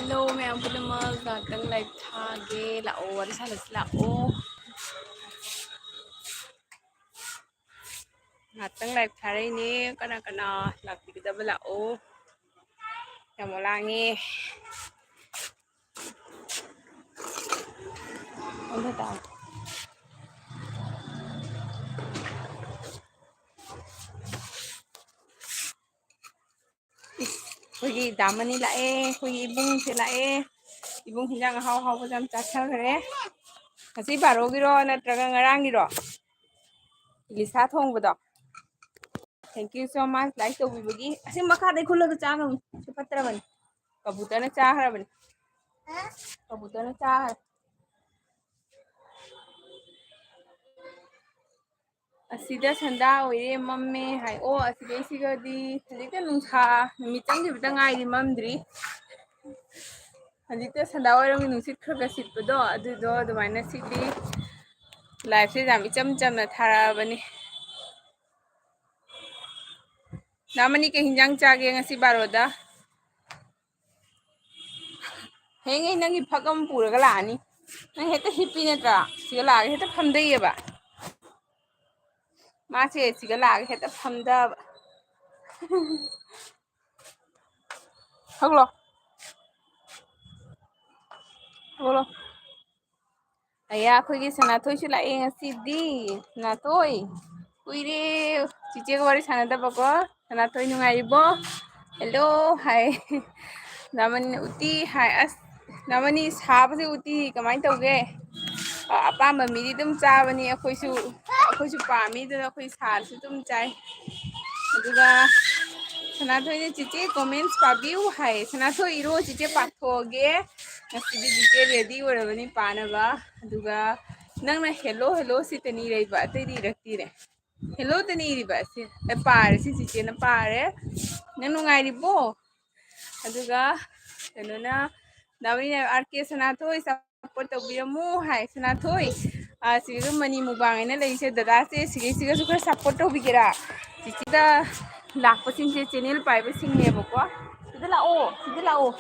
Hello ma'am, punamak gatang live thage lao wari salas lao gatang live thare ini kana kana lakti kita belao yang mau langi udah tahu kuy damani lae kuy ibung si lae ibung hinjang hau hau pajam chachal kare kasi baro giro natraga ngarang giro lisa thong bodo. Thank you so much like to bagi asim makha de khullo cha ngam patra ban kabutar na cha har ban kabutar na cha asida sanda oire mamme hai o aside sigadi hadita nungsa numitang gi bita ngai di mamdri hadita sanda oiram nungsit khraga sitpado adudo adumaina sidi life se jam icham cham na thara bani namani ke hinjang chage ngasi baroda hengai nangi phagam puraga lani nang heta hipi natra siga lage heta phamdei ba मासे सिगा लागे हेता फमदा हगलो हगलो अया खोगी सनाथोय सु लाए ngasiदी सनाथोय उइरे चिचे को बारे सानादा बको सनाथोय नुंगाइबो hello hi नामन उती हाय अस नामनी साबसे उती कमाइन तौगे अपाम मिदी दुम चाबनी अखोइसु पामी दना अखोइ सारसु दुम चाइ अदुगा सनाथोय ने चिचे कमेंट्स पाबिउ हाय सनाथोय इरो चिचे पाथोगे ngasiदी चिचे रेडी ओरबनी पानबा अदुगा नंगना हेलो हेलो सितनी रइबा अतैदी रक्ति रे हेलो तनी इरिबा से पारे सि चिचे न पारे नंग नुंगाइरिबो अदुगा कनोना नावनी आरके सनाथोय सपोर्ट तौबिरमु हाय सनाथोय सिगा मनी मुबांगैना लैसे दादा से सिगा सुखर सपोर्ट तौबिगेरा चिचिदा लाखपसिंग से चैनल पाइबा सिंगनेबको सिदा लाओ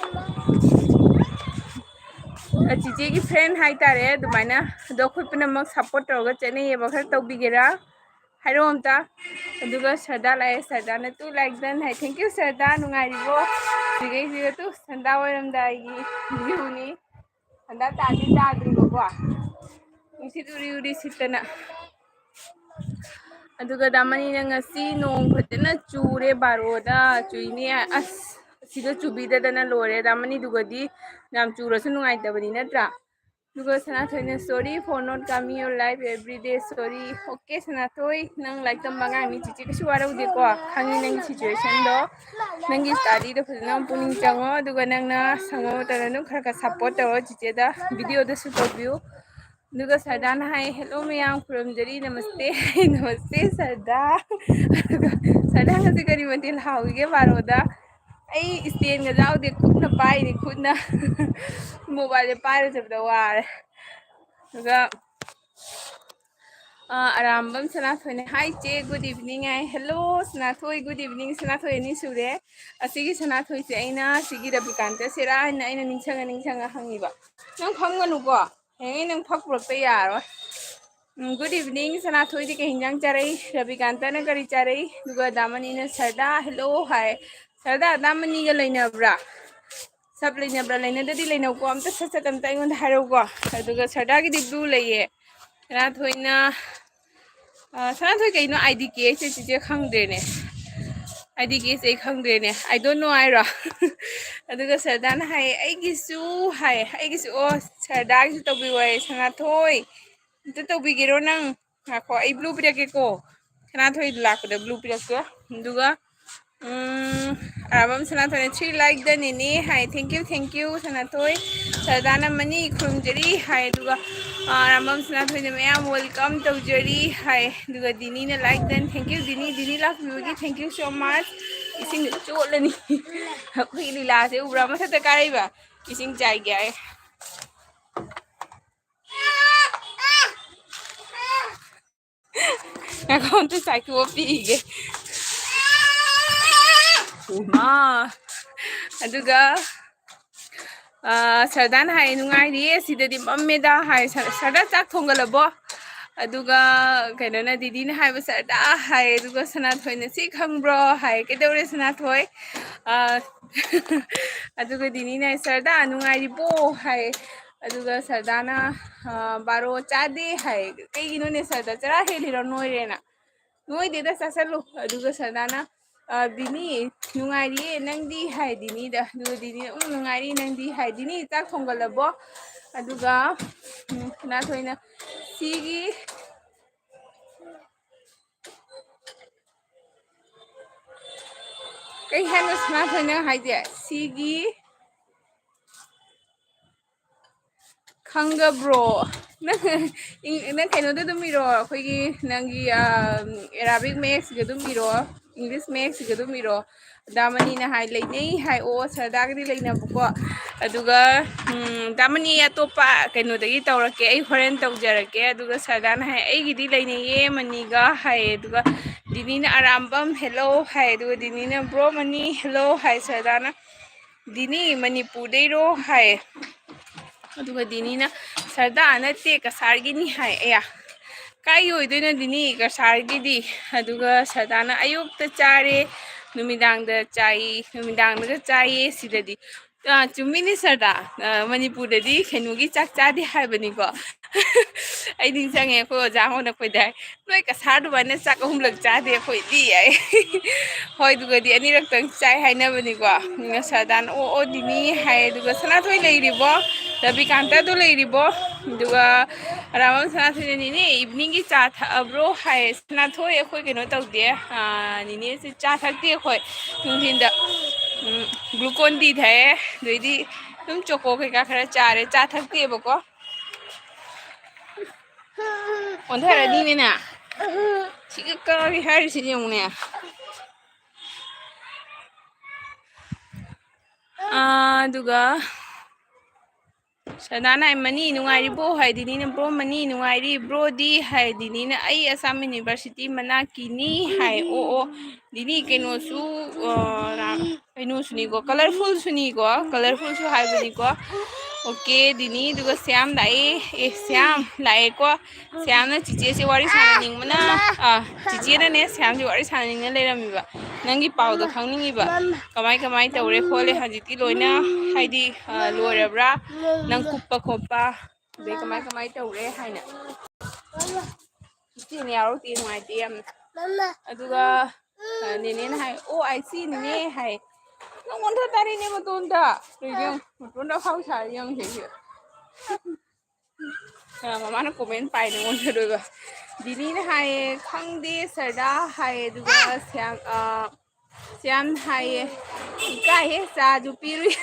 चिचे की फ्रेंड हाई तारे दुमाइना दो खुपनमक सपोर्ट तौगा चैनेबा खर तौबिगेरा हाइरो अमता अदुगा सरदा लाए सरदा ने तू लाइक दन हाय थैंक यू सरदा नुंगाइरिबो सिगा तू संदा वरमदाई व्यूनी संदा ताद्रिबको Uri Uri सितना अदुगा Damini ngasi nong phajana chure baroda chuine as siga chubida dana lore damani dugadi nam churasu nungai tabani natra duga sanathoi sorry for not coming your life every day sorry okay sanathoi nang like tam banga mi chichi kisu warau de ko khangi nang situation do nangi study do phajana puning chango duga nang na sango taranu khara support tawo chiche da video da shoot view दुगा सरदा hi hello ma'am खुरमजरी नमस्ते नमस्ते सरदा सरदा हसी करी मते लाउगे बारोदा I stand गा जाउदे Khudna पाइरे Khudna mobile पाइरे जबदा वारे दुगा आरामबम सनाथोय हाय चे गुड इवनिंग आई hello Sanathoi good evening Sanathoi नि सुरे असिगी सनाथोय से आइना सिगी रबिकांत सेरा आइना निंगछंगा हंगिबा नंग फमगनुको हेंगे नंग फकपुरक्ता यारो गुड इवनिंग सनाथोय दी के हिंजांग चारई रबिकांत ने करी चारई दुगा दामनी ने सरदा हेलो हाय सरदा दामनी गा लेनब्रा सब लेनब्रा लेनददी लेनौको अमता सत अमता इगोंद हायरोको अदुगा सरदा गी दी ब्लू लेये सनाथोयना सनाथोय कइनो आईडी के से चिजे खंगदेने आईडी के से खंगदेने आई डोंट नो आइरा अदुगा सरदाना हाय आईगिसु ओ सरदागिसु तोबी वाय सनाथोय तो तोबीगिरो नंग हाखो आई ब्लू पिराकेको सनाथोय लाकदा ब्लू पिराके दुगा आरामम सनाथोय 3 लाइक दनिने हाय थैंक यू सनाथोय सरदाना मनी खुमजरी हाय दुगा आरामम सनाथोय ने मैम वेलकम तौजरी हाय दुगा दिनी ने लाइक दन थैंक यू दिनी लाख व्यूगी थैंक यू सो मच इसिंग चोलनी अखोई लीला से उब्रा मथता काइबा इसिंग चाइ गया है अकाउंट तो साइको पीगे उमा अदुगा ꯁꯔꯗꯥꯅ ꯍꯥꯏ ꯅꯨꯡꯉꯥꯏꯔꯤꯌꯦ ꯁꯤꯗꯗꯤ ꯃꯝꯃꯦꯗ ꯍꯥꯏ ꯁꯔꯗꯥ ꯆꯥꯛ ꯊꯣꯡꯒꯠꯂꯕꯣ ꯑꯗꯨꯒ ꯀꯩꯅꯣꯅ ꯗꯤꯗꯤꯅ ꯍꯥꯏꯕ ꯁꯔꯗꯥ ꯍꯥꯏ ꯑꯗꯨꯒ ꯁꯅꯥꯊꯣꯏꯅ ꯁꯤ ꯈꯪꯕ꯭ꯔꯣ ꯍꯥꯏ ꯀꯩꯗꯧꯔꯦ ꯁꯅꯥꯊꯣꯏ ꯑꯗꯨꯒ ꯗꯤꯅꯤꯅ ꯁꯔꯗꯥ ꯅꯨꯡꯉꯥꯏꯔꯤꯕꯣ ꯍꯥꯏ ꯑꯗꯨꯒ ꯁꯔꯗꯥꯅ ꯕꯥꯔꯣ ꯆꯥꯗꯦ ꯍꯥꯏ ꯀꯩꯒꯤꯅꯣꯅꯦ ꯁꯔꯗꯥ ꯆꯔꯥ ꯍꯦꯜꯂꯤꯔꯣ ꯅꯣꯏꯔꯦꯅ ꯅꯣꯏꯗꯦꯗ ꯆꯥꯁꯜꯂꯨ ꯑꯗꯨꯒ ꯁꯔꯗꯥꯅ ꯗꯤꯅꯤ ꯅꯨꯡꯉꯥꯏꯔꯤꯌꯦ ꯅꯪꯗꯤ ꯍꯥꯏ ꯗꯤꯅꯤꯗ ꯑꯗꯨꯒ ꯗꯤꯅꯤꯅ ꯅꯨꯡꯉꯥꯏꯔꯤ ꯅꯪꯗꯤ ꯍꯥꯏ ꯗꯤꯅꯤ ꯆꯥꯛ ꯊꯣꯡꯒꯠꯂꯕꯣ ꯑꯗꯨꯒ ꯁꯅꯥꯊꯣꯏꯅ ꯁꯤꯒꯤ ꯀꯩ ꯍꯥꯏꯅꯣ ꯁꯅꯥꯊꯣꯏꯅ ꯍꯥꯏꯁꯦ ꯁꯤꯒꯤ ꯈꯪꯒꯕ꯭ꯔꯣ ꯅꯪ ꯀꯩꯅꯣꯗꯣ ꯑꯗꯨꯝ ꯏꯔꯣ ꯑꯩꯈꯣꯏꯒꯤ ꯅꯪꯒꯤ ꯑꯦꯔꯥꯕꯤꯛ ꯃꯌꯦꯛꯁꯤꯒ ꯑꯗꯨꯝ ꯏꯔꯣ ꯏꯪꯂꯤꯁ ꯃꯌꯦꯛꯁꯤꯒ ꯑꯗꯨꯝ ꯏꯔꯣ ꯗꯥꯃꯅꯤꯅ ꯍꯥꯏ ꯂꯩꯅꯩ ꯍꯥꯏ ꯑꯣ ꯁꯔꯗꯥꯒꯗꯤ ꯂꯩꯅꯕꯀꯣ ꯑꯗꯨꯒ ꯗꯥꯃꯅꯤ ꯑꯇꯣꯞꯄ ꯀꯩꯅꯣꯗꯒꯤ ꯇꯧꯔꯛꯀꯦ ꯑꯩ ꯍꯣꯔꯦꯟ ꯇꯧꯖꯔꯛꯀꯦ ꯑꯗꯨꯒ ꯁꯔꯗꯥꯅ ꯍꯥꯏ ꯑꯩꯒꯤꯗꯤ ꯂꯩꯅꯩꯌꯦ ꯃꯅꯤꯒ ꯍꯥꯏꯌꯦ ꯑꯗꯨꯒ ꯗꯤꯅꯤꯅ ꯑꯔꯥꯝꯕꯝ ꯍꯦꯜꯂꯣ ꯍꯥꯏ ꯑꯗꯨꯒ ꯗꯤꯅꯤꯅ ꯕ꯭ꯔꯣ ꯃꯅꯤ ꯍꯦꯜꯂꯣ ꯍꯥꯏ ꯁꯔꯗꯥꯅ ꯗꯤꯅꯤ ꯃꯅꯤꯄꯨꯔꯗꯩꯔꯣ ꯍꯥꯏ ꯑꯗꯨꯒ ꯗꯤꯅꯤꯅ ꯁꯔꯗꯥ ꯅꯠꯇꯦ ꯀꯁꯥꯔꯒꯤꯅꯤ ꯍꯥꯏ ꯑꯌꯥ ꯀꯥꯏꯒꯤ ꯑꯣꯏꯗꯣꯏꯅꯣ ꯗꯤꯅꯤ ꯀꯁꯥꯔꯒꯤꯗꯤ ꯑꯗꯨꯒ ꯁꯔꯗꯥꯅ ꯑꯌꯨꯛꯇ ꯆꯥꯔꯦ ꯅꯨꯃꯤꯗꯥꯡꯗ ꯆꯥꯏ ꯅꯨꯃꯤꯗꯥꯡꯗꯒ ꯆꯥꯏꯌꯦ ꯁꯤꯗꯗꯤ ꯆꯨꯝꯃꯤꯅꯤ ꯁꯔꯗꯥ ꯃꯅꯤꯄꯨꯔꯗꯗꯤ ꯀꯩꯅꯣꯒꯤ ꯆꯥꯛ ꯆꯥꯗꯦ ꯍꯥꯏꯕꯅꯤꯀꯣ ꯑꯩ ꯅꯤꯡꯁꯤꯡꯉꯦ ꯑꯩꯈꯣꯏ ꯑꯣꯖꯥ ꯍꯣꯟꯅꯛꯄꯩꯗ ꯅꯣꯏ ꯀꯁꯥꯔ ꯑꯗꯨꯃꯥꯏꯅ ꯆꯥꯛ ꯑꯍꯨꯝꯂꯛ ꯆꯥꯗꯦ ꯑꯩꯈꯣꯏꯗꯤ ꯌꯥꯏ ꯍꯣꯏ ꯑꯗꯨꯒꯗꯤ ꯑꯅꯤꯔꯛꯇꯪ ꯆꯥꯏ ꯍꯥꯏꯅꯕꯅꯤꯀꯣ ꯁꯔꯗꯥꯅ ꯑꯣ ꯑꯣ ꯗꯤꯅꯤ ꯍꯥꯏ ꯑꯗꯨꯒ ꯁꯅꯥꯊꯣꯏ ꯂꯩꯔꯤꯕꯣ ꯔꯕꯤꯀꯥꯟꯇꯗꯣ ꯂꯩꯔꯤꯕꯣ ꯑꯗꯨꯒ ꯑꯔꯥꯕꯝ ꯁꯅꯥꯊꯣꯏꯅ ꯅꯤꯅꯦ ꯏꯚꯤꯅꯤꯡꯒꯤ ꯆꯥ ꯊꯛꯑꯕ꯭ꯔꯣ ꯍꯥꯏ ꯁꯅꯥꯊꯣꯏ ꯑꯩꯈꯣꯏ ꯀꯩꯅꯣ ꯇꯧꯗꯦ ꯅꯤꯅꯦꯁꯦ ꯆꯥ ꯊꯛꯇꯦ ꯑꯩꯈꯣꯏ ꯅꯨꯡꯊꯤꯟꯗ ꯒ꯭ꯂꯨꯀꯣꯟ ꯗꯤ ꯊꯛꯑꯦ ꯑꯗꯩꯗꯤ ꯑꯗꯨꯝ ꯆꯣꯀꯣ ꯀꯩꯀꯥ ꯈꯔ ꯆꯥꯔꯦ ꯆꯥ ꯊꯛꯇꯦꯕꯀꯣ ꯑꯣꯟꯊꯔꯅꯤꯅꯦ ꯅꯪ ꯁꯤꯒ ꯀꯔꯤ ꯍꯥꯏꯔꯤꯁꯤꯅ ꯌꯦꯡꯉꯨꯅꯦ ꯑꯗꯨꯒ ꯁꯔꯗꯥꯅ ꯍꯥꯏ ꯃꯅꯤ ꯅꯨꯡꯉꯥꯏꯔꯤꯕꯣ ꯍꯥꯏ ꯗꯤꯅꯤꯅ ꯕ꯭ꯔꯣ ꯃꯅꯤ ꯅꯨꯡꯉꯥꯏꯔꯤ ꯕ꯭ꯔꯣꯗꯤ ꯍꯥꯏ ꯗꯤꯅꯤꯅ ꯑꯩ ꯑꯁꯥꯝ ꯌꯨꯅꯤꯚꯔꯁꯤꯇꯤ ꯃꯅꯥꯛꯀꯤꯅꯤ ꯍꯥꯏ ꯑꯣ ꯑꯣ ꯗꯤꯅꯤ ꯀꯩꯅꯣꯁꯨ ꯀꯩꯅꯣꯁꯨꯅꯤꯀꯣ ꯀꯂꯔꯐꯨꯜꯁꯨꯅꯤꯀꯣ ꯀꯂꯔꯐꯨꯜꯁꯨ ꯍꯥꯏꯕꯅꯤꯀꯣ ꯑꯣꯀꯦ ꯗꯤꯅꯤ ꯑꯗꯨꯒ ꯁ꯭ꯌꯥꯝ ꯂꯥꯛꯑꯦ ꯁ꯭ꯌꯥꯝ ꯂꯥꯛꯑꯦꯀꯣ ꯁ꯭ꯌꯥꯝꯅ ꯆꯤꯆꯦꯁꯦ ꯋꯥꯔꯤ ꯁꯥꯟꯅꯅꯤꯡꯕꯅ ꯆꯤꯆꯦꯅꯅꯦ ꯁ꯭ꯌꯥꯝꯁꯦ ꯋꯥꯔꯤ ꯁꯥꯟꯅꯅꯤꯡꯅ ꯂꯩꯔꯝꯃꯤꯕ ꯅꯪꯒꯤ ꯄꯥꯎꯗꯣ ꯈꯪꯅꯤꯡꯉꯤꯕ ꯀꯃꯥꯏ ꯀꯃꯥꯏ ꯇꯧꯔꯦ ꯈꯣꯠꯂꯦ ꯍꯧꯖꯤꯛꯇꯤ ꯂꯣꯏꯅ ꯍꯥꯏꯗꯤ ꯂꯣꯏꯔꯕ꯭ꯔꯥ ꯅꯪ ꯀꯨꯞꯄ ꯈꯣꯠꯄ ꯑꯗꯩ ꯀꯃꯥꯏ ꯀꯃꯥꯏ ꯇꯧꯔꯦ ꯍꯥꯏꯅ ꯏꯆꯦꯅ ꯌꯥꯎꯔꯛꯇꯦ ꯅꯨꯡꯉꯥꯏꯇꯦ ꯌꯥꯝꯅ ꯑꯗꯨꯒ ꯅꯦꯅꯦꯅ ꯍꯥꯏ ꯑꯣ ꯑꯥꯏ ꯁꯤ ꯅꯦꯅꯦ ꯍꯥꯏ ꯅꯪ ꯑꯣꯟꯊ ꯇꯥꯔꯤꯅꯦ ꯃꯇꯣꯟꯗ ꯃꯇꯣꯟꯗ ꯑꯐꯥꯎ ꯁꯥꯔꯤ ꯌꯦꯡꯉꯨ ꯁꯤꯁꯦ ꯃꯃꯥꯅ ꯀꯣꯃꯦꯟ ꯄꯥꯏꯅ ꯑꯣꯟꯊꯗꯣꯏꯕ ꯗꯤꯅꯤꯅ ꯍꯥꯏꯌꯦ ꯈꯪꯗꯦ ꯁꯔꯗꯥ ꯍꯥꯏꯌꯦ ꯑꯗꯨꯒ ꯁ꯭ꯌꯥꯝ ꯍꯥꯏꯌꯦ ꯏꯀꯥꯏꯍꯦ ꯆꯥꯁꯨ ꯄꯤꯔꯨꯏ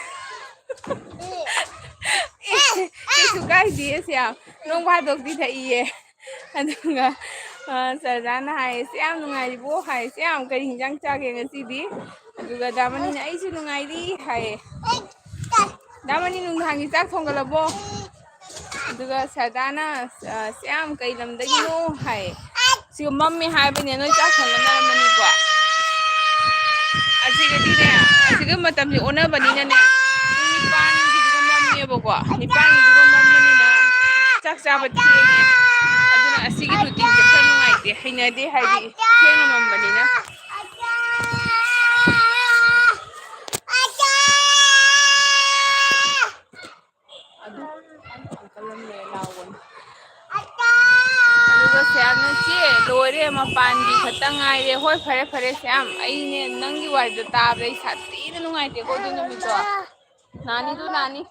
ꯀꯩꯁꯨ ꯀꯥꯏꯗꯦ ꯁ꯭ꯌꯥꯝ ꯅꯣꯡ ꯐꯥꯗꯣꯛꯇꯤ ꯊꯛꯏꯌꯦ ꯑꯗꯨꯒ ꯁꯔꯗꯥꯅ ꯍꯥꯏꯌꯦ ꯁ꯭ꯌꯥꯝ ꯅꯨꯡꯉꯥꯏꯔꯤꯕꯣ ꯍꯥꯏ ꯁ꯭ꯌꯥꯝ ꯀꯔꯤ ꯍꯤꯟꯖꯥꯡ ꯆꯥꯒꯦ ꯉꯁꯤꯗꯤ ꯑꯗꯨꯒ ꯗꯥꯃꯅꯤꯅ ꯑꯩꯁꯨ ꯅꯨꯡꯉꯥꯏꯔꯤ ꯍꯥꯏꯌꯦ ꯗꯥꯃꯅꯤ ꯅꯨꯡꯗꯥꯡꯒꯤ ꯆꯥꯛ ꯊꯣꯡꯒꯠꯂꯕꯣ ꯑꯗꯨꯒ ꯁꯔꯗꯥꯅ ꯁ꯭ꯌꯥꯝ ꯀꯩ ꯂꯝꯗꯒꯤꯅꯣ ꯍꯥꯏꯌꯦ ꯁꯤꯒ ꯃꯝꯃꯦ ꯍꯥꯏꯕꯅꯦ ꯅꯣꯏ ꯆꯥꯛ ꯊꯣꯡꯒꯠꯅꯔꯝꯃꯅꯤꯀꯣ ꯑꯁꯤꯒꯗꯤꯅꯦ ꯑꯁꯤꯒ ꯃꯇꯝꯁꯦ ꯑꯣꯟꯅꯕꯅꯤꯅꯅꯦ ꯄꯨꯡ ꯅꯤꯄꯥꯟꯒꯤꯗꯨꯒ ꯃꯝꯃꯦꯕꯀꯣ ꯅꯤꯄꯥꯟꯒꯤꯗꯨꯒ ꯃꯝꯕꯅꯤꯅ ꯆꯥꯛ ꯆꯥꯕ ꯊꯦꯡꯉꯦ ꯑꯗꯨꯅ ꯑꯁꯤꯒꯤ ꯔꯨꯇꯤꯟꯁꯦ ꯈꯔ ꯅꯨꯡꯉꯥꯏꯇꯦ ꯍꯩꯅꯗꯦ ꯍꯥꯏꯗꯤ ꯊꯦꯡꯅ ꯃꯝꯕꯅꯤꯅ ꯑꯗꯨꯒ ꯁ꯭ꯌꯥꯝꯅ ꯆꯦ ꯂꯣꯏꯔꯦ ꯃꯄꯥꯟꯒꯤ ꯈꯛꯇꯪ ꯉꯥꯏꯔꯦ ꯍꯣꯏ ꯐꯔꯦ ꯐꯔꯦ ꯁ꯭ꯌꯥꯝ ꯑꯩꯅꯦ ꯅꯪꯒꯤ ꯋꯥꯔꯤꯗꯣ ꯇꯥꯕꯗ ꯑꯩ ꯁꯥꯊꯤꯅ ꯅꯨꯡꯉꯥꯏꯇꯦꯀꯣ ꯑꯗꯨ ꯅꯨꯃꯤꯠꯇꯣ ꯅꯥꯅꯤꯗꯨ ꯅꯥꯅꯤ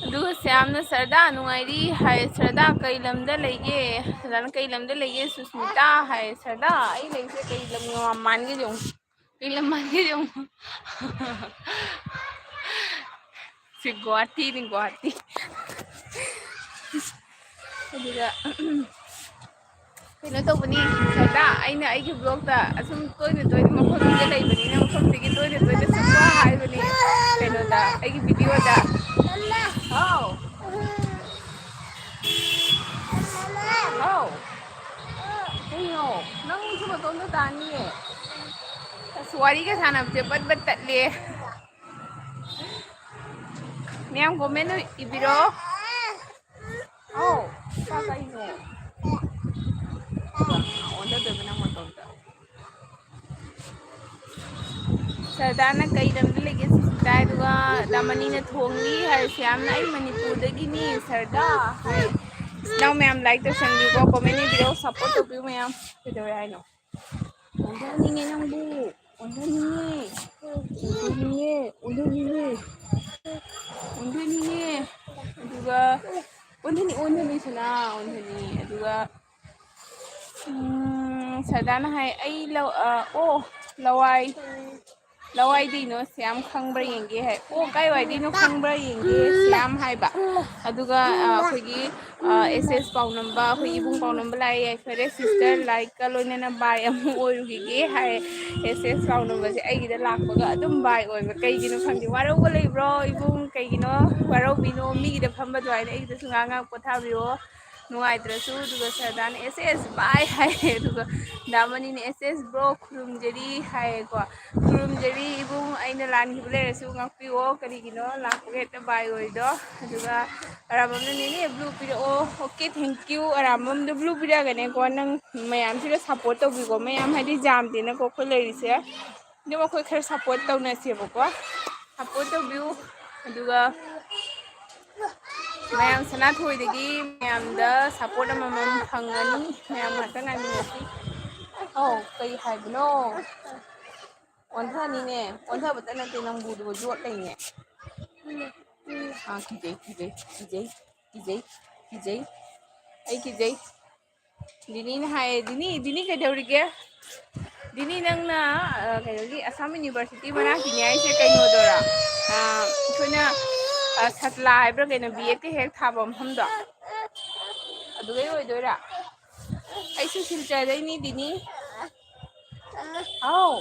ꯑꯗꯨꯒ ꯁ꯭ꯌꯥꯝꯅ ꯁꯔꯗꯥ ꯅꯨꯡꯉꯥꯏꯔꯤ ꯍꯥꯏ ꯁꯔꯗꯥ ꯀꯩ ꯂꯝꯗ ꯂꯩꯒꯦ ꯁꯔꯗꯥꯅ ꯀꯩ ꯂꯝꯗ ꯂꯩꯒꯦ ꯁꯨꯁꯃꯤꯇꯥ ꯍꯥꯏ ꯁꯔꯗꯥ ꯑꯩ ꯂꯩꯁꯦ ꯀꯩ ꯂꯝ ꯃꯥꯟꯒꯦ ꯌꯦꯡꯉꯨ ꯀꯩ ꯂꯝ ꯃꯥꯟꯒꯦ ꯌꯦꯡꯉꯨ ꯁꯤ ꯒꯨꯍꯥꯇꯤꯅꯤ ꯒꯨꯍꯥꯇꯤ ꯑꯗꯨꯒ ꯀꯩꯅꯣ ꯇꯧꯕꯅꯤ ꯁꯔꯗꯥ ꯑꯩꯅ ꯑꯩꯒꯤ ꯕ꯭ꯂꯣꯛꯇ ꯑꯁꯨꯝ ꯇꯣꯏꯅ ꯇꯣꯏꯅ ꯃꯐꯝꯁꯤꯗ ꯂꯩꯕꯅꯤꯅ ꯃꯐꯝꯁꯤꯒꯤ ꯇꯣꯏꯅ ꯇꯣꯏꯅ ꯆꯠꯄ ꯍꯥꯏꯕꯅꯤ ꯀꯩꯅꯣꯗ ꯑꯩꯒꯤ ꯚꯤꯗꯤꯑꯣꯗ ꯍꯥꯎ ꯍꯥꯎ ꯀꯩꯅꯣ ꯅꯪꯁꯨ ꯃꯇꯣꯝꯗ ꯇꯥꯅꯤꯌꯦ ꯑꯁ ꯋꯥꯔꯤꯒ ꯁꯥꯟꯅꯕꯁꯦ ꯕꯠ ꯕꯠ ꯇꯠꯂꯦ मैम कमेंट इबिरो Oh, kakak ino. Onda to bina mo tonta. Sardana kay lamda lagi tay duga damani na thongli har siam na ay Manipur dagi ni sarda hai. Now ma'am like to send you go comment ni video support to you ma'am. Video ay no. Onda ni nge nang bu. Onda ni nge. Onda ni nge. Onda ni nge. Onda ni nge. Duga onda ni sana onda ni duga Sardana hai ai law lawai lawai dino siam khangbra yenge hai kai wai dino khangbra yenge siam hai ba aduga khogi ss pau number khoi ibung pau number lai ai fere sister like ka loine na bai amu oyu ge hai ss pau number se ai gida lakpa ga adum bai oi ba kai gino khangdi waro go lei bro ibung kai gino waro bino mi gida phamba dwai na ai gida sunga nga potha biyo nuaitrasu duga Sardana ss bai hai duga damani ne ss bro khurumjeri hai ko khurumjeri ibung aina lan hibule rasu ngakpi o karigino lakge ta bai oi do duga aramam ne ne blue pira o okay thank you aramam de blue pira gane ko nang mayam sira support to bi ko mayam hadi jam de na ko ko leri se de mo ko khar support to na se bo ko support to bi duga ma'am सना थोड़ी ma'am support फंगनी ma'am औ कई हाइबनो ओंथानीने ओंथाबत नते नंबुदो जोट लेने हाँ किजई आई किजई दिनी हाय दिनी कदौरिगे दिनी नंगना कहीं असम यूनिवर्सिटी मना की न्याय से कहीं होदोरा इखोना satla haibra kena biek te hek thabam hamda adugai oidora ai su silcha dai ni dini au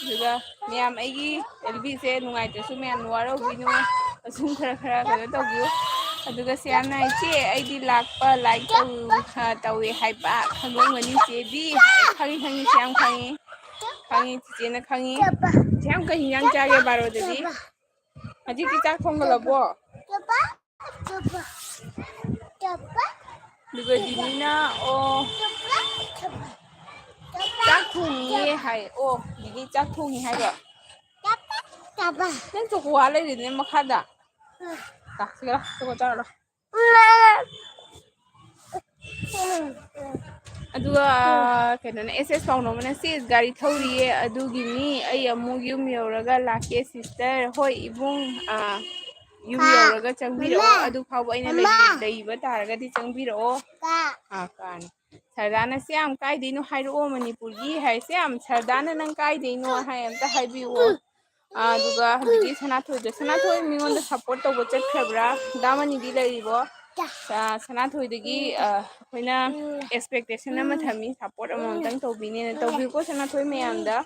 duga miyam aigi lb se nungai te su miyam waro binu asum khara kena tawbiu aduga siamna iche aidi lakpa like tawi haiba khangongani che di khangi siam khangi che na khangi siam ka hinyang chage baro dadi aji ki chak khongalabo duga dinina o chak thungi hai o dini chak thungi hai ba nang to ko wala ni makhada ta sigara to chara aduga kenana ss pau no mana sis gari thori adugi ni ai amu yum yoraga lake sister hoi ibung yum yoraga changbiro adu phawa ina leiba taraga di changbiro kan Sardana siam kai dino hairo Manipur gi hai siam Sardana nang kai dino hai amta haibi o aduga hadi sanathoi mingon da support to go chakhabra damani di laibo sanathoi dagi khoina expectation ama thami support among tang to bini na to bi ko sanathoi mayam da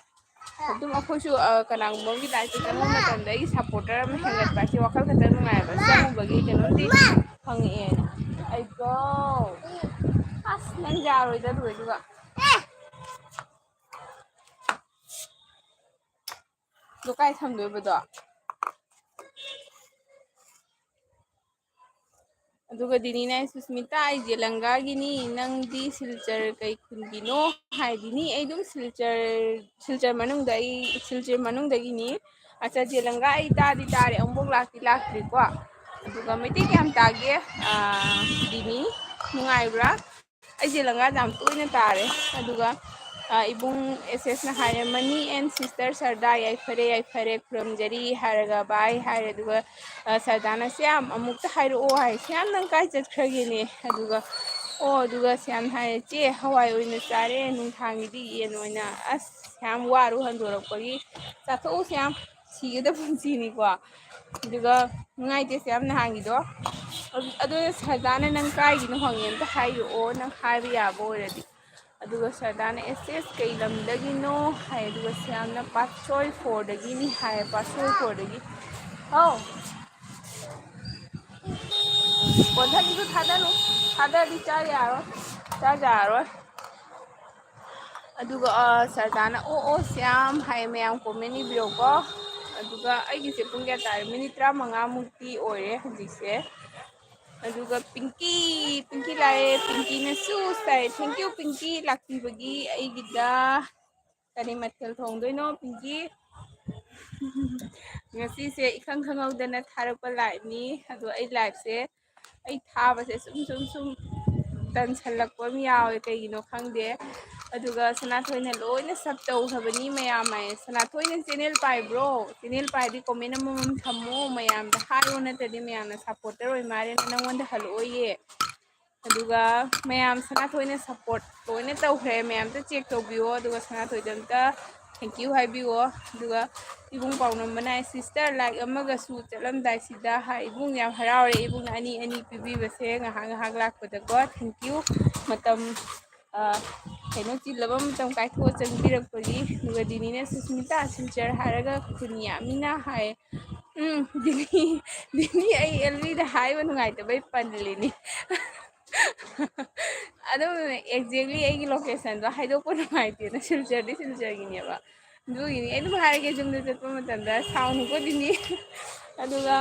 adum akhosu kanang mogi dai te kan ma tan dai supporter ama hengat ba ki wakal khata nungai ba sang bagi kanon di hangi en ai go as nang jaroi da roi duga dukai thamdoi bodo aduga dinina Susmita ai jelanga gini nang di silchar kai khungino hai dini ai dum silchar manung da gini acha jelanga ai tare ambok lakti ko aduga meti kyam tage dini nungai bra ai jelanga jam toina tare aduga ibung ss na hire money and sister sarda yai fare khurumjari haraga bai hire aduga Sardana siam amukta hire o hai siam nang kai chatkhage ne aduga aduga siam hire che hawai oina chare nung thangi di yen oina as siam waru handorakpagi chatho siam sigeda punchi ni ko aduga ngai te siam na hangi do adu Sardana nang kai gi no hangyen ta hire o nang hire ya boiradi aduga Sardana ss kai lamdagino hai aduga siamna Patsoi 4 dagini hai Patsoi 4 dagi bonthani tu thada di cha yaro ꯑꯗꯨꯒ ꯁꯔꯗꯥꯅ ꯑꯣ ꯁ꯭ꯌꯥꯝ ꯍꯥꯏ ꯃꯌꯥꯝ comment ꯏꯕꯤꯔꯣꯀꯣ ꯑꯗꯨꯒ ꯑꯩꯒꯤꯁꯦ ꯄꯨꯡ ꯀꯌꯥ ꯇꯥꯔꯦ minute 35ꯃꯨꯛꯇꯤ ꯑꯣꯏꯔꯦ ꯍꯧꯖꯤꯛꯁꯦ ꯑꯗꯨꯒ ꯄꯤꯡꯀꯤ ꯂꯥꯛꯑꯦ ꯄꯤꯡꯀꯤꯅꯁꯨ ꯇꯥꯏ ꯊꯦꯡꯀ꯭ꯌꯨ ꯄꯤꯡꯀꯤ ꯂꯥꯛꯄꯤꯕꯒꯤ ꯑꯩꯒꯤꯗ ꯀꯔꯤ ꯃꯊꯦꯜ ꯊꯣꯡꯗꯣꯏꯅꯣ ꯄꯤꯡꯀꯤ ꯉꯁꯤꯁꯦ ꯏꯈꯪ ꯈꯪꯍꯧꯗꯅ ꯊꯥꯔꯛꯄ ꯂꯥꯏꯚꯅꯤ ꯑꯗꯣ ꯑꯩ ꯂꯥꯏꯚꯁꯦ ꯑꯩ ꯊꯥꯕꯁꯦ ꯁꯨꯝ ꯇꯟꯁꯜꯂꯛꯄ ꯑꯃ ꯌꯥꯎꯋꯦ ꯀꯩꯒꯤꯅꯣ ꯈꯪꯗꯦ ꯑꯗꯨꯒ ꯁꯅꯥꯊꯣꯏꯅ ꯂꯣꯏꯅ ꯁꯞ ꯇꯧꯈ꯭ꯔꯕꯅꯤ ꯃꯌꯥꯝ ꯍꯥꯏ ꯁꯅꯥꯊꯣꯏꯅ ꯆꯦꯅꯦꯜ ꯄꯥꯏꯕ꯭ꯔꯣ ꯆꯦꯅꯦꯜ ꯄꯥꯏꯔꯗꯤ ꯀꯣꯃꯦꯟ ꯑꯃꯃꯝ ꯊꯝꯃꯣ ꯃꯌꯥꯝꯗ ꯍꯥꯏꯌꯣ ꯅꯠꯇ꯭ꯔꯗꯤ ꯃꯌꯥꯝꯅ ꯁꯞꯄꯣꯔꯇꯔ ꯑꯣꯏ ꯃꯥꯜꯂꯦꯅ ꯅꯪꯉꯣꯟꯗ ꯍꯜꯂꯛꯑꯣꯏꯌꯦ ꯑꯗꯨꯒ ꯃꯌꯥꯝ ꯁꯅꯥꯊꯣꯏꯅ ꯁꯞꯄꯣꯔꯠ ꯂꯣꯏꯅ ꯇꯧꯈ꯭ꯔꯦ ꯃꯌꯥꯝꯇ ꯆꯦꯛ ꯇꯧꯕꯤꯌꯣ ꯑꯗꯨꯒ ꯁꯅꯥꯊꯣꯏꯗ ꯑꯝꯇ ꯊꯦꯡꯀ꯭ꯌꯨ ꯍꯥꯏꯕꯤꯌꯣ ꯑꯗꯨꯒ ꯏꯕꯨꯡ ꯄꯥꯎꯅꯝꯕꯅ ꯁꯤꯁꯇꯔ ꯂꯥꯏꯛ ꯑꯃꯒꯁꯨ ꯆꯠꯂꯝꯗꯥꯏꯁꯤꯗ ꯏꯕꯨꯡ ꯌꯥꯝ ꯍꯔꯥꯎꯔꯦ ꯏꯕꯨꯡꯅ ꯑꯅꯤ ꯄꯤꯕꯤꯕꯁꯦ ꯉꯥꯏꯍꯥꯛ ꯂꯥꯛꯄꯗꯀꯣ ꯊꯦꯡꯀ꯭ꯌꯨ ꯃꯇꯝ ꯀꯩꯅꯣ ꯆꯤꯜꯂꯕ ꯃꯇꯝ ꯀꯥꯏꯊꯣꯛꯑ ꯆꯪꯕꯤꯔꯛꯄꯒꯤ ꯑꯗꯨꯒ ꯗꯤꯅꯤꯅ ꯁꯨꯁꯃꯤꯇꯥ ꯁꯤꯜꯆꯔ ꯍꯥꯏꯔꯒ ꯈꯨꯟ ꯌꯥꯝꯃꯤꯅ ꯍꯥꯏ ꯗꯤꯅꯤ ꯑꯩ ꯑꯦꯜꯕꯤꯗ ꯍꯥꯏꯕ ꯅꯨꯡꯉꯥꯏꯇꯕꯩ ꯄꯜꯂꯤꯅꯤ ꯑꯗꯨꯝ ꯑꯦꯛꯖꯦꯛꯂꯤ ꯑꯩꯒꯤ ꯂꯣꯀꯦꯁꯟꯗꯣ ꯍꯥꯏꯗꯣꯛꯄ ꯅꯨꯡꯉꯥꯏꯇꯦꯅ ꯁꯤꯜꯆꯔꯗꯤ ꯁꯤꯜꯆꯔꯒꯤꯅꯦꯕ ꯑꯗꯨꯒꯤꯅꯤ ꯑꯩ ꯑꯗꯨꯝ ꯍꯥꯏꯔꯒꯦ ꯌꯨꯝꯗ ꯆꯠꯄ ꯃꯇꯝꯗ ꯁꯥꯎꯅꯨꯀꯣ ꯗꯤꯅꯤ ꯑꯗꯨꯒ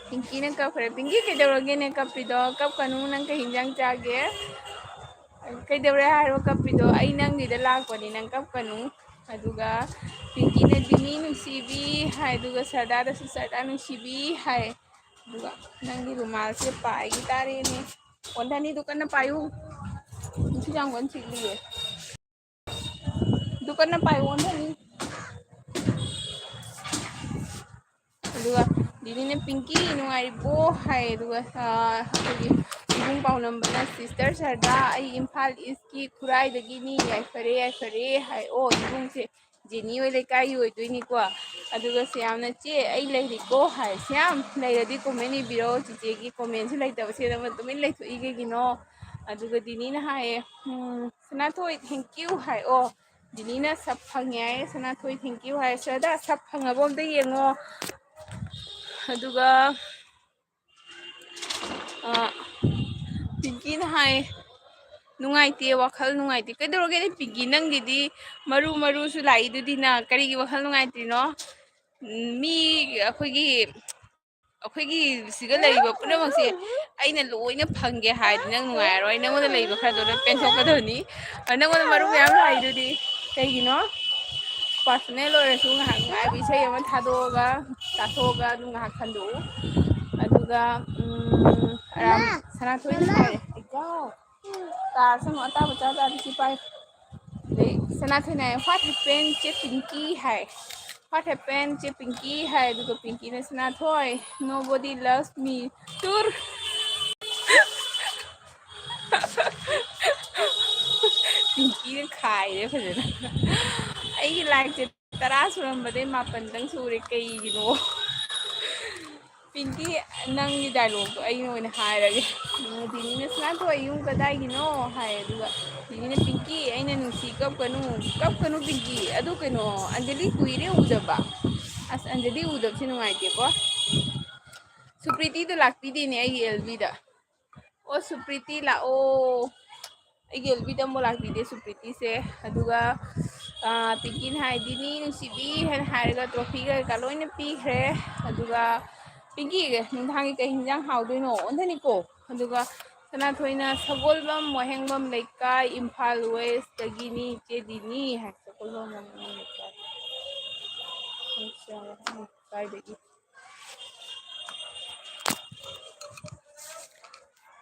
ꯄꯤꯡꯀꯤꯅ ꯀꯞꯈ꯭ꯔꯦ ꯄꯤꯡꯀꯤ ꯀꯩꯗꯧꯔꯒꯦꯅꯦ ꯀꯞꯄꯤꯗꯣ ꯀꯞꯀꯅꯨ ꯅꯪ ꯀꯩ ꯍꯤꯟꯖꯥꯡ ꯆꯥꯒꯦ ꯀꯩꯗꯧꯔꯦ ꯍꯥꯏꯔꯣ ꯀꯞꯄꯤꯗꯣ ꯑꯩ ꯅꯪꯒꯤꯗ ꯂꯥꯛꯄꯅꯤ ꯅꯪ ꯀꯞꯀꯅꯨ ꯑꯗꯨꯒ ꯄꯤꯡꯀꯤꯅ ꯗꯤꯅꯤ ꯅꯨꯡꯁꯤꯕꯤ ꯍꯥꯏ ꯑꯗꯨꯒ ꯁꯔꯗꯥꯗꯁꯨ ꯁꯔꯗꯥ ꯅꯨꯡꯁꯤꯕꯤ ꯍꯥꯏ ꯑꯗꯨꯒ ꯅꯪꯒꯤ ꯔꯨꯃꯥꯜꯁꯦ ꯄꯥꯏꯒꯤ ꯇꯥꯔꯦꯅꯦ ꯑꯣꯟꯙꯅꯤꯗꯨ ꯀꯟꯅ ꯄꯥꯏꯌꯨ ꯅꯨꯡꯁꯤꯠ ꯌꯥꯝ ꯀꯟꯅ ꯁꯤꯠꯂꯤꯌꯦ ꯑꯗꯨ ꯀꯟꯅ ꯄꯥꯏꯌꯨ ꯑꯣꯟꯙꯅꯤ ꯑꯗꯨꯒ ꯗꯤꯅꯤꯅ ꯄꯤꯡꯀꯤ ꯅꯨꯡꯉꯥꯏꯔꯤꯕꯣ ꯍꯥꯏ ꯑꯗꯨꯒ ꯑꯩꯈꯣꯏꯒꯤ ꯏꯕꯨꯡ ꯄꯥꯎꯅꯝꯕꯅ ꯁꯤꯁꯇꯔ ꯁꯔꯗꯥ ꯑꯩ ꯏꯝꯐꯥꯜ ꯏꯁꯀꯤ ꯈꯨꯔꯥꯏꯗꯒꯤꯅꯤ ꯌꯥꯏꯐꯔꯦ ꯍꯥꯏ ꯑꯣ ꯏꯕꯨꯡꯁꯦ ꯖꯦꯅꯤ ꯍꯣꯏ ꯂꯩꯀꯥꯏꯒꯤ ꯑꯣꯏꯗꯣꯏꯅꯤꯀꯣ ꯑꯗꯨꯒ ꯁꯌꯥꯝꯅ ꯆꯦ ꯑꯩ ꯂꯩꯔꯤꯀꯣ ꯍꯥꯏ ꯁꯌꯥꯝ ꯂꯩꯔꯗꯤ ꯀꯣꯃꯦꯟ ꯏꯕꯤꯔꯛꯑꯣ ꯆꯤꯆꯦꯒꯤ ꯀꯣꯃꯦꯟꯁꯨ ꯂꯩꯇꯕ ꯁꯤꯗ ꯇꯨꯃꯤꯟ ꯂꯩꯊꯣꯛꯏ ꯀꯩꯒꯤꯅꯣ ꯑꯗꯨꯒ ꯗꯤꯅꯤꯅ ꯍꯥꯏꯌꯦ ꯁꯅꯥꯊꯣꯏ ꯊꯦꯡꯀ꯭ꯌꯨ ꯍꯥꯏ ꯑꯣ ꯗꯤꯅꯤꯅ ꯁꯞ ꯐꯪꯉꯦ ꯍꯥꯏꯌꯦ ꯁꯅꯥꯊꯣꯏ ꯊꯦꯡꯀ꯭ꯌꯨ ꯍꯥꯏ ꯁꯔꯗꯥ ꯁꯞ ꯐꯪꯉꯕꯣ ꯑꯝꯇ ꯌꯦꯡꯉꯣ ꯑꯗꯨꯒ ꯄꯤꯡꯀꯤꯅ ꯍꯥꯏ ꯅꯨꯡꯉꯥꯏꯇꯦ ꯋꯥꯈꯜ ꯅꯨꯡꯉꯥꯏꯇꯦ ꯀꯩꯗꯧꯔꯒꯦ ꯄꯤꯡꯀꯤ ꯅꯪꯒꯤꯗꯤ ꯃꯔꯨꯁꯨ ꯂꯥꯛꯏꯗꯨꯗꯤꯅ ꯀꯔꯤꯒꯤ ꯋꯥꯈꯜ ꯅꯨꯡꯉꯥꯏꯇ꯭ꯔꯤꯅꯣ ꯃꯤ ꯑꯩꯈꯣꯏꯒꯤ ꯁꯤꯗ ꯂꯩꯔꯤꯕ ꯄꯨꯝꯅꯃꯛꯁꯦ ꯑꯩꯅ ꯂꯣꯏꯅ ꯐꯪꯒꯦ ꯍꯥꯏꯔꯗꯤ ꯅꯪ ꯅꯨꯡꯉꯥꯏꯔꯔꯣꯏ ꯅꯪꯉꯣꯟꯗ ꯂꯩꯕ ꯈꯔꯗꯣ ꯂꯣꯏ ꯄꯦꯟꯊꯣꯛꯀꯗꯕꯅꯤ ꯅꯪꯉꯣꯟꯗ ꯃꯔꯨ ꯃꯌꯥꯝ ꯂꯥꯛꯏꯗꯨꯗꯤ ꯀꯩꯒꯤꯅꯣ ꯄꯥꯔꯁꯣꯅꯦꯜ ꯑꯣꯏꯔꯁꯨ ꯉꯥꯏꯍꯥꯛ ꯅꯨꯡꯉꯥꯏꯕ ꯏꯁꯩ ꯑꯃ ꯊꯥꯗꯣꯛꯑꯒ ꯇꯥꯊꯣꯛꯑꯒ ꯑꯗꯨꯝ ꯉꯥꯏꯍꯥꯛ ꯈꯟꯗꯣꯛꯎ ꯑꯗꯨꯒ ꯁꯅꯥꯊꯣꯏꯅ ꯍꯥꯏꯔꯦ ꯏꯀꯥꯎ ꯇꯥꯁꯅꯨ ꯑꯇꯥꯕ ꯇꯥꯔꯗꯤ ꯁꯤ ꯄꯥꯏ ꯑꯗꯩ ꯁꯅꯥꯊꯣꯏꯅ ꯍꯥꯏ ꯍ꯭ꯋꯥꯠ ꯍꯦꯄꯦꯟ ꯆꯦ ꯄꯤꯡꯀꯤ ꯍꯥꯏ ꯍ꯭ꯋꯥꯠ ꯍꯦꯄꯦꯟ ꯆꯦ ꯄꯤꯡꯀꯤ ꯍꯥꯏ ꯑꯗꯨꯒ ꯄꯤꯡꯀꯤꯅ ꯁꯅꯥꯊꯣꯏ ꯅꯣꯕꯣꯗꯤ ꯂꯚꯁ ꯃꯤ ꯇꯨꯔ ꯄꯤꯡꯀꯤꯅ ꯈꯥꯏꯔꯦ ꯐꯖꯅ ꯑꯩꯒꯤ ꯂꯥꯏꯛꯁꯦ 10 ꯁꯨꯔꯝꯕꯗꯩ 9ꯇꯪ ꯁꯨꯔꯦ ꯀꯩꯒꯤꯅꯣ ꯄꯤꯡꯀꯤ ꯅꯪꯒꯤ ꯗꯥꯏꯂꯣꯛꯇꯣ ꯑꯩꯅ ꯑꯣꯏꯅ ꯍꯥꯏꯔꯒꯦ ꯗꯤꯅꯤꯅ ꯁꯅꯥꯊꯣꯏ ꯌꯨꯝ ꯀꯗꯥꯏꯒꯤꯅꯣ ꯍꯥꯏ ꯑꯗꯨꯒ ꯗꯤꯅꯤꯅ ꯄꯤꯡꯀꯤ ꯑꯩꯅ ꯅꯨꯡꯁꯤ ꯀꯞꯀꯅꯨ ꯄꯤꯡꯀꯤ ꯑꯗꯨ ꯀꯩꯅꯣ ꯑꯟꯖꯂꯤ ꯀꯨꯏꯔꯦ ꯎꯗꯕ ꯑꯁ ꯑꯟꯖꯂꯤ ꯎꯗꯕꯁꯦ ꯅꯨꯡꯉꯥꯏꯇꯦꯀꯣ ꯁꯨꯄ꯭ꯔꯤꯇꯤꯗꯣ ꯂꯥꯛꯄꯤꯗꯦꯅꯦ ꯑꯩꯒꯤ ꯑꯦꯜꯕꯤꯗ ꯑꯣ ꯁꯨꯄ꯭ꯔꯤꯇꯤ ꯂꯥꯛꯑꯣ ꯑꯩꯒꯤ ꯑꯦꯜꯕꯤꯗ ꯑꯃꯨꯛ ꯂꯥꯛꯄꯤꯗꯦ ꯁꯨꯄ꯭ꯔꯤꯇꯤꯁꯦ ꯑꯗꯨꯒ ꯄꯤꯡꯀꯤꯅ ꯍꯥꯏ ꯗꯤꯅꯤ ꯅꯨꯡꯁꯤꯕꯤ ꯍꯥꯏꯅ ꯍꯥꯏꯔꯒ ꯇ꯭ꯔꯣꯐꯤꯒ ꯀꯩꯀꯥ ꯂꯣꯏꯅ ꯄꯤꯈ꯭ꯔꯦ ꯑꯗꯨꯒ ꯄꯤꯡꯀꯤ ꯅꯨꯡꯗꯥꯡꯒꯤ ꯀꯩ ꯍꯤꯟꯖꯥꯡ ꯍꯥꯎꯗꯣꯏꯅꯣ ꯑꯣꯟꯊꯅꯤꯀꯣ ꯑꯗꯨꯒ ꯁꯅꯥꯊꯣꯏꯅ ꯁꯒꯣꯜꯕꯝ ꯋꯥꯍꯦꯡꯕꯝ ꯂꯩꯀꯥꯏ ꯏꯝꯐꯥꯜ ꯋꯦꯁꯇꯒꯤꯅꯤ ꯏꯆꯦ ꯗꯤꯅꯤ ꯍꯥꯏ ꯁꯒꯣꯜꯕꯝ ꯋꯥꯍꯦꯡꯕꯝ ꯂꯩꯀꯥꯏꯗꯒꯤ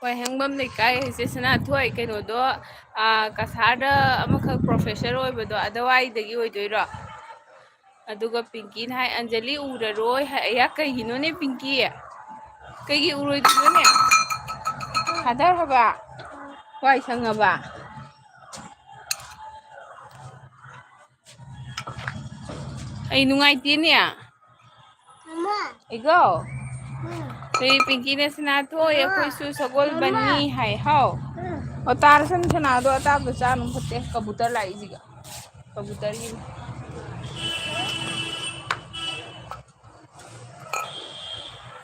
ꯋꯥꯍꯦꯡꯕꯝ ꯂꯩꯀꯥꯏ ꯍꯥꯏꯁꯦ ꯁꯅꯥꯊꯣꯏ ꯀꯩꯅꯣꯗꯣ ꯀꯁꯥꯔꯗ ꯑꯃꯈꯛ ꯄ꯭ꯔꯣꯐꯦꯁꯔ ꯑꯣꯏꯕꯗꯣ ꯑꯗꯨꯋꯥꯏꯗꯒꯤ ꯑꯣꯏꯗꯣꯏꯔꯣ ꯑꯗꯨꯒ ꯄꯤꯡꯀꯤꯅ ꯍꯥꯏ ꯑꯟꯖꯂꯤ ꯎꯔꯔꯣꯏ ꯍꯥꯏ ꯑꯩꯌꯥ ꯀꯩꯒꯤꯅꯣꯅꯦ ꯄꯤꯡꯀꯤ ꯀꯩꯒꯤ ꯎꯔꯣꯏꯗꯣꯏꯅꯣꯅꯦ ꯊꯥꯗꯔꯕ ꯋꯥꯏ ꯁꯪꯉꯕ ꯑꯩ ꯅꯨꯡꯉꯥꯏꯇꯦꯅꯦ ꯏꯒꯣ ꯄꯤꯡꯀꯤꯅ ꯁꯅꯥꯊꯣꯏ ꯑꯩꯈꯣꯏꯁꯨ ꯁꯒꯣꯜꯕꯟꯅꯤ ꯍꯥꯏ ꯍꯥꯎ ꯑꯣ ꯇꯥꯔꯁꯅꯨ ꯁꯅꯥꯗꯣ ꯑꯇꯥꯕꯗꯣ ꯆꯥꯅꯨ ꯐꯠꯇꯦ ꯀꯕꯨꯇꯔ ꯂꯥꯛꯏꯁꯤꯒ ꯀꯕꯨꯇꯔꯒꯤꯅꯤ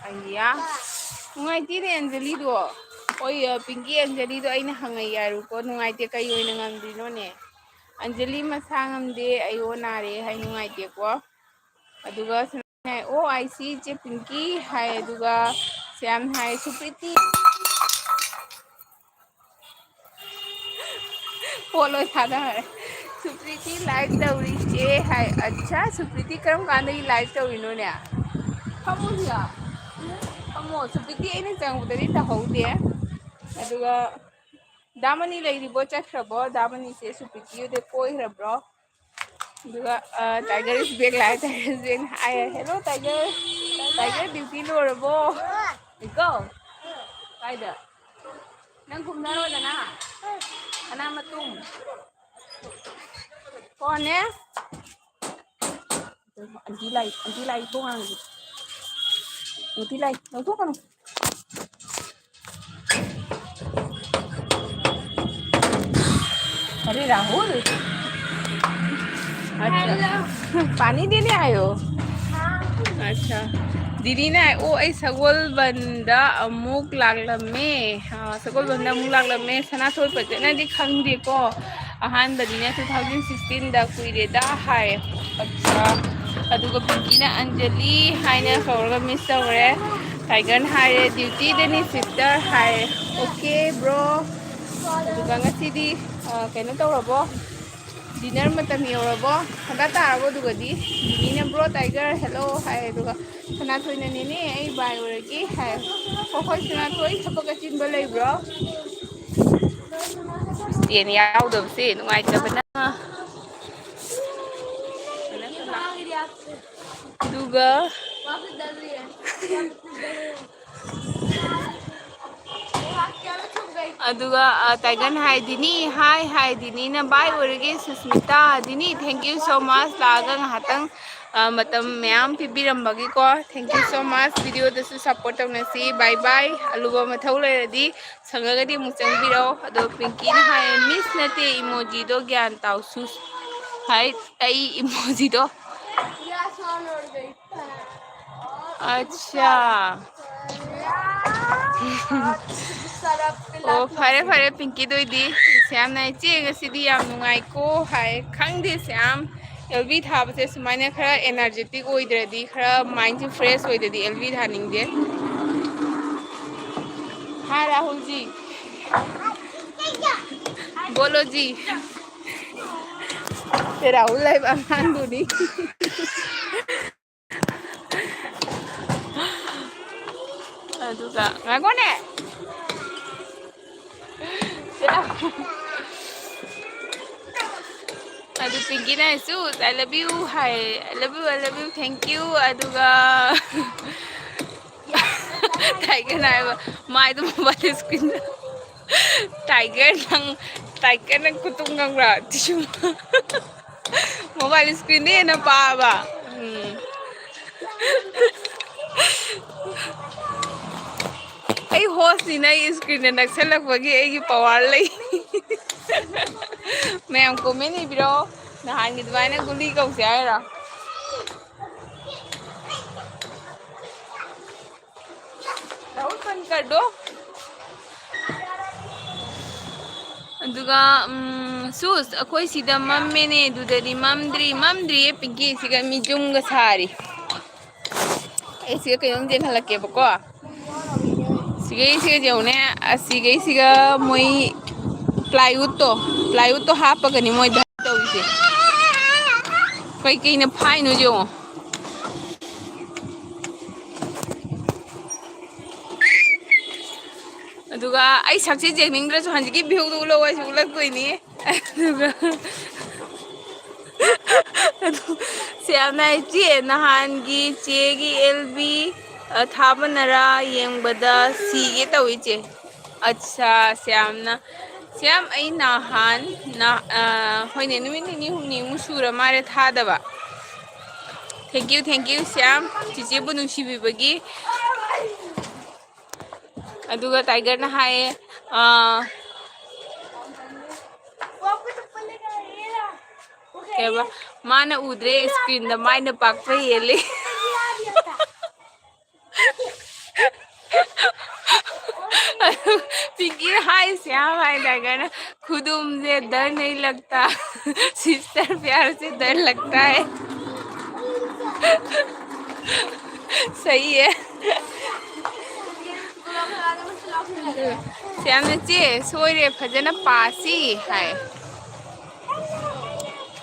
ꯑꯩꯌꯥ ꯅꯨꯡꯉꯥꯏꯇꯦꯅꯦ ꯑꯟꯖꯂꯤꯗꯣ ꯍꯣꯏ ꯄꯤꯡꯀꯤ ꯑꯟꯖꯂꯤꯗꯣ ꯑꯩꯅ ꯍꯪꯉꯛꯏ ꯌꯥꯔꯨꯀꯣ ꯅꯨꯡꯉꯥꯏꯇꯦ ꯀꯩ ꯑꯣꯏꯅ ꯉꯝꯗ꯭ꯔꯤꯅꯣꯅꯦ अंजलि मसा ngamde ayo nare hai nungaite ko aduga ओ आई सी चे पिंकी है अदुगा श्याम है सुप्रीति पोलो थादा है सुप्रीति लाइक दौरी चे है अच्छा सुप्रीति करम कांदे लाइक दौरिनो ने खमोसिया खमो सुप्रीति एने चंगुदरी तहौदे अदुगा दामनी लेरिबो चखरबो दामनी से सुप्रीति दे कोइरब्रो अदुगा tiger is back like tiger is back hi hello tiger tiger duty लोरबो इको कायदा नंग घुमनारोदना अना मतुम कौन है आंटी लाई तो आंगी आंटी लाई तो करो अरे राहुल अच्छा पानी देने आयो अच्छा दीदी ना ओ ऐ सगोल बंदा अमुक लागलमे सगोल बंदा अमुक लागलमे सनाथोल पजना दी खंगदे को अहान बदीना 2016 दा कुइरेदा हाय अच्छा अदुगा पिंकीना अंजलि हाइना कौरगा मिस तौरे टाइगर हाय ड्यूटी देनी सिस्टर हाय ओके ब्रो अदुगा ngasiदी कनो तौरबो डिनर मतम योरबो हदा तारबो दुगदी दीदीना ब्रो टाइगर हेलो हाय दुगा सनाथोइना नेने आई बाय ओरगी हाय होय सनाथोइ थबक चिनबो लेब्रो स्टेन यावदबसे नुंगाइतबना दुगा अदुगा टाइगर हाय दिनी हाय दिनी ना बाय ओरगे सुस्मिता दिनी थैंक यू सो मच लागा हातंग मतम मैम पिबिरंबगी को thank you so much video दसु सपोर्ट तौनसी बाय बाय अलुबा मथौ लेरदी संगगदी मुचंगबिरो अदो पिंकी ना हाय मिस नते इमोजी दो ज्ञान ताउसु हाय आई इमोजी दो अच्छा ओ फरे फरे पिंकी दोइदी श्याम ना इचे ngasiदी याम नुंगाई को हाय खंगदे श्याम एलबी थाबसे सुमाइना खरा एनर्जेटिक ओइद्रदी खरा माइंड से फ्रेश ओइद्रदी एलबी थानिंगदे हाँ राहुल जी बोलो जी राहुल लाइव अमान दुनी अदुगा ngakone अदु पिंकी ना सु आई लव यू हाय I love you thank you अदुगा टाइगर ना माय तो मोबाइल स्क्रीन टाइगर नंग कुतुंग गंगरा तिशु मोबाइल स्क्रीन दे ना पाबा आई होस्ट नी ना स्क्रीन नक्सलपगी आई पावर लई मैम कमेंट नहीं बिरो नहान की दुआना गुली कौसे आयरा राहुल बंद कर दो अदुगा सूस अखोई सिदा मम्मेने दुदरी ममद्री पिंकी सिगा मिजुंगा सारी ऐसे कयों जेन हलके बको सिगे जौने सिगे मोई प्लाईवुड तो हापगनी मोई तौसे कई फाइनो जो अदुगा आई सक्से जेनिंग्रसु हंजिकी भिउदु उलवाई उलक्तोइनी अदुगा श्यामना चे नहानगी चेगी एलबी थाबनरा येंबदा सीगे तौइचे अच्छा श्याम आई नहान ना होइने नुमित निनी हुमनी मुसुरा मारे थादबा थैंक यू श्याम चिचे बु नुसिबिबगी अदुगा टाइगर ना हाय केबा माना उद्रे स्क्रीन द माइना पाकपा येले पिंकी हाय श्याम हाय टाइगर ना खुदुम से डर नहीं लगता सिस्टर प्यार से डर लगता है सही है श्याम चे सोरे फजन पासी है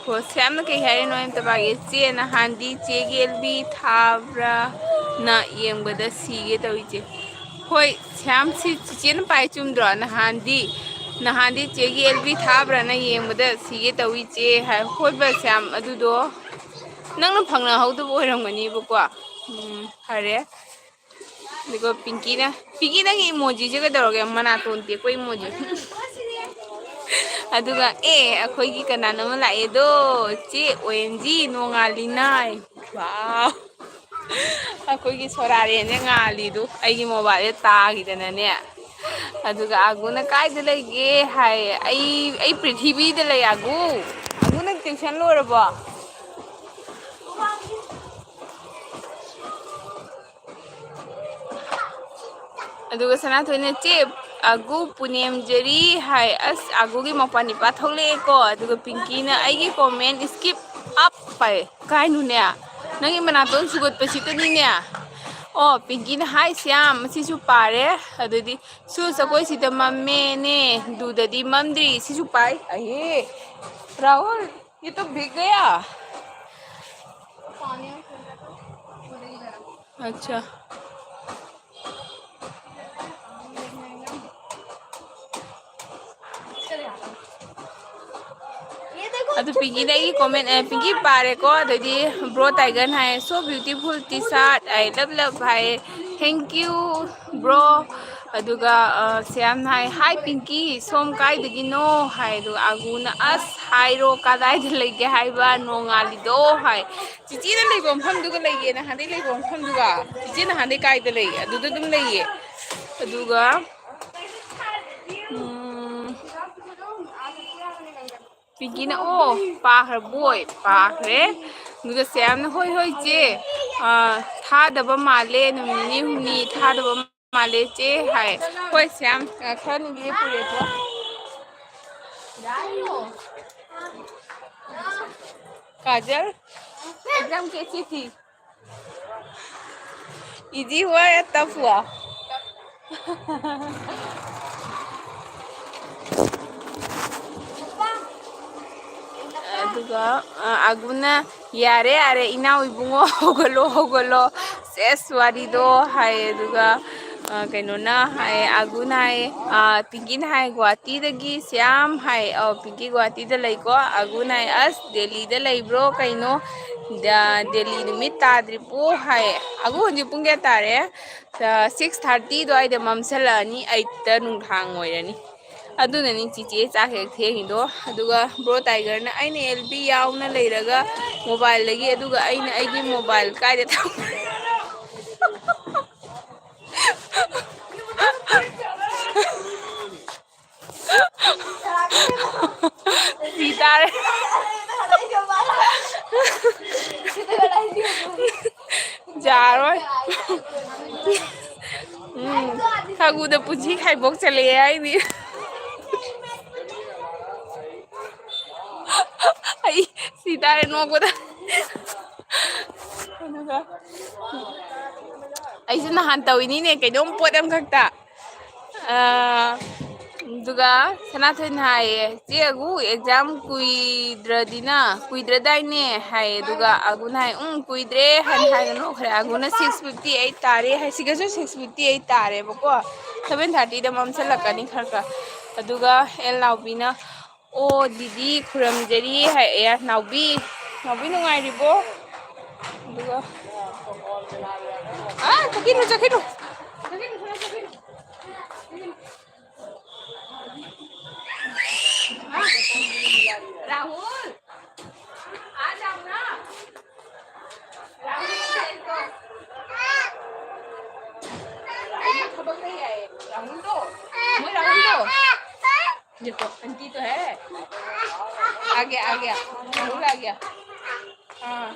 हो श्याम कई है नो तबागे चे नहांदी चे गेलबी थाब्रा ना येंबदा सीगे तविचे होय श्याम सी चिचेन पाई चुमद्रो नहांदी चेगी एलबी थाब्रा ना येंबदा सीगे तविचे है होय बा श्याम अदुदो नंग फंगना हौदबो ओइरंगनीबको फरे देखो पिंकी ना इमोजी से कदरोगे मनातोन ते कोई इमोजी अदुगा अखोई कनाना म लाए दो चे ओएनजी नोंगालिनाय वाव अखोई सोरारे ने गाली दो आई मोबाइल तागिदनने अदुगा आगुना कायदे लेगे हाय आई पृथ्वी दे ले आगुना ट्यूशन लोरबो अदुगा सना थोने चे आगु पुनेम जरी हाय अस आगु की मपानी पाथोले को अदुगा पिंकी ना आईगी कमेंट स्किप अप पाए काइनु ने नंगी मनातोन सुगत पसितनी ने ओ पिंकी ना हाय श्याम सिसु पारे अदुदी सु सकोई सित मम्मे ने दूददी ममद्री सिसु पाई अहे राहुल ये तो भीग गया अच्छा अदु पिंकी ने कमेंट पिंकी पारे को अदि ब्रो टाइगर है so beautiful T shirt I love भाई थैंक यू ब्रो अदुगा श्याम हाय पिंकी सोम कायदगिनो हाय दु आगुना अस हायरो कादाय लेगे हायबा नोंगालिदो हाय चिची ने लेबो मफम दुगा लेगे ना हादे लेबो मफम दुगा चिची ना हादे कायदे लेगे अदुदो दुम लेगे अदुगा पिंकी ना ओ पाखर बोय पाखरे दुगा श्याम ना होय चे थादबा माले नुनी हुनी थादबा माले चे हाय होय श्याम खर निगे पुरे तो काजल एग्जाम कैसी थी इजी हुआ या टफ हुआ अदुगा आगुना यारे यारे इनाउ इबुंगो होगलो सेस वारीदो हाय अदुगा कइनोना हाय आगुना हाय पिंकी ना हाय गुवाहाटी दगी श्याम हाय पिंकी गुवाहाटी द लइको आगुना हाय अस दिल्ली द लइब्रो कइनो दिल्ली नुमित ताद्रिपो हाय आगु हंजि पुंग क्या तारे 6:30 दो आइदे ममसलानी 8 ता नुंथांग ओइरनी अदुननी चिचे चाक हेक थेगिदो अदुगा ब्रो टाइगर ना आइने एलबी यावना लेरगा मोबाइल लगी अदुगा आइने आइगी मोबाइल कायदे थम सीतारे जारो खागुदा पुजी खाइबोक चले आइनी आई सीतारे नोगोदा ऐसे नहान तविनी कईदोम पोट अमखक्ता दुगा सनाथन हाय चेगु एग्जाम कुइद्रदाइने हाय दुगा आगुना हाय कुइद्रे हायनो खरे आगुना 6:58 तारे हाय सिगसु 6:58 तारे बको 7:30 दा ममसलकनी खरका अदुगा एल नाउबीना ओ दीदी खुरमजरी हाय या नाउबी नुंगाइरिबो अदुगा चकिनु राहुल आ जाओ ना राहुल तो देखो आंटी तो है आ गया राहुल आ गया हाँ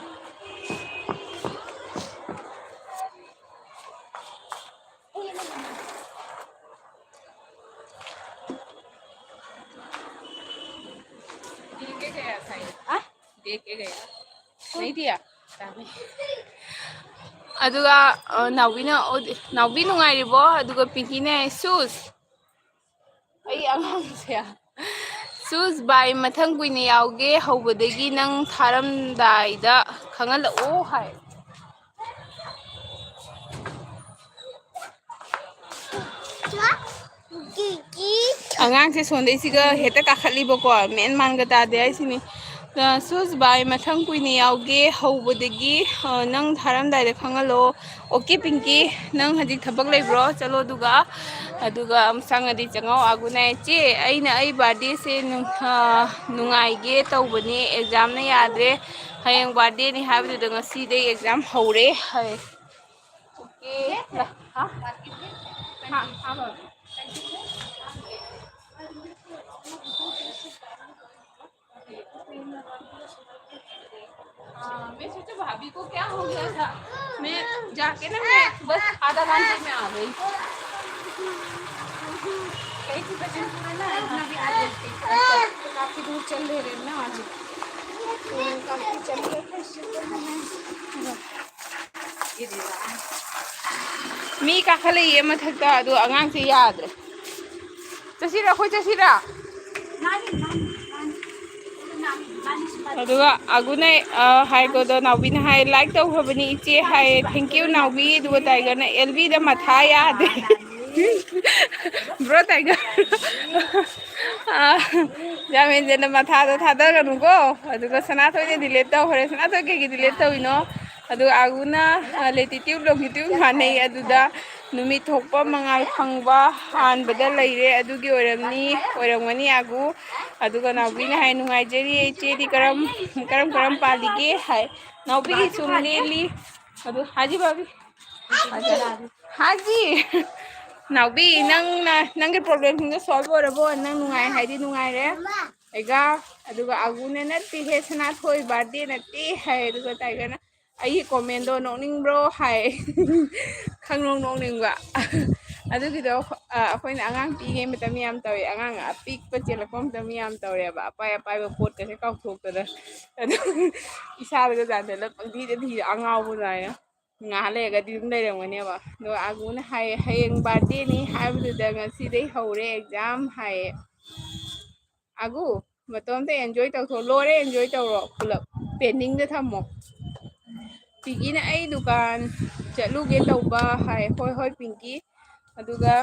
गया था ये दे के गया नहीं दिया अदुगा नाउबी नुंगाइरिबो अदुगा पिंकीने शूज अई अगांगसे शूज बाय मथंग कुइने याउगे हौबदगी नंग थारमदाइदा खंगलओ हाय अगांग से सोंदे सिगा हेता काखलीबको मेन मानगा तादे आइसिनी सूज बाय मथंग कुइने याउगे हौबदगी नंग थारमदाइदा खंगलो ओके पिंकी नंग हजिक थबक लेब्रो चलो दुगा अदुगा संगदी चंगो आगुना चे अइना अइ बर्थडे से नुंगाइगे तौबनी एग्जाम ने याद्रे हयंग बर्थडे नि हाबदुदा ngasi dei exam हौरे है ओके हां हां हां मैं सोचा भाभी को क्या हो गया था मैं जाके ना मैं बस आधा घंटे में आ गई कैसी बचन पूरा ना इतना भी आ जाती काफी दूर चल रहे ना आज तो काफी चल रहे थे मी का खले ये मथकता अदो अगांग से याद चसीरा खोई चसीरा अदुगा आगुने हाय गोदो नाउबी हाय लाइक तौखबनी इचे हाय थैंक यू नाउबी दुगा टाइगर ने एलबी द मथा यादे ब्रो टाइगर जामेन जेन मथा दो थादगनुगो अदुगा सनाथोय ने डिलीट तौखरे सनाथोय के डिलीट तौइनो अदु आगुना लेटिट्यूड लॉन्गिट्यूड माने अदुदा नुमी थोकपा मंगाल फंगबा हानबदा लैरे अदुगी ओरमनी आगु अदुगा नाउबी ने हाय नुंगाइजरी चेदी करम पालिगे हाय नाउबी की सुमनेली अदु हाजी भाभी हाजी नाउबी नंगे प्रॉब्लम सिंग सॉल्व होरबो नंग नुंगाइ हायदी नुंगाइरे एगा अदुगा आगुने नत्ती हे सनाथोय बर्थडे नत्ती हाय अदुगा टाइगरना आई कमेंटो नोनिंग्रो हाय खंगलों नोनिंगबा अदुगिदो अखोइन आगांग पीगे मतम याम तवे आगांग अपीक पचेलको मतम याम तवरेबा अपाय पोट कसे काउथोक्तदा अदु इसादगा जादला पंगदीदे धी आंगावबो जाय ngaleगा dim leirangmaneba do aguna hai hayeng birthday ni haibduda ngasi dei hore exam hai agu matomte enjoy tawtho lore enjoy tawro pulap pending da thammo Pinky ने आई दुकान चलूगे तौबा हाय होय होय पिंकी अदुगा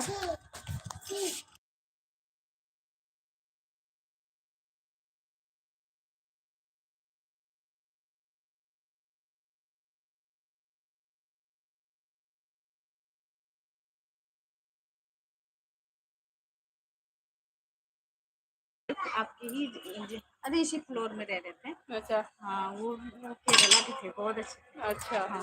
आपके ही अरे इसी फ्लोर में रह रहे थे अच्छा हाँ वो केरला के थे बहुत अच्छे अच्छा हाँ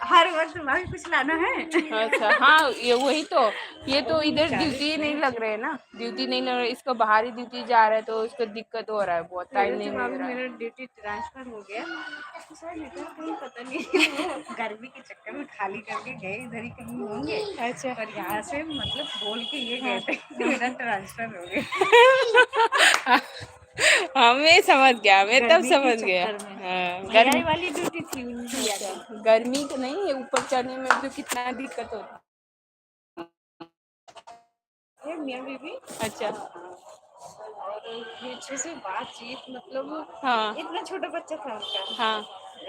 हर वक्त भाभी कुछ लाना है अच्छा हाँ ये वही तो ये तो इधर ड्यूटी नहीं लग रहे है ना ड्यूटी नहीं लग रहा है इसका बाहरी ड्यूटी जा रहा है तो उसको दिक्कत हो रहा है बहुत टाइम नहीं मिल रहा है मेरा ड्यूटी ट्रांसफर हो गया तो शायद इधर कहीं पता नहीं गर्मी के चक्कर में खाली करके गए इधर ही कहीं होंगे अच्छा पर यहाँ से मतलब बोल के ये गए थे कि मेरा ट्रांसफर हो गया हाँ मैं समझ गया मैं तब समझ गया गर्मी वाली ड्यूटी थी उनकी गर्मी तो नहीं है ऊपर चढ़ने में तो कितना दिक्कत होता है मियाँ बीबी अच्छा और पीछे से बातचीत मतलब हाँ इतना छोटा बच्चा था उसका हाँ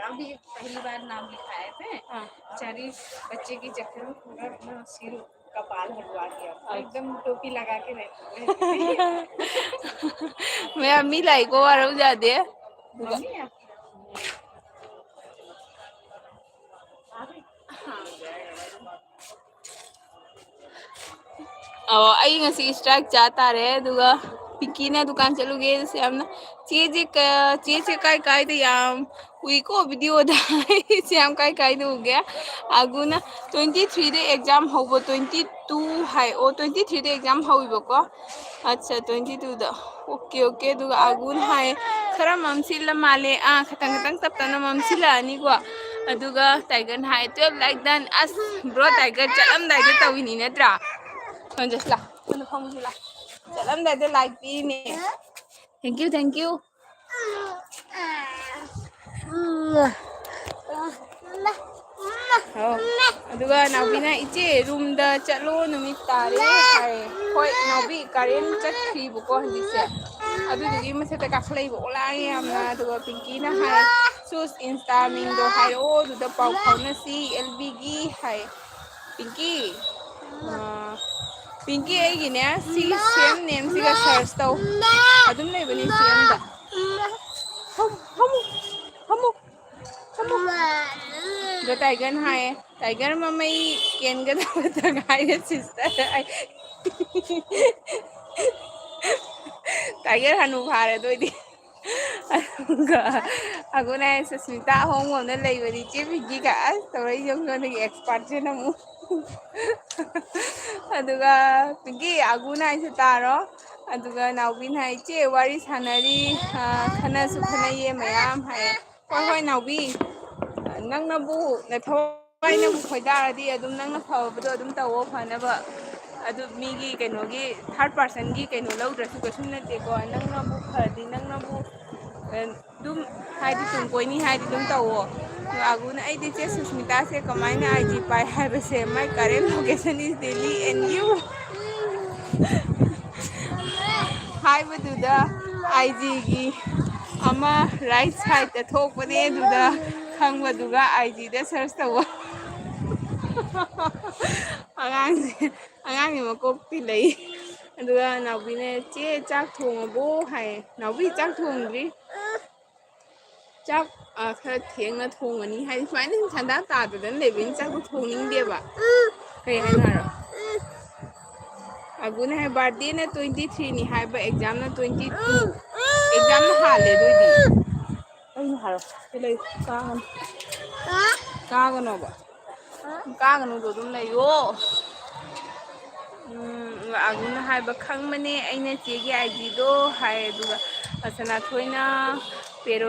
अभी पहली बार नाम लिखाए थे हाँ बेचारी बच्चे के चक्कर में पूरा अपना सिर का बाल हटवा दिया एकदम टोपी लगा के रहती मैं अम्मी लाई को बार जाते हैं मम्मी आई ngasi strike जाता रहे दुगा पिंकी ने दुकान चलूगे जैसे हमने चीज काय तो याम हुई को वीडियो दाई से हम काय हो गया आगु ना 23 दे एग्जाम होबो 22 हाय ओ 23 दे एग्जाम होइबो को अच्छा 22 दा ओके दुगा आगु हाय खरा ममसिल माले खतंग तपतना ममसिल आनी को अदुगा टाइगर हाय 12 लाइक दन अस ब्रो टाइगर चलम दाइदे तविनी नत्रा ला चलम दाइदे लाइक पीने थैंक यू ꯑꯗꯨꯒ ꯅꯥꯎꯕꯤꯅ ꯏꯆꯦ ꯔꯨꯝꯗ ꯆꯠꯂꯣ ꯅꯨꯃꯤꯠ ꯇꯥꯔꯦ ꯍꯥꯏ ꯍꯣꯏ ꯅꯥꯎꯕꯤ ꯀꯥꯔꯦꯟ ꯆꯠꯈ꯭ꯔꯤꯕꯀꯣ ꯍꯧꯖꯤꯛꯁꯦ ꯑꯗꯨꯗꯨꯒꯤ ꯃꯊꯛꯇ ꯀꯥꯈꯠꯂꯛꯏꯕ ꯑꯣꯂꯥꯡꯉꯦ ꯌꯥꯝꯅ ꯑꯗꯨꯒ ꯄꯤꯡꯀꯤꯅ ꯍꯥꯏ ꯆꯨꯁ ꯏꯟꯁꯇꯥ ꯃꯤꯡꯗꯣ ꯍꯥꯏꯔꯛꯑꯣ ꯑꯗꯨꯗ ꯄꯥꯎ ꯐꯥꯎꯅꯁꯤ ꯑꯦꯜꯕꯤꯒꯤ ꯍꯥꯏ ꯄꯤꯡꯀꯤ ꯄꯤꯡꯀꯤ ꯑꯩꯒꯤꯅꯦ ꯁꯤ ꯁꯦꯝ ꯅꯦꯝꯁꯤꯒ ꯁꯔꯁ ꯇꯧ ꯑꯗꯨꯝ ꯂꯩꯕꯅꯤ ꯁꯦꯝꯗ ꯑꯗꯣ ꯇꯥꯏꯒꯔꯅ ꯍꯥꯏꯌꯦ ꯇꯥꯏꯒꯔ ꯃꯃꯩ ꯀꯦꯟꯒꯗꯕꯗ ꯉꯥꯏꯔꯦ ꯁꯤꯁꯇꯔ ꯇꯥꯏꯒꯔ ꯍꯅꯨ ꯐꯥꯔꯦ ꯑꯗꯨꯏꯗꯤ ꯑꯗꯨꯒ ꯑꯒꯨꯅ ꯁꯨꯁꯃꯤꯇꯥ ꯑꯍꯣꯡꯕꯝꯗ ꯂꯩꯕꯅꯤ ꯏꯆꯦ ꯄꯤꯡꯀꯤꯒ ꯑꯁ ꯇꯧꯔꯛꯏ ꯌꯣꯡꯗꯣꯟꯗꯒꯤ ꯑꯦꯛꯁꯄꯥꯔꯠꯁꯤꯅ ꯑꯃꯨꯛ ꯑꯗꯨꯒ ꯄꯤꯡꯀꯤ ꯑꯒꯨꯅ ꯍꯥꯏꯁꯦ ꯇꯥꯔꯣ ꯑꯗꯨꯒ ꯅꯥꯎꯕꯤꯅ ꯍꯥꯏ ꯏꯆꯦ ꯋꯥꯔꯤ ꯁꯥꯟꯅꯔꯤ ꯈꯟꯅꯁꯨ ꯈꯟꯅꯩꯌꯦ ꯃꯌꯥꯝ ꯍꯥꯏꯌꯦ ꯍꯣꯏ ꯍꯣꯏ ꯅꯥꯎꯕꯤ ꯅꯪꯅꯕꯨ ꯅꯊꯋꯥꯏꯅꯕꯨ ꯈꯣꯏꯗꯥꯔꯗꯤ ꯑꯗꯨꯝ ꯅꯪꯅ ꯐꯕꯗꯣ ꯑꯗꯨꯝ ꯇꯧꯋꯣ ꯐꯅꯕ ꯑꯗꯨ ꯃꯤꯒꯤ ꯀꯩꯅꯣꯒꯤ ꯊꯥꯔꯠ ꯄꯥꯔꯁꯟꯒꯤ ꯀꯩꯅꯣ ꯂꯧꯗ꯭ꯔꯁꯨ ꯀꯩꯁꯨꯝ ꯅꯠꯇꯦꯀꯣ ꯅꯪꯅꯕꯨ ꯐꯔꯗꯤ ꯅꯪꯅꯕꯨ ꯑꯗꯨꯝ ꯍꯥꯏꯗꯤ ꯇꯨꯡ ꯀꯣꯏꯅꯤ ꯍꯥꯏꯗꯤ ꯑꯗꯨꯝ ꯇꯧꯋꯣ ꯑꯒꯨꯅ ꯑꯩꯗꯤ ꯏꯆꯦ ꯁꯨꯁꯃꯤꯇꯥꯁꯦ ꯀꯃꯥꯏꯅ ꯑꯥꯏꯖꯤ ꯄꯥꯏ ꯍꯥꯏꯕꯁꯦ my current location is Delhi and you ꯍꯥꯏꯕꯗꯨꯗ ꯑꯥꯏꯖꯤꯒꯤ ꯑꯃ ꯔꯥꯏꯠ ꯁꯥꯏꯗꯇ ꯊꯣꯛꯄꯅꯦ ꯑꯗꯨꯗ ꯈꯪꯕꯗꯨꯒ ꯑꯥꯏꯖꯤꯗ ꯁꯔꯁ ꯇꯧꯕ ꯑꯉꯥꯡꯒꯤ ꯃꯀꯣꯛꯇꯤ ꯂꯩ ꯑꯗꯨꯒ ꯅꯥꯎꯕꯤꯅ ꯆꯦ ꯆꯥꯛ ꯊꯣꯡꯉꯕꯣ ꯍꯥꯏꯌꯦ ꯅꯥꯎꯕꯤ ꯆꯥꯛ ꯊꯣꯡꯗ꯭ꯔꯤ ꯆꯥꯛ ꯈꯔ ꯊꯦꯡꯅ ꯊꯣꯡꯉꯅꯤ ꯍꯥꯏꯗꯤ ꯁꯨꯃꯥꯏꯅ ꯁꯟꯗꯥ ꯇꯥꯗꯗꯅ ꯂꯩꯕꯅꯤ ꯆꯥꯛꯇꯣ ꯊꯣꯡꯅꯤꯡꯗꯦꯕ ꯀꯩ ꯍꯥꯏꯅꯣ ꯍꯥꯏꯔꯣ ꯑꯒꯨꯅ ꯍꯥꯏ ꯕꯥꯔꯗꯦꯅ 23ꯅꯤ ꯍꯥꯏꯕ ꯑꯦꯛꯖꯥꯝꯅ 22 ꯑꯦꯛꯖꯥꯝꯅ ꯍꯥꯜꯂꯦ ꯑꯗꯨꯏꯗꯤ ꯑꯩꯅ ꯍꯥꯏꯔꯣ ꯁꯤ ꯂꯩ ꯀꯥꯒꯅꯨ ꯀꯥꯒꯅꯣꯕ ꯀꯥꯒꯅꯨꯗꯣ ꯑꯗꯨꯝ ꯂꯩꯌꯣ ꯑꯒꯨꯅ ꯍꯥꯏꯕ ꯈꯪꯕꯅꯦ ꯑꯩꯅ ꯆꯦꯒꯤ ꯑꯥꯏꯖꯤꯗꯣ ꯍꯥꯏ ꯑꯗꯨꯒ ꯁꯅꯥꯊꯣꯏꯅ ꯄꯦꯔꯣ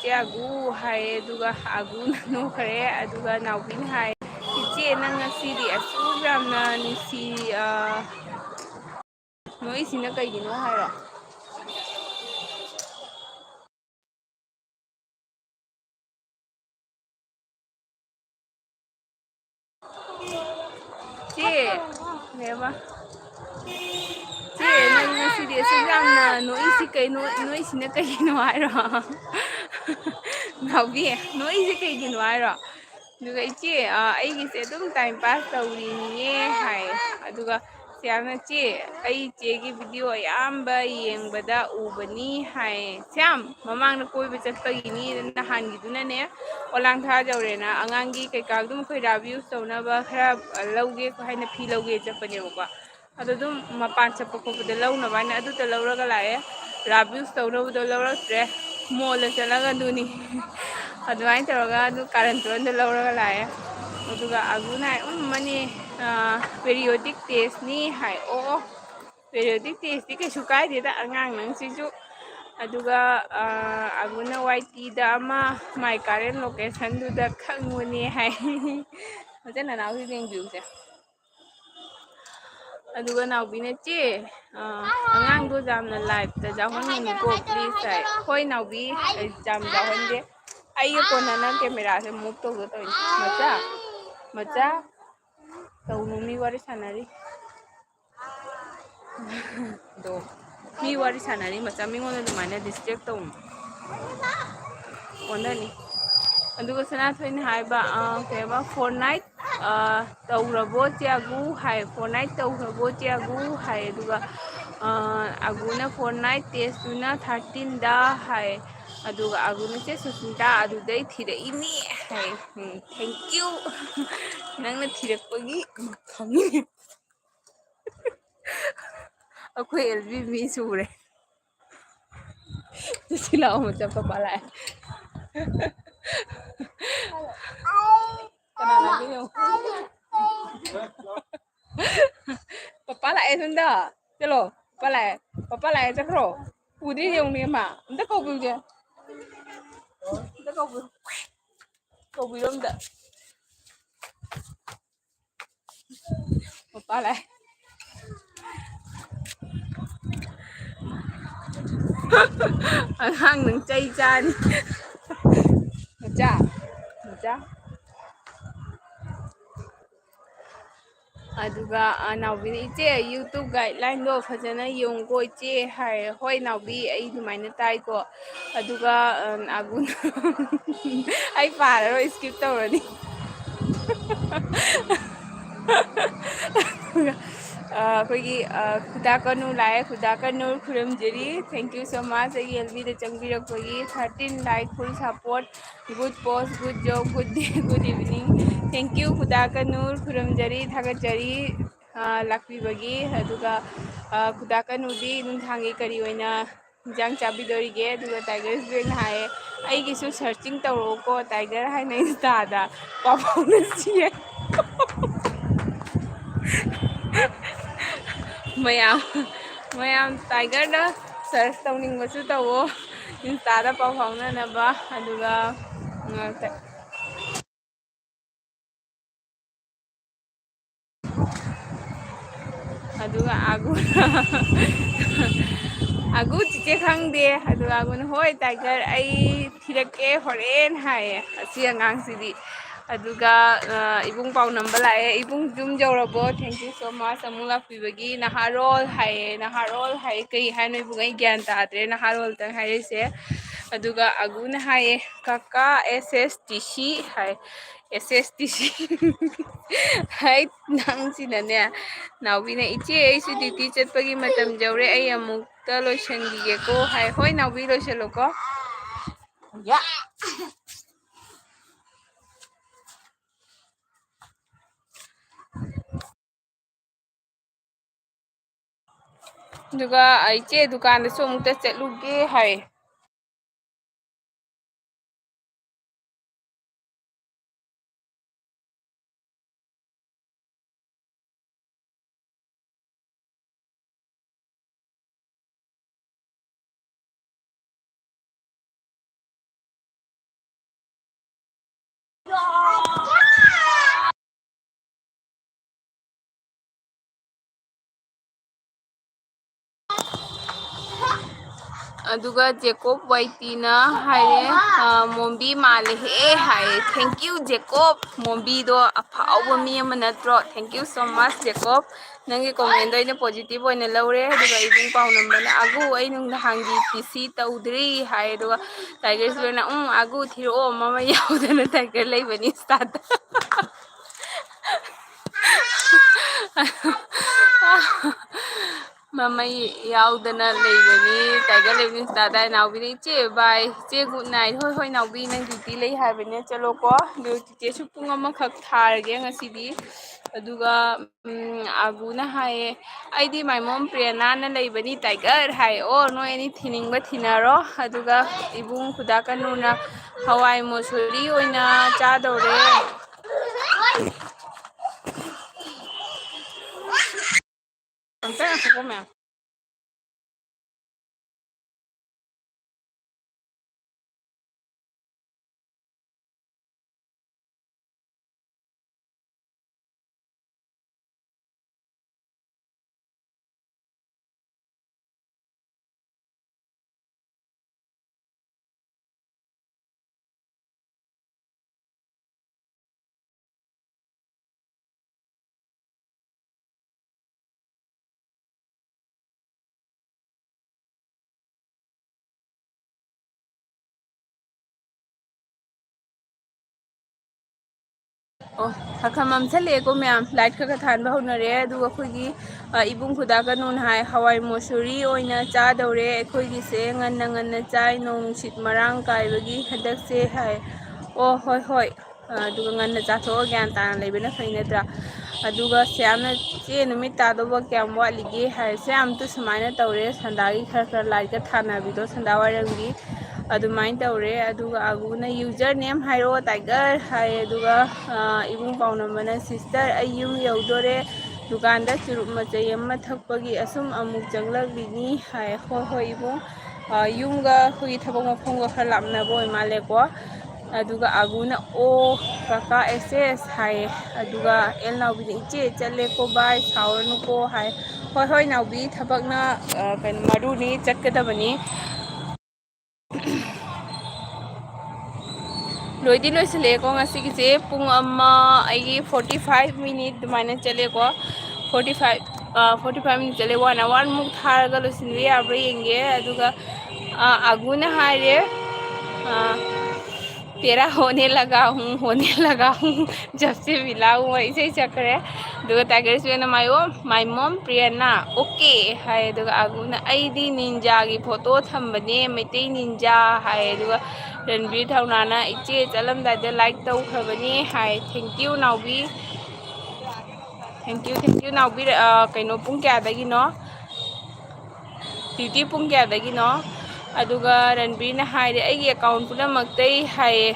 ꯆꯦ ꯑꯒꯨ ꯍꯥꯏꯌꯦ ꯑꯗꯨꯒ ꯑꯒꯨꯅ ꯅꯣꯛꯈ꯭ꯔꯦ ꯑꯗꯨꯒ ꯅꯥꯎꯕꯤꯅ ꯍꯥꯏ ꯏꯆꯦ ꯅꯪ ꯉꯁꯤꯗꯤ ꯑꯁꯨꯛ ꯌꯥꯝꯅ ꯅꯨꯡꯁꯤ ꯅꯣꯛꯏꯁꯤꯅ ꯀꯩꯒꯤꯅꯣ ꯍꯥꯏꯔꯣ ꯆꯦ ꯀꯩꯕ ꯆꯦ ꯅꯪ ꯉꯁꯤꯗꯤ ꯑꯁꯨꯛ ꯌꯥꯝꯅ ꯅꯣꯛꯏꯁꯤ ꯅꯣꯛꯏꯁꯤꯅ ꯀꯩꯒꯤꯅꯣ ꯍꯥꯏꯔꯣ ꯅꯥꯎꯕꯤ ꯅꯣꯛꯏꯁꯤ ꯀꯩꯒꯤꯅꯣ ꯍꯥꯏꯔꯣ ꯑꯗꯨꯒ ꯏꯆꯦ ꯑꯩꯒꯤꯁꯦ ꯑꯗꯨꯝ ꯇꯥꯏꯝ ꯄꯥꯁ ꯇꯧꯔꯤꯅꯤꯌꯦ ꯍꯥꯏ ꯑꯗꯨꯒ ꯁ꯭ꯌꯥꯝꯅ ꯆꯦ ꯑꯩ ꯆꯦꯒꯤ ꯚꯤꯗꯤꯑꯣ ꯑꯌꯥꯝꯕ ꯌꯦꯡꯕꯗ ꯎꯕꯅꯤ ꯍꯥꯏꯌꯦ ꯁ꯭ꯌꯥꯝ ꯃꯃꯥꯡꯗ ꯀꯣꯏꯕ ꯆꯠꯄꯒꯤꯅꯤ ꯅꯍꯥꯟꯒꯤꯗꯨꯅꯅꯦ ꯄꯣꯂꯥꯡꯊꯥ ꯌꯧꯔꯦꯅ ꯑꯉꯥꯡꯒꯤ ꯀꯩꯀꯥ ꯑꯗꯨꯝ ꯑꯩꯈꯣꯏ ꯔꯥꯕ ꯌꯨꯁ ꯇꯧꯅꯕ ꯈꯔ ꯂꯧꯒꯦ ꯍꯥꯏꯅ ꯐꯤ ꯂꯧꯒꯦ ꯆꯠꯄꯅꯦꯕꯀꯣ ꯑꯗꯣ ꯑꯗꯨꯝ ꯃꯄꯥꯟ ꯆꯠꯄ ꯈꯣꯠꯄꯗ ꯂꯧꯅꯕ ꯍꯥꯏꯅ ꯑꯗꯨꯗ ꯂꯧꯔꯒ ꯂꯥꯛꯑꯦ ꯔꯥꯕ ꯌꯨꯁ ꯇꯧꯅꯕꯗꯣ ꯂꯧꯔꯛꯇ꯭ꯔꯦ ꯃꯣꯜꯗ ꯆꯠꯂꯒ ꯑꯗꯨꯅꯤ ꯑꯗꯨꯃꯥꯏꯅ ꯇꯧꯔꯒ ꯑꯗꯨ ꯀꯥꯔꯟꯇꯣꯟꯗ ꯂꯧꯔꯒ ꯂꯥꯛꯑꯦ ꯑꯗꯨꯒ ꯑꯒꯨꯅ ꯍꯥꯏ ꯃꯅꯦ ꯄꯦꯔꯤꯌꯣꯗꯤꯛ ꯇꯦꯁꯅꯤ ꯍꯥꯏ ꯑꯣ ꯄꯦꯔꯤꯌꯣꯗꯤꯛ ꯇꯦꯁꯇꯤ ꯀꯩꯁꯨ ꯀꯥꯏꯗꯦꯗ ꯑꯉꯥꯡ ꯅꯪꯁꯤꯁꯨ ꯑꯗꯨꯒ ꯑꯒꯨꯅ ꯋꯥꯏꯇꯤꯗ ꯑꯃ ꯃꯥꯏ ꯀꯥꯔꯦꯟ ꯂꯣꯀꯦꯁꯟꯗꯨꯗ ꯈꯪꯉꯨꯅꯦ ꯍꯥꯏ ꯃꯆꯟ ꯅꯅꯥꯎꯁꯤ ꯌꯦꯡꯕꯤꯌꯨꯁꯦ ꯑꯗꯨꯒ ꯅꯥꯎꯕꯤꯅ ꯆꯦ ꯑꯉꯥꯡꯗꯣ ꯌꯥꯝꯅ ꯂꯥꯏꯚꯇ ꯌꯥꯎꯍꯟꯒꯅꯨꯀꯣ ꯄ꯭ꯂꯤꯖ ꯍꯥꯏ ꯍꯣꯏ ꯅꯥꯎꯕꯤ ꯌꯥꯝ ꯌꯥꯎꯍꯟꯒꯦ ꯑꯩꯒ ꯀꯣꯟꯅꯅ ꯀꯦꯃꯦꯔꯥꯁꯦ ꯃꯨꯚ ꯇꯧꯒꯦ ꯇꯧꯅꯤ ꯃꯆꯥ ꯇꯧꯅꯨ ꯃꯤ ꯋꯥꯔꯤ ꯁꯥꯟꯅꯔꯤ ꯑꯗꯣ ꯃꯤ ꯋꯥꯔꯤ ꯁꯥꯟꯅꯔꯤ ꯃꯆꯥ ꯃꯤꯉꯣꯟꯗ ꯑꯗꯨꯃꯥꯏꯅ ꯗꯤꯁꯇ꯭ꯔꯦꯛ ꯇꯧꯅꯨ ꯑꯣꯟꯅꯅꯤ ꯑꯗꯨꯒ ꯁꯅꯥꯊꯣꯏꯅ ꯍꯥꯏꯕ ꯀꯩꯕ 4 night ꯇꯧꯔꯕꯣ ꯆꯦ ꯑꯒꯨ ꯍꯥꯏ 4 night ꯇꯧꯈ꯭ꯔꯕꯣ ꯆꯦ ꯑꯒꯨ ꯍꯥꯏ ꯑꯗꯨꯒ ꯑꯒꯨꯅ 4 night ꯇꯦꯁꯇꯨꯅ 13ꯗ ꯍꯥꯏ ꯑꯗꯨꯒ ꯑꯒꯨꯅ ꯆꯦ ꯁꯨꯁꯃꯤꯇꯥ ꯑꯗꯨꯗꯩ ꯊꯤꯔꯛꯏꯅꯤ ꯍꯥꯏ ꯊꯦꯡꯀ꯭ꯌꯨ ꯅꯪꯅ ꯊꯤꯔꯛꯄꯒꯤ ꯈꯪꯉꯤ ꯑꯩꯈꯣꯏ ꯑꯦꯜꯕꯤ ꯃꯤ ꯁꯨꯔꯦ ꯁꯤ ꯂꯥꯛꯑꯣ ꯃꯆꯥ ꯄꯄꯥ ꯂꯥꯛꯑꯦ ꯀꯅꯥ ꯄꯄꯥ ꯂꯥꯛꯑꯦ ꯁꯣꯝꯗ ꯆꯠꯂꯣ ꯄꯄꯥ ꯂꯥꯛꯑꯦ ꯆꯠꯈ꯭ꯔꯣ ꯎꯗ꯭ꯔꯤ ꯌꯦꯡꯎꯅꯦ ꯃꯥ ꯑꯝꯇ ꯀꯧꯕꯤꯌꯨꯁꯦ ꯑꯝꯇ ꯀꯧꯕꯤꯌꯨ ꯑꯝꯇ ꯄꯄꯥ ꯂꯥꯛꯑꯦ ꯑꯉꯥꯡ ꯅꯪ ꯆꯩ ꯆꯥꯅꯤ मचा मचा अदुगा नाउबी इचे यूट्यूब गाइडलाइन दो फजना योंगको इचे हाय होय नाउबी आई दुमाइना ताइको अदुगा आगुन आई पारो स्किप तौरनी अखोगी खुदाकनु लाए खुदाकनु खुरमजरी थैंक यू सो मच आई एलबी दे चंगबिरखोगी 13 like full support good post good job good day good evening thank you खुदाकनु खुरमजरी थागतजरी लाक्पीबगी अदुगा खुदाकनुदी नुंथांगी करी ओइना इंजांग चाबिदोरिगे अदुगा टाइगर स्प्रिंग हाय आइगिसु सर्चिंग तौरोको टाइगर हाय नै स्टादा पापौनसिए मयाम मयाम टाइगर दा सर्च तौनिंगबसु तवो इंस्टादा पाउ फाउननबा अदुगा अदुगा आगु आगु चिचे खंगदे अदुगा आगुन होय टाइगर आई थिरके होरेन हाय असि अंगांगसिदी अदुगा इबुंग पाउ नंबर लाए इबुंग जुम जौरबो थैंक यू सो मच अमु लाक्पीबगी नहारोल हाय कई हायनो इबुंग आई ज्ञान ताद्रे नहारोल तंग हायसे अदुगा आगुन हाय काका एसएसटीसी हाय एसएसटीसी हाय नंगसिनने नाउबीने इचे ऐसु ड्यूटी चटपगी मतम जौरे आई अमुक्ता लोइसनगिगेको हाय होय नाउबी लोइसलोको या दुगा इचे दुकान दसु अमुक्ता चटलुगे हाय अदुगा जेकोब वाइटीना हाय मोम्बी माले हे हाय थैंक यू जेकोब मोम्बी दो अफाव मी अम नत्रो thank you so much Jacob नंगी कमेंट दो पॉजिटिव ओइना लौरे अदुगा इबुंग पाउ नंबर आगु आई नुंग हांगी पीसी तौद्री हाय अदुगा टाइगर स्वेना आगु थिरो ममा याउदना टाइगर लेबनी स्टार्ट मम्मी याउदना लेबनी टाइगर लेबनी दादा नाउबी चे बाय चे गुड नाइट होय होय नाउबी नंग ड्यूटी ले हाबने चलो को ड्यूटी चे पुंग अमा खक थारगे ngasibi aduga aguna haye aidi my mom priyana na leibani tiger hai o no any thining ba thinaro aduga ibung khuda kanuna hawai mosuri oina cha dore ante ko me Oh, hakamam chale ko myam light ka than ba honare aduga khoigi ibung khuda ka nun hai hawai mosuri oina cha dore khoigi se ngan na chai nong sit marang kai bagi hadak se hai oh hoi hoi aduga ngan na cha tho gyan ta lebena khaina tra aduga syamna che numit ta do ba kyam wa lige hai syam tu samaina tawre sandagi khar khar light ka thana bi do sandawa rangi अदुमाइन तौरे अदुगा आगुना user name हाइरो tiger हाय अदुगा इबुंग पाउ number sister अयुम यौदोरे दुकान दा चुरुप मचै अम्मा थकपगी असुम अमुक जंगलगिनी हाय हो हो इबुंग युमगा खुई थबक मफंगा खर लापना बोय मालेको अदुगा आगुना ओ काका एसएस हाय अदुगा एल नाउबी इचे चले को बाय सावरनु को हाय होय होय नाउबी थबकना कन मरुनी चटकदबनी ꯂꯣꯏꯗꯤ ꯂꯣꯏꯁꯤꯜꯂꯛꯑꯦꯀꯣ ꯉꯁꯤꯒꯤꯁꯦ ꯄꯨꯡ ꯑꯃ ꯑꯩꯒꯤ 45 ꯃꯤꯅꯤꯠ ꯑꯗꯨꯃꯥꯏꯅ ꯆꯠꯂꯦꯀꯣ 45 ꯃꯤꯅꯤꯠ ꯆꯠꯂꯦ 1 ꯑꯋꯥꯔꯃꯨꯛ ꯊꯥꯔꯒ ꯂꯣꯏꯁꯤꯟꯕ ꯌꯥꯕ꯭ꯔꯥ ꯌꯦꯡꯒꯦ ꯑꯗꯨꯒ ꯑꯒꯨꯅ ꯍꯥꯏꯔꯦ तेरा होने लगा हूँ जब से मिला हूँ ऐसे ही चक्कर है दुगा टाइगर से माय मॉम प्रियना ओके हाय दुगा आगुना आईदी निंजा की फोटो थंबने मैते निंजा हाय दुगा रणबीर थौनाना इचे चलमदाइदा लाइक तौखबनी हाय थैंक यू नाउबी थैंक यू नाउबी कइनो पुंग क्यादगिनो ड्यूटी पुंग क्यादगिनो अदुगा रणबीर हायरे अꯩꯒꯤ अकाउंट पुनमक्तै हाये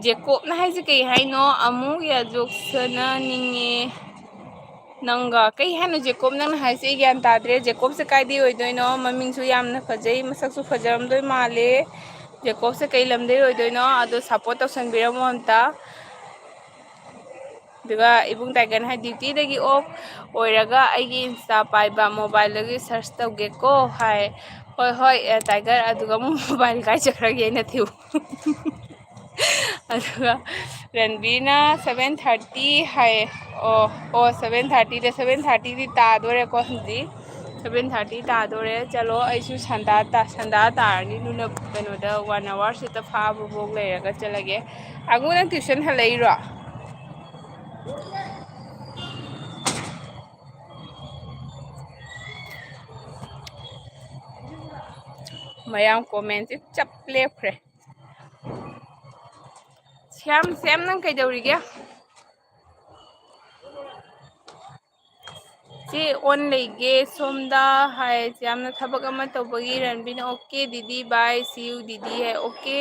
जेकोबना हाइसे कई हाइनो अमु या जोक्सना निंगे नंगा कई हानो जेकोब नंग हाइसे ज्ञान ताद्रे जेकोब से कायदि ओइदोइनो ममिंगसु यामना फजै मसकसु फजरमदोइ माले जेकोब से कई लमदे ओइदोइनो अदो सपोर्ट तौसनबिरमो अमता दुगा इबुंग टाइगन हाइ ड्यूटी दगी ऑफ ओइरगा आइगी इंस्टा पाइबा मोबाइल दगी सर्च तौगेको हाय होय होय टाइगर अदुगा मोबाइल काय चखरगे न थिउ अदुगा रणबीरना 7:30 हाय ओ 7:30 दे 7:30 दी तादोरे को हंजी 7:30 तादोरे चलो ऐसु संदा तारनी नुना कनोदा 1 आवर से त फाबो बोग लेरगा चलगे आगुना ट्यूशन हलैरो मयाम कमेंट चप लेफ्रे श्याम नंग कइदौरिगे चे ऑन लेगे सोमदा हाय श्यामना थबक अमा तौबगी रणबीर ओके दीदी बाय सी यू दीदी है ओके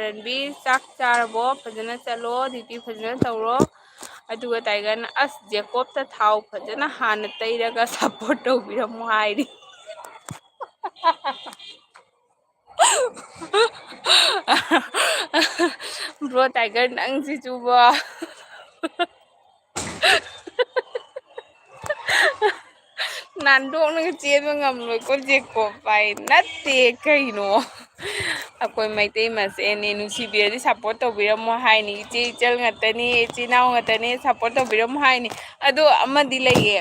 रणबीर चाक चारबो फजना चलो दीदी फजना तौरो अदुगा टाइगर अस जेकोब ता थाव फजना हाना तैरगा सपोर्ट तौबिरमो हाइरी ब्रो टाइगर नंग सिचुबो नानदोंग चेबा ngamloiko जेकोब पाई नत्ते कइनो अकोई मैतै मसेने नुसीबिरदि सपोर्ट तौबिरमो हाइनी इचे इचल ngतनी इचिनाव ngतनी सपोर्ट तौबिरमो हाइनी अदो अमदि लैये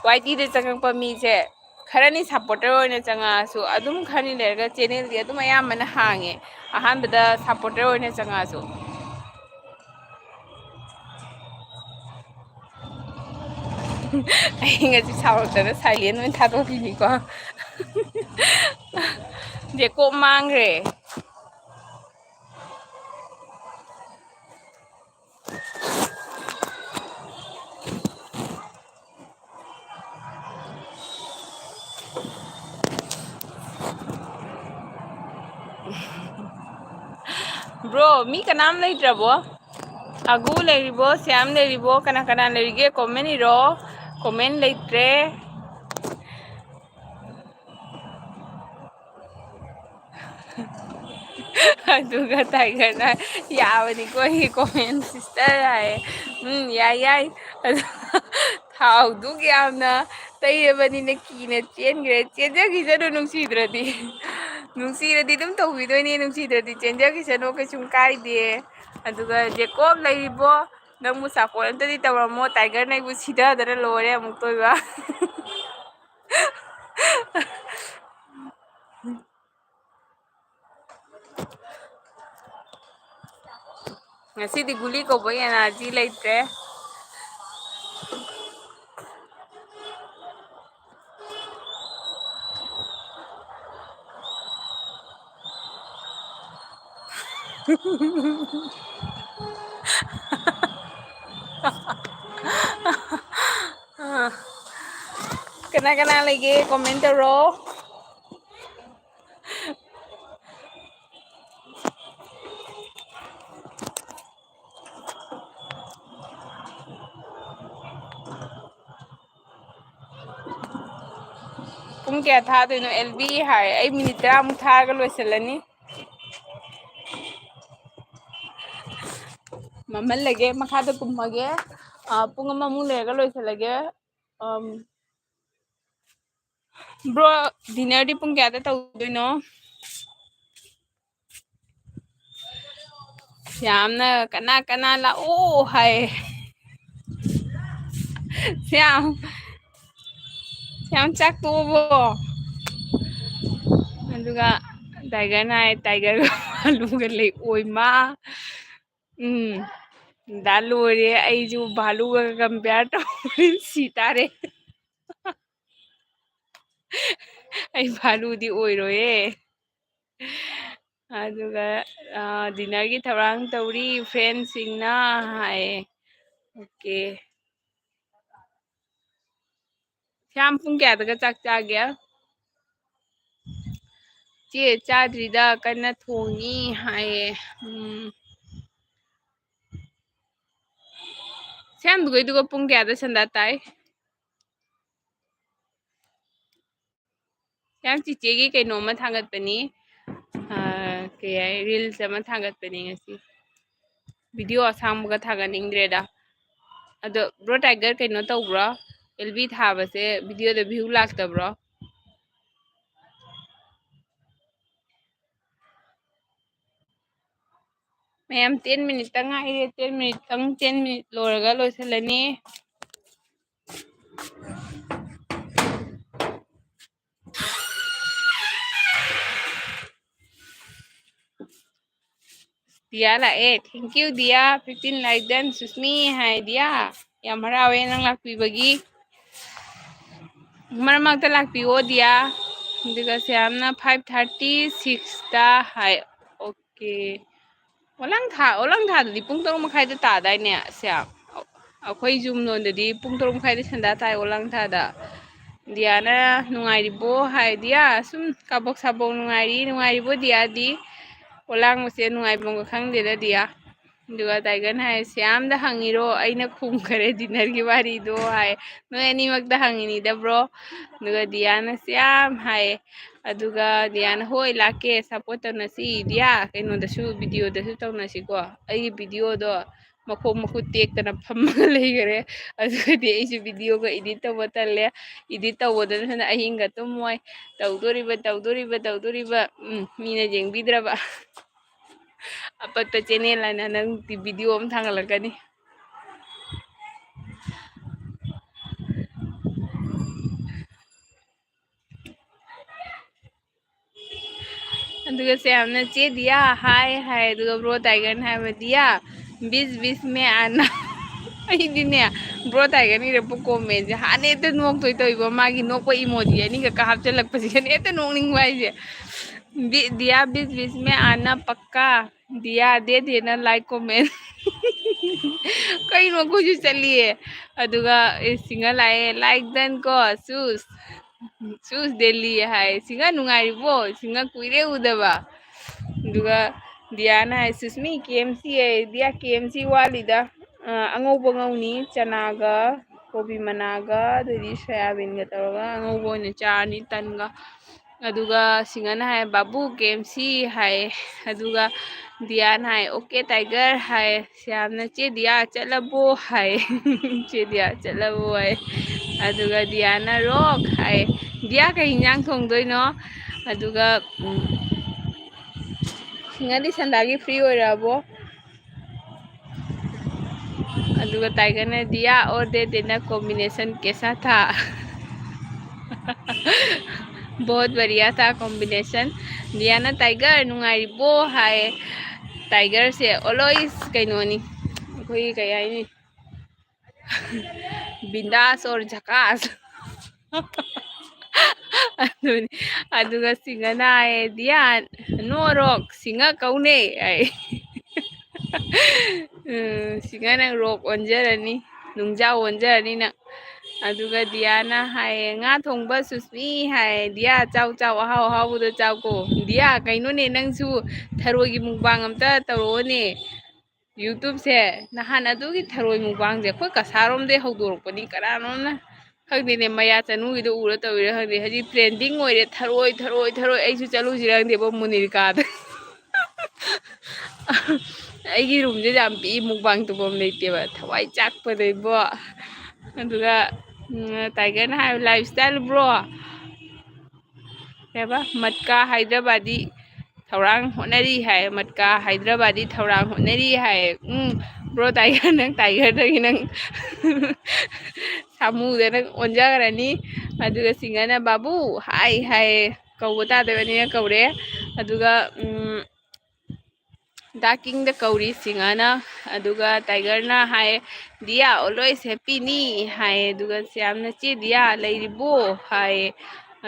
वाईटी दे चंगपा मीसे खरनी सपोर्टर ओइना चंगासु अदुम खरनी लेरगा चैनल दि अदुम अयामना हांगे अहानबदा सपोर्टर ओइना चंगासु ngasi saurokdana silent oin thadokini ko Jacob मांगरे ब्रो मी का नाम लेट्रबो अगु लेरिबो श्याम लेरिबो कना कना लेरिगे कमेंट इरो कमेंट लेट्रे अदुगा टाइगर ना यावनी कोई कमेंट सिस्टर आए याई थाव दुग यामना तैरबनी ने कीने चेनग्रे चेनजगिसनो नुंसीद्रदी नुंसीरदी दुम तौबिदोइने नुंसीद्रदी चेनजगिसनो कैसुम काइदे अदुगा जेकोब लेरिबो नंगमु सपोर्ट अंतदी तवरमो टाइगर नैबु सिदादरा लोरे अमुक तोइबा ngasi di guli ko boy energy leite kena lagi komentar ro pung kya tha doino LB hai ai minute 10 mu thaga loisalani mamal lage makhada kumage pung ama mu lega loisalage Bro, dinner di pung kaya tawdoino? Siyam na kana lao hay. Siyam chak tubo. Aduga tiger na ay tiger lugar lay oy ma. Dalore ay jo balu ka compare to sitare. Ay balu di oy roye. Aduga dinner gi tharang tawri friends singna hay. Okay. Siyam pung kaya daga chak chagya? ꯆꯦ ꯆꯥꯗ꯭ꯔꯤꯗ ꯀꯟꯅ ꯊꯣꯡꯉꯤ ꯍꯥꯏꯌꯦ ꯁꯦꯝꯗꯨꯒꯩꯗꯨꯒ ꯄꯨꯡ ꯀꯌꯥꯗ ꯁꯟꯗꯥ ꯇꯥꯏ ꯌꯥꯝ ꯆꯤꯆꯦꯒꯤ ꯀꯩꯅꯣꯝꯃ ꯊꯥꯡꯒꯠꯄꯅꯤ ꯀꯩ ꯍꯥꯏ ꯔꯤꯜꯁ ꯑꯃ ꯊꯥꯡꯒꯠꯄꯅꯤ ꯉꯁꯤ ꯚꯤꯗꯤꯑꯣ ꯑꯁꯥꯡꯕꯒ ꯊꯥꯒꯠꯅꯤꯡꯗ꯭ꯔꯦꯗ ꯑꯗꯣ ꯕ꯭ꯔꯣ ꯇꯥꯏꯒꯔ ꯀꯩꯅꯣ ꯇꯧꯕ꯭ꯔꯣ ꯑꯦꯜꯕꯤ ꯊꯥꯕꯁꯦ ꯚꯤꯗꯤꯑꯣꯗ ꯚ꯭ꯌꯨ ꯂꯥꯛꯇꯕ꯭ꯔꯣ ꯃꯌꯥꯝ 10 ꯃꯤꯅꯤꯠꯇ ꯉꯥꯏꯔꯦ 10 ꯃꯤꯅꯤꯠ ꯂꯣꯏꯔꯒ ꯂꯣꯏꯁꯤꯜꯂꯅꯤ Dia lae thank you Dia 15 like dan Susmi hai Dia yam harawe nang lakpibagi marmakta lakpiyo Dia diga siamna 5:36 da hai okay olang tha dadi pung 3:30 da ta dai ne siam akhoi zoom non dadi pung 3:30 sanda tai olang tha da Diana nungairibo hai Dia sum kabok sabok nungairibo Dia di olang mase nungaibong khangde da Dia duga taigan hai siam da hangiro aina khum khare dinner gi wari do hai no ani mak da hangini da bro duga Diana siam hai aduga Diana hoi lake support na si Dia kaino da su video da su taw na si ko ai video do makhom makhut tek tana phamma leigare aduga di ai su video ko edit taw talle edit taw da na ahinga tumoy tawdoriba mina jengbidraba apatpa channel ana nang video am thangalakani aduga siamna che Dia hi aduga bro tiger hai Dia 20 में आना aidine bro tiger ni re pu comment je hane te nok toi ba magi nok pa emoji ani ka hap chalak pasi ne te nok ning wai je Dia 20 में आना पक्का Dia दे देना like comment कई no कुछ चलिए अदुगा सिंगा like then को shoes Delhi है सिंगा नुंगाइबो सिंगा कुइरे उदबा दुगा Diana hai Susmi KMC है Dia KMC वालीदा angaubo ngauni chanaga kobi managa dadi soyabin ga tawga angaubo ne chani tanga aduga singana hai babu KMC hai aduga Diana hai okay tiger hai siamna che Dia chalabo hai che Dia chalabo hai aduga Diana rock hai Dia ka hinyang thongdoi no aduga singadi sandagi free oirabo aduga tiger ने Dia और दे देना combination कैसा था बहुत बढ़िया था combination Diana tiger नुंगाइबो हाय tiger से always कइनोनी कोई कया नि बिंदास और झकास aduga singana hai Dia no rock singa kaune ai singana rock onjarani nungja onjarani na aduga Diana hai nga thongba Susmi hai Dia chau chau hau hau do chau ko Dia kaino ne nang su tharoi gi mukbang amta taro ne YouTube se nahan adugi tharoi mukbang je khoi kasarom de hawdorpani karano na khagde ne maya chanu gi do ura tawira khagde haji trending oire tharoi ai su chalu jirang de bo munirka aigi room je jam pi mukbang to bom leite ba thawai chak pa dei bo aduga tiger na hai lifestyle bro ꯀꯩꯕ ꯃꯠꯀꯥ ꯍꯥꯏꯗ꯭ꯔꯕꯥꯗꯤ ꯊꯧꯔꯥꯡ ꯍꯣꯠꯅꯔꯤ ꯍꯥꯏ ꯃꯠꯀꯥ ꯍꯥꯏꯗ꯭ꯔꯕꯥꯗꯤ ꯊꯧꯔꯥꯡ ꯍꯣꯠꯅꯔꯤ ꯍꯥꯏ bro tiger ꯅꯪ ꯇꯥꯏꯒꯔꯗꯒꯤ ꯅꯪ ꯁꯥꯃꯨꯗ ꯅꯪ ꯑꯣꯟꯖꯈ꯭ꯔꯅꯤ ꯑꯗꯨꯒ ꯁꯤꯡꯍꯅ ꯕꯥꯕꯨ ꯍꯥꯏ ꯍꯥꯏ ꯀꯧꯕ ꯇꯥꯗꯕꯅꯤꯅ ꯀꯧꯔꯦ ꯑꯗꯨꯒ ꯗꯥꯛꯀꯤꯡꯗ ꯀꯧꯔꯤ ꯁꯤꯡꯍꯅ ꯑꯗꯨꯒ ꯇꯥꯏꯒꯔꯅ ꯍꯥꯏ ꯗꯤꯌꯥ ꯑꯣꯜꯋꯦꯁ ꯍꯦꯞꯄꯤꯅꯤ ꯍꯥꯏ ꯑꯗꯨꯒ ꯌꯥꯝꯅ ꯆꯦ ꯗꯤꯌꯥ ꯂꯩꯔꯤꯕꯣ ꯍꯥꯏ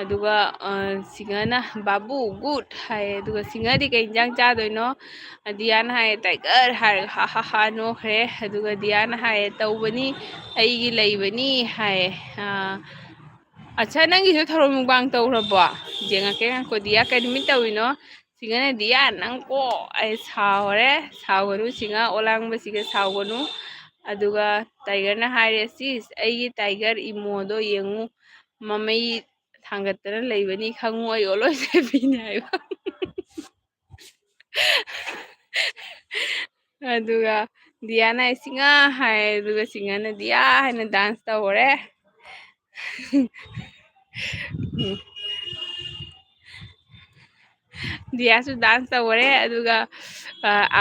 ꯑꯗꯨꯒ ꯁꯤꯡꯍꯅ ꯕꯥꯕꯨ ꯒꯨꯗ ꯍꯥꯏ ꯑꯗꯨꯒ ꯁꯤꯡꯍꯗꯤ ꯀꯩ ꯏꯟꯖꯥꯡ ꯆꯥꯗꯣꯏꯅꯣ ꯗꯤꯌꯥꯅ ꯍꯥꯏꯌꯦ ꯇꯥꯏꯒꯔ ꯍꯥꯏꯔꯒ ꯍꯥ ꯍꯥ ꯍꯥ ꯅꯣꯛꯈ꯭ꯔꯦ ꯑꯗꯨꯒ ꯗꯤꯌꯥꯅ ꯍꯥꯏꯌꯦ ꯇꯧꯕꯅꯤ ꯑꯩꯒꯤ ꯂꯩꯕꯅꯤ ꯍꯥꯏꯌꯦ ꯑꯠꯆꯥ ꯅꯪꯒꯤꯁꯨ ꯊꯔꯣꯏ ꯃꯨꯛꯕꯥꯡ ꯇꯧꯈ꯭ꯔꯕꯣ ꯌꯦꯡꯉꯛꯀꯦ ꯉꯥꯏꯈꯣ ꯗꯤꯌꯥ ꯀꯩ ꯅꯨꯃꯤꯠ ꯇꯧꯔꯤꯅꯣ ꯁꯤꯡꯍꯅ ꯗꯤꯌꯥ ꯅꯪ ꯀꯣ ꯑꯩ ꯁꯥꯎꯔꯦ ꯁꯥꯎꯒꯅꯨ ꯁꯤꯡꯍ ꯑꯣꯂꯥꯡꯕꯁꯤꯒ ꯁꯥꯎꯒꯅꯨ ꯑꯗꯨꯒ ꯇꯥꯏꯒꯔꯅ ꯍꯥꯏꯔꯦ ꯁꯤꯁ ꯑꯩꯒꯤ ꯇꯥꯏꯒꯔ ꯏꯃꯣꯗꯣ ꯌꯦꯡꯉꯨ ꯃꯃꯩ ꯊꯥꯡꯒꯠꯇꯅ ꯂꯩꯕꯅꯤ ꯈꯪꯉꯨ ꯑꯩ ꯑꯣꯜꯋꯦꯁ ꯍꯦꯞꯄꯤꯅꯤ ꯍꯥꯏꯕ ꯑꯗꯨꯒ ꯗꯤꯌꯥꯅ ꯁꯤꯡꯍ ꯍꯥꯏ ꯑꯗꯨꯒ ꯁꯤꯡꯍꯅ ꯗꯤꯌꯥ ꯍꯥꯏꯅ ꯗꯥꯟꯁ ꯇꯧꯔꯦ ꯗꯤꯌꯥꯁꯨ ꯗꯥꯟꯁ ꯇꯧꯔꯦ ꯑꯗꯨꯒ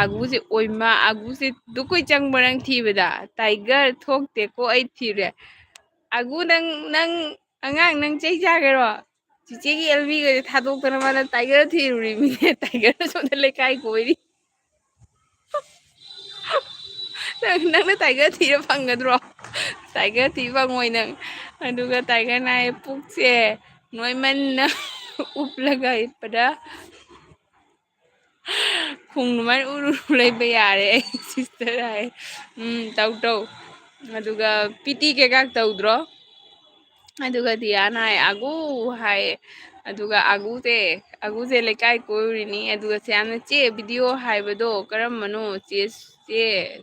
ꯑꯥꯒꯨꯁꯦ ꯑꯣꯏꯃ ꯑꯥꯒꯨꯁꯦ ꯗꯨꯀꯨꯏ ꯆꯪꯕ ꯅꯪ ꯊꯤꯕꯗ ꯇꯥꯏꯒꯔ ꯊꯣꯛꯇꯦꯀꯣ ꯑꯩ ꯊꯤꯔꯦ ꯑꯥꯒꯨ ꯅꯪ ꯑꯉꯥꯡ ꯅꯪ ꯆꯩ ꯆꯥꯒꯦꯔꯣ ꯆꯤꯆꯦꯒꯤ ꯑꯦꯜꯕꯤꯒꯁꯦ ꯊꯥꯗꯣꯛꯇꯅ ꯃꯥꯅ ꯇꯥꯏꯒꯔ ꯊꯤꯔꯨꯔꯤꯃꯤꯅꯦ ꯇꯥꯏꯒꯔꯅ ꯁꯣꯝꯗ ꯂꯩꯀꯥꯏ ꯀꯣꯏꯔꯤ ꯅꯪꯅ ꯇꯥꯏꯒꯔ ꯊꯤꯔ ꯐꯪꯒꯗ꯭ꯔꯣ ꯇꯥꯏꯒꯔ ꯊꯤ ꯐꯪꯉꯣꯏ ꯅꯪ ꯑꯗꯨꯒ ꯇꯥꯏꯒꯔꯅ ꯍꯥꯏ ꯄꯨꯛꯁꯦ ꯅꯣꯏꯃꯟꯅ ꯎꯞꯂꯒ ꯍꯤꯞꯄꯗ ꯈꯣꯡ ꯑꯗꯨꯃꯥꯏꯅ ꯎꯔꯨ ꯂꯩꯕ ꯌꯥꯔꯦ ꯑꯩ ꯁꯤꯁꯇꯔ ꯍꯥꯏ ꯇꯧ ꯑꯗꯨꯒ ꯄꯤꯇꯤ ꯀꯩꯀꯥ ꯇꯧꯗ꯭ꯔꯣ ꯑꯗꯨꯒ ꯗꯤꯌꯥꯅ ꯍꯥꯏ ꯑꯒꯨ ꯍꯥꯏ ꯑꯗꯨꯒ ꯑꯒꯨꯁꯦ ꯂꯩꯀꯥꯏ ꯀꯣꯏꯔꯨꯔꯤꯅꯤ ꯑꯗꯨꯒ ꯌꯥꯝꯅ ꯆꯦ ꯚꯤꯗꯤꯑꯣ ꯍꯥꯏꯕꯗꯣ ꯀꯔꯝꯕꯅꯣ ꯆꯦ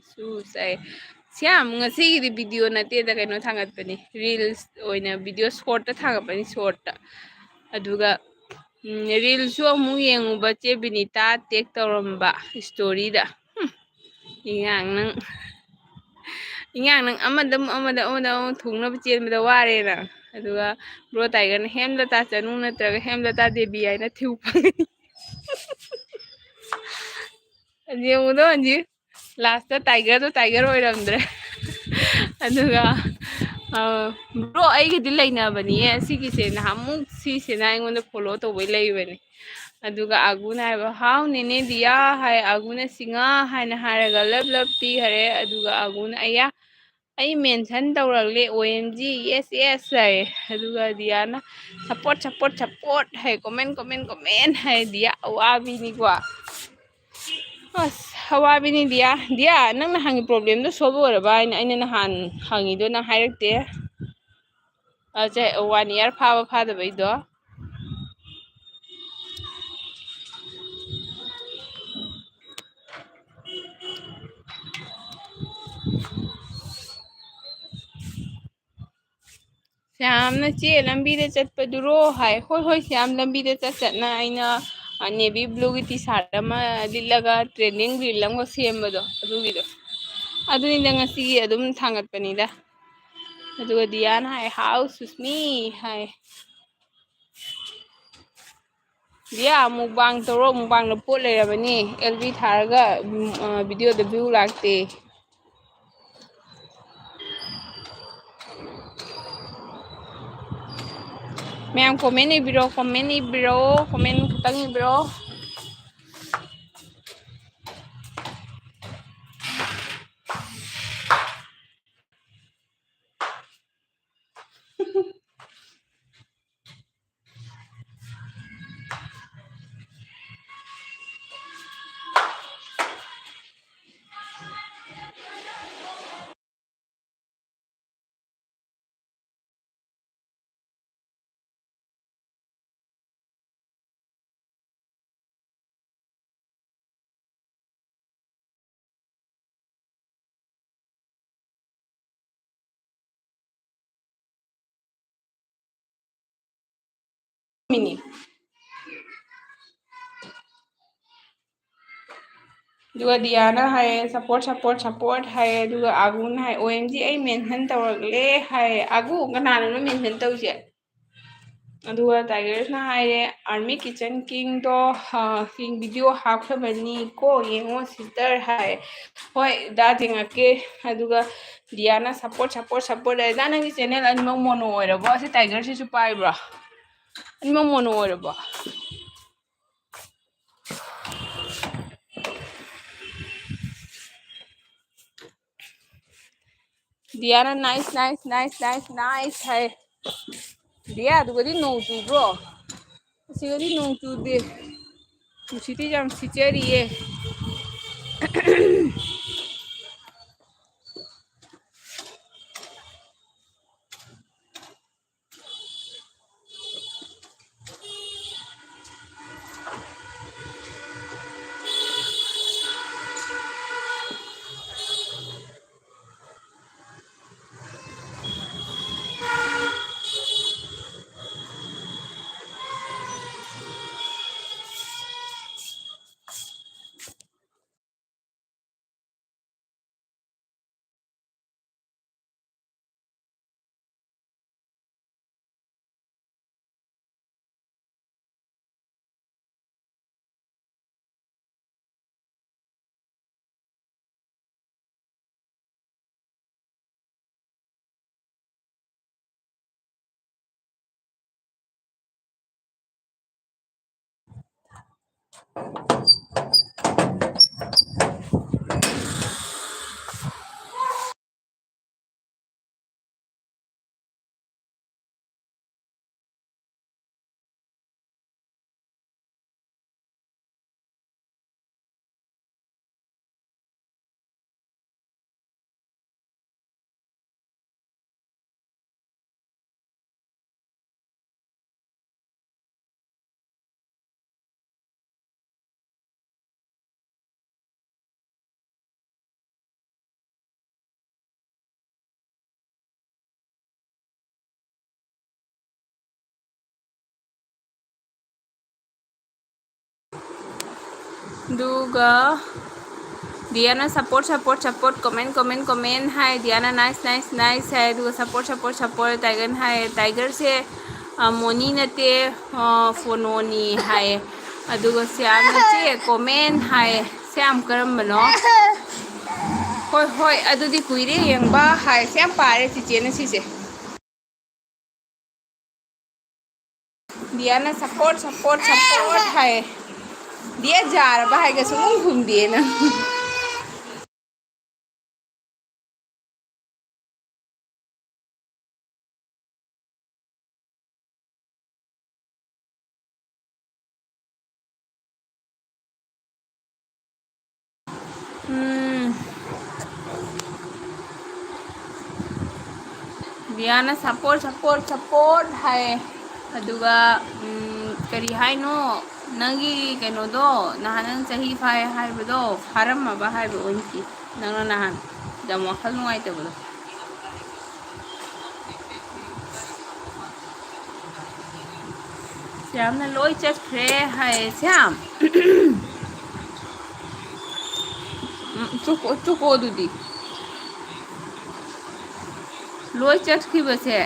ꯁꯨ ꯆꯥꯏ ꯁꯤꯌꯥꯝ ꯉꯁꯤꯒꯤꯗꯤ ꯚꯤꯗꯤꯑꯣ ꯅꯠꯇꯦꯗ ꯀꯩꯅꯣ ꯊꯥꯡꯒꯠꯄꯅꯤ ꯔꯤꯜꯁ ꯑꯣꯏꯅ ꯚꯤꯗꯤꯑꯣ ꯁꯣꯔꯠꯇ ꯊꯥꯡꯒꯠꯄꯅꯤ ꯁꯣꯔꯠꯇ ꯑꯗꯨꯒ ꯔꯤꯜꯁꯁꯨ ꯑꯃꯨꯛ ꯌꯦꯡꯉꯨꯕ ꯆꯦ ꯕꯤꯅꯤꯇꯥ ꯇꯦꯛ ꯇꯧꯔꯝꯕ ꯏꯁꯇꯣꯔꯤꯗ ꯏꯉꯥꯡ ꯅꯪ ꯑꯃꯗ ꯑꯃꯨꯛ ꯊꯨꯡꯅꯕ ꯆꯦꯟꯕꯗ ꯋꯥꯔꯦꯅ ꯑꯗꯨꯒ ꯕ꯭ꯔꯣ ꯇꯥꯏꯒꯔꯅ ꯍꯦꯝꯂꯇꯥ ꯆꯅꯨ ꯅꯠꯇ꯭ꯔꯒ ꯍꯦꯝꯂꯇꯥ ꯗꯦꯕꯤ ꯍꯥꯏꯅ ꯊꯤꯎ ꯐꯪꯒꯅꯤ ꯌꯦꯡꯉꯨꯗꯣ ꯑꯟꯖꯤ ꯂꯥꯁꯇ ꯇꯥꯏꯒꯔꯗꯣ ꯇꯥꯏꯒꯔ ꯑꯣꯏꯔꯝꯗ꯭ꯔꯦ ꯑꯗꯨꯒ ꯕ꯭ꯔꯣ ꯑꯩꯒꯗꯤ ꯂꯩꯅꯕꯅꯤꯌꯦ ꯁꯤꯒꯤꯁꯦ ꯅꯍꯥꯟꯃꯨꯛ ꯁꯤꯁꯤꯅ ꯑꯩꯉꯣꯟꯗ ꯐꯣꯂꯣ ꯇꯧꯕꯩ ꯂꯩꯕꯅꯦ ꯑꯗꯨꯒ ꯑꯒꯨꯅ ꯍꯥꯏꯕ ꯍꯥꯎ ꯅꯦꯅꯦ ꯗꯤꯌꯥ ꯍꯥꯏ ꯑꯒꯨꯅ ꯁꯤꯡꯍ ꯍꯥꯏꯅ ꯍꯥꯏꯔꯒ ꯂꯞ ꯄꯤꯈꯔꯦ ꯑꯗꯨꯒ ꯑꯒꯨꯅ ꯑꯩꯌꯥ ꯑꯩ ꯃꯦꯟꯁꯟ ꯇꯧꯔꯛꯂꯦ ꯑꯣ ꯑꯦꯝ ꯖꯤ ꯌꯦꯁ ꯍꯥꯏ ꯑꯗꯨꯒ ꯗꯤꯌꯥꯅ ꯁꯞꯄꯣꯔꯠ ꯍꯥꯏ ꯀꯣꯃꯦꯟ ꯍꯥꯏ ꯗꯤꯌꯥ ꯑꯋꯥꯕꯤꯅꯤꯀꯣ ꯑꯁ ꯑꯋꯥꯕꯤꯅꯤ ꯗꯤꯌꯥ ꯅꯪꯅ ꯍꯪꯉꯤ ꯄ꯭ꯔꯣꯕ꯭ꯂꯦꯝꯗꯣ ꯁꯣꯜꯕ ꯑꯣꯏꯔꯕ ꯍꯥꯏꯅ ꯑꯩꯅ ꯅꯍꯥꯟ ꯍꯪꯉꯤꯗꯣ ꯅꯪ ꯍꯥꯏꯔꯛꯇꯦ 1 year ꯐꯥꯕ ꯐꯥꯗꯕꯩꯗꯣ ꯁꯌꯥꯝꯅ ꯆꯦ ꯂꯝꯕꯤꯗ ꯆꯠꯄꯗꯨꯔꯣ ꯍꯥꯏ ꯍꯣꯏ ꯁꯌꯥꯝ ꯂꯝꯕꯤꯗ ꯆꯠꯅ ꯑꯩꯅ ꯅꯦꯚꯤ ꯕ꯭ꯂꯨꯒꯤ ꯇꯤ ꯁꯥꯔꯠ ꯑꯃ ꯂꯤꯠꯂꯒ ꯇ꯭ꯔꯦꯟꯗꯤꯡ ꯔꯤꯜ ꯑꯃꯒ ꯁꯦꯝꯕꯗꯣ ꯑꯗꯨꯒꯤꯗꯣ ꯑꯗꯨꯅꯤꯗ ꯉꯁꯤꯒꯤ ꯑꯗꯨꯝ ꯊꯥꯡꯒꯠꯄꯅꯤꯗ ꯑꯗꯨꯒ ꯗꯤꯌꯥꯅ ꯍꯥꯏ ꯍꯥꯎ ꯁꯨꯁꯃꯤ ꯍꯥꯏ ꯗꯤꯌꯥ ꯃꯨꯛꯕꯥꯡ ꯇꯧꯔꯣ ꯃꯨꯛꯕꯥꯡꯗ ꯄꯣꯠ ꯂꯩꯔꯕꯅꯤ ꯑꯦꯜꯕꯤ ꯊꯥꯔꯒ ꯚꯤꯗꯤꯑꯣꯗ ꯚ꯭ꯌꯨ ꯂꯥꯛꯇꯦ ꯃꯌꯥꯝ ꯀꯣꯃꯦꯟ ꯏꯕꯤꯔꯛꯑꯣ ꯀꯣꯃꯦꯟ ꯈꯛꯇꯪ ꯏꯕꯤꯔꯛꯑꯣ ꯃꯤꯅꯤ ꯑꯗꯨꯒ ꯗꯤꯌꯥꯅ ꯍꯥꯏꯌꯦ ꯁꯞꯄꯣꯔꯠ ꯍꯥꯏꯌꯦ ꯑꯗꯨꯒ ꯑꯥꯒꯨꯅ ꯍꯥꯏ ꯑꯣ ꯑꯦꯝ ꯖꯤ ꯑꯩ ꯃꯦꯟꯁꯟ ꯇꯧꯔꯛꯂꯦ ꯍꯥꯏꯌꯦ ꯑꯥꯒꯨ ꯀꯅꯥꯅꯣ ꯃꯦꯟꯁꯟ ꯇꯧꯔꯤꯁꯦ ꯑꯗꯨꯒ ꯇꯥꯏꯒꯔꯁꯅ ꯍꯥꯏꯔꯦ ꯑꯥꯔꯃꯤ ꯀꯤꯆꯟ ꯀꯤꯡꯗꯣ ꯀꯤꯡ ꯚꯤꯗꯤꯑꯣ ꯍꯥꯞꯈ꯭ꯔꯕꯅꯤꯀꯣ ꯌꯦꯡꯉꯣ ꯁꯤꯁꯇꯔ ꯍꯥꯏ ꯍꯣꯏ ꯗꯥ ꯊꯦꯡꯉꯛꯀꯦ ꯑꯗꯨꯒ ꯗꯤꯌꯥꯅ ꯁꯞꯄꯣꯔꯠ ꯗꯥ ꯅꯪꯒꯤ ꯆꯦꯅꯦꯜ ꯑꯅꯤꯃꯛ ꯃꯣꯅꯣ ꯑꯣꯏꯔꯕꯣ ꯑꯁꯤ ꯇꯥꯏꯒꯔꯁꯤꯁꯨ ꯄꯥꯏꯕ꯭ꯔꯣ ꯑꯅꯤꯃꯛ ꯃꯣꯅꯣ ꯑꯣꯏꯔꯕꯣ ꯗꯤꯌꯥꯅ ꯅꯥꯏꯁ ꯍꯥꯏ ꯗꯤꯌꯥ ꯑꯗꯨꯒꯗꯤ ꯅꯣꯡ ꯆꯨꯕ꯭ꯔꯣ ꯑꯁꯤꯒꯗꯤ ꯅꯣꯡ ꯆꯨꯗꯦ ꯅꯨꯡꯁꯤꯠꯇꯤ ꯌꯥꯝ ꯁꯤꯠꯆꯔꯤꯌꯦ ꯑꯗꯨꯒ ꯗꯤꯌꯥꯅ ꯁꯞꯄꯣꯔꯠ ꯀꯣꯃꯦꯟ ꯍꯥꯏ ꯗꯤꯌꯥꯅ ꯅꯥꯏꯁ ꯍꯥꯏ ꯑꯗꯨꯒ ꯁꯞꯄꯣꯔꯠ ꯇꯥꯏꯒꯔꯅ ꯍꯥꯏ ꯇꯥꯏꯒꯔꯁꯦ ꯃꯣꯅꯤ ꯅꯠꯇꯦ ꯐꯣꯅꯣꯅꯤ ꯍꯥꯏ ꯑꯗꯨꯒ ꯁ꯭ꯌꯥꯝꯅ ꯆꯦ ꯀꯣꯃꯦꯟ ꯍꯥꯏ ꯁ꯭ꯌꯥꯝ ꯀꯔꯝꯕꯅꯣ ꯍꯣꯏ ꯑꯗꯨꯗꯤ ꯀꯨꯏꯔꯦ ꯌꯦꯡꯕ ꯍꯥꯏ ꯁ꯭ꯌꯥꯝ ꯄꯥꯔꯦ ꯆꯤꯆꯦꯅ ꯁꯤꯁꯦ ꯗꯤꯌꯥꯅ ꯁꯞꯄꯣꯔꯠ ꯍꯥꯏ ꯗꯤꯌꯥ ꯌꯥꯔꯕ ꯍꯥꯏꯒ ꯁꯨꯡꯈꯨꯝ ꯈꯨꯝꯗꯦꯅ ꯗꯤꯌꯥꯅ ꯁꯞꯄꯣꯔꯠ ꯍꯥꯏ ꯑꯗꯨꯒ ꯀꯔꯤ ꯍꯥꯏꯅꯣ ꯅꯪꯒꯤ ꯀꯩꯅꯣꯗꯣ ꯅꯍꯥꯟ ꯅꯪ ꯆꯍꯤ ꯐꯥꯏ ꯍꯥꯏꯕꯗꯣ ꯐꯥꯔꯝꯃꯕ ꯍꯥꯏꯕ ꯑꯣꯏꯅꯤ ꯅꯪꯅ ꯅꯍꯥꯟ ꯌꯥꯝ ꯋꯥꯈꯜ ꯅꯨꯡꯉꯥꯏꯇꯕꯗꯣ ꯁ꯭ꯌꯥꯝꯅ ꯂꯣꯏ ꯆꯠꯈ꯭ꯔꯦ ꯍꯥꯏ ꯁ꯭ꯌꯥꯝ ꯆꯨꯀꯣ ꯑꯗꯨꯗꯤ ꯂꯣꯏ ꯆꯠꯈꯤꯕꯁꯦ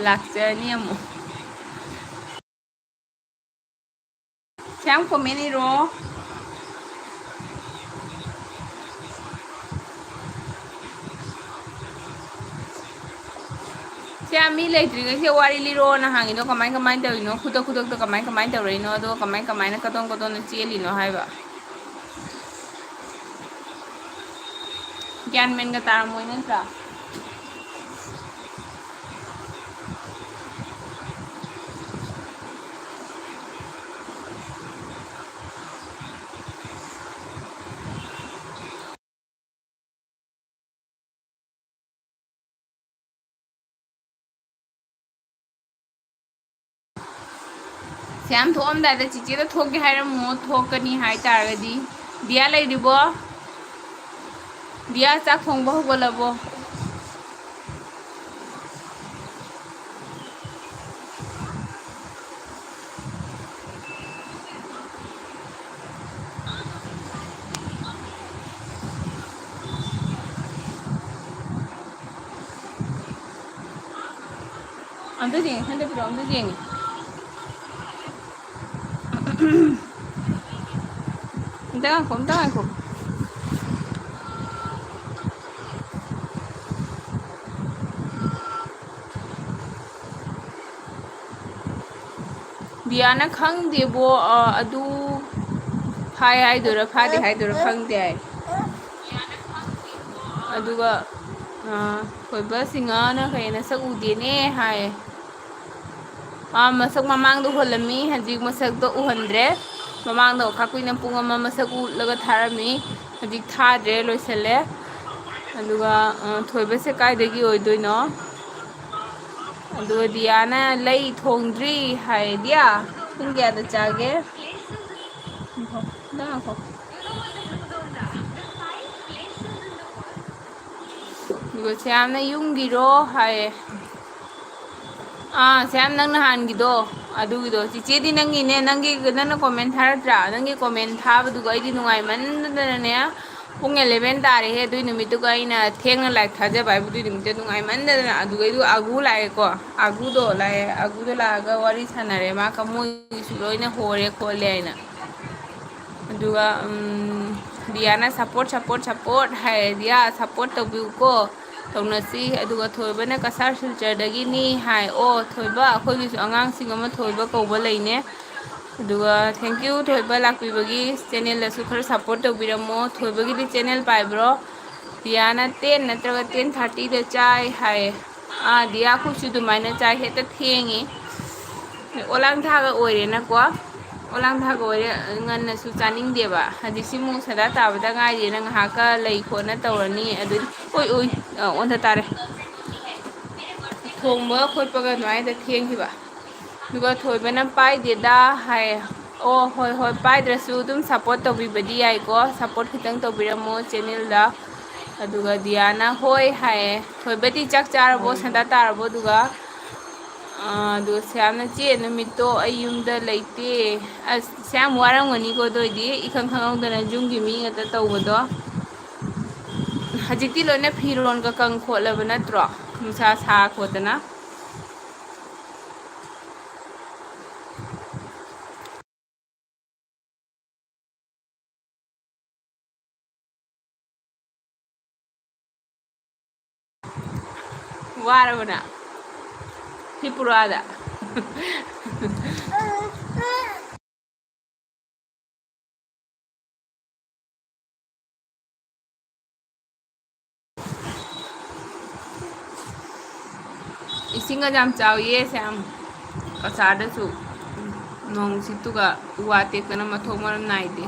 ꯂꯥꯛꯆꯅꯤ ꯑꯃꯨꯛ ꯁ꯭ꯌꯥꯝ ꯀꯣꯃꯦꯟ ꯏꯔꯣ ꯁ꯭ꯌꯥꯝ ꯃꯤ ꯂꯩꯇ꯭ꯔꯤꯉꯩꯁꯦ ꯋꯥꯔꯤ ꯂꯤꯔꯣꯅ ꯍꯪꯉꯤꯗꯣ ꯀꯃꯥꯏꯅ ꯇꯧꯔꯤꯅꯣ ꯈꯨꯗꯛꯇ ꯀꯃꯥꯏꯅ ꯇꯧꯔꯛꯏꯅꯣ ꯑꯗꯣ ꯀꯃꯥꯏꯅ ꯀꯗꯣꯝꯅ ꯆꯦꯜꯂꯤꯅꯣ ꯍꯥꯏꯕ ꯒ꯭ꯌꯥꯟ ꯃꯦꯟꯒ ꯇꯥꯔꯝꯃꯣꯏ ꯅꯠꯇ꯭ꯔꯥ ꯁ꯭ꯌꯥꯝ ꯊꯣꯛꯑꯝꯗꯥꯏꯗ ꯆꯤꯆꯦꯗ ꯊꯣꯛꯀꯦ ꯍꯥꯏꯔꯝꯃꯣ ꯊꯣꯛꯀꯅꯤ ꯍꯥꯏꯇꯥꯔꯒꯗꯤ ꯗꯤꯌꯥ ꯂꯩꯔꯤꯕꯣ ꯗꯤꯌꯥ ꯆꯥꯛ ꯊꯣꯡꯕ ꯍꯧꯒꯠꯂꯕꯣ Ambil sini, nanti perlu ambil sini. Minta aku. Diana khangdebo adu phai haidura phade haidura khangde ai. Aduga khoiba singana kaina sak udene hai. Masak mamangdo holami hajik masak do uhandre. Mamangdo kakuina punga masak ulaga tharami hajik thadre loisale. Aduga thoiba se kaidagi oidoino. Aduga Diana lay thongdri hai dia. Pung kayada chage? Dako. Aduga Siamna yungiro hai. Siam nang nahangido. Adugido chiche di nangine nangi nana comment tharatra. Nangi comment thabaduga idi nungai mandana pung 11 tare he dui numituga ina thengna like thajaba dui numite nungai mandana aduga idu agu lae ko. Agudo laga wari sanare ma kamoi suloina hore khole aina. Aduga Diana support hai dia support tobiu ko taunasi aduga thoibana kasar silchar dagi ni hai o thoiba akhoi gi angang sing ama thoiba kauba leine aduga thank you thoiba lakpibagi channel la su khar support tobiramo thoibagi di channel paibro Diana 10 natraga 10:30 da chai hai dia khu su du maina chai heta thengi olang thaga oire na ko olang thaga oire ngan su chaning deba hadi simu sada tabada ngai na ngahaka lei khona tawrani adu oi on tare thongba khotpaga noi da theng hiba duga thoibana pai de da hai hoi pai drasu dum support tobibadi ai ko support khitang tobiramo channel da aduga Diana hoi hai thoibadi chak charabo sanda tarabo duga aduga Siamna che numito ayumda leite Siam warangani ko doidi ikhang khangdana junggi mi ngata tawbodo hajikti loina phiron ka kang kholaba natro nusa sa khodana warabana hipurada isinga jam chawiye Siam kasada su nong situga uwate kana mathong maram naide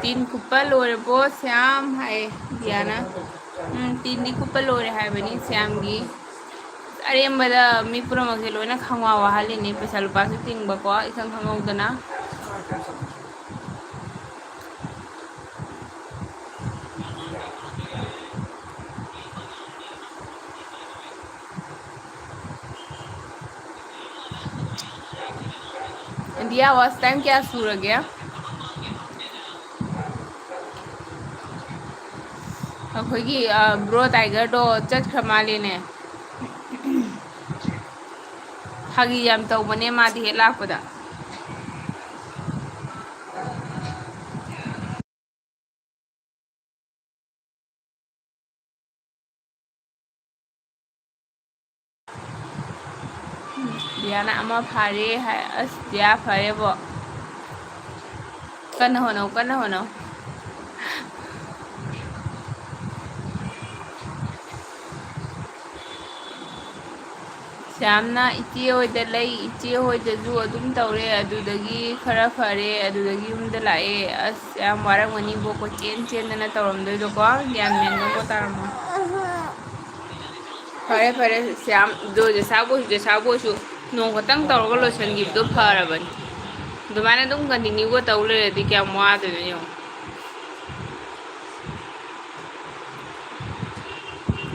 tin kupa lore bo Siam hai Diana tin di kupa lore hai bani Siam gi arembada mi pura magelo na khangwa wahali ni pesa lupa su tingba ko isang khangawdana Dia was time kya sura gaya अखोगी bro tiger दो चटखर मालेने हागी याम तौबने मादी हे लापदा Diana ama phare hai as dia phare bo kana hono Siamna ichi hoida lei ichi hoida ju adum tawre adudagi khara phare adudagi umda lae as Siam warangani bo ko chen na tawramdoi do ko gyan men ko taramo phare Siam do je sabo su nong katang tawra lo sangi do pharaban dumana dum continue go tawle di kya mwa de yo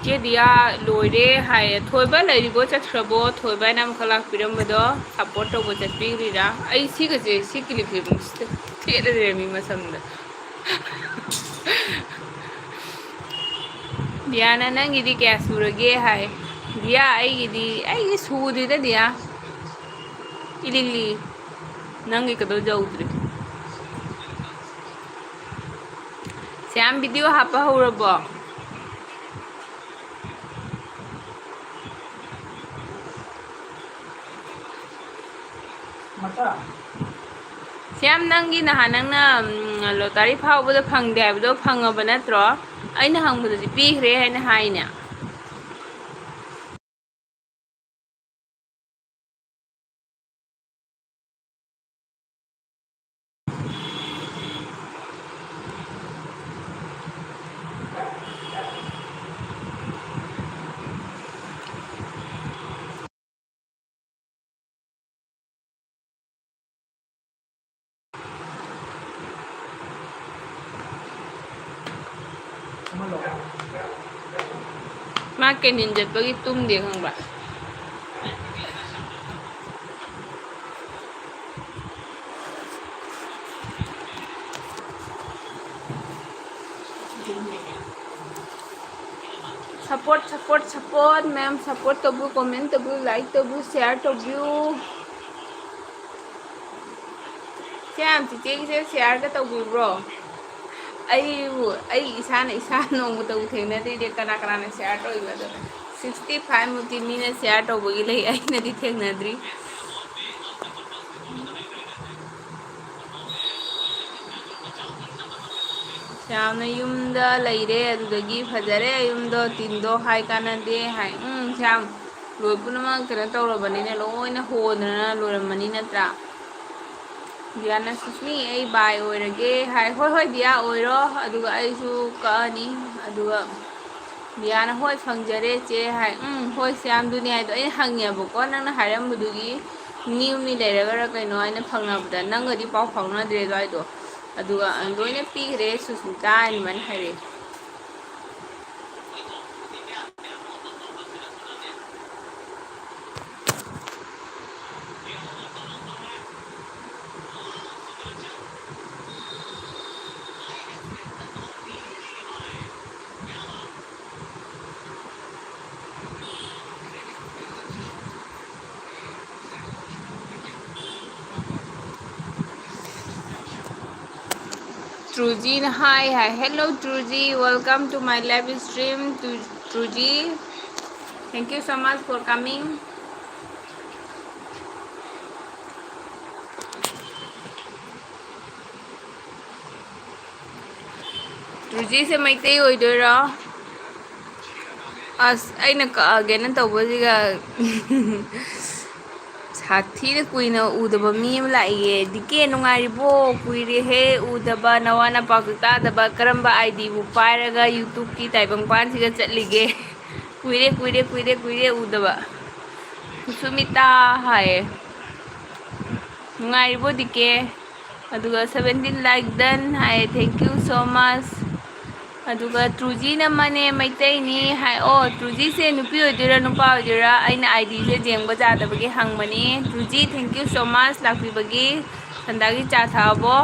ꯆꯦꯗꯤꯌꯥ ꯂꯣꯏꯔꯦ ꯍꯥꯏꯌꯦ ꯊꯣꯏꯕ ꯂꯩꯔꯤꯕꯣ ꯆꯠꯈ꯭ꯔꯕꯣ ꯊꯣꯏꯕ ꯍꯥꯏꯅ ꯑꯃꯈꯛ ꯂꯥꯛꯄꯤꯔꯝꯕꯗꯣ support ꯇꯧꯕ ꯆꯠꯄꯤꯔꯤꯔꯥ ꯑꯩ ꯁꯤꯒꯁꯦ ꯁꯤ ꯀꯤꯂꯤꯞꯁꯦ ꯊꯦꯠꯂ ꯂꯩꯔꯝꯃꯤ ꯃꯁꯝꯗ ꯗꯤꯌꯥꯅ ꯅꯪꯒꯤꯗꯤ ꯀꯌꯥ ꯁꯨꯔꯒꯦ ꯍꯥꯏ ꯗꯤꯌꯥ ꯑꯩꯒꯤ ꯁꯨꯗ꯭ꯔꯤꯗ ꯗꯤꯌꯥ 이릴리 ನಂಗೆ ಕದೋ ಜೌದ್ರಿ ಶ್ಯಾಮ್ ವಿಡಿಯೋ ಹಾಪ ಹೌರಬೋ ಶ್ಯಾಮ್ ನಂಗೆ ನꯍꯥꯟ ꯅꯪꯅ ꯂꯣꯇꯥꯔꯤ ꯐꯥꯎꯕꯗ ꯐꯪꯗꯦ ꯍꯥꯏꯕꯗꯣ ꯐꯪꯉꯕ ꯅꯠꯇ꯭ꯔꯣ ꯑꯩꯅ ꯍꯪꯕꯗꯗꯤ ꯄꯤꯈ꯭ꯔꯦ ꯍꯥꯏꯅ ꯍꯥꯏꯅꯦ ꯃꯥ ꯀꯦꯅꯤꯟ ꯆꯠꯄꯒꯤ ꯇꯨꯝꯗꯦ ꯈꯪꯕ꯭ꯔꯥ सपोर्ट मैम सपोर्ट तबु कमेंट तबु लाइक तबु शेयर तबु श्याम चिचे से शेयर का तबुब्रो आई इसा नोंग तबु थेंगनदे दे कना कना ने शेयर तोइबदो 65 मुक्ति मीने शेयर तबुगी लई आई नदी थेंगनद्री श्याम युमदा लैरे अदुदगी फजरे युमदो तिंदो हाय कानदे हाय श्याम लोई पुनमक कनो तौरबनिने लोइना होदना लोरमनी नत्रा दियाना सुस्मी आई बाय ओइरगे हाय होय होय दिया ओइरो अदुगा आइसु कानी अदुगा दियाना होय फंगजरे चे हाय होय श्याम दुनी हाय तो आई हंगयाबको नंगना हायरमबदुगी न्यूनी लेरगरा कइनो आइना फंगनाबदा नंगदी पाव फंगनाद्रे गाइदो अदुगा लोइना पीखरे Sushmita Aiman हायरे Truji, hi, hello Truji, welcome to my live stream. Truji, thank you so much for coming. Truji से मैते ओइदोरा अस अइना कअगेना तौबजिगा साथी ने कुइना उदबा मी लाइए दिके नुंगारिबो कुइरे हे उदबा नवाना पाकुता दबा करंबा आईडी बु पायरगा यूट्यूब की ताइबंग पान सिगा चटलिगे कुइरे उदबा सुमिता हाय नुंगारिबो दिके अदुगा 17 लाइक डन हाय थैंक यू सो मच अदुगा ट्रुजी न मने मैतैनी हाय ओ ट्रुजी से नुपी ओइदिरा नुपा ओइदिरा आइना आईडी से जेंगबा जादबगे हंगमनी ट्रुजी थैंक यू सो मच लाक्पिबगी संदागी चा थाबो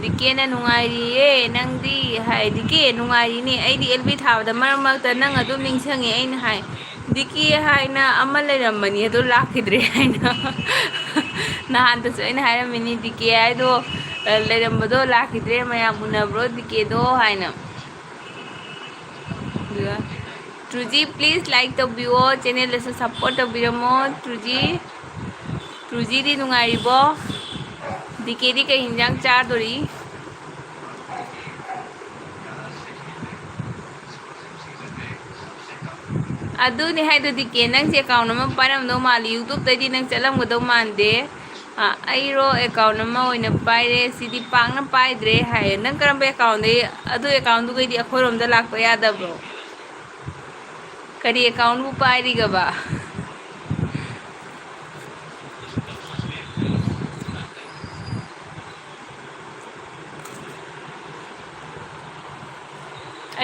दिके न नुंगाइरिए नंगदी हाय दिके नुंगाइरिनी आइदी एलबी थाबदा मरमकता नंग अदुम निंगसंगे आइना हाय दिके हायना अमा लेरमनी अदु लाखिद्रे हायना नहान तसु आइना हायरमनी दिके आइदो लेरमबदो लाखिद्रे मया मुनब्रो दिके दो हायना ट्रुजी प्लीज लाइक तौबियो चैनल से सपोर्ट तौबिरमो ट्रुजी दी नुंगारिबो दिके दी कई हिंजांग चादोरी अदुनी हाइदो दिके नंग से अकाउंट नंबर पारमदो माली यूट्यूब तदी नंग चलमगदो मानदे आइरो अकाउंट नंबर ओइना पाइरे सिदी पांगना पाइद्रे हाय नंग करम अकाउंट दे अदु अकाउंट दु गइदी अखोरमदा लाक्पा यादब्रो करी अकाउंट बु पाइरिगबा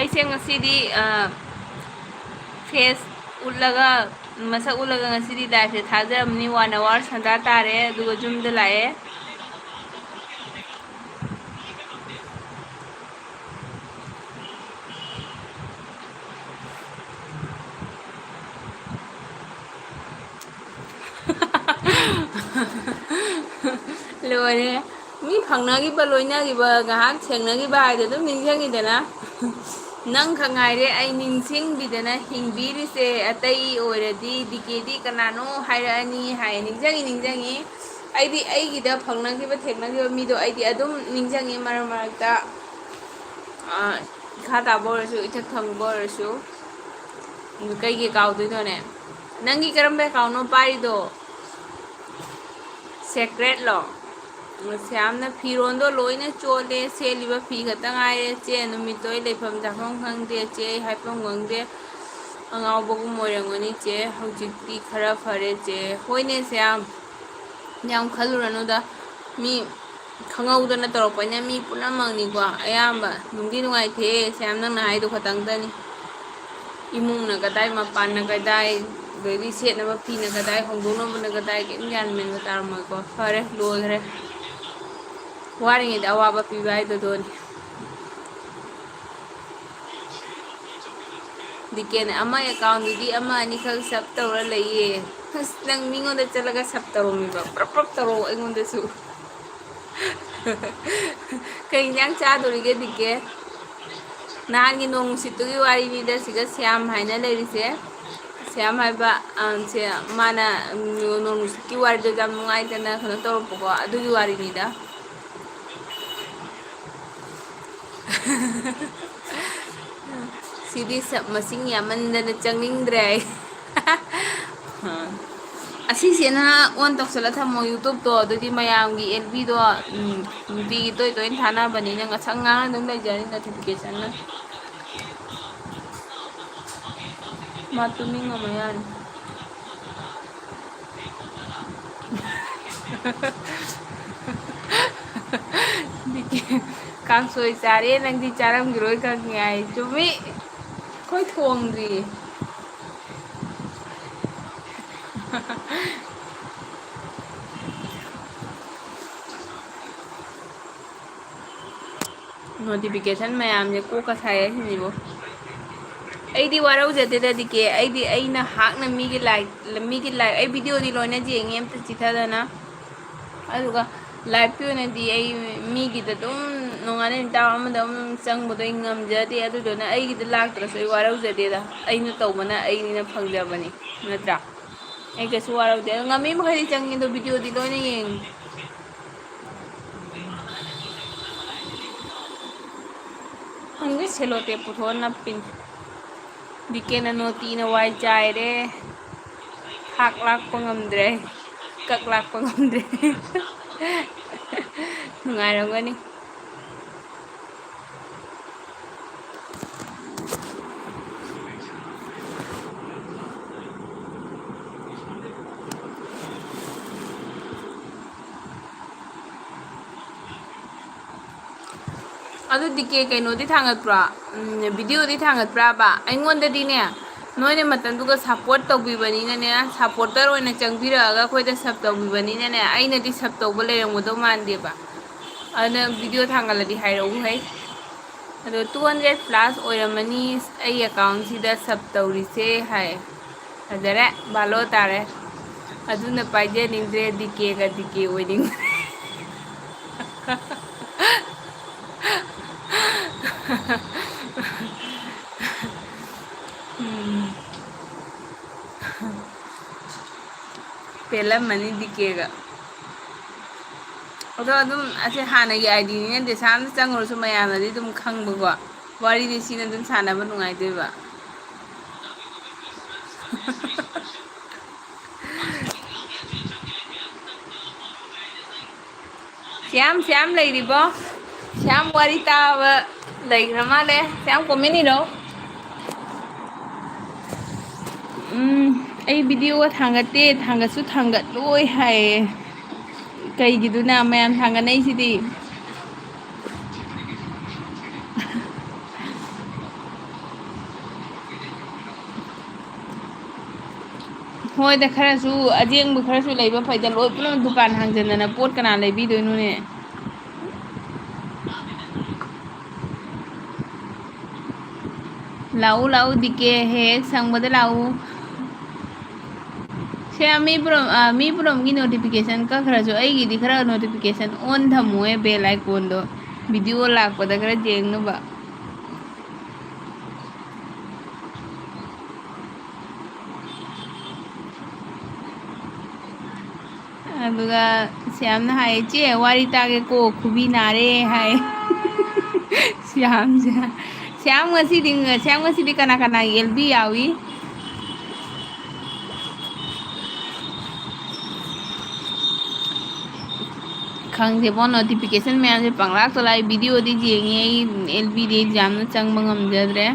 ऐसे ngasiदी ꯐꯦꯁ ꯎꯠꯂꯒ ꯃꯁꯛ ꯎꯠꯂꯒ ꯉꯁꯤꯗꯤ ꯂꯥꯏꯐꯁꯦ ꯊꯥꯖꯔꯝꯅꯤ 1 hour ꯁꯟꯗꯥ ꯇꯥꯔꯦ ꯑꯗꯨꯒ ꯌꯨꯝꯗ ꯂꯥꯛꯑꯦ ꯂꯣꯏꯔꯦ ꯃꯤ ꯐꯪꯅꯈꯤꯕ ꯂꯣꯏꯅꯈꯤꯕ ꯉꯥꯏꯍꯥꯛ ꯊꯦꯡꯅꯈꯤꯕ ꯍꯥꯏꯗꯣ ꯑꯗꯨꯝ ꯅꯤꯡꯁꯤꯡꯉꯤꯗꯅ ꯅꯪ ꯈꯪꯉꯥꯏꯔꯦ ꯑꯩ ꯅꯤꯡꯁꯤꯡꯕꯤꯗꯅ ꯍꯤꯡꯕꯤꯔꯤꯁꯦ ꯑꯇꯩ ꯑꯣꯏꯔꯗꯤ ꯗꯤꯀꯦꯗꯤ ꯀꯅꯥꯅꯣ ꯍꯥꯏꯔꯛꯑꯅꯤ ꯍꯥꯏ ꯅꯤꯡꯁꯤꯡꯉꯤ ꯑꯩꯗꯤ ꯑꯩꯒꯤꯗ ꯐꯪꯅꯈꯤꯕ ꯊꯦꯡꯅꯈꯤꯕ ꯃꯤꯗꯣ ꯑꯩꯗꯤ ꯑꯗꯨꯝ ꯅꯤꯡꯁꯤꯡꯉꯤ ꯃꯔꯛ ꯃꯔꯛꯇ ꯏꯈꯥ ꯇꯥꯕ ꯑꯣꯏꯔꯁꯨ ꯏꯊꯛ ꯊꯪꯕ ꯑꯣꯏꯔꯁꯨ ꯀꯩꯒꯤ ꯀꯥꯎꯗꯣꯏꯅꯣꯅꯦ ꯅꯪꯒꯤ ꯀꯔꯝꯕ ꯑꯦꯀꯥꯎꯟꯅꯣ ꯄꯥꯏꯔꯤꯗꯣ ꯁꯦꯀ꯭ꯔꯦꯠꯂꯣ ꯌꯥꯝꯅ ꯐꯤꯔꯣꯟꯗꯣ ꯂꯣꯏꯅ ꯆꯣꯠꯂꯦ ꯁꯦꯠꯂꯤꯕ ꯐꯤ ꯈꯛꯇ ꯉꯥꯏꯔꯦ ꯆꯦ ꯅꯨꯃꯤꯠꯇꯣ ꯑꯩ ꯂꯩꯐꯝ ꯆꯥꯐꯝ ꯈꯪꯗꯦ ꯆꯦ ꯑꯩ ꯍꯥꯏꯐꯝ ꯈꯪꯗꯦ ꯑꯉꯥꯎꯕꯒꯨꯝ ꯑꯣꯏꯔꯝꯒꯅꯤ ꯆꯦ ꯍꯧꯖꯤꯛꯇꯤ ꯈꯔ ꯐꯔꯦ ꯆꯦ ꯍꯣꯏꯅꯦ ꯁꯦ ꯌꯥꯝ ꯈꯜꯂꯨꯔꯅꯨꯗ ꯃꯤ ꯈꯪꯍꯧꯗꯅ ꯇꯧꯔꯛꯄꯅꯤꯅ ꯃꯤ ꯄꯨꯝꯅꯃꯛꯅꯤꯀꯣ ꯑꯌꯥꯝꯕ ꯅꯨꯡꯗꯤ ꯅꯨꯡꯉꯥꯏꯇꯦ ꯁꯌꯥꯝ ꯅꯪꯅ ꯍꯥꯏꯗꯣ ꯈꯇꯪꯗꯅꯤ ꯏꯃꯨꯡꯅ ꯀꯗꯥꯏ ꯃꯄꯥꯟꯅ ꯀꯗꯥꯏ ꯑꯗꯩꯗꯤ ꯁꯦꯠꯅꯕ ꯐꯤꯅ ꯀꯗꯥꯏ ꯍꯣꯡꯗꯣꯛꯅꯕꯅ ꯀꯗꯥꯏ ꯀꯩꯝ ꯒ꯭ꯌꯥꯟ ꯃꯦꯟꯒ ꯇꯥꯔꯝꯃꯣꯏꯀꯣ ꯐꯔꯦ ꯂꯣꯏꯈ꯭ꯔꯦ ꯋꯥꯔꯤꯉꯩꯗ ꯑꯋꯥꯕ ꯄꯤꯕ ꯍꯥꯏꯗꯨꯗꯣꯅꯤ ꯗꯤꯀꯦꯅ ꯑꯃ ꯑꯦꯀꯥꯎꯟꯗꯨꯗꯤ ꯑꯃ ꯑꯅꯤꯈꯛ ꯁꯞ ꯇꯧꯔ ꯂꯩꯌꯦ ꯑꯁ ꯅꯪ ꯃꯤꯉꯣꯟꯗ ꯆꯠꯂꯒ ꯁꯞ ꯇꯧꯔꯝꯃꯤꯕ ꯄꯨꯂꯞ ꯄꯨꯂꯞ ꯇꯧꯔꯛꯑꯣ ꯑꯩꯉꯣꯟꯗꯁꯨ ꯀꯩ ꯏꯟꯖꯥꯡ ꯆꯥꯗꯣꯔꯤꯒꯦ ꯗꯤꯀꯦ ꯅꯍꯥꯟꯒꯤ ꯅꯣꯡ ꯅꯨꯡꯁꯤꯠꯇꯨꯒꯤ ꯋꯥꯔꯤꯅꯤꯗ ꯁꯤꯒ ꯁ꯭ꯌꯥꯝ ꯍꯥꯏꯅ ꯂꯩꯔꯤꯁꯦ ꯁ꯭ꯌꯥꯝ ꯍꯥꯏꯕ ꯁꯦ ꯃꯥꯅ ꯅꯣꯡ ꯅꯨꯡꯁꯤꯠꯀꯤ ꯋꯥꯔꯤꯗꯣ ꯌꯥꯝ ꯅꯨꯡꯉꯥꯏꯇꯅ ꯀꯩꯅꯣ ꯇꯧꯔꯛꯄꯀꯣ ꯑꯗꯨꯒꯤ ꯋꯥꯔꯤꯅꯤꯗ ꯁꯤꯗꯤ ꯁꯞ ꯃꯁꯤꯡ ꯌꯥꯝꯃꯟꯗꯅ ꯆꯪꯅꯤꯡꯗ꯭ꯔꯦ ꯑꯩ ꯑꯁꯤꯁꯦꯅ ꯑꯣꯟ ꯇꯧꯁꯜꯂ ꯊꯝꯃꯣ ꯌꯨꯇꯨꯕꯇꯣ ꯑꯗꯨꯗꯤ ꯃꯌꯥꯝꯒꯤ ꯑꯦꯜꯕꯤꯗꯣ ꯅꯨꯡꯇꯤꯒꯤ ꯇꯣꯏ ꯇꯣꯏꯅ ꯊꯥꯅꯕꯅꯤꯅ ꯉꯁꯪ ꯉꯥꯡꯅ ꯑꯗꯨꯝ ꯂꯩꯖꯔꯤ ꯅꯣꯇꯤꯐꯤꯀꯦꯁꯟꯅ ꯃꯥ ꯇꯨꯝꯅꯤꯡꯉꯝꯃ ꯌꯥꯅꯤ ꯀꯥꯡꯁꯣꯏ ꯆꯥꯔꯦ ꯅꯪꯗꯤ ꯆꯥꯔꯝꯈꯤꯔꯣꯏ ꯈꯪꯉꯦ ꯍꯥꯏ ꯆꯨꯝꯃꯤ ꯑꯩꯈꯣꯏ ꯊꯣꯡꯗ꯭ꯔꯤꯌꯦ ꯅꯣꯇꯤꯐꯤꯀꯦꯁꯟ ꯃꯌꯥꯝꯁꯦ ꯀꯣꯛꯀ ꯁꯥꯏ ꯁꯤꯅꯤꯕꯣ ꯑꯩꯗꯤ ꯋꯥꯔꯧꯖꯗꯦꯗ ꯗꯤꯀꯦ ꯑꯩꯗꯤ ꯑꯩꯅ ꯍꯥꯛꯅ ꯃꯤꯒꯤ ꯂꯥꯏꯛ ꯑꯩ ꯚꯤꯗꯤꯑꯣꯗꯤ ꯂꯣꯏꯅ ꯌꯦꯡꯉꯦ ꯑꯝꯇ ꯆꯤꯊꯗꯅ ꯑꯗꯨꯒ ꯂꯥꯏꯐꯀꯤ ꯑꯣꯏꯅꯗꯤ ꯑꯩ ꯃꯤꯒꯤꯗ ꯑꯗꯨꯝ ꯅꯣꯡꯉꯥꯟꯅ ꯅꯨꯃꯤꯠ ꯑꯃꯗ ꯑꯗꯨꯝ ꯆꯪꯕꯗꯣ ꯑꯩ ꯉꯝꯖꯗꯦ ꯑꯗꯨꯗꯨꯅ ꯑꯩꯒꯤꯗ ꯂꯥꯛꯇ꯭ꯔꯁꯨ ꯑꯩ ꯋꯥꯔꯧꯖꯗꯦꯗ ꯑꯩꯅ ꯇꯧꯕꯅ ꯑꯩꯅꯤꯅ ꯐꯪꯖꯕꯅꯤ ꯅꯠꯇ꯭ꯔꯥ ꯑꯩ ꯀꯩꯁꯨ ꯋꯥꯔꯧꯗꯦ ꯑꯗꯣ ꯉꯝꯃꯤ ꯃꯈꯩꯗꯤ ꯆꯪꯉꯤ ꯑꯗꯣ ꯚꯤꯗꯤꯑꯣꯗꯤ ꯂꯣꯏꯅ ꯌꯦꯡꯉꯤ ꯍꯪꯒꯦ ꯁꯦꯂꯣ ꯇꯦꯞ ꯄꯨꯊꯣꯛꯑ ꯅꯞꯄꯤꯅꯤ ꯗꯤꯀꯦꯅ ꯅꯣꯇꯤꯅ ꯋꯥꯏ ꯆꯥꯏꯔꯦ ꯊꯥꯛ ꯂꯥꯛꯄ ꯉꯝꯗ꯭ꯔꯦ ꯀꯛ ꯂꯥꯛꯄ ꯉꯝꯗ꯭ꯔꯦ ꯅꯨꯡꯉꯥꯏꯔꯝꯒꯅꯤ ꯑꯗꯨ ꯗꯤꯀꯦ ꯀꯩꯅꯣꯗꯤ ꯊꯥꯡꯒꯠꯄ꯭ꯔꯣ ꯚꯤꯗꯤꯑꯣꯗꯤ ꯊꯥꯡꯒꯠꯄ꯭ꯔꯥꯕ ꯑꯩꯉꯣꯟꯗꯗꯤꯅꯦ ꯅꯣꯏꯅ ꯃꯇꯝꯗꯨꯒ ꯁꯞꯄꯣꯔꯠ ꯇꯧꯕꯤꯕꯅꯤꯅꯅꯦ ꯁꯞꯄꯣꯔꯇꯔ ꯑꯣꯏꯅ ꯆꯪꯕꯤꯔꯛꯑꯒ ꯑꯩꯈꯣꯏꯗ ꯁꯞ ꯇꯧꯕꯤꯕꯅꯤꯅꯅꯦ ꯑꯩꯅꯗꯤ ꯁꯞ ꯇꯧꯕ ꯂꯩꯔꯝꯒꯗꯧ ꯃꯥꯟꯗꯦꯕ ꯑꯗꯨꯅ ꯚꯤꯗꯤꯑꯣ ꯊꯥꯡꯒꯠꯂꯗꯤ ꯍꯥꯏꯔꯛꯎ ꯍꯩ ꯑꯗꯣ 200 ꯄ꯭ꯂꯁ ꯑꯣꯏꯔꯝꯃꯅꯤ ꯑꯩ ꯑꯦꯀꯥꯎꯟꯁꯤꯗ ꯁꯞ ꯇꯧꯔꯤꯁꯦ ꯍꯥꯏ ꯐꯖꯔꯦ ꯕꯥꯂꯣ ꯇꯥꯔꯦ ꯑꯗꯨꯅ ꯄꯥꯏꯖꯅꯤꯡꯗ꯭ꯔꯦ ꯗꯤꯀꯦꯒ ꯗꯤꯀꯦ ꯑꯣꯏꯅꯤꯡꯗ꯭ꯔꯦ ꯄꯦꯜꯂꯝꯃꯅꯤ ꯗꯤꯀꯦꯒ ꯑꯗꯣ ꯑꯗꯨꯝ ꯑꯁꯦ ꯍꯥꯟꯅꯒꯤ ꯑꯥꯏꯗꯤꯅꯤꯅ ꯗꯦꯁꯥꯝꯗ ꯆꯪꯉꯨꯔꯁꯨ ꯃꯌꯥꯝꯅꯗꯤ ꯑꯗꯨꯝ ꯈꯪꯕꯀꯣ ꯋꯥꯔꯤꯗꯤ ꯁꯤꯅ ꯑꯗꯨꯝ ꯁꯥꯟꯅꯕ ꯅꯨꯡꯉꯥꯏꯗꯣꯏꯕ ꯁ꯭ꯌꯥꯝ ꯂꯩꯔꯤꯕꯣ ꯁ꯭ꯌꯥꯝ ꯋꯥꯔꯤ ꯇꯥꯕ ꯂꯩꯈ꯭ꯔ ꯃꯥꯜꯂꯦ ꯁ꯭ꯌꯥꯝ ꯀꯣꯃꯦꯟ ꯏꯔꯣ ꯑꯩ ꯚꯤꯗꯤꯑꯣꯒ ꯊꯥꯡꯒꯠꯇꯦ ꯊꯥꯡꯒꯠꯁꯨ ꯊꯥꯡꯒꯠꯂꯣꯏ ꯍꯥꯏꯌꯦ ꯀꯩꯒꯤꯗꯨꯅ ꯃꯌꯥꯝ ꯊꯥꯡꯒꯠꯅꯩꯁꯤꯗꯤ ꯍꯣꯏꯗ ꯈꯔꯁꯨ ꯑꯖꯦꯡꯕ ꯈꯔꯁꯨ ꯂꯩꯕ ꯐꯩꯗ ꯂꯣꯏ ꯄꯨꯝꯅꯃꯛ ꯗꯨꯀꯥꯟ ꯍꯥꯡꯖꯟꯗꯅ ꯄꯣꯠ ꯀꯅꯥ ꯂꯩꯕꯤꯗꯣꯏꯅꯣꯅꯦ ꯂꯥꯛꯎ ꯂꯥꯛꯎ ꯗꯤꯀꯦ ꯍꯦꯛ ꯁꯪꯕꯗ ꯂꯥꯛꯎ ꯁꯦ ꯃꯤ ꯄꯨꯝꯅꯃꯛꯀꯤ ꯅꯣꯇꯤꯐꯤꯀꯦꯁꯟ ꯀꯛꯈ꯭ꯔꯁꯨ ꯑꯩꯒꯤꯗꯤ ꯈꯔ ꯅꯣꯇꯤꯐꯤꯀꯦꯁꯟ ꯑꯣꯟ ꯊꯝꯃꯨꯍꯦ ꯕꯦꯜ ꯑꯥꯏꯀꯣꯟꯗꯣ ꯚꯤꯗꯤꯑꯣ ꯂꯥꯛꯄꯗ ꯈꯔ ꯌꯦꯡꯅꯕ ꯑꯗꯨꯒ ꯁ꯭ꯌꯥꯝꯅ ꯍꯥꯏ ꯏꯆꯦ ꯋꯥꯔꯤ ꯇꯥꯒꯦꯀꯣ ꯈꯨꯕꯤ ꯅꯥꯔꯦ ꯍꯥꯏ ꯁ꯭ꯌꯥꯝꯁꯦ ꯁ꯭ꯌꯥꯝ ꯉꯁꯤꯗꯤ ꯀꯅꯥ ꯀꯅꯥ ꯑꯦꯜꯕꯤ ꯌꯥꯎꯏ ꯈꯪꯗꯦꯕꯣ ꯅꯣꯇꯤꯐꯤꯀꯦꯁꯟ ꯃꯌꯥꯝꯁꯦ ꯄꯪꯂꯥꯛꯇ ꯂꯥꯛꯏ ꯚꯤꯗꯤꯑꯣꯗꯤ ꯌꯦꯡꯉꯤ ꯑꯩ ꯑꯦꯜꯕꯤꯗꯤ ꯌꯥꯝꯅ ꯆꯪꯕ ꯉꯝꯖꯗ꯭ꯔꯦ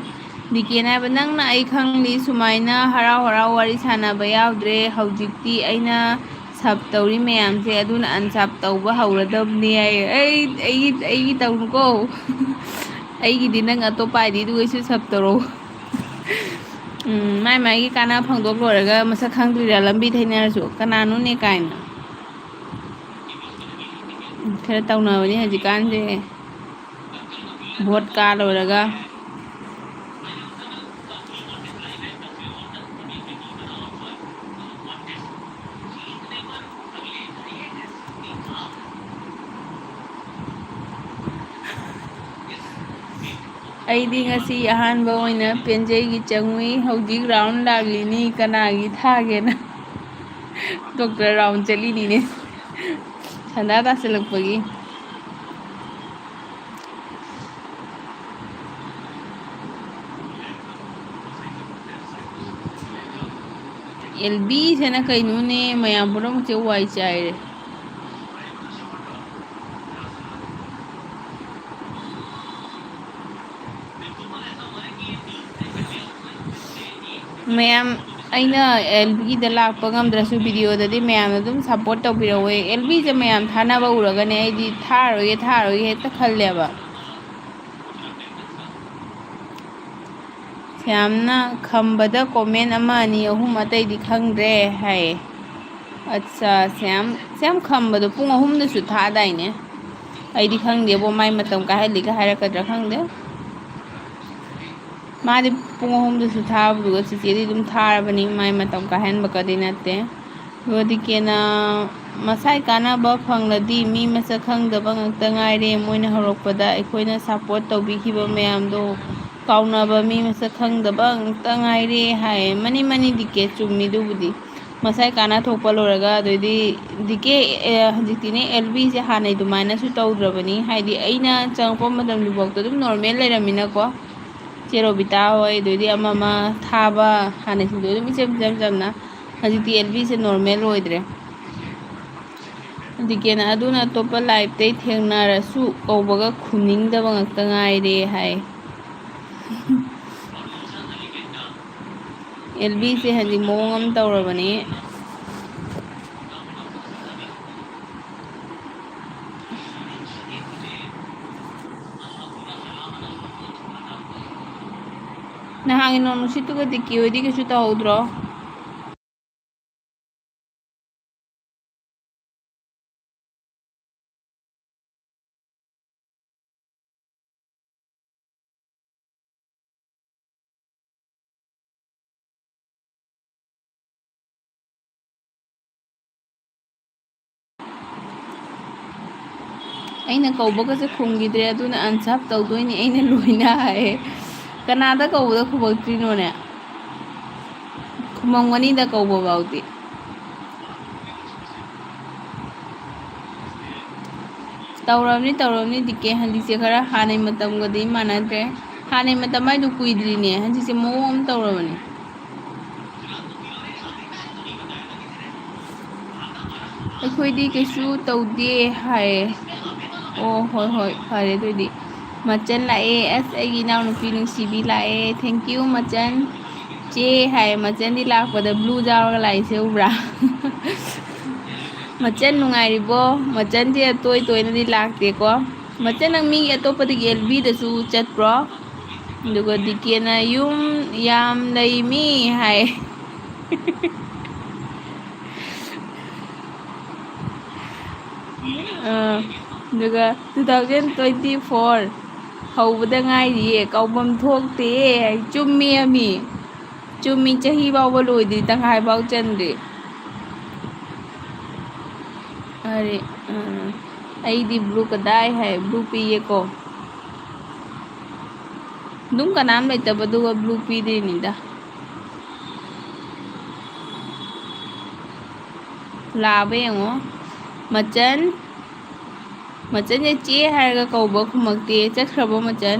ꯗꯤꯀꯦꯅ ꯍꯥꯏꯕ ꯅꯪꯅ ꯑꯩ ꯈꯪꯂꯤ ꯁꯨꯃꯥꯏꯅ ꯍꯔꯥꯎ ꯍꯔꯥꯎ ꯋꯥꯔꯤ ꯁꯥꯟꯅꯕ ꯌꯥꯎꯗ꯭ꯔꯦ ꯍꯧꯖꯤꯛꯇꯤ ꯑꯩꯅ ꯁꯞ ꯇꯧꯔꯤ ꯃꯌꯥꯝꯁꯦ ꯑꯗꯨꯅ ꯑꯟꯁꯞ ꯇꯧꯕ ꯍꯧꯔꯗꯕꯅꯤ ꯍꯥꯏ ꯑꯩꯒꯤ ꯇꯧꯅꯨꯀꯣ ꯑꯩꯒꯤꯗꯤ ꯅꯪ ꯑꯇꯣꯞꯄ ꯑꯥꯏꯗꯤꯗꯨꯒꯩꯁꯨ ꯁꯞ ꯇꯧꯔꯛꯎ ꯃꯥꯏ ꯃꯥꯏꯒꯤ ꯀꯥꯟꯅ ꯐꯪꯗꯣꯛ ꯂꯣꯏꯔꯒ ꯃꯁꯛ ꯈꯪꯗ꯭ꯔꯤꯔꯥ ꯂꯝꯕꯤ ꯊꯩꯅꯔꯁꯨ ꯀꯅꯥꯅꯣꯅꯦ ꯀꯥꯏꯅ ꯈꯔ ꯇꯧꯅꯕꯅꯤ ꯍꯧꯖꯤꯛꯀꯥꯟꯁꯦ ꯚꯣꯠ ꯀꯥ ꯂꯣꯏꯔꯒ ꯑꯩꯗꯤ ꯉꯁꯤ ꯑꯍꯥꯟꯕ ꯑꯣꯏꯅ ꯄꯦꯟꯖꯩꯒꯤ ꯆꯪꯉꯨꯏ ꯍꯧꯖꯤꯛ ꯔꯥꯎꯟ ꯂꯥꯛꯂꯤꯅꯤ ꯀꯅꯥꯒꯤ ꯊꯥꯒꯦꯅ ꯗꯣꯛꯇꯔ ꯔꯥꯎꯟ ꯆꯠꯂꯤꯅꯤꯅꯦ ꯁꯟꯗꯥ ꯇꯥꯁꯤꯜꯂꯛꯄꯒꯤ ꯑꯦꯜꯕꯤꯁꯤꯅ ꯀꯩꯅꯣꯅꯦ ꯃꯌꯥꯝ ꯄꯨꯝꯅꯃꯛꯁꯦ ꯋꯥꯏ ꯆꯥꯏꯔꯦ ꯃꯌꯥꯝ ꯑꯩꯅ ꯑꯦꯜꯕꯤꯒꯤꯗ ꯂꯥꯛꯄ ꯉꯝꯗ꯭ꯔꯁꯨ ꯚꯤꯗꯤꯑꯣꯗꯗꯤ ꯃꯌꯥꯝꯅ ꯑꯗꯨꯝ ꯁꯞꯄꯣꯔꯠ ꯇꯧꯕꯤꯔꯛꯋꯦ ꯑꯦꯜꯕꯤꯁꯦ ꯃꯌꯥꯝ ꯊꯥꯅꯕ ꯎꯔꯒꯅꯦ ꯑꯩꯗꯤ ꯊꯥꯔꯣꯏꯒꯦ ꯍꯦꯛꯇ ꯈꯜꯂꯦꯕ ꯌꯥꯝꯅ ꯈꯝꯕꯗ ꯀꯣꯃꯦꯟ ꯑꯃ ꯑꯅꯤ ꯑꯍꯨꯝ ꯑꯇꯩꯗꯤ ꯈꯪꯗ꯭ꯔꯦ ꯍꯥꯏꯌꯦ ꯑꯠꯆꯥ ꯁꯌꯥꯝ ꯈꯝꯕꯗꯣ ꯄꯨꯡ 3ꯗꯁꯨ ꯊꯥꯗꯥꯏꯅꯦ ꯑꯩꯗꯤ ꯈꯪꯗꯦꯕꯣ ꯃꯥꯏ ꯃꯇꯝ ꯀꯥꯏꯍꯜꯂꯤꯒ ꯍꯥꯏꯔꯛꯀꯗ꯭ꯔꯥ ꯈꯪꯗꯦ ꯃꯥꯗꯤ ꯄꯨꯡ 3ꯗꯁꯨ ꯊꯥꯕꯗꯨꯒ ꯆꯤꯆꯦꯗꯤ ꯑꯗꯨꯝ ꯊꯥꯔꯕꯅꯤ ꯃꯥꯏ ꯃꯇꯝ ꯀꯥꯏꯍꯟꯕꯀꯗꯤ ꯅꯠꯇꯦ ꯗꯤꯀꯦꯅ ꯃꯁꯥꯏ ꯀꯥꯟꯅꯕ ꯐꯪꯂꯗꯤ ꯃꯤ ꯃꯁꯛ ꯈꯪꯗꯕ ꯉꯛꯇ ꯉꯥꯏꯔꯦ ꯃꯣꯏꯅ ꯍꯧꯔꯛꯄꯗ ꯑꯩꯈꯣꯏꯅ ꯁꯞꯄꯣꯔꯠ ꯇꯧꯕꯤꯈꯤꯕ ꯃꯌꯥꯝꯗꯣ ꯀꯥꯎꯅꯕ ꯃꯤ ꯃꯁꯛ ꯈꯪꯗꯕ ꯉꯛꯇ ꯉꯥꯏꯔꯦ ꯍꯥꯏꯌꯦ ꯃꯅꯤ ꯗꯤꯀꯦ ꯆꯨꯝꯃꯤꯗꯨꯕꯨꯗꯤ ꯃꯁꯥꯏ ꯀꯥꯟꯅ ꯊꯣꯛꯄ ꯂꯣꯏꯔꯒ ꯑꯗꯩꯗꯤ ꯗꯤꯀꯦ ꯍꯧꯖꯤꯛꯇꯤꯅꯦ ꯑꯦꯜꯕꯤꯁꯦ ꯍꯥꯟꯅꯩ ꯑꯗꯨꯃꯥꯏꯅꯁꯨ ꯇꯧꯗ꯭ꯔꯕꯅꯤ ꯍꯥꯏꯗꯤ ꯑꯩꯅ ꯆꯪꯉꯛꯄ ꯃꯇꯝꯗꯨꯐꯥꯎꯗ ꯑꯗꯨꯝ ꯅꯣꯔꯃꯦꯜ ꯂꯩꯔꯝꯃꯤꯅꯀꯣ ꯆꯦꯔꯣꯕꯤꯇꯥ ꯍꯣꯏ ꯑꯗꯩꯗꯤ ꯑꯃ ꯊꯥꯕ ꯍꯥꯟꯅꯁꯤꯡꯗꯣ ꯑꯗꯨꯝ ꯏꯆꯝ ꯆꯝꯅ ꯍꯧꯖꯤꯛꯇꯤ ꯑꯦꯜꯕꯤꯁꯦ ꯅꯣꯔꯃꯦꯜ ꯑꯣꯏꯗ꯭ꯔꯦ ꯗꯤꯀꯦꯅ ꯑꯗꯨꯅ ꯑꯇꯣꯞꯄ ꯂꯥꯏꯞꯇꯩ ꯊꯦꯡꯅꯔꯁꯨ ꯀꯧꯕꯒ ꯈꯨꯝꯅꯤꯡꯗꯕ ꯉꯛꯇ ꯉꯥꯏꯔꯦ ꯍꯥꯏ ꯑꯦꯜꯕꯤꯁꯦ ꯍꯧꯖꯤꯛ ꯃꯑꯣꯡ ꯑꯃ ꯇꯧꯔꯕꯅꯤ ꯅꯍꯥꯟꯒꯤ ꯅꯣꯡ ꯅꯨꯡꯁꯤꯠꯇꯨꯒ ꯗꯤꯀꯦ ꯍꯣꯏꯗꯤ ꯀꯩꯁꯨ ꯇꯧꯍꯧꯗ꯭ꯔꯣ ꯑꯩꯅ ꯀꯧꯕꯒꯁꯦ ꯈꯨꯝꯈꯤꯗ꯭ꯔꯦ ꯑꯗꯨꯅ ꯑꯟꯁꯞ ꯇꯧꯗꯣꯏꯅꯤ ꯑꯩꯅ ꯂꯣꯏꯅ ꯍꯥꯏꯌꯦ ꯀꯅꯥꯗ ꯀꯧꯕꯗ ꯈꯨꯝꯃꯛꯇ꯭ꯔꯤꯅꯣꯅꯦ ꯈꯨꯃꯝꯒꯅꯤꯗ ꯀꯧꯕ ꯐꯥꯎꯗꯤ ꯇꯧꯔꯕꯅꯤ ꯗꯤꯀꯦ ꯍꯧꯖꯤꯛꯁꯦ ꯈꯔ ꯍꯥꯟꯅꯩ ꯃꯇꯝꯒꯗꯤ ꯃꯥꯟꯅꯗ꯭ꯔꯦ ꯍꯥꯟꯅꯩ ꯃꯇꯝ ꯍꯥꯏꯗꯨ ꯀꯨꯏꯗ꯭ꯔꯤꯅꯦ ꯍꯧꯖꯤꯛꯁꯦ ꯃꯑꯣꯡ ꯑꯃ ꯇꯧꯔꯕꯅꯤ ꯑꯩꯈꯣꯏꯗꯤ ꯀꯩꯁꯨ ꯇꯧꯗꯦ ꯍꯥꯏꯌꯦ ꯑꯣ ꯍꯣꯏ ꯐꯔꯦ ꯑꯗꯨꯑꯣꯏꯗꯤ ꯃꯆꯟ ꯂꯥꯛꯑꯦ ꯑꯁ ꯑꯩꯒꯤ ꯏꯅꯥꯎꯅꯨꯄꯤ ꯅꯨꯡꯁꯤꯕꯤ ꯂꯥꯛꯑꯦ ꯊꯦꯡꯀ꯭ꯌꯨ ꯃꯆꯟ ꯆꯦ ꯍꯥꯏ ꯃꯆꯟꯗꯤ ꯂꯥꯛꯄꯗ ꯕ꯭ꯂꯨ ꯌꯥꯎꯔꯒ ꯂꯥꯛꯏꯁꯦ ꯎꯕ꯭ꯔꯥ ꯃꯆꯟ ꯅꯨꯡꯉꯥꯏꯔꯤꯕꯣ ꯃꯆꯟꯁꯦ ꯇꯣꯏꯅꯗꯤ ꯂꯥꯛꯇꯦꯀꯣ ꯃꯆꯟ ꯅꯪ ꯃꯤ ꯑꯇꯣꯞꯄꯗꯒꯤ ꯑꯦꯜꯕꯤꯗꯁꯨ ꯆꯠꯄ꯭ꯔꯣ ꯑꯗꯨꯒ ꯗꯤꯀꯦꯅ ꯌꯨꯝ ꯌꯥꯝ ꯂꯩꯃꯤ ꯍꯥꯏ ꯑꯗꯨꯒ 2024 ꯍꯧꯕꯗ ꯉꯥꯏꯔꯤꯌꯦ ꯀꯥꯎꯐꯝ ꯊꯣꯛꯇꯦ ꯆꯨꯝꯃꯤ ꯑꯃꯤ ꯆꯨꯝꯃꯤ ꯆꯍꯤ ꯐꯥꯎꯕ ꯂꯣꯏꯗ꯭ꯔꯤ ꯇꯪꯈꯥꯏ ꯐꯥꯎ ꯆꯟꯗ꯭ꯔꯤ ꯑꯔꯦ ꯑꯩꯗꯤ ꯕ꯭ꯂꯨ ꯀꯗꯥꯏ ꯍꯥꯏ ꯕ꯭ꯂꯨ ꯄꯤꯌꯦꯀꯣ ꯑꯗꯨꯝ ꯀꯅꯥꯝ ꯂꯩꯇꯕꯗꯨꯒ ꯕ꯭ꯂꯨ ꯄꯤꯗꯣꯏꯅꯤꯗ ꯂꯥꯕ ꯌꯦꯡꯉꯣ ꯃꯆꯟ ꯃꯆꯟꯁꯦ ꯆꯦ ꯍꯥꯏꯔꯒ ꯀꯧꯕ ꯈꯨꯝꯃꯛꯇꯦ ꯆꯠꯈ꯭ꯔꯕꯣ ꯃꯆꯟ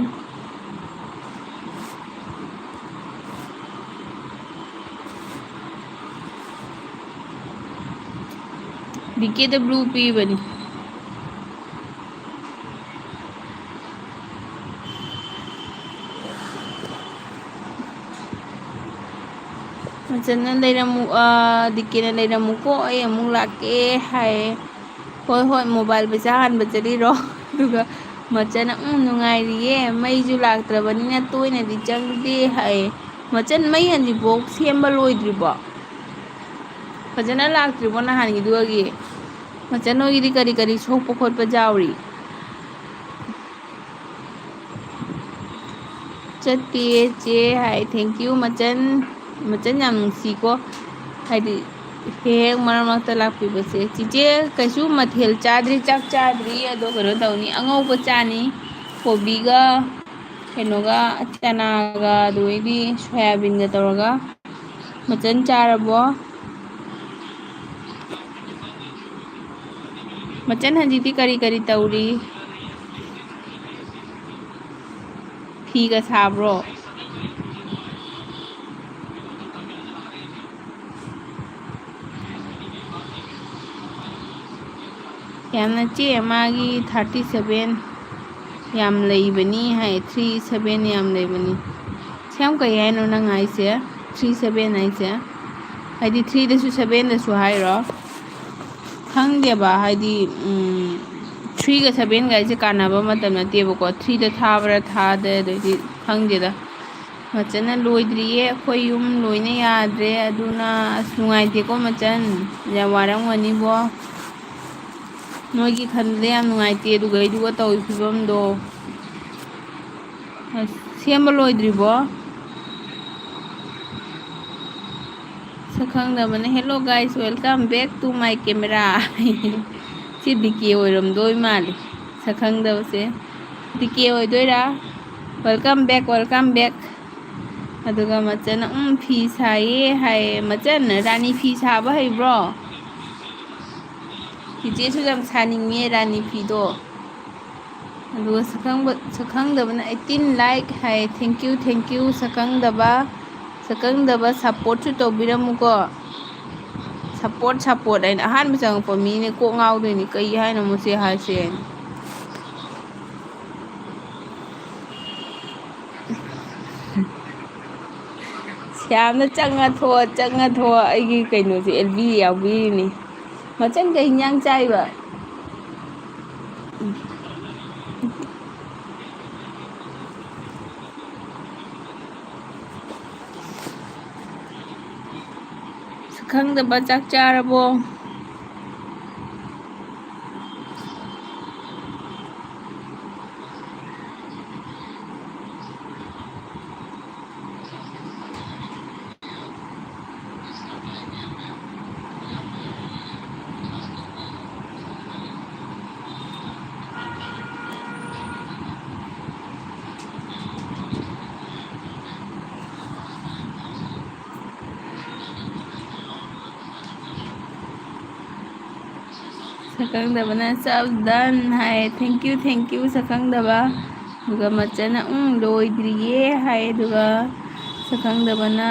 ꯗꯤꯀꯦꯗ ꯕ꯭ꯂꯨ ꯄꯤꯕꯅꯤ ꯃꯆꯟꯅ ꯂꯩꯔꯝꯃꯨ ꯗꯤꯀꯦꯅ ꯂꯩꯔꯝꯃꯨꯀꯣ ꯑꯩ ꯑꯃꯨꯛ ꯂꯥꯛꯀꯦ ꯍꯥꯏꯌꯦ ꯍꯣꯏ ꯍꯣꯏ ꯃꯣꯕꯥꯏꯜ ꯄꯩꯁꯥ ꯍꯥꯟꯕ ꯆꯠꯂꯤꯔꯣ ꯑꯗꯨꯒ ꯃꯆꯟꯅ ꯅꯨꯡꯉꯥꯏꯔꯤꯌꯦ ꯃꯩꯁꯨ ꯂꯥꯛꯇ꯭ꯔꯕꯅꯤꯅ ꯇꯣꯏꯅꯗꯤ ꯆꯪꯗꯦ ꯍꯥꯏꯌꯦ ꯃꯆꯟ ꯃꯩ ꯍꯧꯖꯤꯛꯐꯥꯎ ꯁꯦꯝꯕ ꯂꯣꯏꯗ꯭ꯔꯤꯕꯣ ꯐꯖꯅ ꯂꯥꯛꯇ꯭ꯔꯤꯕꯣ ꯅꯍꯥꯟꯒꯤꯗꯨꯒꯤ ꯃꯆꯟ ꯍꯣꯏꯒꯤꯗꯤ ꯀꯔꯤ ꯀꯔꯤ ꯁꯣꯛꯄ ꯈꯣꯠꯄ ꯌꯥꯎꯔꯤ ꯆꯠꯇꯦ ꯆꯦ ꯍꯥꯏ ꯊꯦꯡꯀ꯭ꯌꯨ ꯃꯆꯟ ꯃꯆꯟ ꯌꯥꯝ ꯅꯨꯡꯁꯤꯀꯣ ꯍꯥꯏꯗꯤ ꯍꯦꯛ ꯃꯔꯛ ꯃꯔꯛꯇ ꯂꯥꯛꯄꯤꯕꯁꯦ ꯆꯤꯆꯦ ꯀꯩꯁꯨ ꯃꯊꯦꯜ ꯆꯥꯗ꯭ꯔꯤ ꯆꯥꯛ ꯆꯥꯗ꯭ꯔꯤ ꯑꯗꯣ ꯀꯩꯅꯣ ꯇꯧꯅꯤ ꯑꯉꯧꯕ ꯆꯥꯅꯤ ꯀꯣꯕꯤꯒ ꯀꯩꯅꯣꯒ ꯆꯅꯥꯒ ꯑꯗꯨꯗꯩꯗꯤ ꯁꯣꯌꯥꯕꯤꯟꯒ ꯇꯧꯔꯒ ꯃꯆꯟ ꯆꯥꯔꯕꯣ ꯃꯆꯟ ꯍꯧꯖꯤꯛꯇꯤ ꯀꯔꯤ ꯀꯔꯤ ꯇꯧꯔꯤ ꯐꯤꯒ ꯁꯥꯕ꯭ꯔꯣ ꯌꯥꯝꯅ ꯆꯦ ꯃꯥꯒꯤ 37 ꯌꯥꯝ ꯂꯩꯕꯅꯤ ꯍꯥꯏ 37 ꯌꯥꯝ ꯂꯩꯕꯅꯤ ꯁꯌꯥꯝ ꯀꯩ ꯍꯥꯏꯅꯣ ꯅꯪ ꯍꯥꯏꯁꯦ 37 ꯍꯥꯏꯁꯦ ꯍꯥꯏꯗꯤ 3ꯗꯁꯨ 7ꯗꯁꯨ ꯍꯥꯏꯔꯣ ꯈꯪꯗꯦꯕ ꯍꯥꯏꯗꯤ 3ꯒ 7ꯒ ꯍꯥꯏꯁꯦ ꯀꯥꯟꯅꯕ ꯃꯇꯝ ꯅꯠꯇꯦꯕꯀꯣ 3ꯗ ꯊꯥꯕ꯭ꯔꯥ ꯊꯥꯗꯦ ꯑꯗꯩꯗꯤ ꯈꯪꯗꯦꯗ ꯃꯆꯟꯅ ꯂꯣꯏꯗ꯭ꯔꯤꯌꯦ ꯑꯩꯈꯣꯏ ꯌꯨꯝ ꯂꯣꯏꯅ ꯌꯥꯗ꯭ꯔꯦ ꯑꯗꯨꯅ ꯑꯁ ꯅꯨꯡꯉꯥꯏꯇꯦꯀꯣ ꯃꯆꯟ ꯌꯥꯝ ꯋꯥꯔꯝꯒꯅꯤꯕꯣ ꯅꯣꯏꯒꯤ ꯈꯟꯕꯗ ꯌꯥꯝ ꯅꯨꯡꯉꯥꯏꯇꯦ ꯑꯗꯨꯒ ꯇꯧꯔꯤ ꯐꯤꯕꯝꯗꯣ ꯑꯁ ꯁꯦꯝꯕ ꯂꯣꯏꯗ꯭ꯔꯤꯕꯣ ꯁꯛꯈꯪꯗꯕꯅ hello guys welcome back to my camera ꯁꯤ ꯗꯤꯀꯦ ꯑꯣꯏꯔꯝꯗꯣꯏ ꯃꯥꯜꯂꯤ ꯁꯛꯈꯪꯗꯕꯁꯦ ꯗꯤꯀꯦ ꯑꯣꯏꯗꯣꯏꯔꯥ ꯋꯦꯜꯀꯝ ꯕꯦꯛ ꯑꯗꯨꯒ ꯃꯆꯟꯅ ꯐꯤ ꯁꯥꯏꯌꯦ ꯍꯥꯏꯌꯦ ꯃꯆꯟ ꯔꯥꯅꯤ ꯐꯤ ꯁꯥꯕ ꯍꯩꯕ꯭ꯔꯣ ꯆꯤꯆꯦꯁꯨ ꯌꯥꯝ ꯁꯥꯅꯤꯡꯉꯦ ꯔꯥꯅꯤ ꯐꯤꯗꯣ ꯑꯗꯨꯒ ꯁꯛꯈꯪꯗꯕꯅ 18 ꯂꯥꯏꯛ ꯍꯥꯏ ꯊꯦꯡꯀ꯭ꯌꯨ ꯁꯛꯈꯪꯗꯕ ꯁꯞꯄꯣꯔꯠꯁꯨ ꯇꯧꯕꯤꯔꯝꯃꯨꯀꯣ ꯁꯞꯄꯣꯔꯠ ꯑꯩꯅ ꯑꯍꯥꯟꯕ ꯆꯪꯉꯛꯄ ꯃꯤꯅꯦ ꯀꯣꯛ ꯉꯥꯎꯗꯣꯏꯅꯤ ꯀꯩ ꯍꯥꯏꯅꯣ ꯃꯣꯁꯤ ꯍꯥꯏꯁꯦ ꯌꯥꯝꯅ ꯆꯪꯉꯊꯣꯛꯑ ꯑꯩꯒꯤ ꯀꯩꯅꯣꯁꯦ ꯑꯦꯜꯕꯤ ꯌꯥꯎꯕꯤꯔꯤꯅꯤ ꯃꯆꯟ ꯀꯩ ꯍꯤꯟꯖꯥꯡ ꯆꯥꯏꯕ ꯁꯛꯈꯪꯗꯕ ꯆꯥꯛ ꯆꯥꯔꯕꯣ ꯁꯛꯈꯪꯗꯕꯅ ꯆꯞ ꯗꯟ ꯍꯥꯏ ꯊꯦꯡꯀ꯭ꯌꯨ ꯁꯛꯈꯪꯗꯕ ꯑꯗꯨꯒ ꯃꯆꯟꯅ ꯂꯣꯏꯗ꯭ꯔꯤꯌꯦ ꯍꯥꯏ ꯑꯗꯨꯒ ꯁꯛꯈꯪꯗꯕꯅ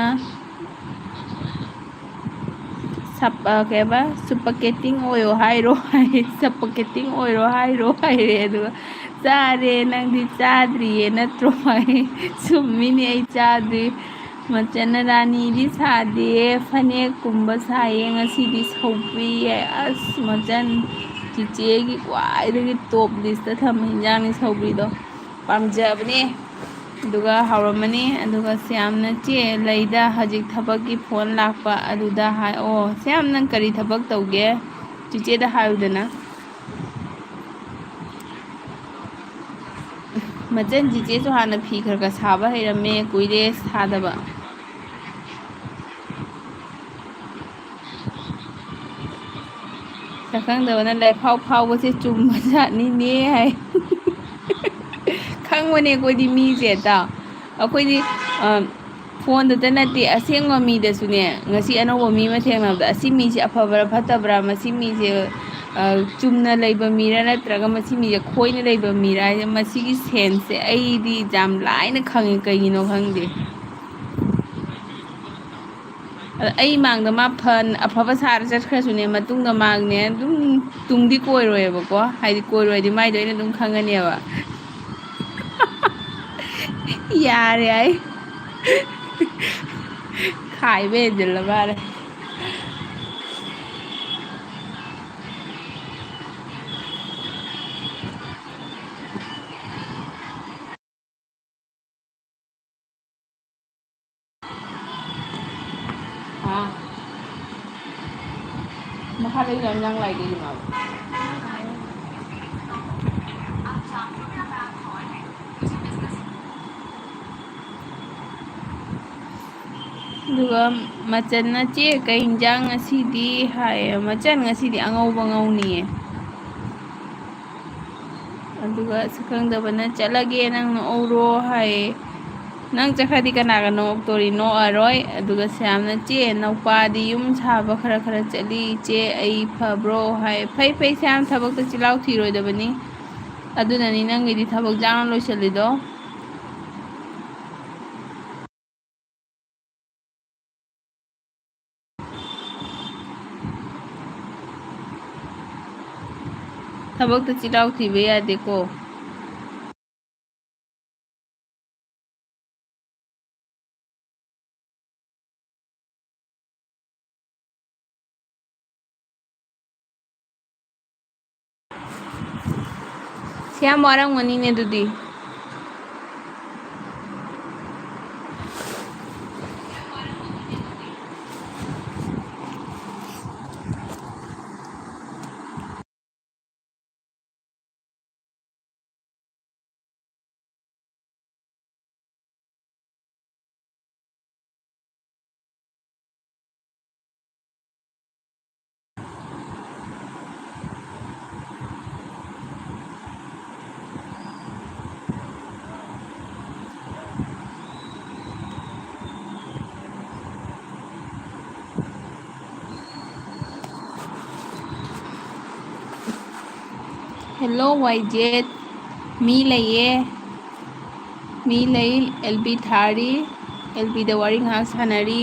ꯀꯩꯕ ꯁꯨꯄꯔꯀꯦꯇꯤꯡ ꯑꯣꯏꯌꯣ ꯍꯥꯏꯔꯣ ꯍꯥꯏ ꯁꯄꯀꯦꯇꯤꯡ ꯑꯣꯏꯔꯣ ꯍꯥꯏꯔꯣ ꯍꯥꯏꯔꯦ ꯑꯗꯨꯒ ꯆꯥꯔꯦ ꯅꯪꯗꯤ ꯆꯥꯗ꯭ꯔꯤꯌꯦ ꯅꯠꯇ꯭ꯔꯣ ꯍꯥꯏ ꯆꯨꯝꯃꯤꯅꯦ ꯑꯩ ꯆꯥꯗ꯭ꯔꯤ ꯃꯆꯟꯅ ꯔꯥꯅꯤꯗꯤ ꯁꯥꯗꯦ ꯐꯅꯦꯛꯀꯨꯝꯕ ꯁꯥꯏꯌꯦ ꯉꯁꯤꯗꯤ ꯁꯧꯒ꯭ꯔꯤ ꯑꯁ ꯃꯆꯟ ꯆꯤꯆꯦꯒꯤ ꯈ꯭ꯋꯥꯏꯗꯒꯤ ꯇꯣꯞ ꯂꯤꯁꯇ ꯊꯝꯕ ꯍꯤꯟꯖꯥꯡꯅꯤ ꯁꯧꯒ꯭ꯔꯤꯗꯣ ꯄꯥꯝꯖꯕꯅꯦ ꯑꯗꯨꯒ ꯍꯥꯎꯔꯝꯃꯅꯤ ꯑꯗꯨꯒ ꯌꯥꯝꯅ ꯆꯦ ꯂꯩꯗ ꯍꯧꯖꯤꯛ ꯊꯕꯛꯀꯤ ꯐꯣꯟ ꯂꯥꯛꯄ ꯑꯗꯨꯗ ꯍꯥꯏ ꯑꯣ ꯁꯌꯥꯝ ꯅꯪ ꯀꯔꯤ ꯊꯕꯛ ꯇꯧꯒꯦ ꯆꯤꯆꯦꯗ ꯍꯥꯏꯌꯨꯗꯅ ꯃꯆꯟ ꯆꯤꯆꯦꯁꯨ ꯍꯥꯟꯅ ꯐꯤ ꯈꯔ ꯈꯔ ꯁꯥꯕ ꯍꯩꯔꯝꯃꯦ, ꯀꯨꯏꯔꯦ ꯁꯥꯗꯕ. ꯁꯛꯈꯪꯗꯕꯅ ꯂꯥꯏꯐꯥꯎ ꯐꯥꯎꯕꯁꯦ ꯆꯨꯝꯕ ꯖꯥꯠꯅꯤꯅꯦ ꯍꯥꯏ. ꯈꯪꯕꯅꯦ ꯑꯩꯈꯣꯏꯗꯤ ꯃꯤꯁꯦ ꯇꯥꯎ. ꯑꯩꯈꯣꯏꯗꯤ ꯐꯣꯟꯗꯇ ꯅꯠꯇꯦ ꯑꯁꯦꯡꯕ ꯃꯤꯗꯁꯨꯅꯦ, ꯉꯁꯤ ꯑꯅꯧꯕ ꯃꯤ ꯑꯃ ꯊꯦꯡꯅꯕꯗ ꯑꯁꯤ ꯃꯤꯁꯦ ꯑꯐꯕ꯭ꯔꯥ ꯐꯠꯇꯕ꯭ꯔꯥ, ꯃꯁꯤ ꯃꯤꯁꯦ ꯆꯨꯝꯅ ꯂꯩꯕ ꯃꯤꯔꯥ ꯅꯠꯇ꯭ꯔꯒ ꯃꯁꯤ ꯃꯤꯁꯦ ꯈꯣꯏꯅ ꯂꯩꯕ ꯃꯤꯔꯥ ꯍꯥꯏꯁꯦ, ꯃꯁꯤꯒꯤ ꯁꯦꯟꯁꯁꯦ ꯑꯩꯗꯤ ꯌꯥꯝ ꯂꯥꯏꯅ ꯈꯪꯉꯦ. ꯀꯩꯒꯤꯅꯣ ꯈꯪꯗꯦ. ꯑꯗ ꯑꯩ ꯃꯥꯡꯗ ꯃꯥ ꯑꯐꯕ ꯁꯥꯔ ꯆꯠꯈ꯭ꯔꯁꯨꯅꯦ, ꯃꯇꯨꯡꯗ ꯃꯥꯡꯅꯦ ꯑꯗꯨꯝ ꯇꯨꯡꯗꯤ ꯀꯣꯏꯔꯣꯏꯕꯀꯣ. ꯍꯥꯏꯗꯤ ꯀꯣꯏꯔꯣꯏꯗꯤ ꯃꯥꯏꯗꯣ ꯑꯩꯅ ꯑꯗꯨꯝ ꯈꯪꯉꯅꯦꯕ. ꯌꯥꯔꯦ ꯑꯩ ꯈꯥꯏꯕ ꯍꯦꯟꯖꯤꯜꯂ ꯃꯥꯜꯂꯦ. ꯃꯈꯥꯗ ꯌꯥꯝ ꯂꯥꯏꯒꯦ ꯃꯥꯕꯨ. ꯑꯗꯨꯒ ꯃꯆꯟꯅ ꯆꯦ ꯀꯩ ꯏꯟꯖꯥꯡ ꯉꯁꯤꯗꯤ ꯍꯥꯏꯌꯦ. ꯃꯆꯟ ꯉꯁꯤꯗꯤ ꯑꯉꯧꯕ ꯉꯧꯅꯤꯌꯦ. ꯑꯗꯨꯒ ꯁꯛꯈꯪꯗꯕꯅ ꯆꯠꯂꯒꯦ ꯅꯪ ꯅꯣꯛꯍꯧꯔꯣ ꯍꯥꯏꯌꯦ. ꯅꯪ ꯆꯠꯈ꯭ꯔꯗꯤ ꯀꯅꯥꯒ ꯅꯣꯛꯇꯣꯔꯤ? ꯅꯣꯛꯑꯔꯣꯏ. ꯑꯗꯨꯒ ꯁꯌꯥꯝꯅ ꯆꯦ ꯅꯧꯄꯥꯗꯤ ꯌꯨꯝ ꯁꯥꯕ ꯈꯔ ꯈꯔ ꯆꯠꯂꯤ ꯆꯦ ꯑꯩ ꯐꯕ꯭ꯔꯣ ꯍꯥꯏ. ꯐꯩ ꯐꯩ, ꯁꯌꯥꯝ ꯊꯕꯛꯇ ꯆꯤꯜꯍꯥꯎ ꯊꯤꯔꯣꯏꯗꯕꯅꯤ. ꯑꯗꯨꯅꯅꯤ ꯅꯪꯒꯤꯗꯤ ꯊꯕꯛ ꯖꯥꯡꯅ ꯂꯣꯏꯁꯤꯜꯂꯤꯗꯣ. ꯊꯕꯛꯇ ꯆꯤꯜꯍꯥꯎ ꯊꯤꯕ ꯌꯥꯗꯦꯀꯣ. ꯁꯌꯥꯝ ꯋꯥꯔꯝꯒꯅꯤꯅꯦ ꯑꯗꯨꯗꯤ. ꯍꯦꯜꯂꯣ ꯋꯥꯏꯖꯦꯠ. ꯃꯤ ꯂꯩꯌꯦ. ꯃꯤ ꯂꯩ. ꯑꯦꯜꯕꯤ ꯊꯥꯔꯤ. ꯑꯦꯜꯕꯤꯗ ꯋꯥꯔꯤ ꯉꯥꯏꯍꯥꯛ ꯁꯥꯟꯅꯔꯤ.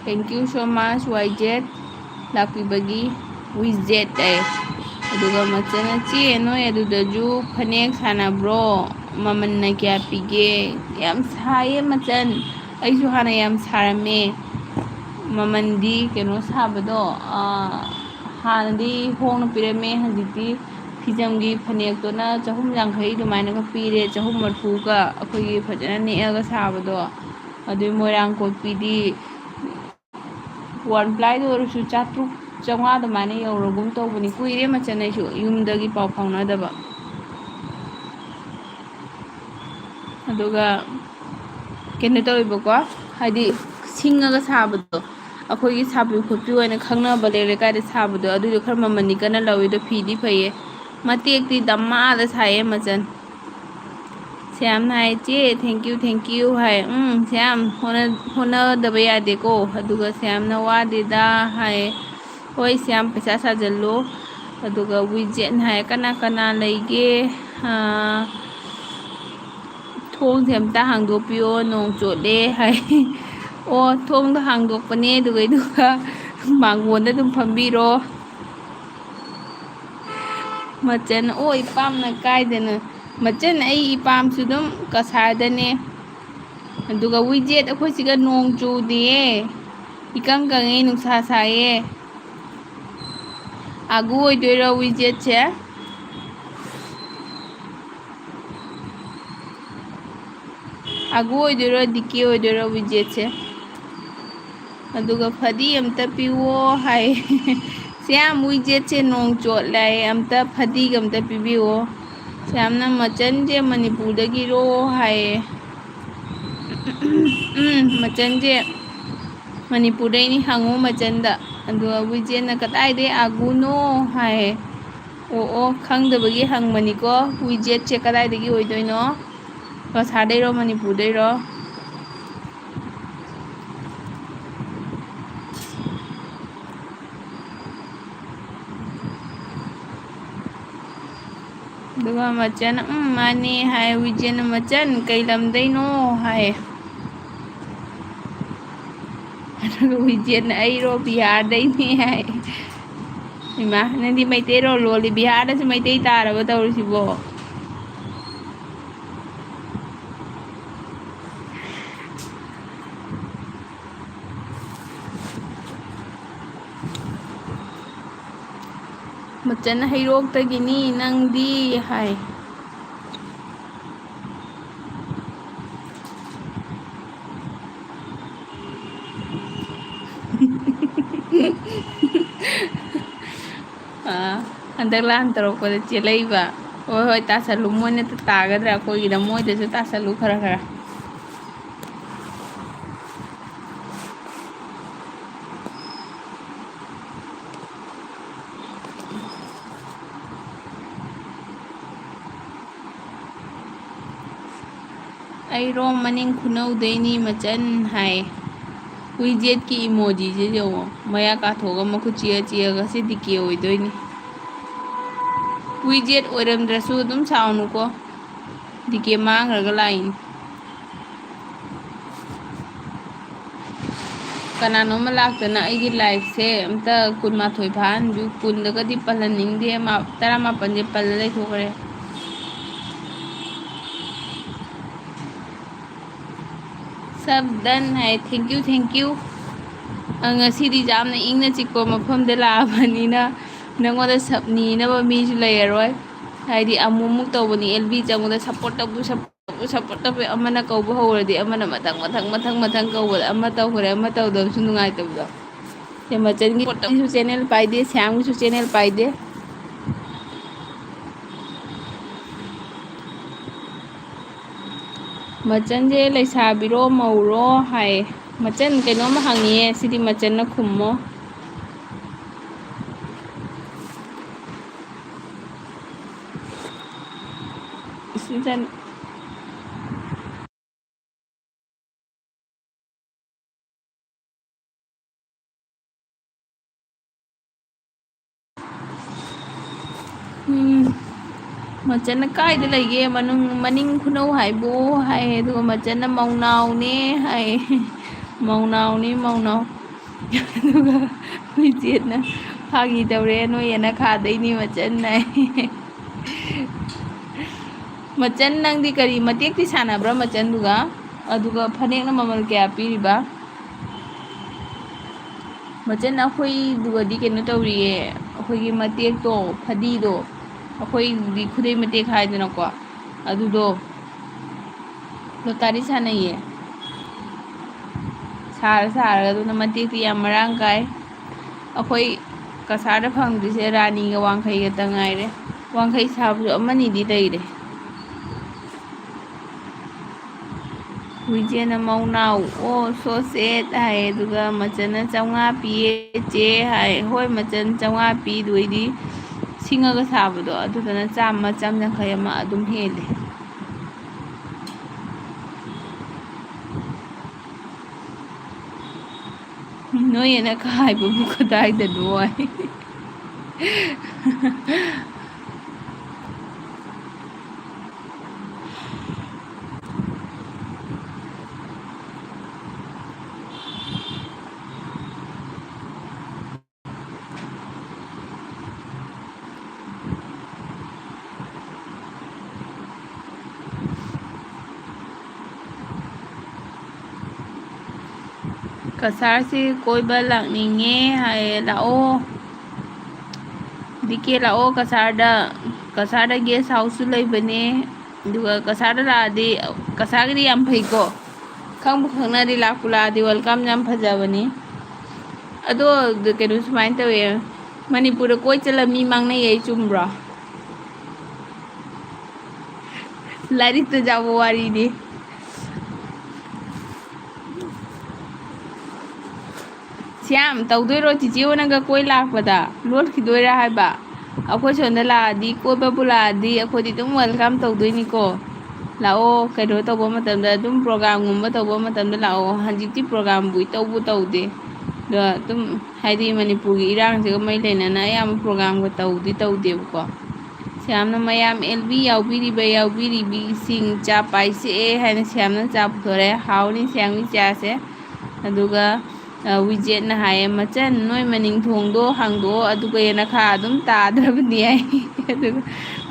ꯊꯦꯡꯛ ꯌꯨ ꯁꯣ ꯃꯆ ꯋꯥꯏꯖꯦꯠ ꯂꯥꯛꯄꯤꯕꯒꯤ. ꯋꯤꯖꯦꯠ ꯑꯦ. ꯑꯗꯨꯒ ꯃꯆꯟꯅ ꯆꯦ ꯅꯣꯏ ꯑꯗꯨꯗꯁꯨ ꯐꯅꯦꯛ ꯁꯥꯟꯅꯕ꯭ꯔꯣ? ꯃꯃꯟꯅ ꯀꯌꯥ ꯄꯤꯒꯦ? ꯌꯥꯝ ꯁꯥꯏꯌꯦ ꯃꯆꯟ. ꯑꯩꯁꯨ ꯍꯥꯟꯅ ꯌꯥꯝ ꯁꯥꯔꯝꯃꯦ. ꯃꯃꯟꯗꯤ ꯀꯩꯅꯣ ꯁꯥꯕꯗꯣ, ꯍꯥꯟꯅꯗꯤ ꯍꯣꯡꯅ ꯄꯤꯔꯝꯃꯦ. ꯍꯧꯖꯤꯛꯇꯤ ꯐꯤꯖꯝꯒꯤ ꯐꯅꯦꯛꯇꯨꯅ 350 ꯑꯗꯨꯃꯥꯏꯅꯒ ꯄꯤꯔꯦ. 330ꯒ ꯑꯩꯈꯣꯏꯒꯤ ꯐꯖꯅ ꯅꯦꯛꯑꯒ ꯁꯥꯕꯗꯣ. ꯑꯗꯨꯏ ꯃꯣꯏꯔꯥꯡ ꯀꯣꯠꯄꯤꯗꯤ 1 ꯄ꯭ꯂꯥꯏꯗ ꯑꯣꯏꯔꯁꯨ 400-500 ꯑꯗꯨꯃꯥꯏꯅ ꯌꯧꯔꯒꯨꯝ ꯇꯧꯕꯅꯤ. ꯀꯨꯏꯔꯦ ꯃꯆꯟ ꯑꯩꯁꯨ ꯌꯨꯝꯗꯒꯤ ꯄꯥꯎ ꯐꯥꯎꯅꯗꯕ. ꯑꯗꯨꯒ ꯀꯩꯅꯣ ꯇꯧꯋꯦꯕꯀꯣ, ꯍꯥꯏꯗꯤ ꯁꯤꯡꯉꯒ ꯁꯥꯕꯗꯣ, ꯑꯩꯈꯣꯏꯒꯤ ꯁꯥꯕꯤ ꯈꯣꯠꯄꯤ ꯑꯣꯏꯅ ꯈꯪꯅꯕ ꯂꯩꯔꯛ ꯂꯩꯀꯥꯏꯗ ꯁꯥꯕꯗꯣ, ꯑꯗꯨꯏꯗꯣ ꯈꯔ ꯃꯃꯟꯗꯤ ꯀꯟꯅ ꯂꯧꯋꯤꯗꯣ. ꯐꯤꯗꯤ ꯐꯩꯌꯦ. ꯃꯇꯦꯛꯇꯤ ꯗꯝꯃꯥꯗ ꯁꯥꯏꯌꯦ ꯃꯆꯟ. ꯁꯌꯥꯝꯅ ꯍꯥꯏ ꯆꯦ ꯊꯦꯡꯛ ꯌꯨ ꯍꯥꯏ. ꯁꯌꯥꯝ ꯍꯣꯠꯅꯗꯕ ꯌꯥꯗꯦꯀꯣ. ꯑꯗꯨꯒ ꯁꯌꯥꯝꯅ ꯋꯥꯗꯦꯗ ꯍꯥꯏ. ꯍꯣꯏ ꯁꯌꯥꯝ ꯄꯩꯁꯥ ꯁꯥꯖꯜꯂꯣ. ꯑꯗꯨꯒ ꯋꯤꯖꯦꯠꯅ ꯍꯥꯏ ꯀꯅꯥ ꯀꯅꯥ ꯂꯩꯒꯦ? ꯊꯣꯡꯁꯦ ꯑꯝꯇ ꯍꯥꯡꯗꯣꯛꯄꯤꯌꯣ ꯅꯣꯡ ꯆꯣꯠꯂꯦ ꯍꯥꯏ. ꯑꯣ ꯊꯣꯡꯗꯣ ꯍꯥꯡꯗꯣꯛꯄꯅꯦ. ꯑꯗꯨꯒ ꯃꯥꯡꯒꯣꯟꯗ ꯑꯗꯨꯝ ꯐꯝꯕꯤꯔꯣ. ꯃꯆꯟ ꯑꯣ ꯏꯄꯥꯝꯅ ꯀꯥꯏꯗꯅ. ꯃꯆꯟ ꯑꯩ ꯏꯄꯥꯝꯁꯨ ꯑꯗꯨꯝ ꯀꯁꯥꯔꯗꯅꯦ. ꯑꯗꯨꯒ ꯋꯤꯖꯦꯠ ꯑꯩꯈꯣꯏ ꯁꯤꯒ ꯅꯣꯡ ꯆꯨꯗꯤꯌꯦ. ꯏꯀꯪ ꯀꯪꯉꯦ, ꯅꯨꯡꯁꯥ ꯁꯥꯏꯌꯦ. ꯑꯒꯨ ꯑꯣꯏꯗꯣꯏꯔꯣ ꯋꯤꯖꯦꯠꯁꯦ? ꯑꯒꯨ ꯑꯣꯏꯗꯣꯏꯔꯣ ꯗꯤꯀꯦ ꯑꯣꯏꯗꯣꯏꯔꯣ ꯋꯤꯖꯦꯠꯁꯦ? ꯑꯗꯨꯒ ꯐꯗꯤ ꯑꯝꯇ ꯄꯤꯋꯣ ꯍꯥꯏ. ꯁ꯭ꯌꯥꯝ ꯋꯤꯖꯦꯠꯁꯦ ꯅꯣꯡ ꯆꯣꯠꯂꯦ ꯑꯝꯇ ꯐꯗꯤꯒ ꯑꯝꯇ ꯄꯤꯕꯤꯌꯣ ꯁ꯭ꯌꯥꯝꯅ ꯃꯆꯟꯁꯦ ꯃꯅꯤꯄꯨꯔꯗꯒꯤꯔꯣ ꯍꯥꯏꯌꯦ ꯃꯆꯟꯁꯦ ꯃꯅꯤꯄꯨꯔꯗꯩꯅꯤ ꯍꯪꯉꯨ ꯃꯆꯟꯗ ꯑꯗꯨꯒ ꯋꯤꯖꯦꯠꯅ ꯀꯗꯥꯏꯗꯩ ꯑꯥꯒꯨꯅꯣ ꯍꯥꯏꯌꯦ ꯑꯣ ꯑꯣ ꯈꯪꯗꯕꯒꯤ ꯍꯪꯕꯅꯤꯀꯣ ꯋꯤꯖꯦꯠꯁꯦ ꯀꯗꯥꯏꯗꯒꯤ ꯑꯣꯏꯗꯣꯏꯅꯣ ꯀꯁꯥꯔꯗꯩꯔꯣ ꯃꯅꯤꯄꯨꯔꯗꯩꯔꯣ ꯑꯗꯨꯒ ꯃꯆꯟ ꯃꯥꯅꯦ ꯍꯥꯏ ꯋꯤꯖꯦꯠꯅ ꯃꯆꯟ ꯀꯩ ꯂꯝꯗꯩꯅꯣ ꯍꯥꯏ ꯑꯗꯨꯒ ꯋꯤꯖꯦꯠꯅ ꯑꯩꯔꯣ ꯕꯤꯍꯥꯔꯗꯩꯅꯦ ꯍꯥꯏ ꯏꯃꯥ ꯅꯪꯗꯤ ꯃꯩꯇꯩꯔꯣꯜ ꯂꯣꯜꯂꯤ ꯕꯤꯍꯥꯔꯗꯁꯨ ꯃꯩꯇꯩ ꯇꯥꯔꯕ ꯇꯧꯔꯤꯁꯤꯕꯣ ꯃꯆꯟꯅ ꯍꯩꯔꯣꯛꯇꯒꯤꯅꯤ ꯅꯪꯗꯤ ꯍꯥꯏ ꯍꯟꯗꯛ ꯂꯥꯟ ꯇꯧꯔꯛꯄꯗ ꯆꯦꯜꯂꯛꯏꯕ ꯍꯣꯏ ꯍꯣꯏ ꯇꯥꯁꯜꯂꯨ ꯃꯣꯏꯅ ꯇꯥꯒꯗ꯭ꯔꯥ ꯑꯩꯈꯣꯏꯒꯤꯗ ꯃꯣꯏꯗꯁꯨ ꯇꯥꯁꯜꯂꯨ ꯈꯔ ꯈꯔ ꯑꯩꯔꯣꯝ ꯃꯅꯤꯡ ꯈꯨꯅꯧꯗꯩꯅꯤ ꯃꯆꯟ ꯍꯥꯏ ꯋꯤꯖꯦꯠꯀꯤ ꯏꯃꯣꯖꯤꯁꯦ ꯌꯦꯡꯉꯣ ꯃꯌꯥ ꯀꯥꯊꯣꯛꯑꯒ ꯃꯈꯨꯠ ꯆꯤꯛꯑ ꯆꯤꯛꯑꯒ ꯁꯤ ꯗꯤꯀꯦ ꯑꯣꯏꯗꯣꯏꯅꯤ ꯋꯤꯖꯦꯠ ꯑꯣꯏꯔꯝꯗ꯭ꯔꯁꯨ ꯑꯗꯨꯝ ꯁꯥꯎꯅꯨꯀꯣ ꯗꯤꯀꯦ ꯃꯥꯡꯈ꯭ꯔꯒ ꯂꯥꯛꯏꯅꯤ ꯀꯅꯥꯅꯣꯝꯃ ꯂꯥꯛꯇꯅ ꯑꯩꯒꯤ ꯂꯥꯏꯐꯁꯦ ꯑꯝꯇ 12 ꯐꯥꯍꯟꯕꯤꯌꯨ 10ꯗꯒꯗꯤ ꯄꯜꯍꯟꯅꯤꯡꯗꯦ 18ꯁꯦ ꯄꯜꯂ ꯂꯩꯊꯣꯛꯈ꯭ꯔꯦ ꯁꯕꯗꯟ ꯍꯥꯏ ꯊꯦꯡꯀ꯭ꯌꯨ ꯉꯁꯤꯗꯤ ꯌꯥꯝꯅ ꯏꯪꯅ ꯆꯤꯛꯄ ꯃꯐꯝꯗ ꯂꯥꯛꯑꯕꯅꯤꯅ ꯅꯪꯉꯣꯟꯗ ꯁꯞ ꯅꯤꯅꯕ ꯃꯤꯁꯨ ꯂꯩꯔꯔꯣꯏ ꯍꯥꯏꯗꯤ ꯑꯃꯨꯛ ꯇꯧꯕꯅꯤ ꯑꯦꯜꯕꯤ ꯆꯪꯕꯗ ꯁꯞꯄꯣꯔꯠ ꯇꯧꯕ ꯑꯃꯅ ꯀꯧꯕ ꯍꯧꯔꯗꯤ ꯑꯃꯅ ꯃꯊꯪ ꯀꯧꯕꯗ ꯑꯃ ꯇꯧꯈ꯭ꯔꯦ ꯑꯃ ꯇꯧꯗꯕꯁꯨ ꯅꯨꯡꯉꯥꯏꯇꯕꯗꯣ ꯃꯆꯟꯒꯤꯁꯨ ꯆꯦꯅꯦꯜ ꯄꯥꯏꯗꯦ ꯁ꯭ꯌꯥꯝꯒꯤꯁꯨ ꯆꯦꯅꯦꯜ ꯄꯥꯏꯗꯦ ꯃꯆꯟꯁꯦ ꯂꯩꯁꯥꯕꯤꯔꯣ ꯃꯧꯔꯣ ꯍꯥꯏ ꯃꯆꯟ ꯀꯩꯅꯣꯝꯃ ꯍꯪꯉꯤꯌꯦ ꯁꯤꯗꯤ ꯃꯆꯟꯅ ꯈꯨꯝꯃꯣ ꯁꯤꯖꯟ ꯃꯆꯟꯅ ꯀꯥꯏꯗ ꯂꯩꯒꯦ ꯃꯅꯤꯡ ꯈꯨꯅꯧ ꯍꯥꯏꯕꯣ ꯍꯥꯏ ꯑꯗꯨꯒ ꯃꯆꯟꯅ ꯃꯧꯅꯥꯎꯅꯦ ꯍꯥꯏ ꯃꯧꯅꯥꯎꯅꯤ ꯑꯗꯨꯒ ꯋꯤꯖꯦꯠꯅ ꯐꯥꯒꯤ ꯇꯧꯔꯦ ꯅꯣꯏ ꯌꯦꯅꯈꯥꯗꯩꯅꯤ ꯃꯆꯟ ꯍꯥꯏ ꯃꯆꯟ ꯅꯪꯗꯤ ꯀꯔꯤ ꯃꯇꯦꯛꯇꯤ ꯁꯥꯟꯅꯕ꯭ꯔꯥ ꯃꯆꯟꯗꯨꯒ ꯑꯗꯨꯒ ꯐꯅꯦꯛꯅ ꯃꯃꯜ ꯀꯌꯥ ꯄꯤꯔꯤꯕ ꯃꯆꯟ ꯑꯩꯈꯣꯏꯗꯨꯒꯗꯤ ꯀꯩꯅꯣ ꯇꯧꯔꯤꯌꯦ ꯑꯩꯈꯣꯏꯒꯤ ꯃꯇꯦꯛꯇꯣ ꯐꯗꯤꯗꯣ ꯑꯩꯈꯣꯏꯗꯤ ꯈꯨꯗꯩ ꯃꯇꯦꯛ ꯍꯥꯏꯗꯅꯀꯣ ꯑꯗꯨꯗꯣ ꯂꯣꯇꯥꯔꯤ ꯁꯥꯟꯅꯩꯌꯦ ꯁꯥꯔꯒ ꯑꯗꯨꯅ ꯃꯇꯦꯛꯇꯤ ꯌꯥꯝ ꯃꯔꯥꯡ ꯀꯥꯏ ꯑꯩꯈꯣꯏ ꯀꯁꯥꯔꯗ ꯐꯪꯗ꯭ꯔꯤꯁꯦ ꯔꯥꯅꯤꯒ ꯋꯥꯡꯈꯩꯒꯇ ꯉꯥꯏꯔꯦ ꯋꯥꯡꯈꯩ ꯁꯥꯕꯁꯨ ꯑꯃꯅꯤꯗꯤ ꯂꯩꯔꯦ ꯋꯤꯖꯦꯠꯅ ꯃꯧꯅꯥꯎ ꯑꯣ ꯁꯣ ꯁꯦꯠ ꯍꯥꯏ ꯑꯗꯨꯒ ꯃꯆꯟꯅ 500 ꯄꯤꯌꯦ ꯆꯦ ꯍꯥꯏ ꯍꯣꯏ ꯃꯆꯟ 500 ꯄꯤꯗꯣꯏꯗꯤ ꯁꯤꯡꯉꯒ ꯁꯥꯕꯗꯣ ꯑꯗꯨꯗꯅ 100 150 ꯑꯃ ꯑꯗꯨꯝ ꯍꯦꯜꯂꯦ ꯅꯣꯏ ꯌꯦꯅꯈꯥ ꯍꯥꯏꯕꯕꯨ ꯀꯗꯥꯏꯗꯅꯣ ꯍꯥꯏ ꯀꯁꯥꯔꯁꯤ ꯀꯣꯏꯕ ꯂꯥꯛꯅꯤꯡꯉꯦ ꯍꯥꯏꯌꯦ ꯂꯥꯛꯑꯣ ꯗꯤꯀꯦ ꯂꯥꯛꯑꯣ ꯀꯁꯥꯔꯗ ꯒꯦꯁ ꯍꯥꯎꯁꯁꯨ ꯂꯩꯕꯅꯦ ꯑꯗꯨꯒ ꯀꯁꯥꯔꯗ ꯂꯥꯛꯑꯗꯤ ꯀꯁꯥꯔꯒꯤꯗꯤ ꯌꯥꯝ ꯐꯩꯀꯣ ꯈꯪꯕꯨ ꯈꯪꯅꯔꯗꯤ ꯂꯥꯛꯄꯨ ꯂꯥꯛꯑꯗꯤ ꯋꯦꯜꯀꯝ ꯌꯥꯝ ꯐꯖꯕꯅꯤ ꯑꯗꯣ ꯀꯩꯅꯣ ꯁꯨꯃꯥꯏꯅ ꯇꯧꯋꯦ ꯃꯅꯤꯄꯨꯔꯗ ꯀꯣꯏ ꯆꯠꯂ ꯃꯤ ꯃꯥꯡꯅꯩ ꯆꯨꯝꯕ꯭ꯔꯣ ꯂꯥꯏꯔꯤꯛꯇ ꯌꯥꯎꯕ ꯋꯥꯔꯤꯅꯤ ꯁ꯭ꯌꯥꯝ ꯇꯧꯗꯣꯏꯔꯣ ꯆꯤꯆꯦ ꯅꯪꯒ ꯀꯣꯏ ꯂꯥꯛꯄꯗ ꯂꯣꯠꯈꯤꯗꯣꯏꯔꯥ ꯍꯥꯏꯕ ꯑꯩꯈꯣꯏ ꯁꯣꯝꯗ ꯂꯥꯛꯑꯗꯤ ꯀꯣꯏꯕꯕꯨ ꯂꯥꯛꯑꯗꯤ ꯑꯩꯈꯣꯏꯗꯤ ꯑꯗꯨꯝ ꯋꯦꯜꯀꯝ ꯇꯧꯗꯣꯏꯅꯤꯀꯣ ꯂꯥꯛꯑꯣ ꯀꯩꯅꯣ ꯇꯧꯕ ꯃꯇꯝꯗ ꯑꯗꯨꯝ ꯄ꯭ꯔꯣꯒꯥꯝꯒꯨꯝꯕ ꯇꯧꯕ ꯃꯇꯝꯗ ꯂꯥꯛꯑꯣ ꯍꯧꯖꯤꯛꯇꯤ ꯄ꯭ꯔꯣꯒꯥꯝꯕꯨ ꯇꯧꯕ ꯇꯧꯗꯦ ꯑꯗꯣ ꯑꯗꯨꯝ ꯍꯥꯏꯗꯤ ꯃꯅꯤꯄꯨꯔꯒꯤ ꯏꯔꯥꯡꯁꯤꯒ ꯃꯩ ꯂꯩꯅꯅ ꯑꯌꯥꯝꯕ ꯄ꯭ꯔꯣꯒꯥꯝꯒ ꯇꯧꯗꯦꯕꯀꯣ ꯁ꯭ꯌꯥꯝꯅ ꯃꯌꯥꯝ ꯑꯦꯜꯕꯤ ꯌꯥꯎꯕꯤꯔꯤꯕꯁꯤꯡ ꯆꯥ ꯄꯥꯏꯁꯦ ꯍꯥꯏꯅ ꯁ꯭ꯌꯥꯝꯅ ꯆꯥ ꯄꯨꯊꯣꯔꯛꯑꯦ ꯍꯥꯎꯅꯤ ꯁ꯭ꯌꯥꯝꯒꯤ ꯆꯥꯁꯦ ꯑꯗꯨꯒ ꯋꯤꯖꯦꯠꯅ ꯍꯥꯏꯌꯦ ꯃꯆꯟ ꯅꯣꯏ ꯃꯅꯤꯡ ꯊꯣꯡꯗꯣ ꯍꯥꯡꯗꯣꯛꯑꯣ ꯑꯗꯨꯒ ꯌꯦꯅꯈꯥ ꯑꯗꯨꯝ ꯇꯥꯗ꯭ꯔꯕꯗꯤ ꯌꯥꯏ ꯑꯗꯨꯒ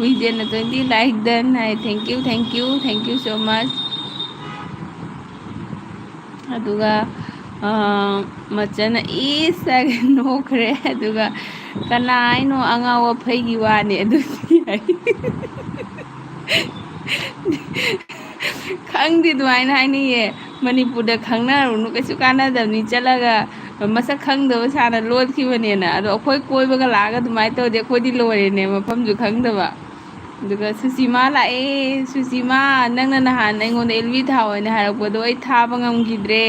ꯋꯤꯖꯦꯠꯅ 20 ꯂꯥꯏꯛ ꯗꯟ ꯍꯥꯏ ꯊꯦꯡꯛ ꯌꯨ ꯁꯣ ꯃꯆ ꯑꯗꯨꯒ ꯃꯆꯟꯅ ꯏꯁ ꯅꯣꯛꯈ꯭ꯔꯦ ꯑꯗꯨꯒ ꯀꯅꯥ ꯍꯥꯏꯅꯣ ꯑꯉꯥꯎ ꯑꯐꯩꯒꯤ ꯋꯥꯅꯤ ꯑꯗꯨꯗꯤ ꯌꯥꯏ ꯈꯪꯗꯦ ꯑꯗꯨꯃꯥꯏꯅ ꯍꯥꯏꯅꯩꯌꯦ ꯃꯅꯤꯄꯨꯔꯗ ꯈꯪꯅꯔꯨꯅꯨ ꯀꯩꯁꯨ ꯀꯥꯟꯅꯗꯕꯅꯤ ꯆꯠꯂꯒ ꯃꯁꯛ ꯈꯪꯗꯕ ꯁꯥꯅ ꯂꯣꯠꯈꯤꯕꯅꯦꯅ ꯑꯗꯣ ꯑꯩꯈꯣꯏ ꯀꯣꯏꯕꯒ ꯂꯥꯛꯑꯒ ꯑꯗꯨꯃꯥꯏꯅ ꯇꯧꯔꯗꯤ ꯑꯩꯈꯣꯏꯗꯤ ꯂꯣꯏꯔꯦꯅꯦ ꯃꯐꯝꯁꯨ ꯈꯪꯗꯕ ꯑꯗꯨꯒ ꯁꯨꯁꯤꯃꯥ ꯂꯥꯛꯑꯦ ꯁꯨꯁꯤꯃꯥ ꯅꯪꯅ ꯅꯍꯥꯟ ꯑꯩꯉꯣꯟꯗ ꯑꯦꯜꯕꯤ ꯊꯥꯎꯑꯣꯅ ꯍꯥꯏꯔꯛꯄꯗꯣ ꯑꯩ ꯊꯥꯕ ꯉꯝꯈꯤꯗ꯭ꯔꯦ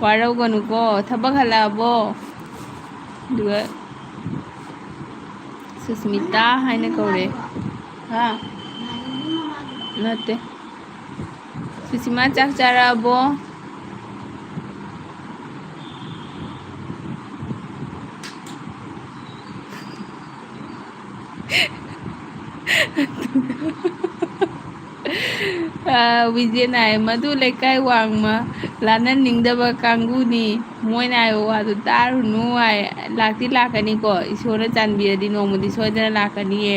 ꯋꯥꯔꯧꯒꯅꯨꯀꯣ ꯊꯕꯛ ꯍꯜꯂꯛꯑꯕꯣ ꯑꯗꯨꯒ ꯁꯨꯁꯃꯤꯇꯥ ꯍꯥꯏꯅ ꯀꯧꯔꯦ ꯍꯥ ꯅꯠꯇꯦ ꯁꯨꯁꯤꯃꯥ ꯆꯥꯛ ꯆꯥꯔꯛꯑꯕꯣ ꯋꯤꯖꯦꯠꯅ ꯍꯥꯏ ꯃꯗꯨ ꯂꯩꯀꯥꯏ ꯋꯥꯡꯃ ꯂꯥꯟꯍꯟꯅꯤꯡꯗꯕ ꯀꯥꯡꯕꯨꯅꯤ ꯃꯣꯏꯅ ꯍꯥꯏꯕ ꯋꯥꯗꯨ ꯇꯥꯔꯨꯅꯨ ꯍꯥꯏ ꯂꯥꯛꯇꯤ ꯂꯥꯛꯀꯅꯤꯀꯣ ꯏꯁꯣꯔꯅ ꯆꯥꯟꯕꯤꯔꯗꯤ ꯅꯣꯡꯃꯗꯤ ꯁꯣꯏꯗꯅ ꯂꯥꯛꯀꯅꯤꯌꯦ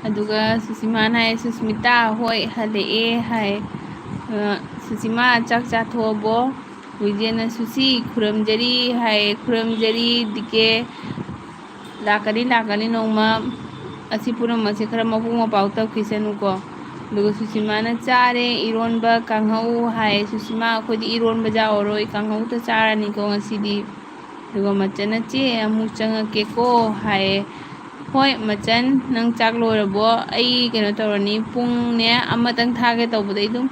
ꯑꯗꯨꯒ ꯁꯨꯁꯤꯃꯥꯅ ꯍꯥꯏ ꯁꯨꯁꯃꯤꯇꯥ ꯍꯣꯏ ꯍꯜꯂꯛꯑꯦ ꯍꯥꯏ ꯁꯨꯁꯤꯃꯥ ꯆꯥꯛ ꯆꯥꯊꯣꯛꯑꯕꯣ ꯋꯤꯖꯦꯠꯅ ꯁꯨꯁꯤ ꯈꯨꯔꯨꯝꯖꯔꯤ ꯍꯥꯏ ꯈꯨꯔꯨꯝꯖꯔꯤ ꯗꯤꯀꯦ ꯂꯥꯛꯀꯅꯤ ꯅꯣꯡꯃ ꯑꯁꯤ ꯄꯨꯝꯅꯃꯛꯁꯦ ꯈꯔ ꯃꯄꯨꯡ ꯃꯄꯥꯎ ꯇꯧꯈꯤꯁꯅꯨꯀꯣ ꯑꯗꯨꯒ ꯁꯨꯁꯤꯃꯥꯅ ꯆꯥꯔꯦ ꯏꯔꯣꯟꯕ ꯀꯥꯡꯍꯧ ꯍꯥꯏ ꯁꯨꯁꯤꯃꯥ ꯑꯩꯈꯣꯏꯗꯤ ꯏꯔꯣꯟꯕ ꯌꯥꯎꯔꯔꯣꯏ ꯀꯥꯡꯍꯧꯇ ꯆꯥꯔꯅꯤꯀꯣ ꯉꯁꯤꯗꯤ ꯑꯗꯨꯒ ꯃꯆꯟꯅ ꯆꯦ ꯑꯃꯨꯛ ꯆꯪꯉꯛꯀꯦꯀꯣ ꯍꯥꯏꯌꯦ ꯍꯣꯏ ꯃꯆꯟ ꯅꯪ ꯆꯥꯛ ꯂꯣꯏꯔꯕꯣ ꯑꯩ ꯀꯩꯅꯣ ꯇꯧꯔꯅꯤ ꯄꯨꯡꯅꯦ ꯑꯃꯇꯪ ꯊꯥꯒꯦ ꯇꯧꯕꯗꯩ ꯑꯗꯨꯝ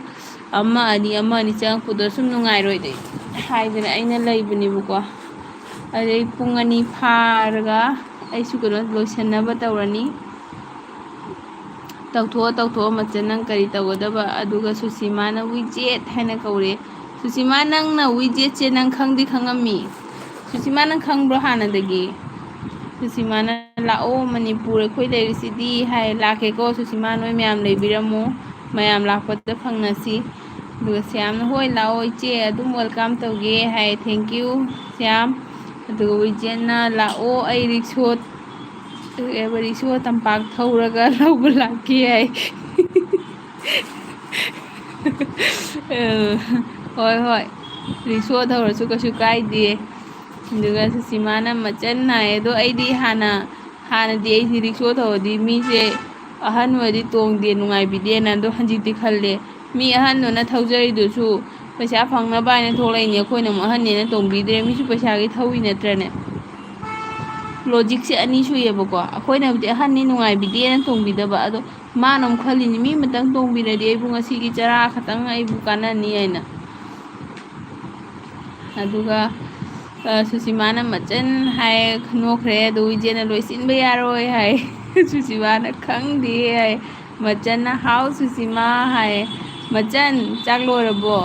ꯑꯃ ꯑꯅꯤ ꯆꯪꯉꯛꯄꯗꯣ ꯁꯨꯝ ꯅꯨꯡꯉꯥꯏꯔꯣꯏꯗꯣꯏ ꯍꯥꯏꯗꯅ ꯑꯩꯅ ꯂꯩꯕꯅꯦꯕꯀꯣ ꯑꯗꯩ ꯄꯨꯡ 2 ꯐꯥꯔꯒ ꯑꯩꯁꯨ ꯀꯩꯅꯣ ꯂꯣꯏꯁꯟꯅꯕ ꯇꯧꯔꯅꯤ ꯇꯧꯊꯣꯛꯑꯣ ꯃꯆꯟ ꯅꯪ ꯀꯔꯤ ꯇꯧꯒꯗꯕ ꯑꯗꯨꯒ ꯁꯨꯁꯤꯃꯥꯅ ꯋꯤꯖꯦꯠ ꯍꯥꯏꯅ ꯀꯧꯔꯦ ꯁꯨꯁꯤꯃꯥ ꯅꯪꯅ ꯋꯤꯖꯦꯠꯁꯦ ꯅꯪ ꯈꯪꯗꯤ ꯈꯪꯉꯝꯃꯤ ꯁꯨꯁꯤꯃꯥ ꯅꯪ ꯈꯪꯕ꯭ꯔꯣ ꯍꯥꯟꯅꯗꯒꯤ ꯁꯨꯁꯤꯃꯥꯅ ꯂꯥꯛꯑꯣ ꯃꯅꯤꯄꯨꯔ ꯑꯩꯈꯣꯏ ꯂꯩꯔꯤꯁꯤꯗꯤ ꯍꯥꯏ ꯂꯥꯛꯀꯦꯀꯣ ꯁꯨꯁꯤꯃꯥ ꯅꯣꯏ ꯃꯌꯥꯝ ꯂꯩꯕꯤꯔꯝꯃꯣ ꯃꯌꯥम ꯂꯥꯛꯄꯗ ꯐꯪꯅꯁꯤ ꯑꯗꯨꯒ ꯁ꯭ꯌꯥꯝꯅ ꯍꯣꯏ ꯂꯥꯛꯑꯣ ꯏꯆꯦ ꯑꯗꯨꯝ ꯋꯦꯜꯀꯝ ꯇꯧꯒꯦ ꯍꯥꯏ ꯊꯦꯡꯛ ꯌꯨ ꯁ꯭ꯌꯥꯝ ꯑꯗꯨꯒ ꯋꯤꯖꯦꯠꯅ ꯂꯥꯛꯑꯣ ꯑꯩ ꯔꯤꯛꯁꯣ ꯇꯝꯄꯥꯛ ꯊꯧꯔꯒ ꯂꯧꯕ ꯂꯥꯛꯀꯦ ꯍꯥꯏ ꯍꯣꯏ ꯔꯤꯛꯁꯣ ꯊꯧꯔꯁꯨ ꯀꯩꯁꯨ ꯀꯥꯏꯗꯦ ꯑꯗꯨꯒ ꯁꯨꯁꯤꯃꯥꯅ ꯃꯆꯟ ꯍꯥꯏ ꯑꯗꯣ ꯑꯩꯗꯤ ꯍꯥꯟꯅꯗꯤ ꯑꯩꯁꯤ ꯔꯤꯛꯁꯣ ꯊꯧꯔꯗꯤ ꯃꯤꯁꯦ ꯑꯍꯟ ꯑꯣꯏꯔꯗꯤ ꯇꯣꯡꯗꯦ ꯅꯨꯡꯉꯥꯏꯕꯤꯗꯦꯅ ꯑꯗꯣ ꯍꯧꯖꯤꯛꯇꯤ ꯈꯜꯂꯦ ꯃꯤ ꯑꯍꯟꯗꯨꯅ ꯊꯧꯖꯔꯤꯗꯨꯁꯨ ꯄꯩꯁꯥ ꯐꯪꯅꯕ ꯍꯥꯏꯅ ꯊꯣꯛꯂꯛꯏꯅꯦ ꯑꯩꯈꯣꯏꯅ ꯑꯃꯨꯛ ꯑꯍꯟꯅꯦꯅ ꯇꯣꯡꯕꯤꯗ꯭ꯔꯦ ꯃꯤꯁꯨ ꯄꯩꯁꯥꯒꯤ ꯊꯧꯏ ꯅꯠꯇ꯭ꯔꯅꯦ ꯂꯣꯖꯤꯛꯁꯦ ꯑꯅꯤ ꯁꯨꯏꯌꯦꯕꯀꯣ ꯑꯩꯈꯣꯏꯅꯕꯨꯗꯤ ꯑꯍꯟꯅꯤ ꯅꯨꯡꯉꯥꯏꯕꯤꯗꯦꯅ ꯇꯣꯡꯕꯤꯗꯕ ꯑꯗꯣ ꯃꯥꯅ ꯑꯃꯨꯛ ꯈꯜꯂꯤꯅꯤ ꯃꯤ ꯑꯃꯇꯪ ꯇꯣꯡꯕꯤꯔꯗꯤ ꯑꯩꯕꯨ ꯉꯁꯤꯒꯤ ꯆꯔꯥ ꯈꯛꯇꯪ ꯑꯩꯕꯨ ꯀꯥꯟꯅꯅꯤ ꯍꯥꯏꯅ ꯑꯗꯨꯒ ꯁꯨꯁꯤꯃꯥꯅ ꯃꯆꯟ ꯍꯥꯏ ꯅꯣꯛꯈ꯭ꯔꯦ ꯑꯗꯨ ꯋꯤꯖꯦꯠꯅ ꯂꯣꯏꯁꯤꯟꯕ ꯌꯥꯔꯣꯏ ꯍꯥꯏ ꯁꯨꯁꯤꯃꯥꯅ ꯈꯪꯗꯦ ꯍꯥꯏ ꯃꯆꯟꯅ ꯍꯥꯎ ꯁꯨꯁꯤꯃꯥ ꯍꯥꯏ ꯃꯆꯟ ꯆꯥꯛ ꯂꯣꯏꯔꯕꯣ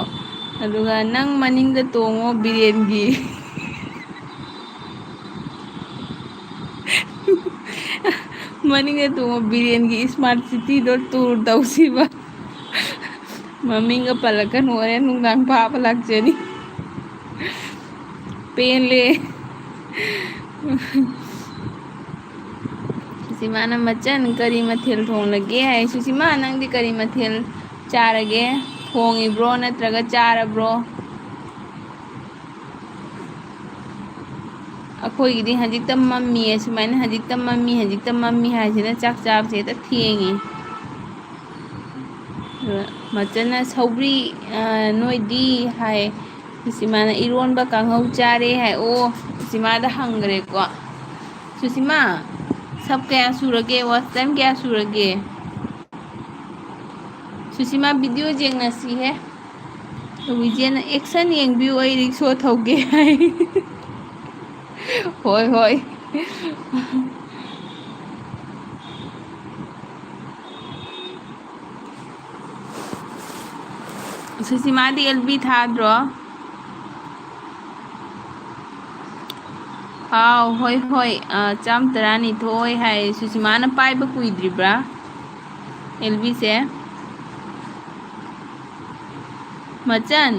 ꯑꯗꯨꯒ ꯅꯪ ꯃꯅꯤꯡꯗ ꯇꯣꯡꯉꯣ ꯕꯤꯔꯦꯟꯒꯤ ꯃꯅꯤꯡꯗ ꯇꯣꯡꯉꯣ ꯕꯤꯔꯦꯟꯒꯤ ꯏꯁꯃꯥꯔꯠ ꯁꯤꯇꯤꯗꯣ ꯇꯨꯔ ꯇꯧꯁꯤꯕ ꯃꯃꯤꯡꯒ ꯄꯜꯂꯛꯀꯅꯨ ꯍꯣꯔꯦꯟ ꯅꯨꯡꯗꯥꯡ ꯐꯥꯕ ꯂꯥꯛꯆꯅꯤ ꯄꯦꯟꯂꯦ ꯁꯨꯁꯤꯃꯥꯅ ꯃꯆꯟ ꯀꯔꯤ ꯃꯊꯦꯜ ꯊꯣꯡꯂꯒꯦ ꯍꯥꯏ ꯁꯨꯁꯤꯃꯥ ꯅꯪꯗꯤ ꯀꯔꯤ ꯃꯊꯦꯜ ꯆꯥꯔꯒꯦ ꯊꯣꯡꯉꯤꯕ꯭ꯔꯣ ꯅꯠꯇ꯭ꯔꯒ ꯆꯥꯔꯕ꯭ꯔோ ꯑꯩꯈꯣꯏꯒꯤꯗꯤ ꯍꯧꯖꯤꯛꯇ ꯃꯝꯃꯤꯌꯦ ꯁꯨꯃꯥꯏꯅ ꯍꯧꯖꯤꯛꯇ ꯃꯝꯃꯤ ꯍꯥꯏꯁꯤꯅ ꯆꯥꯛ ꯆꯥꯕꯁꯦ ꯍꯦꯛꯇ ꯊꯦꯡꯉꯤ ꯃꯆꯟꯅ ꯁꯧꯒ꯭ꯔꯤ ꯅꯣꯏꯗꯤ ꯍꯥꯏ ꯁꯨꯁꯤꯃꯥꯅ ꯏꯔꯣꯟꯕ ꯀꯥꯡꯍꯧ ꯆꯥꯔꯦ ꯍꯥꯏ ꯑꯣ सुषिमादा हंगरेको सुषिमा सब क्या सूरगे वॉच टाइम क्या सूरगे सुषिमा वीडियो जेंगनसी है विजयन एक्शन येंबियो आई रिक्शो थौगे होय होय सुषिमादी एलबी थाद्रो हाँ होय होय चाम तरानी थोय है सुषिमाना पाइबा कुइद्रिब्रा एलबी से मचन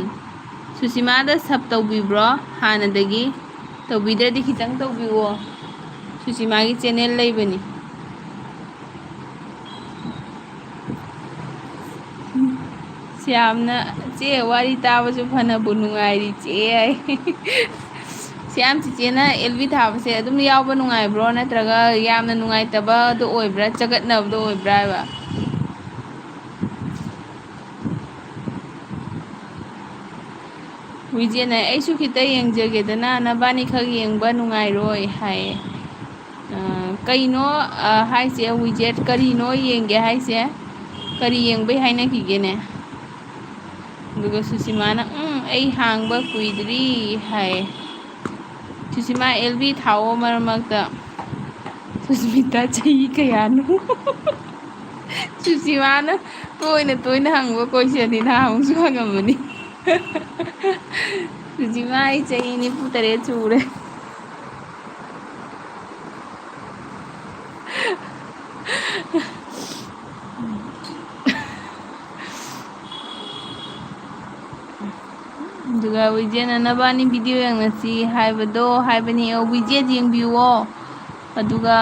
सुषिमादा सब तौबिब्रो हानदगी तौबिद्रदि खितंग तौबिवो सुषिमागी चैनल लेबनी श्यामना चे वारी ताबसु फनबु नुंगाइरि चे आई श्याम चिचेना एलबी थाबसे अदुम यावबा नुंगाइब्रो नत्रगा यामना नुंगाइतबा दो ओइब्रा चगतनबदो ओइब्रा बा विजयना ऐसु खिता येंजगेदना नबानी खग येंबा नुंगाइरोय हाय कईनो हाइसे विजेट करीनो येंगे हाइसे करी येंबे हाइना किगेने दुगा सुषिमाना ऐ हांगबा कुइद्री हाय सुषिमा एलबी थाओ मरमक्ता सुस्मिता चही कयानो सुषिमाना तोइना हंगबा क्वेश्चन ना हंगसु हंगमनी सुषिमा आई चही नि पुतरे चूरे दुगा विजयना नबानी वीडियो यांगनसी हाइबदो हाइबनी विजय जेंबियो अदुगा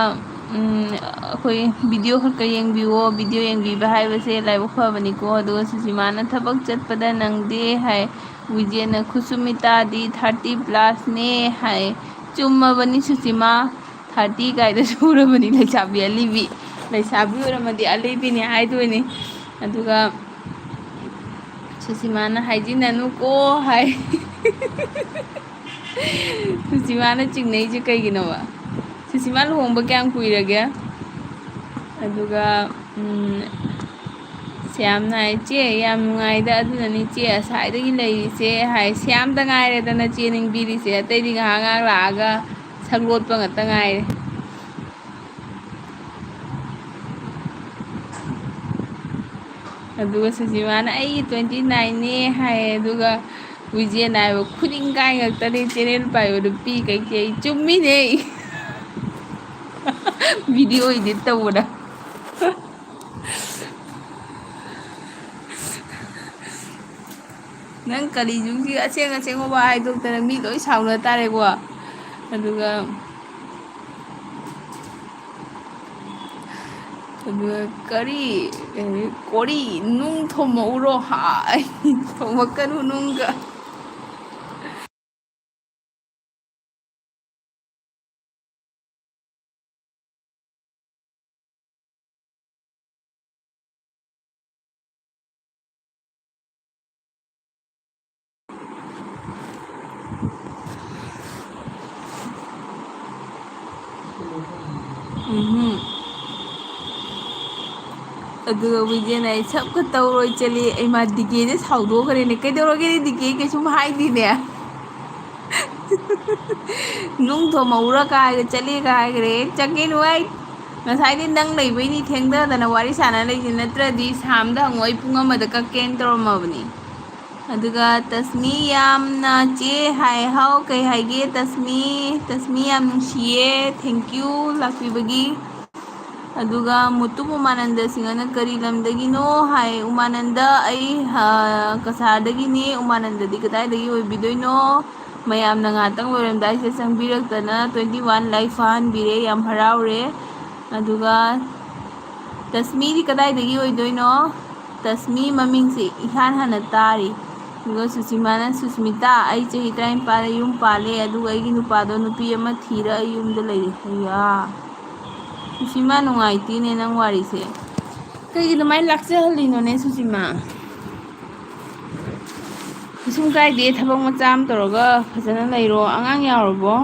अखोई वीडियो खरका येंबियो वीडियो येंबिबा हाइबसे लाइव फबनिको अदुगा सुषिमाना थबक चटपदा नंगदे हाय विजयना खुसुमितादी 30+ ने हाय चुम्मबनी सुषिमा 30 गाइदा सुरबनी लेसाबी अलीबी लेसाबी ओरमदी अलीबीनी हाइदोनी अदुगा सुषिमाना हाइजिननु को हाय सुषिमाना चिंगनई जे कईगिनोबा सुषिमा लुहोंबा क्याम कुइरगे अदुगा श्यामना चे याम नुंगाइदा अदुननी चे असाइदगी लैरिसे हाय श्यामदा गाइरेदना चे निंगबिरिसे अतैदि गांगा लागा सगलोटपा ngata गाइरे अदुगा सुषिमाना आई 29 ने हाय अदुगा विजय नाइबो खुदिंग गाय ngaktani चैनल पाइबो दुपी कई चुम्मी ने वीडियो एडिट तौबदा नंग करी जुंगी असेंग बा हाइदोक्तना मी लोई साउना तारेको अदुगा करी कोरी नुंग थोमौरो हाय थोमकनु नुंगा अदुगा विजयना सबका तौरोय चली एमा दिगे ने साउदो करेने कैदोरगे दिगे के सुम हाइदिने नुंग थोमौरा काय चली काय रे चगे नुआई नसाइदि नंग लेबैनी थेंगदना वारी साना लेजि नत्रदि सामदा हंगोय पुंग अमदा ककेन तोरमबनी अदुगा तस्मी यामना चे हाय हाउ कई हाइगे तस्मी याम नुंसिए थैंक यू लाक्पिबगी अदुगा मुतुम उमानंद सिंगना करी लमदगिनो हाय उमानंद आई कसारदगिनी उमानंद दि कदाइदगी ओइबिदोइनो मयामना ngaतंग लोरमदाइसे संगबिरक्तना 21 लाइक फाहनबिरे याम हराउरे अदुगा तस्मी दि कदाइदगी ओइदोइनो तस्मी ममिंगसे इहान हाना तारी अदुगा सुषिमाना सुस्मिता आई चही 3 पाले युम पाले अदुगा आइगी नुपादो नुपी अमा थीरा युमदा लैरे हैया सुषिमा नुंगाइतीने नंग वारीसे कई दुमाई लाक्से हलिनोने सुषिमा सुम काइदे थबक मचाम तोरगा फजना लैरो आंगांग यावरबो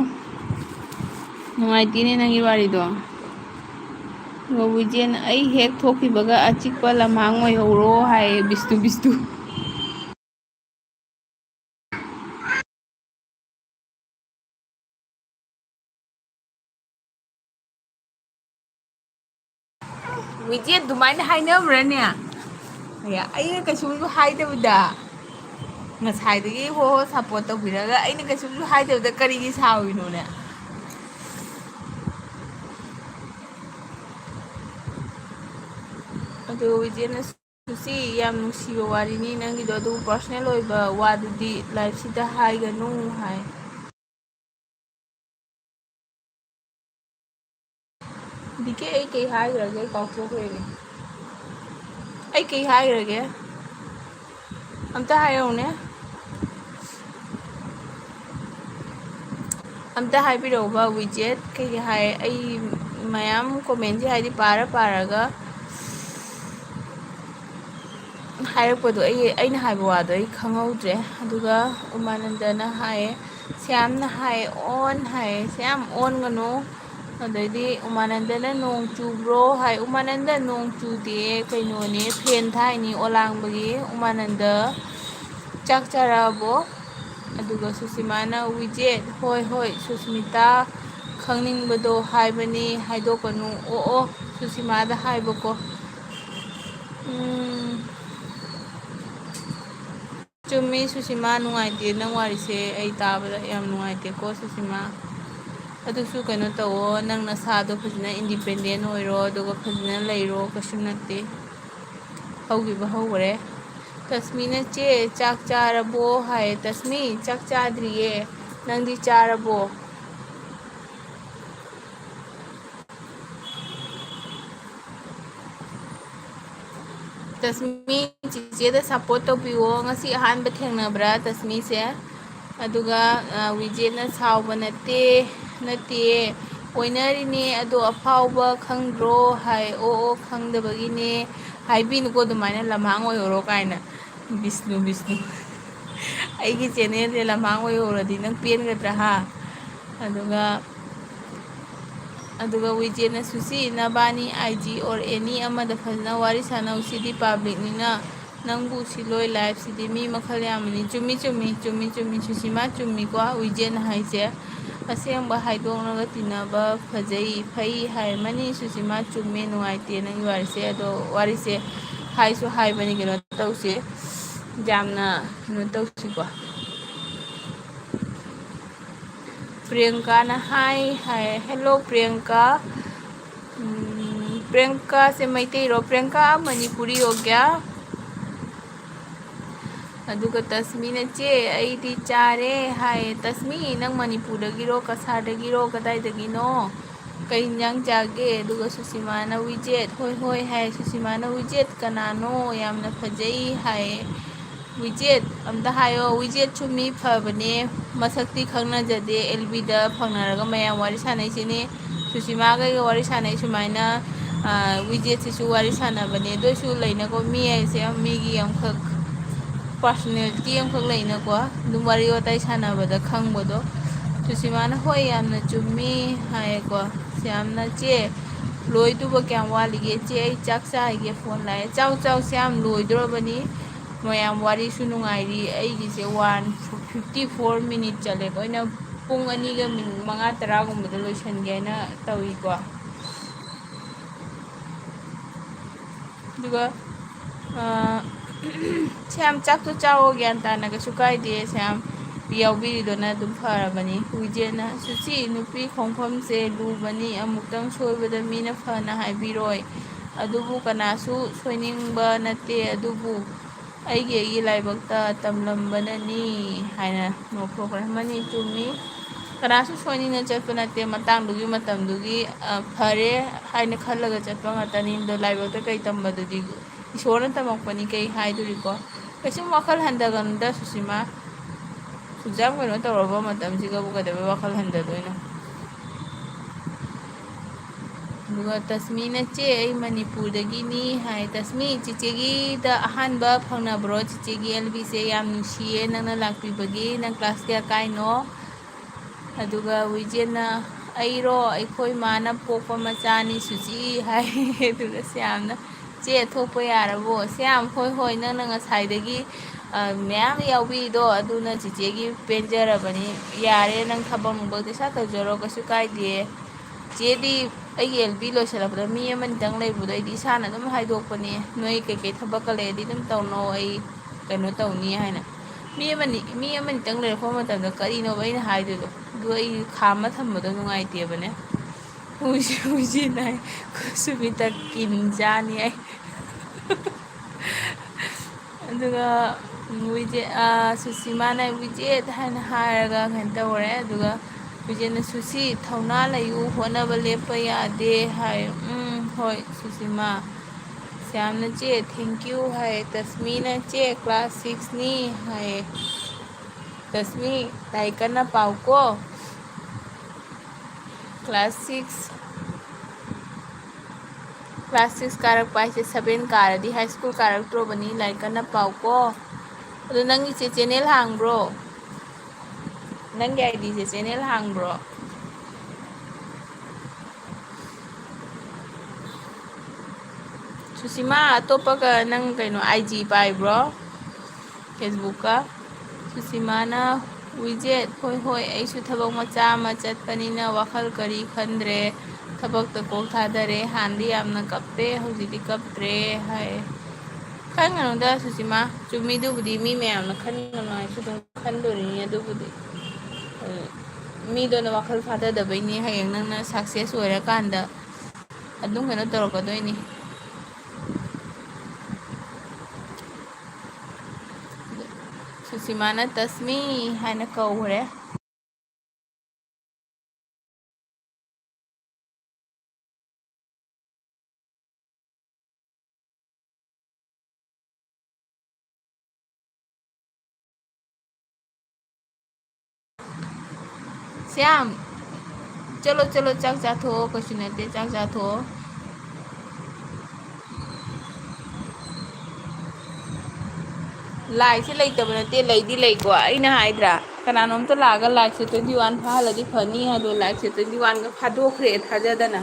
ꯅꯨꯡꯉꯥꯏꯇꯦꯅꯦ ꯅꯪꯒꯤ ꯋꯥꯔꯤꯗꯣ. ꯋꯤꯖꯦꯟ ꯑꯩ ꯍꯦꯛ ꯊꯣꯛꯈꯤꯕꯒ ꯑꯆꯤꯛꯄ ꯂꯝꯍꯥꯡ ꯑꯣꯏꯍꯧꯔꯣ ꯍꯥꯏꯌꯦ ꯕꯤꯁꯇꯨ ꯕꯤꯁꯇꯨ. ꯋꯤꯖꯦꯟ ꯑꯗꯨꯃꯥꯏꯅ ꯍꯥꯏꯅꯕ꯭ꯔꯅꯦ? ꯑꯩꯅ ꯀꯩꯁꯨꯝꯁꯨ ꯍꯥꯏꯗꯕꯗ ꯉꯁꯥꯏꯗꯒꯤ ꯍꯣ ꯍꯣ ꯁꯞꯄꯣꯔꯠ ꯇꯧꯕꯤꯔꯒ ꯑꯩꯅ ꯀꯩꯁꯨꯝꯁꯨ ꯍꯥꯏꯗꯕꯗ ꯀꯔꯤꯒꯤ ꯁꯥꯎꯔꯤꯅꯣꯅꯦ? ꯑꯗꯣ ꯋꯤꯖꯦꯟꯅ ꯁꯤ ꯌꯥꯝ ꯅꯨꯡꯁꯤꯕ ꯋꯥꯔꯤꯅꯤ ꯅꯪꯒꯤꯗꯣ, ꯑꯗꯨ ꯄꯥꯔꯁꯣꯅꯦꯜ ꯑꯣꯏꯕ ꯋꯥꯗꯨꯗꯤ ꯂꯥꯏꯐꯁꯤꯗ ꯍꯥꯏꯒꯅꯨ ꯍꯥꯏ. ꯗꯤꯀꯦ ꯑꯩ ꯀꯩ ꯍꯥꯏꯈ꯭ꯔꯒꯦ ꯑꯩ ꯀꯥꯎꯊꯣꯛꯈ꯭ꯔꯦꯅꯦ. ꯑꯩ ꯀꯩ ꯍꯥꯏꯈ꯭ꯔꯒꯦ? ꯑꯝꯇ ꯍꯥꯏꯔꯛꯎꯅꯦ. ꯑꯝꯇ ꯍꯥꯏꯕꯤꯔꯛꯎꯕ ꯋꯤꯖꯦꯠ ꯀꯩ ꯍꯥꯏ? ꯑꯩ ꯃꯌꯥꯝ ꯀꯣꯃꯦꯟꯁꯦ ꯍꯥꯏꯗꯤ ꯄꯥꯔ ꯄꯥꯔꯒ ꯍꯥꯏꯔꯛꯄꯗꯣ ꯑꯩꯅ ꯍꯥꯏꯕ ꯋꯥꯗꯣ ꯑꯩ ꯈꯪꯍꯧꯗ꯭ꯔꯦ. ꯑꯗꯨꯒ ꯎꯃꯥꯅꯟꯗꯅ ꯍꯥꯏꯌꯦ, ꯁ꯭ꯌꯥꯝꯅ ꯍꯥꯏ ꯑꯣꯟ ꯍꯥꯏꯌꯦ, ꯁ꯭ꯌꯥꯝ ꯑꯣꯟꯒꯅꯨ. ꯑꯗꯩꯗꯤ ꯎꯃꯥꯅꯟꯗꯅ ꯅꯣꯡ ꯆꯨꯕ꯭ꯔꯣ ꯍꯥꯏ, ꯎꯃꯥꯅꯟꯗ ꯅꯣꯡ ꯆꯨꯗꯦ ꯀꯩꯅꯣꯅꯦ ꯐꯦꯟ ꯊꯥꯏꯅꯤ ꯑꯣꯂꯥꯡꯕꯒꯤ. ꯎꯃꯥꯅꯟꯗ ꯆꯥꯛ ꯆꯥꯔꯛꯑꯕꯣ? ꯑꯗꯨꯒ ꯁꯨꯁꯤꯃꯥꯅ ꯋꯤꯖꯦꯠ ꯍꯣꯏ ꯍꯣꯏ ꯁꯨꯁꯃꯤꯇꯥ ꯈꯪꯅꯤꯡꯕꯗꯣ ꯍꯥꯏꯕꯅꯤ ꯍꯥꯏꯗꯣꯛꯀꯅꯨ. ꯑꯣ ꯑꯣ ꯁꯨꯁꯤꯃꯥꯗ ꯍꯥꯏꯕꯀꯣ. ꯆꯨꯝꯃꯤ ꯁꯨꯁꯤꯃꯥ, ꯅꯨꯡꯉꯥꯏꯇꯦ ꯅꯪ ꯋꯥꯔꯤꯁꯦ ꯑꯩ ꯇꯥꯕꯗ ꯌꯥꯝ ꯅꯨꯡꯉꯥꯏꯇꯦꯀꯣ ꯁꯨꯁꯤꯃꯥ. ꯑꯗꯨꯁꯨ ꯀꯩꯅꯣ ꯇꯧꯋꯣ, ꯅꯪ ꯅꯁꯥꯗꯣ ꯐꯖꯅ ꯏꯟꯗꯤꯄꯦꯟꯗꯦꯟ ꯑꯣꯏꯔꯣ ꯑꯗꯨꯒ ꯐꯖꯅ ꯂꯩꯔꯣ. ꯀꯩꯁꯨ ꯅꯠꯇꯦ. ꯍꯧꯈꯤꯕ ꯍꯧꯈꯔꯦ. ꯇꯁꯃꯤꯅ ꯆꯦ ꯆꯥꯛ ꯆꯥꯔꯕꯣ ꯍꯥꯏꯌꯦ. ꯇꯁꯃꯤ ꯆꯥꯛ ꯆꯥꯗ꯭ꯔꯤꯌꯦ, ꯅꯪꯗꯤ ꯆꯥꯔꯕꯣ? ꯇꯁꯃꯤ ꯆꯤꯆꯦꯗ ꯁꯞꯄꯣꯔꯠ ꯇꯧꯕꯤꯌꯣ. ꯉꯁꯤ ꯑꯍꯥꯟꯕ ꯊꯦꯡꯅꯕ꯭ꯔꯥ ꯇꯁꯃꯤꯁꯦ? ꯑꯗꯨꯒ ꯋꯤꯖꯦꯠꯅ ꯁꯥꯎꯕ ꯅꯠꯇꯦ ꯅꯠꯇꯦ ꯑꯣꯏꯅꯔꯤꯅꯦ ꯑꯗꯣ ꯑꯐꯥꯎꯕ ꯈꯪꯗ꯭ꯔꯣ ꯍꯥꯏ. ꯑꯣ ꯑꯣ ꯈꯪꯗꯕꯒꯤꯅꯦ. ꯍꯥꯏꯕꯤꯅꯨꯀꯣ ꯑꯗꯨꯃꯥꯏꯅ ꯂꯝꯍꯥꯡ ꯑꯣꯏꯍꯧꯔꯣ ꯀꯥꯏꯅ. ꯕꯤꯁꯅꯨ ꯕꯤꯁꯅꯨ. ꯑꯩꯒꯤ ꯆꯦꯅꯦꯜꯁꯦ ꯂꯝꯍꯥꯡ ꯑꯣꯏꯍꯧꯔꯗꯤ ꯅꯪ ꯄꯦꯟꯒꯗ꯭ꯔꯥ ꯍꯥ? ꯑꯗꯨꯒ ꯋꯤꯖꯦꯠꯅ ꯁꯨꯁꯤ ꯅꯕꯥꯅꯤ IG ꯑꯣꯔ ꯑꯦꯅꯤ ꯑꯃꯗ ꯐꯖꯅ ꯋꯥꯔꯤ ꯁꯥꯟꯅꯧ. ꯁꯤꯗꯤ ꯄꯥꯕ꯭ꯂꯤꯛꯅꯤꯅ ꯅꯪꯕꯨ ꯁꯤꯂꯣꯏ. ꯂꯥꯏꯐꯁꯤꯗꯤ ꯃꯤ ꯃꯈꯜ ꯌꯥꯝꯕꯅꯤ. ꯆꯨꯝꯃꯤ ꯆꯨꯝꯃꯤ ꯆꯨꯝꯃꯤ ꯆꯨꯝꯃꯤ ꯁꯨꯁꯤꯃꯥ ꯆꯨꯝꯃꯤꯀꯣ ꯋꯤꯖꯦꯠꯅ ꯍꯥꯏꯁꯦ. ꯑꯁꯦꯡꯕ ꯍꯥꯏꯗꯣꯛꯅꯒ ꯇꯤꯟꯅꯕ ꯐꯩ ꯍꯥꯏꯔꯝꯃꯅꯤ. ꯁꯨꯁꯤꯃꯥ ꯆꯨꯝꯃꯦ, ꯅꯨꯡꯉꯥꯏꯇꯦ ꯅꯪꯒꯤ ꯋꯥꯔꯤꯁꯦ. ꯑꯗꯣ ꯋꯥꯔꯤꯁꯦ ꯍꯥꯏꯁꯨ ꯍꯥꯏꯕꯅꯤ, ꯀꯩꯅꯣ ꯇꯧꯁꯤ ꯌꯥꯝꯅ ꯀꯩꯅꯣ ꯇꯧꯁꯤꯀꯣ. ꯄ꯭रिꯌꯡꯀꯥꯅ ꯍꯥꯏ ꯍꯦꯜꯂꯣ ꯄ꯭रिꯌꯡꯀꯥ. ꯄ꯭रिꯌꯡꯀꯥꯁꯦ ꯃꯩꯇꯩꯔꯣ? ꯄ꯭रिꯌꯡꯀꯥ ꯃꯅꯤꯄꯨꯔꯤ ꯍꯣ ꯀꯌꯥ? ꯑꯗꯨꯒ ꯇꯁꯃꯤꯅ ꯆꯦ ꯑꯩꯗꯤ ꯆꯥꯔꯦ ꯍꯥꯏꯌꯦ. ꯇꯁꯃꯤ ꯅꯪ ꯃꯅꯤꯄꯨꯔꯗꯒꯤꯔꯣ ꯀꯁꯥꯔꯗꯒꯤꯔꯣ ꯀꯗꯥꯏꯗꯒꯤꯅꯣ? ꯀꯩ ꯏꯟꯖꯥꯡ ꯆꯥꯒꯦ? ꯑꯗꯨꯒ ꯁꯨꯁꯤꯃꯥꯅ ꯋꯤꯖꯦꯠ ꯍꯣꯏ ꯍꯣꯏ ꯍꯥꯏ. ꯁꯨꯁꯤꯃꯥꯅ ꯋꯤꯖꯦꯠ ꯀꯅꯥꯅꯣ ꯌꯥꯝꯅ ꯐꯖꯩ ꯍꯥꯏꯌꯦ. ꯋꯤꯖꯦꯠ ꯑꯝꯇ ꯍꯥꯏꯌꯣ. ꯋꯤꯖꯦꯠꯁꯨ ꯃꯤ ꯐꯕꯅꯦ, ꯃꯁꯛꯇꯤ ꯈꯪꯅꯖꯗꯦ, LBꯗ ꯐꯪꯅꯔꯒ ꯃꯌꯥꯝ ꯋꯥꯔꯤ ꯁꯥꯟꯅꯩꯁꯤꯅꯤ. ꯁꯨꯁꯤꯃꯥꯒꯩꯒ ꯋꯥꯔꯤ ꯁꯥꯟꯅꯩ ꯁꯨꯃꯥꯏꯅ. ꯋꯤꯖꯦꯠꯁꯤꯁꯨ ꯋꯥꯔꯤ ꯁꯥꯟꯅꯕꯅꯦ. ꯑꯗꯨꯏꯁꯨ ꯂꯩꯅꯀꯣ, ꯃꯤ ꯍꯥꯏꯁꯦ ꯃꯤꯒꯤ ꯑꯃꯈꯛ ꯄꯥꯔꯁꯣꯅꯦꯂꯤꯇꯤ ꯑꯃꯈꯛ ꯂꯩꯅꯀꯣ, ꯑꯗꯨꯝ ꯋꯥꯔꯤ ꯋꯥꯇꯥꯏ ꯁꯥꯟꯅꯕꯗ ꯈꯪꯕꯗꯣ. ꯁꯨꯁꯤꯃꯥꯅ ꯍꯣꯏ ꯌꯥꯝꯅ ꯆꯨꯝꯃꯤ ꯍꯥꯏꯌꯦꯀꯣ. ꯌꯥꯝꯅ ꯆꯦ ꯂꯣꯏꯗꯨꯕ ꯀꯌꯥꯝ ꯋꯥꯠꯂꯤꯒꯦ? ꯆꯦ ꯑꯩ ꯆꯥꯛ ꯆꯥꯏꯒꯦ ꯐꯣꯟ ꯂꯥꯛꯑꯦ. ꯆꯥꯎ ꯆꯥꯎꯁꯦ ꯌꯥꯝ ꯂꯣꯏꯗꯣꯔꯕꯅꯤ. ꯃꯌꯥꯝ ꯋꯥꯔꯤꯁꯨ ꯅꯨꯡꯉꯥꯏꯔꯤ. ꯑꯩꯒꯤꯁꯦ 1:54 ꯃꯤꯅꯤꯠ ꯆꯠꯂꯦꯀꯣ. ꯑꯩꯅ ꯄꯨꯡ 2ꯒ ꯃꯤꯅꯤꯠ 5-10ꯒꯨꯝꯕꯗ ꯂꯣꯏꯁꯤꯟꯒꯦ ꯍꯥꯏꯅ ꯇꯧꯏꯀꯣ. ꯑꯗꯨꯒ ꯁꯌꯥꯝ ꯆꯥꯛꯇꯣ ꯆꯥꯋꯣ ꯒ꯭ꯌꯥꯟ ꯇꯥꯅ, ꯀꯩꯁꯨ ꯀꯥꯏꯗꯦ. ꯁꯌꯥꯝ ꯌꯥꯎꯕꯤꯔꯤꯗꯨꯅ ꯑꯗꯨꯝ ꯐꯔꯕꯅꯤ. ꯋꯤꯖꯦꯠꯅ ꯁꯨꯁꯤ ꯅꯨꯄꯤ ꯈꯣꯡꯐꯝꯁꯦ ꯂꯨꯕꯅꯤ, ꯑꯃꯨꯛꯇꯪ ꯁꯣꯏꯕꯗ ꯃꯤꯅ ꯐꯅ ꯍꯥꯏꯕꯤꯔꯣꯏ. ꯑꯗꯨꯕꯨ ꯀꯅꯥꯁꯨ ꯁꯣꯏꯅꯤꯡꯕ ꯅꯠꯇꯦ, ꯑꯗꯨꯕꯨ ꯑꯩꯒꯤ ꯂꯥꯏꯕꯛꯇ ꯇꯝꯂꯝꯕꯅꯅꯤ ꯍꯥꯏꯅ ꯅꯣꯛꯊꯣꯛꯈ꯭ꯔꯦ. ꯆꯨꯝꯃꯤ, ꯀꯅꯥꯁꯨ ꯁꯣꯏꯅꯤꯡꯅ ꯆꯠꯄ ꯅꯠꯇꯦ. ꯃꯇꯥꯡꯗꯨꯒꯤ ꯃꯇꯝꯗꯨꯒꯤ ꯐꯔꯦ ꯍꯥꯏꯅ ꯈꯜꯂꯒ ꯆꯠꯄ ꯉꯥꯛꯇꯅꯤ. ꯑꯗꯣ ꯂꯥꯏꯕꯛꯇ ꯀꯩ ꯇꯝꯕꯗꯨꯗꯤ ꯏꯁꯣꯔꯅ ꯇꯝꯃꯛꯄꯅꯤ, ꯀꯩ ꯍꯥꯏꯗꯣꯔꯤꯀꯣ. ꯀꯩꯁꯨꯝ ꯋꯥꯈꯜ ꯍꯟꯊꯒꯅꯨꯗ ꯁꯨꯁꯤꯃꯥ. ꯁꯨꯛꯌꯥꯝ ꯀꯩꯅꯣ ꯇꯧꯔꯕ ꯃꯇꯝꯁꯤꯒꯕꯨ ꯀꯩꯗꯧꯕꯩ ꯋꯥꯈꯜ ꯍꯟꯊꯗꯣꯏꯅꯣ? ꯑꯗꯨꯒ ꯇꯁꯃꯤꯅ ꯆꯦ ꯑꯩ ꯃꯅꯤꯄꯨꯔꯗꯒꯤꯅꯤ ꯍꯥꯏ. ꯇꯁꯃꯤ ꯆꯤꯆꯦꯒꯤꯗ ꯑꯍꯥꯟꯕ ꯐꯪꯅꯕ꯭ꯔꯣ? ꯆꯤꯆꯦꯒꯤ LBꯁꯦ ꯌꯥꯝ ꯅꯨꯡꯁꯤꯌꯦ ꯅꯪꯅ ꯂꯥꯛꯄꯤꯕꯒꯤ. ꯅꯪ ꯀ꯭ꯂꯥꯁ ꯀꯌꯥ ꯀꯥꯏꯅꯣ? ꯑꯗꯨꯒ ꯋꯤꯖꯦꯠꯅ ꯑꯩꯔꯣ ꯑꯩꯈꯣꯏ ꯃꯥꯅ ꯄꯣꯛꯄ ꯃꯆꯥꯅꯤ ꯁꯨꯆꯤ ꯍꯥꯏ ꯑꯗꯨꯒ ꯁꯌꯥꯝꯅ ꯆꯦ ꯊꯣꯛꯄ ꯌꯥꯔꯕꯣ ꯁꯌꯥꯝ ꯍꯣꯏ ꯍꯣꯏ ꯅꯪꯅ ꯉꯁꯥꯏꯗꯒꯤ ꯃꯌꯥꯝ ꯌꯥꯎꯕꯤꯗꯣ ꯑꯗꯨꯅ ꯆꯤꯆꯦꯒꯤ ꯄꯦꯟꯖꯔꯕꯅꯤ ꯌꯥꯔꯦ ꯅꯪ ꯊꯕꯛ ꯅꯨꯡꯕꯛ ꯁꯠ ꯇꯧꯖꯔꯣ ꯀꯩꯁꯨ ꯀꯥꯏꯗꯦ ꯆꯦꯗꯤ ꯑꯩꯒꯤ LB ꯂꯣꯏꯁꯤꯜꯂꯛꯄꯗ ꯃꯤ ꯑꯃꯅꯤꯇꯪ ꯂꯩꯕꯗꯣ ꯑꯩꯗꯤ ꯏꯁꯥꯅ ꯑꯗꯨꯝ ꯍꯥꯏꯗꯣꯛꯄꯅꯦ ꯅꯣꯏ ꯀꯩꯀꯩ ꯊꯕꯛꯀ ꯂꯩꯔꯗꯤ ꯑꯗꯨꯝ ꯇꯧꯅꯧ ꯑꯩ ꯀꯩꯅꯣ ꯇꯧꯅꯤ ꯍꯥꯏꯅ ꯃꯤ ꯑꯃꯅꯤꯇꯪ ꯂꯩꯔꯛꯄ ꯃꯇꯝꯗ ꯀꯔꯤꯅꯣꯕ ꯑꯩꯅ ꯍꯥꯏꯗꯣꯏꯗꯣ ꯑꯗꯨ ꯑꯩ ꯈꯥꯝꯃ ꯊꯝꯕꯗꯣ ꯅꯨꯡꯉꯥꯏꯇꯦꯕꯅꯦ ꯎꯁꯤꯅꯥꯏ ꯁꯨꯃꯤꯇ ꯀꯤꯟꯖꯥꯅꯤ ꯑꯩ ꯑꯗꯨꯒ ꯋꯤꯖꯦꯠ ꯁꯨꯁꯤꯃꯥꯅ ꯋꯤꯖꯦꯠ ꯍꯥꯏꯅ ꯍꯥꯏꯔꯒ ꯀꯩꯅꯣ ꯇꯧꯔꯦ ꯑꯗꯨꯒ ꯋꯤꯖꯦꯠꯅ ꯁꯨꯁꯤ ꯊꯧꯅꯥ ꯂꯩꯌꯨ ꯍꯣꯠꯅꯕ ꯂꯦꯞꯄ ꯌꯥꯗꯦ ꯍꯥꯏ ꯍꯣꯏ ꯁꯨꯁꯤꯃꯥ ꯁꯌꯥꯝꯅ ꯆꯦ ꯊꯦꯡꯀ꯭ꯌꯨ ꯍꯥꯏ ꯇꯁꯃꯤꯅ ꯆꯦ ꯀ꯭ꯂꯥꯁ 6ꯅꯤ ꯍꯥꯏ ꯇꯁꯃꯤ ꯂꯥꯏꯔꯤꯛ ꯀꯟꯅ ꯄꯥꯎꯀꯣ ꯀ꯭ꯂꯥꯁ 6 ꯀꯥꯔꯛꯄ ꯍꯥꯏꯁꯦ 7 ꯀꯥꯔꯗꯤ ꯍꯥꯏ ꯁ꯭ꯀꯨꯜ ꯀꯥꯔꯛꯇ꯭ꯔꯣꯕꯅꯤ ꯂꯥꯏꯔꯤꯛ ꯀꯟꯅ ꯄꯥꯎꯀꯣ ꯑꯗꯣ ꯅꯪꯒꯤꯁꯦ ꯆꯦꯅꯦꯜ ꯍꯥꯡꯕ꯭ꯔꯣ ꯅꯪꯒꯤ ꯑꯥꯏꯗꯤꯁꯦ ꯆꯦꯅꯦꯜ ꯍꯥꯡꯕ꯭ꯔꯣ ꯁꯨꯁꯤꯃꯥ ꯑꯇꯣꯞꯄꯒ ꯅꯪ ꯀꯩꯅꯣ IG ꯄꯥꯏꯕ꯭ꯔꯣ ꯐꯦꯁꯕꯨꯛꯀ ꯁꯨꯁꯤꯃꯥꯅ ꯋꯤꯖꯦꯠ ꯍꯣꯏ ꯍꯣꯏ ꯑꯩꯁꯨ ꯊꯕꯛ ꯃꯆꯥ ꯑꯃ ꯆꯠꯄꯅꯤꯅ ꯋꯥꯈꯜ ꯀꯔꯤ ꯈꯟꯗ꯭ꯔꯦ ꯊꯕꯛꯇ ꯀꯣꯛ ꯊꯥꯗꯔꯦ ꯍꯥꯟꯅꯗꯤ ꯌꯥꯝꯅ ꯀꯞꯄꯦ ꯍꯧꯖꯤꯛꯇꯤ ꯀꯞꯇ꯭ꯔꯦ ꯍꯥꯏ ꯈꯟꯒꯅꯨꯗ ꯁꯨꯁꯤꯃꯥ ꯆꯨꯝꯃꯤꯗꯨꯕꯨꯗꯤ ꯃꯤ ꯃꯌꯥꯝꯅ ꯈꯟꯒꯅꯨ ꯍꯥꯏꯁꯨ ꯑꯗꯨꯝ ꯈꯟꯗꯣꯔꯤꯅꯤ ꯑꯗꯨꯕꯨꯗꯤ ꯃꯤꯗꯨꯅ ꯋꯥꯈꯜ ꯐꯥꯗꯗꯕꯩꯅꯤ ꯍꯌꯦꯡ ꯅꯪꯅ ꯁꯛꯁꯦꯁ ꯑꯣꯏꯔꯀꯥꯟꯗ ꯑꯗꯨꯝ ꯀꯩꯅꯣ ꯇꯧꯔꯛꯀꯗꯣꯏꯅꯤ ꯁꯨꯁꯤꯃꯥꯅ ꯇꯁꯃꯤ ꯍꯥꯏꯅ ꯀꯧꯈ꯭ꯔꯦ ꯁ꯭ꯌꯥꯝ चलो चलो चाक चाथो कछु नते चाक चाथो लाइट लेतब नते लेदी लेको अइना हाइद्रा कनानोमता लागा लाइट से 21 फाहलदी फनी हादो लाइट से 21 गा फादोखरे थाजदना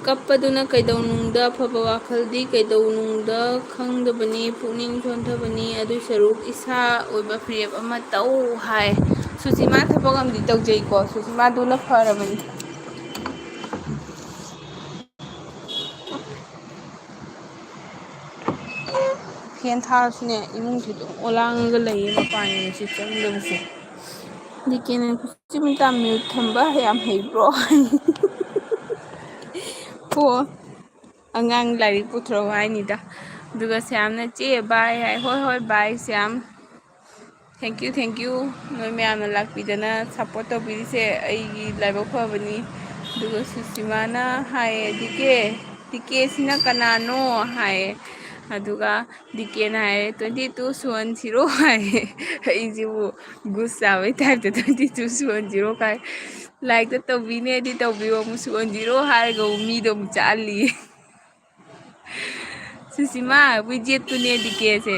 कप्पदुना कैदौनुंगदा अफबा वाखलदी कैदौनुंगदा खंगदबनी पुनिंग सोंथबनी अदु सरुक इसा ओइबा फ्रेब अमा तौ हाय सुसीमा थबक अमदि तौजैको सुसीमा दुना फरबनी फेन थारसुने इमुंग थिदो ओलांगगा लैये मपानी से चंगदबसे दिकेने कुचिमिता म्यूट थंबा याम हेब्रो हो अंगांग लाइक पुथ्रो हाइनिदा दुगा श्यामना चे बाय हाय होय होय बाय श्याम थैंक यू नोय मैमना लाक्पीदना सपोर्ट तौबीरिसे अइगी लाइबक फबनी दुगा सुसीमाना हाय दिके सिना कनानो हाय अदुगा दिकेना हाय 22 सुवन 0 हाय अइजिबु गुस चाबई टाइप 22 सुवन 0 काय लाइक तौबीने दी तौबीओ सुवन 0 हायगो मीदो चाली सुसीमा विजेट तुने दिके से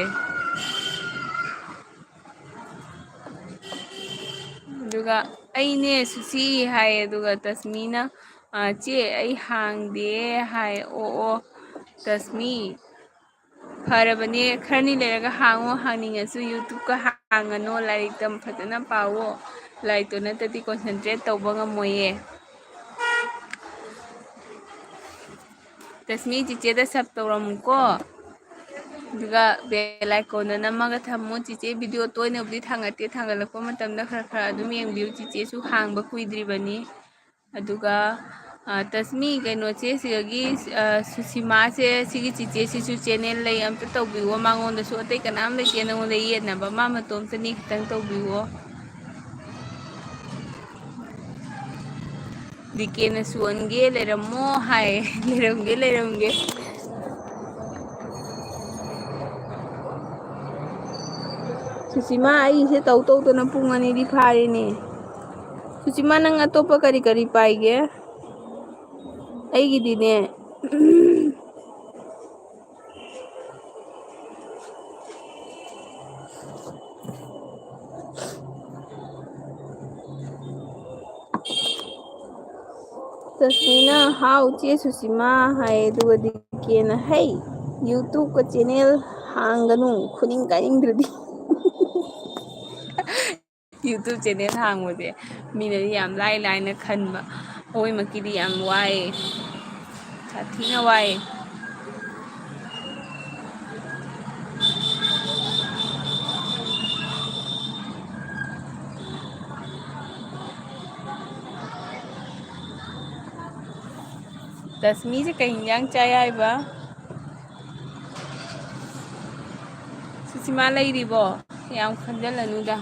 दुगा अइने सुसी हाय दुगा तस्मीना चे अइ हांगदे हाय ओ तस्मी फरबने खरनी लेरगा हांगो हांनिंगसु यूट्यूब का हांगनो लाइक तम फजना पावो लाइक तो नतदी कंसंट्रेट तौबा ngमोये तस्मी चिचेदा सब तौरमुको दुगा बेल आइकॉन नमगा थम्मो चिचे वीडियो तोइनबुदि थांगते थांगलकपा मतमदा खरा खरा अदुम येंबिउ चिचेसु हांगबा कुइद्रिबनी अदुगा तस्मी कइनो चे सिगगी सुसीमा से सिगी चिचे सिसु चैनल लई अमता तौबिओ मांगोंदसु अतै कनाम लेते नंगोंदा येनबा मा मतोमतनी खितंग तौबिओ दिकेना सुअनगे लेरमो हाय लेरमगे सुसीमा अइसे तौ तौदना पुंग अनिदि फारेने सुसीमा नंग अतोपा करी करी पाइगे अइगिदिने ꯇꯁꯃꯤꯅ ꯍꯥꯎ ꯆꯦ ꯁꯨꯁꯤꯃꯥ ꯍꯥꯏ ꯑꯗꯨꯒ ꯗꯤꯀꯦꯅ ꯍꯩ ꯌꯨꯇꯨꯕꯀ ꯆꯦꯅꯦꯜ ꯍꯥꯡꯒꯅꯨ ꯈꯨꯅꯤꯡ ꯀꯥꯏꯅꯤꯡꯗ꯭ꯔꯗꯤ ꯌꯨꯇꯨꯕ ꯆꯦꯅꯦꯜ ꯍꯥꯡꯕꯁꯦ ꯃꯤꯅꯗꯤ ꯌꯥꯝ ꯂꯥꯏ ꯂꯥꯏꯅ ꯈꯟꯕ ꯑꯩꯈꯣꯏꯃꯛꯀꯤꯗꯤ ꯌꯥꯝ ꯋꯥꯏꯑꯦ ꯁꯥꯊꯤꯅ ꯋꯥꯏꯑꯦ ꯇꯁꯃꯤꯁꯦ ꯀꯩ ꯏꯟꯖꯥꯡ ꯆꯥꯏ ꯍꯥꯏꯕ ꯁꯨꯁꯤꯃꯥ ꯂꯩꯔꯤꯕꯣ ꯌꯥꯝ ꯈꯟꯖꯤꯜꯂꯅꯨꯗ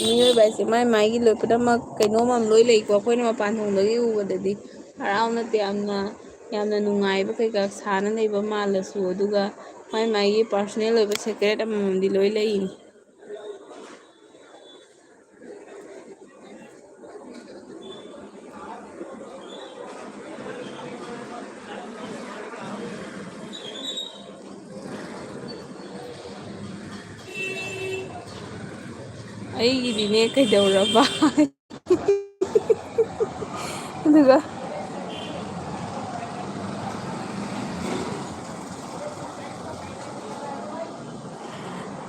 ꯃꯤꯑꯣꯏꯕ ꯍꯥꯏꯁꯦ ꯃꯥꯏ ꯃꯥꯏꯒꯤ ꯂꯣꯏ ꯈꯨꯗꯃꯛ ꯀꯩꯅꯣꯝ ꯂꯣꯏ ꯂꯩꯀꯣ ꯑꯩꯈꯣꯏꯅ ꯃꯄꯥꯟ ꯊꯣꯡꯗꯒꯤ ꯎꯕꯗꯗꯤ ꯍꯔꯥꯎ ꯅꯠꯇꯦ ꯌꯥꯝꯅ ꯅꯨꯡꯉꯥꯏꯕ ꯀꯩꯀꯥ ꯁꯥꯅ ꯂꯩꯕ ꯃꯥꯜꯂꯁꯨ ꯑꯗꯨꯒ ꯃꯥꯏ ꯃꯥꯏꯒꯤ ꯄꯥꯔꯁꯣꯅꯦꯜ ꯑꯣꯏꯕ ꯁꯦꯀ꯭ꯔꯦꯠ ꯑꯃꯃꯝꯗꯤ ꯂꯣꯏ ꯂꯩꯅꯤ ꯑꯩꯒꯤꯗꯤꯅꯦ ꯀꯩꯗꯧꯔꯕ ꯑꯗꯨꯒ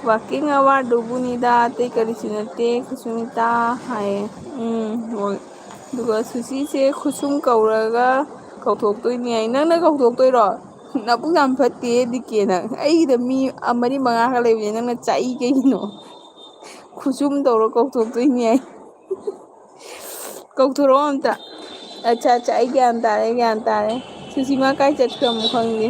ꯋꯥꯛꯀꯤꯡ ꯑꯋꯥꯔꯗꯨꯕꯨꯅꯤꯗ ꯑꯇꯩ ꯀꯔꯤꯁꯨ ꯅꯠꯇꯦ ꯀꯨꯁꯨꯃꯤꯇꯥ ꯍꯥꯏꯌꯦ ꯍꯣꯏ ꯑꯗꯨꯒ ꯁꯨꯁꯤꯁꯦ ꯈꯨꯁꯨꯝ ꯀꯧꯔꯒ ꯀꯧꯊꯣꯛꯇꯣꯏꯅꯦ ꯍꯥꯏ ꯅꯪꯅ ꯀꯧꯊꯣꯛꯇꯣꯏꯔꯣ ꯅꯕꯨꯛ ꯌꯥꯝ ꯐꯠꯇꯦ ꯗꯤꯀꯦ ꯅꯪ ꯑꯩꯒꯤꯗ ꯃꯤ ꯃꯔꯤ ꯃꯉꯥꯒ ꯂꯩꯕꯅꯦ ꯅꯪꯅ ꯆꯥꯛꯏ ꯀꯩꯒꯤꯅꯣ ꯈꯨꯁꯨꯝ ꯇꯧꯔ ꯀꯧꯊꯣꯛꯇꯣꯏꯅꯤ ꯍꯥꯏ ꯀꯧꯊꯣꯔꯛꯑꯣ ꯑꯝꯇ ꯑꯠꯆꯥ ꯑꯠꯆꯥ ꯑꯩ ꯒ꯭ꯌꯥꯟ ꯇꯥꯔꯦ ꯁꯨꯁꯤꯃꯥ ꯀꯥꯏ ꯆꯠꯈ꯭ꯔꯃꯣ ꯈꯪꯗꯦ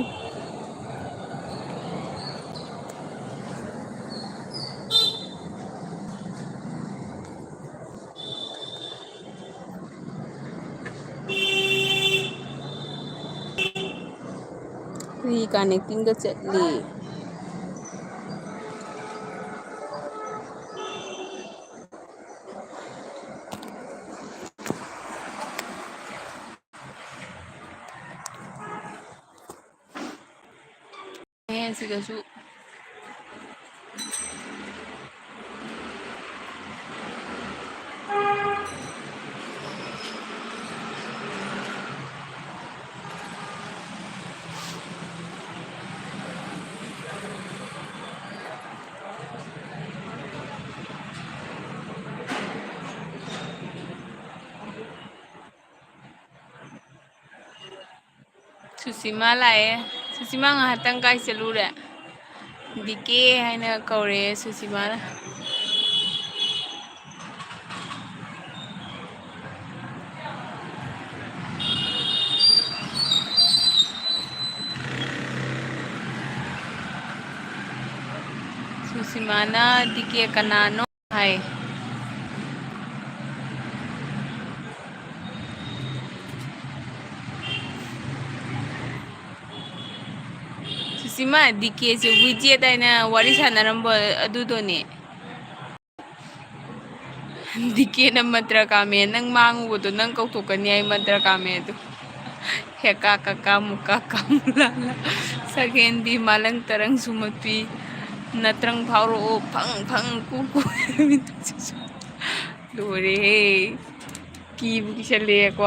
ꯔꯤꯀꯅꯦꯛꯇꯤꯡꯒ ꯆꯠꯂꯤ ꯁꯤꯗꯁꯨ ꯁꯨꯁꯤꯃꯥ ꯂꯥꯛꯑꯦ ꯁꯨꯁꯤꯃꯥ ꯉꯥꯏꯍꯥꯛꯇꯪ ꯀꯥꯏ ꯆꯠꯂꯨꯔꯦ ꯗꯤꯀꯦ ꯍꯥꯏꯅ ꯀꯧꯔꯛꯑꯦ ꯁꯨꯁꯤꯃꯥꯅ ꯁꯨꯁꯤꯃꯥꯅ ꯗꯤꯀꯦ ꯀꯅꯥꯅꯣ ꯍꯥꯏ ꯁꯨꯁꯤꯃꯥ ꯗꯤꯀꯦꯁꯦ ꯋꯤꯖꯦꯠ ꯍꯥꯏꯅ ꯋꯥꯔꯤ ꯁꯥꯟꯅꯔꯝꯕ ꯑꯗꯨꯗꯣꯅꯦ ꯗꯤꯀꯦꯅ ꯃꯟꯇ꯭ꯔ ꯀꯥꯃꯦ ꯅꯪ ꯃꯥꯡꯉꯨꯕꯗꯣ ꯅꯪ ꯀꯧꯊꯣꯛꯀꯅꯤ ꯍꯥꯏ ꯃꯟꯇ꯭ꯔ ꯀꯥꯃꯦ ꯑꯗꯨ ꯍꯦꯀꯥ ꯀꯀꯥ ꯃꯨꯀꯥ ꯀꯥꯃꯨꯂꯥꯂꯥ ꯁꯒꯦꯟꯕꯤ ꯃꯥꯂꯪ ꯇꯔꯪ ꯁꯨꯃꯄꯤ ꯅꯠꯇ꯭ꯔꯪ ꯐꯥꯎꯔꯛꯑꯣ ꯐꯪ ꯐꯪ ꯀꯨ ꯀꯨ ꯂꯣꯏꯔꯦꯍꯦ ꯀꯤꯕꯨ ꯀꯤꯁꯜꯂꯛꯑꯦꯀꯣ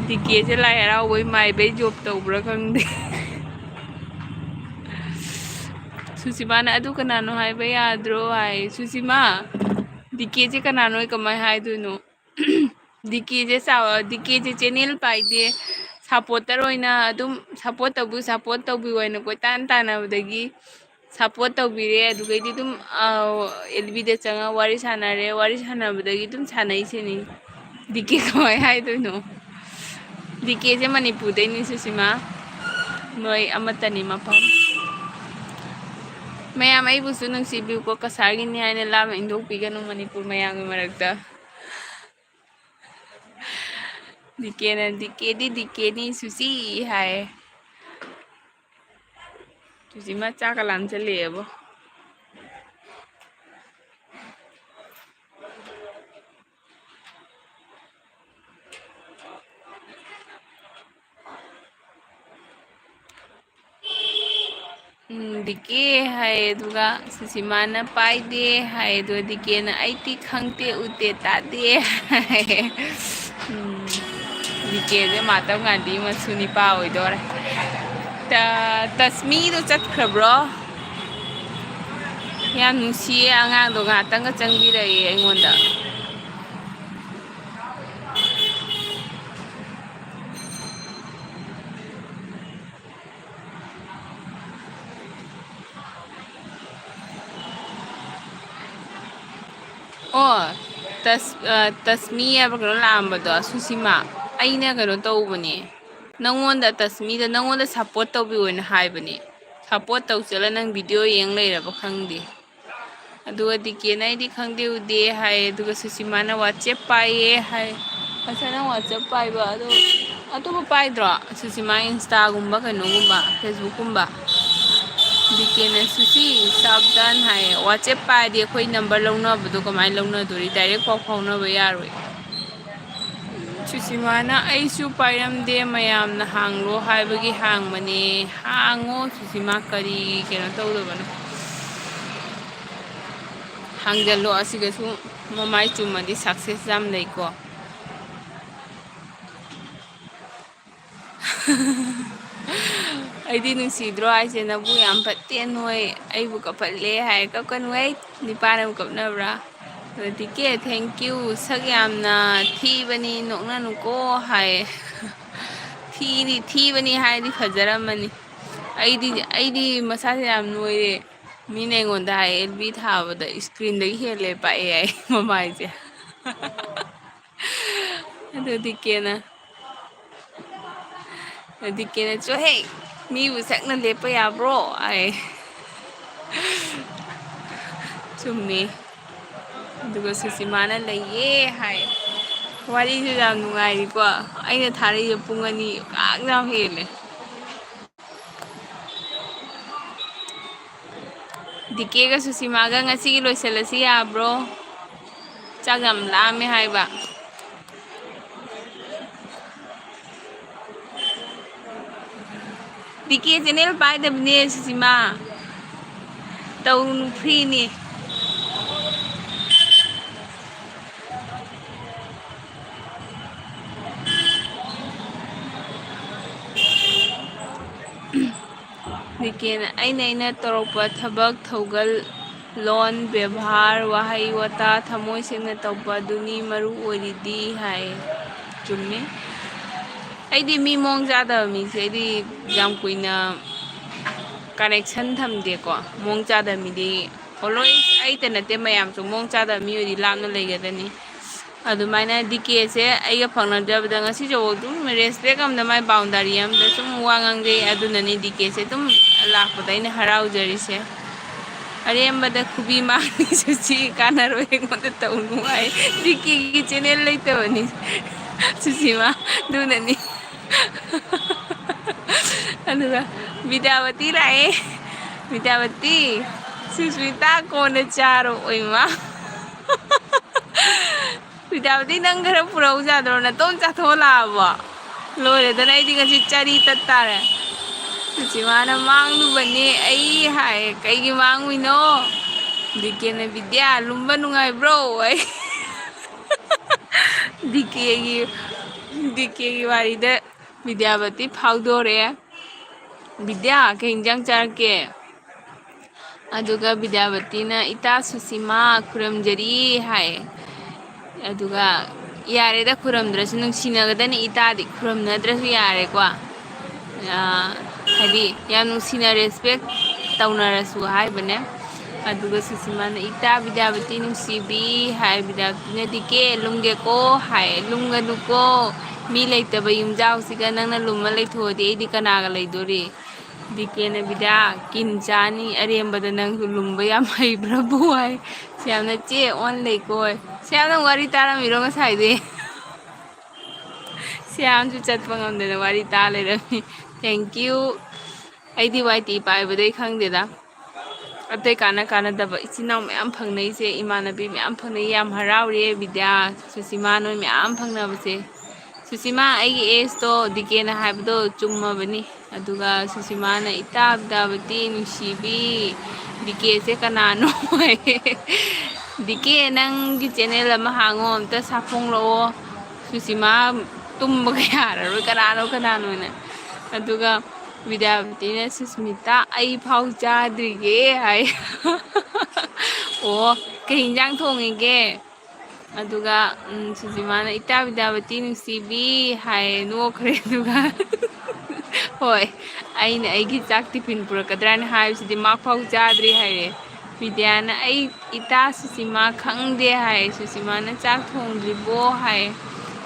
ꯗꯤꯀꯦꯁꯦ ꯂꯥꯏ ꯍꯔꯥꯎꯕꯩ ꯃꯥꯏꯕꯩ ꯖꯣꯕ ꯇꯧꯕ꯭ꯔꯥ ꯈꯪꯗꯦ ꯁꯨꯁꯤꯃꯥꯅ ꯑꯗꯨ ꯀꯅꯥꯅꯣ ꯍꯥꯏꯕ ꯌꯥꯗ꯭ꯔꯣ ꯍꯥꯏ ꯁꯨꯁꯤꯃꯥ ꯗꯤꯀꯦꯁꯦ ꯀꯅꯥꯅꯣ ꯀꯃꯥꯏꯅ ꯍꯥꯏꯗꯣꯏꯅꯣ ꯗꯤꯀꯦꯁꯦ ꯆꯦꯅꯦꯜ ꯄꯥꯏꯗꯦ ꯁꯞꯄꯣꯔꯇꯔ ꯑꯣꯏꯅ ꯑꯗꯨꯝ ꯁꯞꯄꯣꯔꯠ ꯇꯧꯕꯤꯌꯨ ꯑꯣꯏꯅ ꯀꯣꯏꯇꯥꯟ ꯇꯥꯟꯅꯕꯗꯒꯤ ꯁꯞꯄꯣꯔꯠ ꯇꯧꯕꯤꯔꯦ ꯑꯗꯨꯒꯩꯗꯤ ꯑꯗꯨꯝ ꯑꯦꯜꯕꯤꯗ ꯆꯪꯉꯒ ꯋꯥꯔꯤ ꯁꯥꯟꯅꯔꯦ ꯋꯥꯔꯤ ꯁꯥꯟꯅꯕꯗꯒꯤ ꯑꯗꯨꯝ ꯁꯥꯟꯅꯩꯁꯤꯅꯤ ꯗꯤꯀꯦ ꯀꯃꯥꯏ ꯍꯥꯏꯗꯣꯏꯅꯣ ꯗꯤꯀꯦꯁꯦ ꯃꯅꯤꯄꯨꯔꯗꯩꯅꯤ ꯁꯨꯁꯤꯃꯥ ꯅꯣꯏ ꯑꯃꯠꯇꯅꯤ ꯃꯐꯝ ꯃꯌꯥꯝ ꯑꯩꯕꯨꯁꯨ ꯅꯨꯡꯁꯤꯕꯤꯌꯨꯀꯣ ꯀꯁꯥꯔꯒꯤꯅꯤ ꯍꯥꯏꯅ ꯂꯥꯞꯅ ꯏꯟꯊꯣꯛꯄꯤꯒꯅꯨ ꯃꯅꯤꯄꯨꯔ ꯃꯌꯥꯝꯒꯤ ꯃꯔꯛꯇ ꯗꯤꯀꯦꯅ ꯗꯤꯀꯦꯗꯤ ꯗꯤꯀꯦꯅꯤ ꯁꯨꯁꯤ ꯍꯥꯏ ꯁꯨꯁꯤꯃꯥ ꯆꯥꯛꯀ ꯂꯥꯝꯁꯜꯂꯛꯑꯦꯕꯣ ꯗꯤꯀꯦ ꯍꯥꯏ ꯑꯗꯨꯒ ꯁꯨꯁꯤꯃꯥꯅ ꯄꯥꯏꯗꯦ ꯍꯥꯏ ꯑꯗꯨꯒ ꯗꯤꯀꯦꯅ ꯑꯩꯗꯤ ꯈꯪꯗꯦ ꯎꯗꯦ ꯇꯥꯗꯦ ꯍꯥꯏ ꯗꯤꯀꯦꯁꯦ ꯃꯍꯥꯇꯃ ꯒꯥꯟꯙꯤ ꯃꯁꯨ ꯅꯤꯄꯥ ꯑꯣꯏꯗꯣꯔꯦ ꯇꯁꯃꯤꯗꯣ ꯆꯠꯈ꯭ꯔꯕ꯭ꯔꯣ ꯌꯥꯝ ꯅꯨꯡꯁꯤꯌꯦ ꯑꯉꯥꯡꯗꯣ ꯉꯥꯏꯍꯥꯛꯇꯪꯒ ꯆꯪꯕꯤꯔꯛꯏ ꯑꯩꯉꯣꯟꯗ ꯑꯣ ꯇꯁꯃꯤ ꯍꯥꯏꯕ ꯀꯩꯅꯣ ꯂꯥꯛꯑꯝꯕꯗꯣ ꯁꯨꯁꯤꯃꯥ ꯑꯩꯅ ꯀꯩꯅꯣ ꯇꯧꯕꯅꯦ ꯅꯪꯉꯣꯟꯗ ꯇꯁꯃꯤꯗ ꯅꯪꯉꯣꯟꯗ ꯁꯞꯄꯣꯔꯠ ꯇꯧꯕꯤꯌꯣꯅ ꯍꯥꯏꯕꯅꯦ ꯁꯞꯄꯣꯔꯠ ꯇꯧꯁꯤꯜꯂ ꯅꯪ ꯚꯤꯗꯤꯑꯣ ꯌꯦꯡ ꯂꯩꯔꯕ ꯈꯪꯗꯦ ꯑꯗꯨꯒ ꯗꯤꯀꯦꯅ ꯑꯩꯗꯤ ꯈꯪꯗꯦ ꯎꯗꯦ ꯍꯥꯏ ꯑꯗꯨꯒ ꯁꯨꯁꯤꯃꯥꯅ ꯋꯥꯆꯦꯞ ꯄꯥꯏꯌꯦ ꯍꯥꯏ ꯉꯁꯥꯏ ꯅꯪ ꯋꯥꯆꯞ ꯄꯥꯏꯕ ꯑꯗꯣ ꯑꯇꯣꯞꯄ ꯄꯥꯏꯗ꯭ꯔꯣ ꯁꯨꯁꯤꯃꯥ ꯏꯟꯁꯇꯥꯒꯨꯝꯕ ꯀꯩꯅꯣꯒꯨꯝꯕ ꯐꯦꯁꯕꯨꯛꯀꯨꯝꯕ ꯗꯤꯀꯦꯅ ꯁꯨꯁꯤ ꯁꯥꯕꯗꯥꯟ ꯍꯥꯏꯌꯦ ꯋꯥꯆꯦꯞ ꯄꯥꯏꯔꯗꯤ ꯑꯩꯈꯣꯏ ꯅꯝꯕꯔ ꯂꯧꯅꯕꯗꯣ ꯀꯃꯥꯏꯅ ꯂꯧꯅꯗꯣꯔꯤ ꯗꯥꯏꯔꯦꯛ ꯄꯥꯎ ꯐꯥꯎꯅꯕ ꯌꯥꯔꯣꯏ ꯁꯨꯁꯤꯃꯥꯅ ꯑꯩꯁꯨ ꯄꯥꯏꯔꯝꯗꯦ ꯃꯌꯥꯝꯅ ꯍꯥꯡꯂꯣ ꯍꯥꯏꯕꯒꯤ ꯍꯥꯡꯕꯅꯦ ꯍꯥꯡꯉꯣ ꯁꯨꯁꯤꯃꯥ ꯀꯔꯤ ꯀꯩꯅꯣ ꯇꯧꯗꯕꯅꯣ ꯍꯥꯡꯖꯜꯂꯣ ꯑꯁꯤꯒꯁꯨ ꯃꯃꯥꯏ ꯆꯨꯝꯃꯗꯤ ꯁꯛꯁꯦꯁ ꯌꯥꯝ ꯂꯩꯀꯣ ꯑꯩꯗꯤ ꯅꯨꯡꯁꯤꯗ꯭ꯔꯣ ꯍꯥꯏꯁꯦ ꯅꯕꯨ ꯌꯥꯝ ꯐꯠꯇꯦ ꯅꯣꯏ ꯑꯩꯕꯨ ꯀꯞꯍꯜꯂꯦ ꯍꯥꯏ ꯀꯞꯀꯅꯨ ꯑꯩ ꯅꯤꯄꯥꯅ ꯑꯃꯨꯛ ꯀꯞꯅꯕ꯭ꯔꯥ ꯗꯤꯀꯦ ꯊꯦꯡꯀ꯭ꯌꯨ ꯁꯛ ꯌꯥꯝꯅ ꯊꯤꯕꯅꯤ ꯅꯣꯛꯅꯅꯨꯀꯣ ꯍꯥꯏ ꯊꯤꯕꯅꯤ ꯍꯥꯏꯔꯗꯤ ꯐꯖꯔꯝꯃꯅꯤ ꯑꯩꯗꯤ ꯃꯁꯥꯁꯦ ꯌꯥꯝ ꯅꯣꯏꯔꯦ ꯃꯤꯅ ꯑꯩꯉꯣꯟꯗ ꯍꯥꯏ ꯑꯦꯜ ꯕꯤ ꯊꯥꯕꯗ ꯏꯁꯀ꯭ꯔꯤꯟꯗꯒꯤ ꯍꯦꯜꯂꯦ ꯄꯥꯛꯑꯦ ꯑꯩ ꯃꯃꯥꯏꯁꯦ ꯑꯗꯨ ꯗꯤꯀꯦꯅ ꯆꯣꯍꯦ ꯃꯤꯕꯨ ꯁꯛꯅ ꯂꯦꯞꯄ ꯌꯥꯕ꯭ꯔꯣ ꯑꯩ ꯆꯨꯝꯃꯤ ꯑꯗꯨꯒ ꯁꯨꯁꯤꯃꯥꯅ ꯂꯩꯌꯦ ꯍꯥꯏ ꯋꯥꯔꯤꯁꯨ ꯌꯥꯝ ꯅꯨꯡꯉꯥꯏꯔꯤꯀꯣ ꯑꯩꯅ ꯊꯥꯔꯛꯏꯁꯦ ꯄꯨꯡ ꯑꯅꯤ ꯌꯥꯝ ꯍꯦꯜꯂꯦ ꯗꯤꯀꯦꯒ ꯁꯨꯁꯤꯃꯥꯒ ꯉꯁꯤꯒꯤ ꯂꯣꯏꯁꯤꯜꯂꯁꯤ ꯌꯥꯕ꯭ꯔꯣ ꯆꯥꯛ ꯌꯥꯝ ꯂꯥꯝꯃꯦ ꯍꯥꯏꯕ ꯗꯤꯀꯦ ꯆꯦꯅꯦꯜ ꯄꯥꯏꯗꯕꯅꯦ ꯁꯨꯁꯤꯃꯥ ꯇꯧꯅꯨ ꯐ꯭ꯔꯤꯅꯤ ꯗꯤꯀꯦꯅ ꯑꯩꯅ ꯇꯧꯔꯛꯄ ꯊꯕꯛ ꯊꯧꯒꯜ ꯂꯣꯟ ꯕꯦꯕꯥꯔ ꯋꯥꯍꯩ ꯋꯥꯇꯥ ꯊꯃꯣꯏ ꯁꯦꯡꯅ ꯇꯧꯕ ꯑꯗꯨꯅꯤ ꯃꯔꯨ ꯑꯣꯏꯔꯤꯗꯤ ꯍꯥꯏ ꯆꯨꯝꯃꯤ ꯑꯩꯗꯤ ꯃꯤ ꯃꯑꯣꯡ ꯆꯥꯗꯕ ꯃꯤꯁꯦ ꯑꯩꯗꯤ ꯌꯥꯝ ꯀꯨꯏꯅ ꯀꯅꯦꯛꯁꯟ ꯊꯝꯗꯦꯀꯣ ꯃꯑꯣꯡ ꯆꯥꯗꯕ ꯃꯤꯗꯤ ꯍꯣꯂꯣꯏ ꯑꯩꯇ ꯅꯠꯇꯦ ꯃꯌꯥꯝꯁꯨ ꯃꯑꯣꯡ ꯆꯥꯗꯕ ꯃꯤ ꯑꯣꯏꯗꯤ ꯂꯥꯞꯅ ꯂꯩꯒꯗꯅꯤ ꯑꯗꯨꯃꯥꯏꯅ ꯗꯤꯀꯦꯁꯦ ꯑꯩꯒ ꯐꯪꯅꯗꯕꯗ ꯉꯁꯤꯁꯨ ꯑꯗꯨꯝ ꯔꯦꯁꯄꯦꯛ ꯑꯃꯗ ꯃꯥꯏ ꯕꯥꯎꯟꯗꯥꯔꯤ ꯑꯃꯗ ꯁꯨꯝ ꯋꯥ ꯉꯥꯡꯖꯩ ꯑꯗꯨꯅꯅꯤ ꯗꯤꯀꯦꯁꯦ ꯑꯗꯨꯝ ꯂꯥꯛꯄꯗ ꯑꯩꯅ ꯍꯔꯥꯎꯖꯔꯤꯁꯦ ꯑꯔꯦꯝꯕꯗ ꯈꯨꯕꯤ ꯃꯥꯡꯅꯤꯁꯨ ꯆꯤ ꯀꯥꯟꯅꯔꯣꯏ ꯑꯩꯉꯣꯟꯗ ꯇꯧꯅꯨ ꯍꯥꯏ ꯗꯤꯀꯦꯒꯤ ꯆꯦꯅꯦꯜ ꯂꯩꯇꯕꯅꯤ ꯁꯨꯁꯤꯃꯥ ꯑꯗꯨꯅꯅꯤ ꯑꯗꯨꯒ ꯕꯤꯗ꯭ꯌꯥꯄꯇꯤ ꯂꯥꯛꯑꯦ ꯕꯤꯗ꯭ꯌꯥꯄꯇꯤ ꯁꯨꯁꯃꯤꯇꯥ ꯀꯣꯟꯅ ꯆꯥꯔꯣ ꯑꯣꯏꯃꯥ ꯕꯤꯗ꯭ꯌꯥꯄꯇꯤ ꯅꯪ ꯈꯔ ꯄꯨꯔꯛꯎ ꯌꯥꯗ꯭ꯔꯣ ꯅꯇꯣꯝ ꯆꯥꯊꯣꯛꯑ ꯂꯥꯛꯑꯕꯣ ꯂꯣꯏꯔꯦꯗꯅ ꯑꯩꯗꯤ ꯉꯁꯤ ꯆꯔꯤ ꯇꯠꯇꯥꯔꯦ ꯁꯨꯁꯤꯃꯥꯅ ꯃꯥꯡꯂꯨꯕꯅꯦ ꯑꯩ ꯍꯥꯏ ꯀꯩꯒꯤ ꯃꯥꯡꯉꯨꯏꯅꯣ ꯗꯤꯀꯦꯅ ꯕꯤꯗ꯭ꯌꯥ ꯂꯨꯝꯕ ꯅꯨꯡꯉꯥꯏꯕ꯭ꯔꯣ ꯑꯩ ꯗꯤꯀꯦꯒꯤ ꯋꯥꯔꯤꯗ ꯕꯤꯗ꯭ꯌꯥꯄꯇꯤ ꯐꯥꯎꯗꯣꯔꯛꯑꯦ ꯕꯤꯗ꯭ꯌꯥ ꯀꯩ ꯏꯟꯖꯥꯡ ꯆꯥꯔꯛꯀꯦ ꯑꯗꯨꯒ ꯕꯤꯗ꯭ꯌꯥꯄꯇꯤꯅ ꯏꯇꯥ ꯁꯨꯁꯤꯃꯥ ꯈꯨꯔꯨꯝꯖꯔꯤ ꯍꯥꯏ ꯑꯗꯨꯒ ꯌꯥꯔꯦꯗ ꯈꯨꯔꯨꯝꯗ꯭ꯔꯁꯨ ꯅꯨꯡꯁꯤꯅꯒꯗꯅꯤ ꯏꯇꯥꯗꯤ ꯈꯨꯔꯨꯝꯅꯗ꯭ꯔꯁꯨ ꯌꯥꯔꯦꯀꯣ ꯍꯥꯏꯗꯤ ꯌꯥꯝ ꯅꯨꯡꯁꯤꯅ ꯔꯦꯁꯄꯦꯛ ꯇꯧꯅꯔꯁꯨ ꯍꯥꯏꯕꯅꯦ ꯑꯗꯨꯒ ꯁꯨꯁꯤꯃꯥꯅ ꯏꯇꯥ ꯕꯤꯗ꯭ꯌꯥꯄꯇꯤ ꯅꯨꯡꯁꯤꯕꯤ ꯍꯥꯏ ꯕꯤꯗ꯭ꯌꯥꯄꯇꯤꯅ ꯗꯤꯀꯦ ꯂꯨꯝꯒꯦꯀꯣ ꯍꯥꯏ ꯂꯨꯝꯒꯅꯨꯀꯣ ꯃꯤ ꯂꯩꯇꯕ ꯌꯨꯝꯖꯥꯎꯁꯤꯒ ꯅꯪꯅ ꯂꯨꯝꯃ ꯂꯩꯊꯣꯛꯑꯗꯤ ꯑꯩꯗꯤ ꯀꯅꯥꯒ ꯂꯩꯗꯣꯔꯤ ꯗꯤꯀꯦꯅ ꯕꯤꯗ꯭ꯌꯥ ꯀꯤꯟ ꯆꯥꯅꯤ ꯑꯔꯦꯝꯕꯗ ꯅꯪꯁꯨ ꯂꯨꯝꯕ ꯌꯥꯝ ꯍꯩꯕ꯭ꯔꯕꯨ ꯍꯥꯏ ꯁꯌꯥꯝꯅ ꯆꯦ ꯑꯣꯟ ꯂꯩꯀꯣ ꯁꯌꯥꯝ ꯅꯪ ꯋꯥꯔꯤ ꯇꯥꯔꯝꯃꯤꯔꯣ ꯉꯁꯥꯏꯗꯤ ꯁꯌꯥꯝꯁꯨ ꯆꯠꯄ ꯉꯝꯗꯅ ꯋꯥꯔꯤ ꯇꯥ ꯂꯩꯔꯝꯃꯤ ꯊꯦꯡꯀ꯭ꯌꯨ ꯑꯩꯗꯤ ꯋꯥꯏ ꯇꯤ ꯄꯥꯏꯕꯗꯩ ꯈꯪꯗꯦꯗ ꯑꯇꯩ ꯀꯥꯟꯅꯗꯕ ꯏꯆꯤꯟ ꯏꯅꯥꯎ ꯃꯌꯥꯝ ꯐꯪꯅꯩꯁꯦ ꯏꯃꯥꯟꯅꯕꯤ ꯃꯌꯥꯝ ꯐꯪꯅꯩ ꯌꯥꯝ ꯍꯔꯥꯎꯔꯦ ꯕꯤꯗ꯭ꯌꯥ ꯁꯨꯁꯤꯃꯥ ꯅꯣꯏ ꯃꯌꯥꯝ ꯐꯪꯅꯕꯁꯦ ꯁꯨꯁꯤꯃꯥ ꯑꯩꯒꯤ ꯑꯦꯖꯇꯣ ꯗꯤꯀꯦꯅ ꯍꯥꯏꯕꯗꯣ ꯆꯨꯝꯃꯕꯅꯤ ꯑꯗꯨꯒ ꯁꯨꯁꯤꯃꯥꯅ ꯏꯇꯥ ꯕꯤꯗ꯭ꯌꯥꯕꯇꯤ ꯅꯨꯡꯁꯤꯕꯤ ꯗꯤꯀꯦꯁꯦ ꯀꯅꯥꯅꯣ ꯗꯤꯀꯦ ꯅꯪꯒꯤ ꯆꯦꯅꯦꯜ ꯑꯃ ꯍꯥꯡꯉꯣ ꯑꯝꯇ ꯁꯥꯐꯣꯡꯂꯛꯑꯣ ꯁꯨꯁꯤꯃꯥ ꯇꯨꯝꯕꯒ ꯌꯥꯔꯔꯣꯏ ꯀꯅꯥꯅꯣꯅ ꯑꯗꯨꯒ ꯕꯤꯗ꯭ꯌꯥꯄꯇꯤꯅ ꯁꯨꯁꯃꯤꯇꯥ ꯑꯩ ꯐꯥꯎ ꯆꯥꯗ꯭ꯔꯤꯌꯦ ꯍꯥꯏ ꯑꯣ ꯀꯩ ꯏꯟꯖꯥꯡ ꯊꯣꯡꯉꯤꯒꯦ ꯑꯗꯨꯒ ꯁꯨꯁꯤꯃꯥꯅ ꯏꯇꯥ ꯕꯤꯗ꯭ꯌꯥꯄꯇꯤ ꯅꯨꯡꯁꯤꯕꯤ ꯍꯥꯏꯌꯦ ꯅꯣꯛꯈ꯭ꯔꯦ ꯑꯗꯨꯒ ꯍꯣꯏ ꯑꯩꯅ ꯑꯩꯒꯤ ꯆꯥꯛ ꯇꯤꯐꯤꯟ ꯄꯨꯔꯛꯀꯗ꯭ꯔꯥꯅ ꯍꯥꯏꯕꯁꯤꯗꯤ ꯃꯥꯐꯥꯎ ꯆꯥꯗ꯭ꯔꯤ ꯍꯥꯏꯔꯦ ꯕꯤꯗ꯭ꯌꯥꯅ ꯑꯩ ꯏꯇꯥ ꯁꯨꯁꯤꯃꯥ ꯈꯪꯗꯦ ꯍꯥꯏ ꯁꯨꯁꯤꯃꯥꯅ ꯆꯥꯛ ꯊꯣꯡꯗ꯭ꯔꯤꯕꯣ ꯍꯥꯏ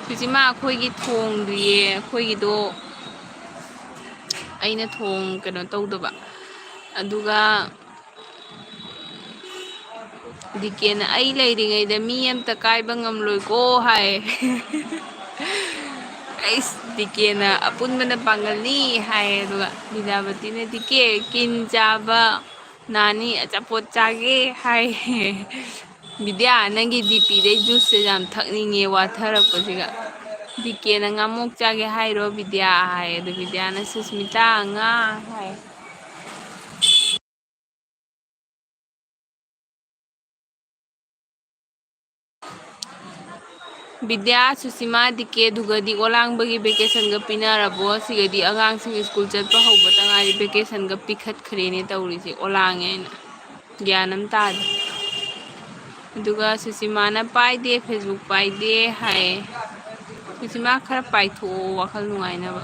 ꯁꯨꯁꯤꯃꯥ ꯑꯩꯈꯣꯏꯒꯤ ꯊꯣꯡꯗ꯭ꯔꯤꯌꯦ ꯑꯩꯈꯣꯏꯒꯤꯗꯣ ꯑꯩꯅ ꯀꯩꯅꯣ ꯇꯧꯗꯕ ꯑꯗꯨꯒ ꯗꯤꯀꯦꯅ ꯑꯩ ꯂꯩꯔꯤꯉꯩꯗ ꯃꯤ ꯑꯃꯇ ꯀꯥꯏꯕ ꯉꯝꯂꯣꯏꯀꯣ ꯍꯥꯏ ꯑꯩꯁ ꯗꯤꯀꯦꯅ ꯑꯄꯨꯟꯕꯅ ꯄꯥꯡꯒꯜꯅꯤ ꯍꯥꯏ ꯑꯗꯨꯒ ꯕꯤꯗ꯭ꯌꯥꯄꯇꯤꯅ ꯗꯤꯀꯦ ꯀꯤꯟ ꯆꯥꯕ ꯅꯥꯅꯤ ꯑꯆꯥꯄꯣꯠ ꯆꯥꯒꯦ ꯍꯥꯏ ꯕꯤꯗ꯭ꯌꯥ ꯅꯪꯒꯤ ꯗꯤꯄꯤꯗꯩ ꯖꯨꯁꯁꯦ ꯌꯥꯝ ꯊꯛꯅꯤꯡꯉꯦ ꯋꯥꯊꯔꯛꯄꯁꯤꯒ ꯗꯤꯀꯦꯅ ꯉꯥꯃꯣꯛ ꯆꯥꯒꯦ ꯍꯥꯏꯔꯣ ꯕꯤꯗ꯭ꯌꯥ ꯍꯥꯏ ꯑꯗꯨ ꯕꯤꯗ꯭ꯌꯥꯅ ꯁꯨꯁꯃꯤꯇꯥ ꯉꯥ ꯍꯥꯏ ꯕꯤꯗ꯭ꯌꯥ ꯁꯨꯁꯤꯃꯥ ꯗꯤꯀꯦ ꯗꯨꯒꯗꯤ ꯑꯣꯂꯥꯡꯕꯒꯤ ꯚꯦꯀꯦꯁꯟꯒ ꯄꯤꯅꯔꯕꯣ ꯁꯤꯒꯗꯤ ꯑꯉꯥꯡꯁꯤꯡ ꯁ꯭ꯀꯨꯜ ꯆꯠꯄ ꯍꯧꯕꯇ ꯉꯥꯏꯔꯤ ꯚꯦꯀꯦꯁꯟꯒ ꯄꯤꯈꯠꯈ꯭ꯔꯦꯅꯦ ꯇꯧꯔꯤꯁꯦ ꯑꯣꯂꯥꯡꯉꯦ ꯑꯩꯅ ꯒ꯭ꯌꯥꯟ ꯑꯃ ꯇꯥꯗꯦ ꯑꯗꯨꯒ ꯁꯨꯁꯤꯃꯥꯅ ꯄꯥꯏꯗꯦ ꯐꯦꯁꯕꯨꯛ ꯄꯥꯏꯗꯦ ꯍꯥꯏꯌꯦ ꯁꯨꯁꯤꯃꯥ ꯈꯔ ꯄꯥꯏꯊꯣꯛꯑꯣ ꯋꯥꯈꯜ ꯅꯨꯡꯉꯥꯏꯅꯕ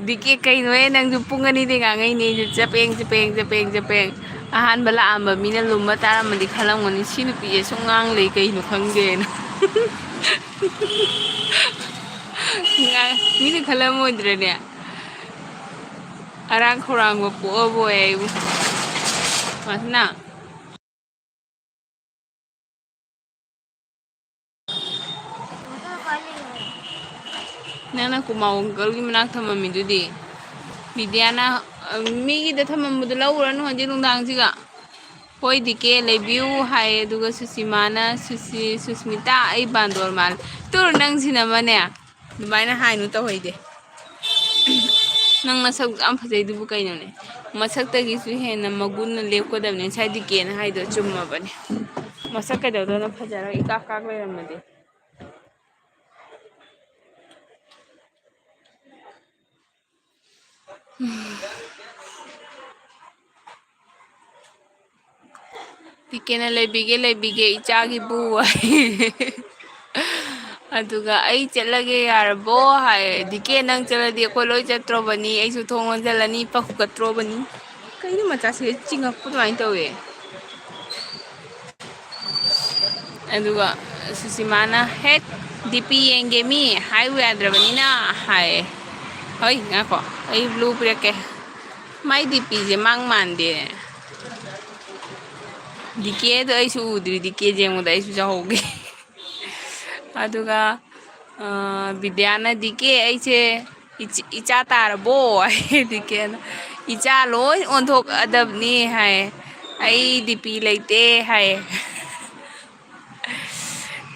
ꯗꯤꯀꯦ ꯀꯩꯅꯣꯍꯦ ꯅꯪꯁꯨ ꯄꯨꯡ ꯑꯅꯤꯗꯩ ꯉꯥꯡꯉꯩꯅꯦ ꯑꯩꯁꯨ ꯆꯄꯦꯡ ꯑꯍꯥꯟꯕ ꯂꯥꯛꯑꯝꯕ ꯃꯤꯅ ꯂꯨꯝꯕ ꯇꯥꯔꯝꯃꯗꯤ ꯈꯜꯂꯝꯒꯅꯤ ꯁꯤ ꯅꯨꯄꯤꯁꯦ ꯁꯨꯝ ꯉꯥꯡ ꯂꯩ ꯀꯩꯅꯣ ꯈꯪꯗꯦꯅ ꯃꯤꯅ ꯈꯜꯂꯝꯃꯣꯏꯗ꯭ꯔꯅꯦ ꯑꯔꯥꯡ ꯈꯧꯔꯥꯡꯕ ꯄꯣꯛꯑꯕꯣꯏ ꯑꯩꯕꯨ ꯃꯁꯅꯥ ꯅꯪꯅ ꯀꯨꯃꯥꯎ ꯑꯪꯀꯜꯒꯤ ꯃꯅꯥꯛ ꯊꯝꯃꯝꯃꯤꯗꯨꯗꯤ ꯕꯤꯗ꯭ꯌꯥꯅ ꯃꯤꯒꯤꯗ ꯊꯝꯃꯝꯕꯗꯣ ꯂꯧꯔꯨꯔꯅꯨ ꯍꯧꯖꯤꯛ ꯅꯨꯡꯗꯥꯡꯁꯤꯒ ꯍꯣꯏ ꯗꯤꯀꯦ ꯂꯩꯕꯤꯌꯨ ꯍꯥꯏꯌꯦ ꯑꯗꯨꯒ ꯁꯨꯁꯤꯃꯥꯅ ꯁꯨꯁꯃꯤꯇꯥ ꯑꯩ ꯕꯥꯟꯗꯣꯔ ꯃꯥꯜꯂꯦ ꯇꯨꯔ ꯅꯪꯁꯤꯅꯃꯅꯦ ꯑꯗꯨꯃꯥꯏꯅ ꯍꯥꯏꯅꯨ ꯇꯧꯍꯩꯗꯦ ꯅꯪ ꯅꯁꯛ ꯌꯥꯝ ꯐꯖꯩꯗꯨꯕꯨ ꯀꯩꯅꯣꯅꯦ ꯃꯁꯛꯇꯒꯤꯁꯨ ꯍꯦꯟꯅ ꯃꯒꯨꯟꯅ ꯂꯦꯞꯀꯗꯕꯅꯤ ꯉꯁꯥꯏ ꯗꯤꯀꯦꯅ ꯍꯥꯏꯗꯣ ꯆꯨꯝꯃꯕꯅꯦ ꯃꯁꯛ ꯀꯩꯗꯧꯗꯣꯏꯅꯣ ꯐꯖꯔꯒ ꯏꯀꯥꯛ ꯀꯥꯛ ꯂꯩꯔꯝꯃꯗꯤ ꯗꯤꯀꯦꯅ ꯂꯩꯕꯤꯒꯦ ꯏꯆꯥꯒꯤꯕꯨ ꯑꯗꯨꯒ ꯑꯩ ꯆꯠꯂꯒꯦ ꯌꯥꯔꯕꯣ ꯍꯥꯏ ꯗꯤꯀꯦ ꯅꯪ ꯆꯠꯂꯗꯤ ꯑꯩꯈꯣꯏ ꯂꯣꯏ ꯆꯠꯇ꯭ꯔꯣꯕꯅꯤ ꯑꯩꯁꯨ ꯊꯣꯡ ꯂꯣꯟꯖꯜꯂꯅꯤ ꯄꯈꯠꯇ꯭ꯔꯣꯕꯅꯤ ꯀꯩꯅꯣ ꯃꯆꯥꯁꯤꯒ ꯆꯤꯡꯉꯛꯄ ꯑꯗꯨꯃꯥꯏꯅ ꯇꯧꯋꯦ ꯑꯗꯨꯒ ꯁꯨꯁꯤꯃꯥꯅ ꯍꯦꯛ ꯗꯤꯄꯤ ꯌꯦꯡꯒꯦ ꯃꯤ ꯍꯥꯏꯕ ꯌꯥꯗ꯭ꯔꯕꯅꯤꯅ ꯍꯥꯏꯌꯦ ꯍꯣꯏ ꯉꯥꯏꯈꯣ ꯑꯩ ꯕ꯭ꯂꯨ ꯄꯤꯔꯛꯀꯦ ꯃꯥꯏ ꯗꯤꯄꯤꯁꯦ ꯃꯥꯡ ꯃꯥꯟꯗꯦ ꯗꯤꯀꯦꯗꯣ ꯑꯩꯁꯨ ꯎꯗ꯭ꯔꯤ ꯗꯤꯀꯦ ꯌꯦꯡꯕꯗ ꯑꯩꯁꯨ ꯆꯥꯍꯧꯒꯦ ꯑꯗꯨꯒ ꯕꯤꯗ꯭ꯌꯥꯅ ꯗꯤꯀꯦ ꯑꯩꯁꯦ ꯏꯆꯥ ꯇꯥꯔꯕꯣ ꯍꯥꯏ ꯗꯤꯀꯦꯅ ꯏꯆꯥ ꯂꯣꯏ ꯑꯣꯟꯊꯣꯛꯑꯗꯕꯅꯤ ꯍꯥꯏ ꯑꯩ ꯗꯤꯄꯤ ꯂꯩꯇꯦ ꯍꯥꯏ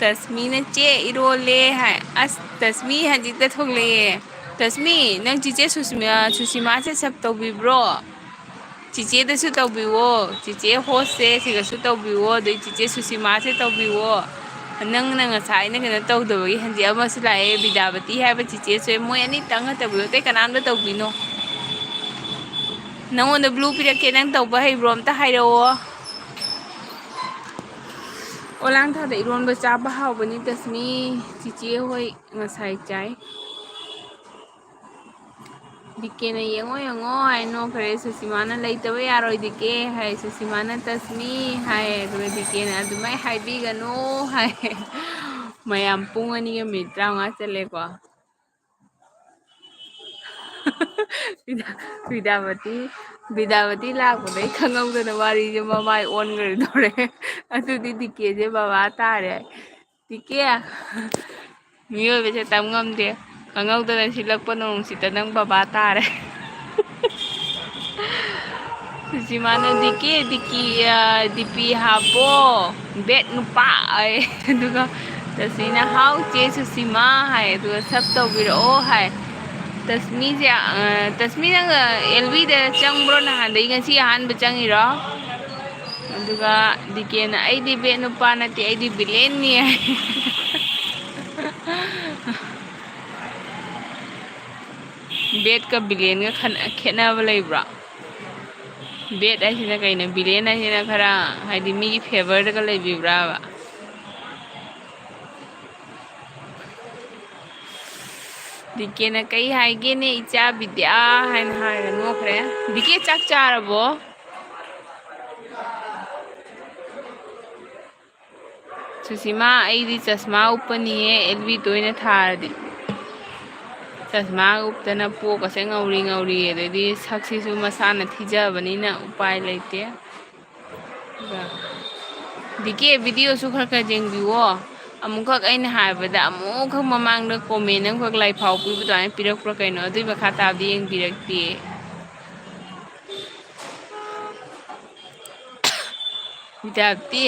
ꯇꯁꯃꯤꯅ ꯆꯦ ꯏꯔꯣꯜꯂꯦ ꯍꯥꯏ ꯑꯁ ꯇꯁꯃꯤ ꯍꯧꯖꯤꯛꯇ ꯊꯣꯛꯂꯛꯑꯦ ꯇꯁꯃꯤ ꯅꯪ ꯆꯤꯆꯦ ꯁꯨꯁꯤꯃꯥꯁꯦ ꯁꯞ ꯇꯧꯕꯤꯕ꯭ꯔꯣ ꯆꯤꯆꯦꯗꯁꯨ ꯇꯧꯕꯤꯋꯣ ꯆꯤꯆꯦ ꯍꯣꯁꯁꯦ ꯁꯤꯒꯁꯨ ꯇꯧꯕꯤꯋꯣ ꯑꯗꯩ ꯆꯤꯆꯦ ꯁꯨꯁꯤꯃꯥꯁꯦ ꯇꯧꯕꯤꯋꯣ ꯅꯪꯅ ꯉꯁꯥꯏ ꯑꯩꯅ ꯀꯩꯅꯣ ꯇꯧꯗꯕꯒꯤ ꯍꯟꯖꯤꯛ ꯑꯃꯁꯨ ꯂꯥꯛꯑꯦ ꯕꯤꯗ꯭ꯌꯥꯄꯇꯤ ꯍꯥꯏꯕ ꯆꯤꯆꯦꯁꯨ ꯃꯣꯏ ꯑꯅꯤꯇꯪꯒ ꯇꯧꯕꯤꯌꯣ ꯑꯇꯩ ꯀꯅꯥꯝꯇ ꯇꯧꯕꯤꯅꯣ ꯅꯪꯉꯣꯟꯗ ꯕ꯭ꯂꯨ ꯄꯤꯔꯛꯀꯦ ꯅꯪ ꯇꯧꯕ ꯍꯩꯕ꯭ꯔꯣ ꯑꯝꯇ ꯍꯥꯏꯔꯛꯑꯣ ꯑꯣꯂꯥꯡ ꯊꯥꯗ ꯏꯔꯣꯟꯕ ꯆꯥꯕ ꯍꯥꯎꯕꯅꯤ ꯇꯁꯃꯤ ꯆꯤꯆꯦ ꯍꯣꯏ ꯉꯁꯥꯏ ꯆꯥꯏ ꯗꯤꯀꯦꯅ ꯌꯦꯡꯉꯣ ꯍꯥꯏ ꯅꯣꯛꯈ꯭ꯔꯦ ꯁꯨꯁꯤꯃꯥꯅ ꯂꯩꯇꯕ ꯌꯥꯔꯣꯏ ꯗꯤꯀꯦ ꯍꯥꯏ ꯁꯨꯁꯤꯃꯥꯅ ꯇꯁꯃꯤ ꯍꯥꯏ ꯑꯗꯨꯒ ꯗꯤꯀꯦꯅ ꯑꯗꯨꯃꯥꯏ ꯍꯥꯏꯕꯤꯒꯅꯨ ꯍꯥꯏ ꯃꯌꯥꯝ ꯄꯨꯡ 2ꯒ ꯃꯤꯅꯤꯠ 35 ꯆꯠꯂꯦꯀꯣ ꯕꯤꯗ꯭ꯌꯥꯄꯇꯤ ꯂꯥꯛꯄꯗꯩ ꯈꯪꯍꯧꯗꯅ ꯋꯥꯔꯤꯁꯦ ꯃꯃꯥꯏ ꯑꯣꯟꯈ꯭ꯔꯗꯧꯔꯦ ꯑꯗꯨꯗꯤ ꯗꯤꯀꯦꯁꯦ ꯕꯕꯥ ꯇꯥꯔꯦ ꯗꯤꯀꯦ ꯃꯤꯑꯣꯏꯕꯁꯦ ꯇꯝ ꯉꯝꯗꯦ ꯈꯪꯍꯧꯗꯅ ꯁꯤꯠꯂꯛꯄ ꯅꯣꯡꯁꯤꯗ ꯅꯪ ꯕꯕꯥ ꯇꯥꯔꯦ ꯁꯨꯁꯤꯃꯥꯅ ꯗꯤꯄꯤ ꯍꯥꯞꯄꯣ ꯕꯦꯠ ꯅꯨꯄꯥ ꯍꯥꯏ ꯑꯗꯨꯒ ꯇꯁꯃꯤꯅ ꯍꯥꯎ ꯆꯦ ꯁꯨꯁꯤꯃꯥ ꯍꯥꯏ ꯑꯗꯨꯒ ꯁꯞ ꯇꯧꯕꯤꯔꯛꯑꯣ ꯍꯥꯏ ꯇꯁꯃꯤꯁꯦ ꯇꯁꯃꯤ ꯅꯪ ꯑꯦꯜꯕꯤꯗ ꯆꯪꯕ꯭ꯔꯣ ꯅꯍꯥꯟꯗꯒꯤ ꯉꯁꯤ ꯑꯍꯥꯟꯕ ꯆꯪꯉꯤꯔꯣ ꯑꯗꯨꯒ ꯗꯤꯀꯦꯅ ꯑꯩꯗꯤ ꯕꯦꯠ ꯅꯨꯄꯥ ꯅꯠꯇꯦ ꯑꯩꯗꯤ ꯕꯤꯂꯦꯟꯅꯤ ꯍꯥꯏ ꯕꯦꯠꯀ ꯕꯤꯂꯦꯟꯒ ꯈꯦꯠꯅꯕ ꯂꯩꯕ꯭ꯔꯣ ꯕꯦꯠ ꯍꯥꯏꯁꯤꯅ ꯀꯩꯅꯣ ꯕꯤꯂꯦꯟ ꯍꯥꯏꯁꯤꯅ ꯈꯔ ꯍꯥꯏꯗꯤ ꯃꯤꯒꯤ ꯐꯦꯚꯔꯗꯒ ꯂꯩꯕꯤꯕ꯭ꯔꯥꯕ ꯗꯤꯀꯦꯅ ꯀꯩ ꯍꯥꯏꯒꯦꯅꯦ ꯏꯆꯥ ꯕꯤꯗ꯭ꯌꯥ ꯍꯥꯏꯅ ꯍꯥꯏꯔꯒ ꯅꯣꯛꯈ꯭ꯔꯦ ꯗꯤꯀꯦ ꯆꯥꯛ ꯆꯥꯔꯕꯣ ꯁꯨꯁꯤꯃꯥ ꯑꯩꯗꯤ ꯆꯁꯃꯥ ꯎꯞꯄꯅꯤꯍꯦ ꯑꯦꯜꯕꯤ ꯇꯣꯏꯅ ꯊꯥꯔꯗꯤ ꯆꯁꯃꯥꯒ ꯎꯞꯇꯅ ꯄꯣꯛꯀꯁꯦ ꯉꯧꯔꯤ ꯉꯧꯔꯤ ꯑꯗꯩꯗꯤ ꯁꯛꯁꯤꯁꯨ ꯃꯁꯥꯅ ꯊꯤꯖꯕꯅꯤꯅ ꯎꯄꯥꯏ ꯂꯩꯇꯦ ꯗꯤꯀꯦ ꯚꯤꯗꯤꯑꯣꯁꯨ ꯈꯔ ꯈꯔ ꯌꯦꯡꯕꯤꯋꯣ ꯑꯃꯨꯛꯈꯛ ꯑꯩꯅ ꯍꯥꯏꯕꯗ ꯑꯃꯨꯛꯈꯛ ꯃꯃꯥꯡꯗ ꯀꯣꯃꯦꯟ ꯑꯃꯈꯛ ꯂꯥꯏꯐꯥꯎ ꯄꯤꯕ ꯑꯗꯨꯃꯥꯏꯅ ꯄꯤꯔꯛꯄ꯭ꯔꯥ ꯀꯩꯅꯣ ꯑꯗꯨꯏ ꯃꯈꯥ ꯇꯥꯕꯗꯤ ꯌꯦꯡꯕꯤꯔꯛꯇꯦ ꯕꯤꯗ꯭ꯌꯥꯞꯇꯤ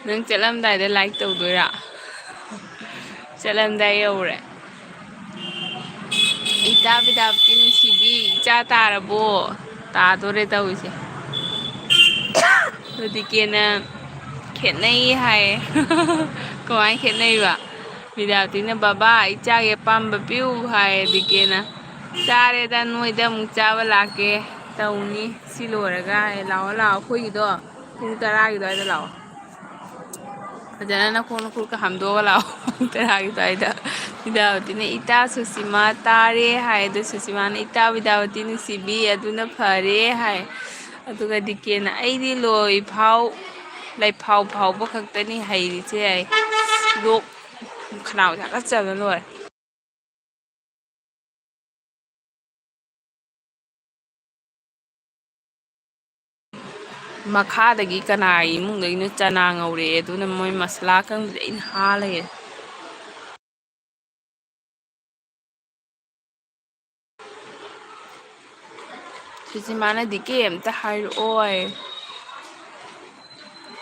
ꯅꯪ ꯆꯠꯂꯝꯗꯥꯏꯗ ꯂꯥꯏꯛ ꯇꯧꯗꯣꯏꯔꯥ ꯆꯠꯂꯝꯗꯥꯏ ꯌꯧꯔꯦ ꯏꯆꯥ ꯕꯤꯗ꯭ꯌꯥꯄꯇꯤ ꯅꯨꯡꯁꯤꯕꯤ ꯏꯆꯥ ꯇꯥꯔꯕꯣ ꯇꯥꯗꯣꯔꯦ ꯇꯧꯔꯤꯁꯦ ꯗꯤꯀꯦꯅ ꯈꯦꯠꯅꯩ ꯍꯥꯏꯌꯦ ꯀꯃꯥꯏꯅ ꯈꯦꯠꯅꯩꯕ ꯕꯤꯗ꯭ꯌꯥꯄꯇꯤꯅ ꯕꯕꯥ ꯏꯆꯥꯒꯤ ꯑꯄꯥꯝꯕ ꯄꯤꯌꯨ ꯍꯥꯏꯌꯦ ꯗꯤꯀꯦꯅ ꯆꯥꯔꯦꯗ ꯅꯣꯏꯗ ꯑꯃꯨꯛ ꯆꯥꯕ ꯂꯥꯛꯀꯦ ꯇꯧꯅꯤ ꯁꯤ ꯂꯣꯏꯔꯒ ꯂꯥꯛꯑꯣ ꯂꯥꯛꯑꯣ ꯑꯩꯈꯣꯏꯒꯤꯗꯣ ꯄꯨꯡ 10ꯒꯤ ꯑꯗꯨꯋꯥꯏꯗ ꯂꯥꯛꯑꯣ ꯐꯖꯅ ꯅꯈꯣꯡ ꯅꯈꯨꯠꯀ ꯍꯥꯝꯗꯣꯛꯑꯒ ꯂꯥꯛꯑꯣ ꯄꯨꯡ 10ꯒꯤ ꯑꯗꯨꯋꯥꯏꯗ ꯕꯤꯗ꯭ꯌꯥꯄꯇꯤꯅ ꯏꯇꯥ ꯁꯨꯁꯤꯃꯥ ꯇꯥꯔꯦ ꯍꯥꯏ ꯑꯗꯨ ꯁꯨꯁꯤꯃꯥꯅ ꯏꯇꯥ ꯕꯤꯗ꯭ꯌꯥꯄꯇꯤ ꯅꯨꯡꯁꯤꯕꯤ ꯑꯗꯨꯅ ꯐꯔꯦ ꯍꯥꯏ ꯑꯗꯨꯒ ꯗꯤꯀꯦꯅ ꯑꯩꯗꯤ ꯂꯩꯐꯥꯎ ꯐꯥꯎꯕ ꯈꯛꯇꯅꯤ ꯍꯩꯔꯤꯁꯦ ꯍꯥꯏ ꯂꯣꯛ ꯈꯅꯥꯎꯁꯦ ꯍꯥꯀꯠꯆꯕꯅ ꯂꯣꯏꯔꯦ ꯃꯈꯥꯗꯒꯤ ꯀꯅꯥꯒꯤ ꯏꯃꯨꯡꯗꯒꯤꯅꯣ ꯆꯅꯥ ꯉꯧꯔꯛꯑꯦ ꯑꯗꯨꯅ ꯃꯣꯏ ꯃꯁꯂꯥ ꯑꯀꯪꯕꯁꯦ ꯑꯩꯅ ꯍꯥ ꯂꯩꯔꯦ ꯁꯨꯁꯤꯃꯥꯅ ꯗꯤꯀꯦ ꯑꯝꯇ ꯍꯥꯏꯔꯛꯑꯣ ꯍꯥꯏ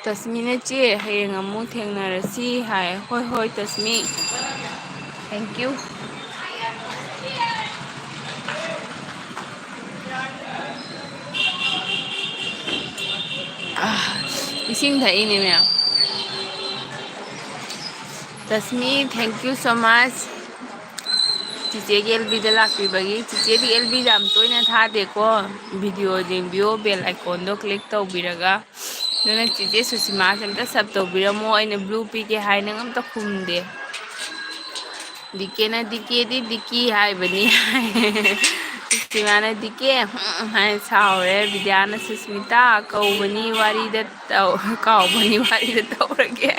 ꯇꯁꯃꯤꯅ ꯆꯦ ꯍꯌꯦꯡ ꯑꯃꯨꯛ ꯊꯦꯡꯅꯔꯁꯤ ꯍꯥꯏ ꯍꯣꯏ ꯍꯣꯏ ꯇꯁꯃꯤ ꯊꯦꯡꯀ꯭ꯌꯨ ꯏꯁꯤꯡ ꯊꯛꯏꯅꯦ ꯃꯌꯥꯝ ꯇꯁꯃꯤ ꯊꯦꯡꯀ꯭ꯌꯨ ꯁꯣ ꯃꯁ ꯆꯤꯆꯦꯒꯤ ꯑꯦꯜꯕꯤꯗ ꯂꯥꯛꯄꯤꯕꯒꯤ ꯆꯤꯆꯦꯗꯤ ꯑꯦꯜꯕꯤꯗ ꯌꯥꯝ ꯇꯣꯏꯅ ꯊꯥꯗꯦꯀꯣ ꯚꯤꯗꯤꯑꯣ ꯌꯦꯡꯕꯤꯌꯣ ꯕꯦꯜ ꯑꯥꯏꯀꯣꯟꯗꯣ ꯀ꯭ꯂꯤꯛ ꯇꯧꯕꯤꯔꯒ ꯑꯗꯨꯅ ꯆꯤꯆꯦ ꯁꯨꯁꯤꯃꯥꯁꯦ ꯑꯝꯇ ꯁꯞ ꯇꯧꯕꯤꯔꯝꯃꯣ ꯑꯩꯅ ꯕ꯭ꯂꯨ ꯄꯤꯒꯦ ꯍꯥꯏ ꯅꯪ ꯑꯝꯇ ꯈꯨꯝꯗꯦ ꯗꯤꯀꯦꯅ ꯗꯤꯀꯦꯗꯤ ꯗꯤꯀꯤ ꯍꯥꯏꯕꯅꯤ ꯁꯨꯁꯤꯃꯥꯅ ꯗꯤꯀꯦ ꯍꯥꯏꯅ ꯁꯥꯎꯔꯦ ꯕꯤꯗ꯭ꯌꯥꯅ ꯁꯨꯁꯃꯤꯇꯥ ꯀꯧꯕꯅꯤ ꯋꯥꯔꯤꯗ ꯀꯥꯎꯕꯅꯤ ꯋꯥꯔꯤꯗ ꯇꯧꯔꯒꯦ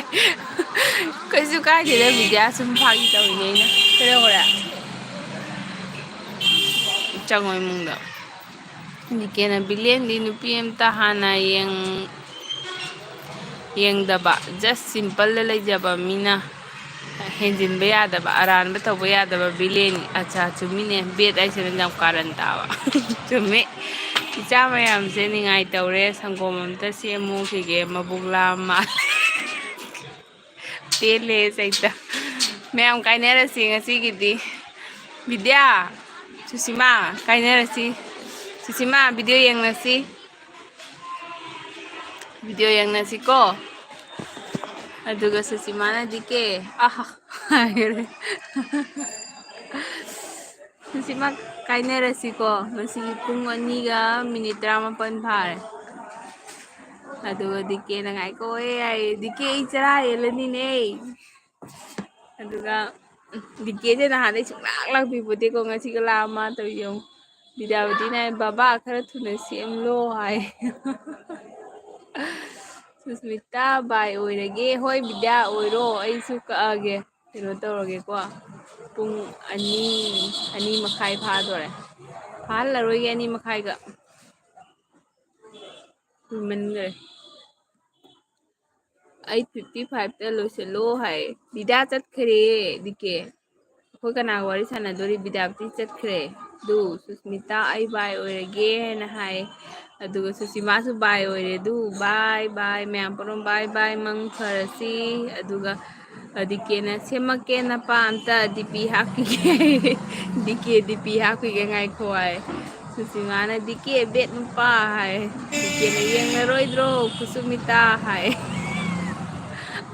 ꯀꯩꯁꯨ ꯀꯥꯏꯗꯦꯗ ꯕꯤꯗ꯭ꯌꯥ ꯁꯨꯝ ꯐꯥꯒꯤ ꯇꯧꯔꯤꯅꯦ ꯑꯩꯅ ꯀꯩꯗꯧꯔꯦ ꯆꯪꯉꯣ ꯏꯃꯨꯡꯗ ꯗꯤꯀꯦꯅ ꯕꯤꯂꯦꯟꯗꯤ ꯅꯨꯄꯤ ꯑꯃꯇ ꯍꯥꯟꯅ ꯌꯦꯡꯗꯕ ꯖꯁ ꯁꯤꯝꯄꯜꯗ ꯂꯩꯖꯕ ꯃꯤꯅ ꯍꯦꯟꯖꯤꯟꯕ ꯌꯥꯗꯕ ꯑꯔꯥꯟꯕ ꯇꯧꯕ ꯌꯥꯗꯕ ꯚꯤꯂꯦꯟ ꯑꯆꯥ ꯆꯨꯝꯃꯤꯅꯦ ꯕꯦꯠ ꯍꯥꯏꯁꯤꯅ ꯌꯥꯝ ꯀꯥꯔꯟ ꯇꯥꯕ ꯆꯨꯝꯃꯦ ꯏꯆꯥ ꯃꯌꯥꯝꯁꯦ ꯅꯤꯡꯉꯥꯏ ꯇꯧꯔꯦ ꯁꯪꯒꯣꯝ ꯑꯝꯇ ꯁꯦꯝꯃꯨꯈꯤꯒꯦ ꯃꯕꯨꯛ ꯂꯥꯝꯃ ꯄꯦꯜꯂꯦ ꯆꯩꯇ ꯃꯌꯥꯝ ꯀꯥꯏꯅꯔꯁꯤ ꯉꯁꯤꯒꯤꯗꯤ ꯕꯤꯗ꯭ꯌꯥ ꯁꯨꯁꯤꯃꯥ ꯀꯥꯏꯅꯔꯁꯤ ꯁꯨꯁꯤꯃꯥ ꯚꯤꯗꯤꯑꯣ ꯌꯦꯡꯅꯁꯤ ꯚꯤꯗꯤꯑꯣ ꯌꯦꯡꯅꯁꯤꯀꯣ ꯑꯗꯨꯒ ꯁꯨꯁꯤꯃꯥꯅ ꯗꯤꯀꯦ ꯑꯍꯥ ꯍꯥꯏꯔꯦ ꯁꯨꯁꯤꯃꯥ ꯀꯥꯏꯅꯔꯁꯤꯀꯣ ꯉꯁꯤꯒꯤ ꯄꯨꯡ 2:19 ꯐꯥꯔꯦ ꯑꯗꯨꯒ ꯗꯤꯀꯦꯅ ꯉꯥꯏꯈꯣꯍꯦ ꯍꯥꯏꯌꯦ ꯗꯤꯀꯦ ꯑꯩ ꯆꯔꯥ ꯍꯦꯜꯂꯅꯤꯅꯦ ꯑꯗꯨꯒ ꯗꯤꯀꯦꯁꯦ ꯅꯍꯥꯟꯗꯩ ꯁꯨꯡꯂꯥꯛ ꯂꯥꯛꯄꯤꯄꯣꯠꯇꯦꯀꯣ ꯉꯁꯤꯒ ꯂꯥꯛꯑ ꯃꯥ ꯇꯧꯔꯤꯁꯦ ꯌꯦꯡꯉꯨ ꯕꯤꯗ꯭ꯌꯥꯄꯇꯤꯅ ꯕꯕꯥ ꯈꯔ ꯊꯨꯅ ꯁꯦꯝꯂꯣ ꯍꯥꯏ ꯁꯨꯁꯃꯤꯇꯥ ꯕꯥꯏ ꯑꯣꯏꯔꯒꯦ ꯍꯣꯏ ꯕꯤꯗ꯭ꯌꯥ ꯑꯣꯏꯔꯣ ꯑꯩꯁꯨ ꯀꯛꯑꯒꯦ ꯀꯩꯅꯣ ꯇꯧꯔꯒꯦꯀꯣ ꯄꯨꯡ 2:30 ꯐꯥꯗꯣꯔꯦ ꯐꯥꯍꯜꯂꯔꯣꯏꯒꯦ 2:30ꯒ ꯀꯨꯏꯃꯟꯈꯔꯦ 8:55ꯗ ꯂꯣꯏꯁꯤꯜꯂꯣ ꯍꯥꯏ ꯕꯤꯗ꯭ꯌꯥ ꯆꯠꯈ꯭ꯔꯦ ꯗꯤꯀꯦ ꯑꯩꯈꯣꯏ ꯀꯅꯥꯒ ꯋꯥꯔꯤ ꯁꯥꯟꯅꯗꯣꯔꯤ ꯕꯤꯗ꯭ꯌꯥꯄꯇꯤ ꯆꯠꯈ꯭ꯔꯦ ꯑꯗꯨ ꯁꯨꯁꯃꯤꯇꯥ ꯑꯩ ꯕꯥꯏ ꯑꯣꯏꯔꯒꯦ ꯍꯥꯏꯅ ꯍꯥꯏ ꯑꯗꯨꯒ ꯁꯨꯁꯤꯃꯥꯁꯨ ꯕꯥꯏ ꯑꯣꯏꯔꯦ ꯑꯗꯨ ꯕꯥꯏ ꯕꯥꯏ ꯃꯌꯥꯝ ꯄꯨꯝꯅꯃꯛ ꯕꯥꯏ ꯕꯥꯏ ꯃꯪ ꯐꯔꯁꯤ ꯑꯗꯨꯒ ꯗꯤꯀꯦꯅ ꯁꯦꯝꯃꯛꯀꯦ ꯅꯄꯥ ꯑꯝꯇ ꯗꯤꯄꯤ ꯍꯥꯞꯄꯤꯒꯦ ꯗꯤꯀꯦ ꯗꯤꯄꯤ ꯍꯥꯞꯄꯤꯒꯦ ꯉꯥꯏꯈꯣ ꯍꯥꯏ ꯁꯨꯁꯤꯃꯥꯅ ꯗꯤꯀꯦ ꯕꯦꯠ ꯅꯨꯄꯥ ꯍꯥꯏ ꯗꯤꯀꯦꯅ ꯌꯦꯡꯅꯔꯣꯏꯗ꯭ꯔꯣ ꯈꯨꯁꯨꯃꯤꯇꯥ ꯍꯥꯏ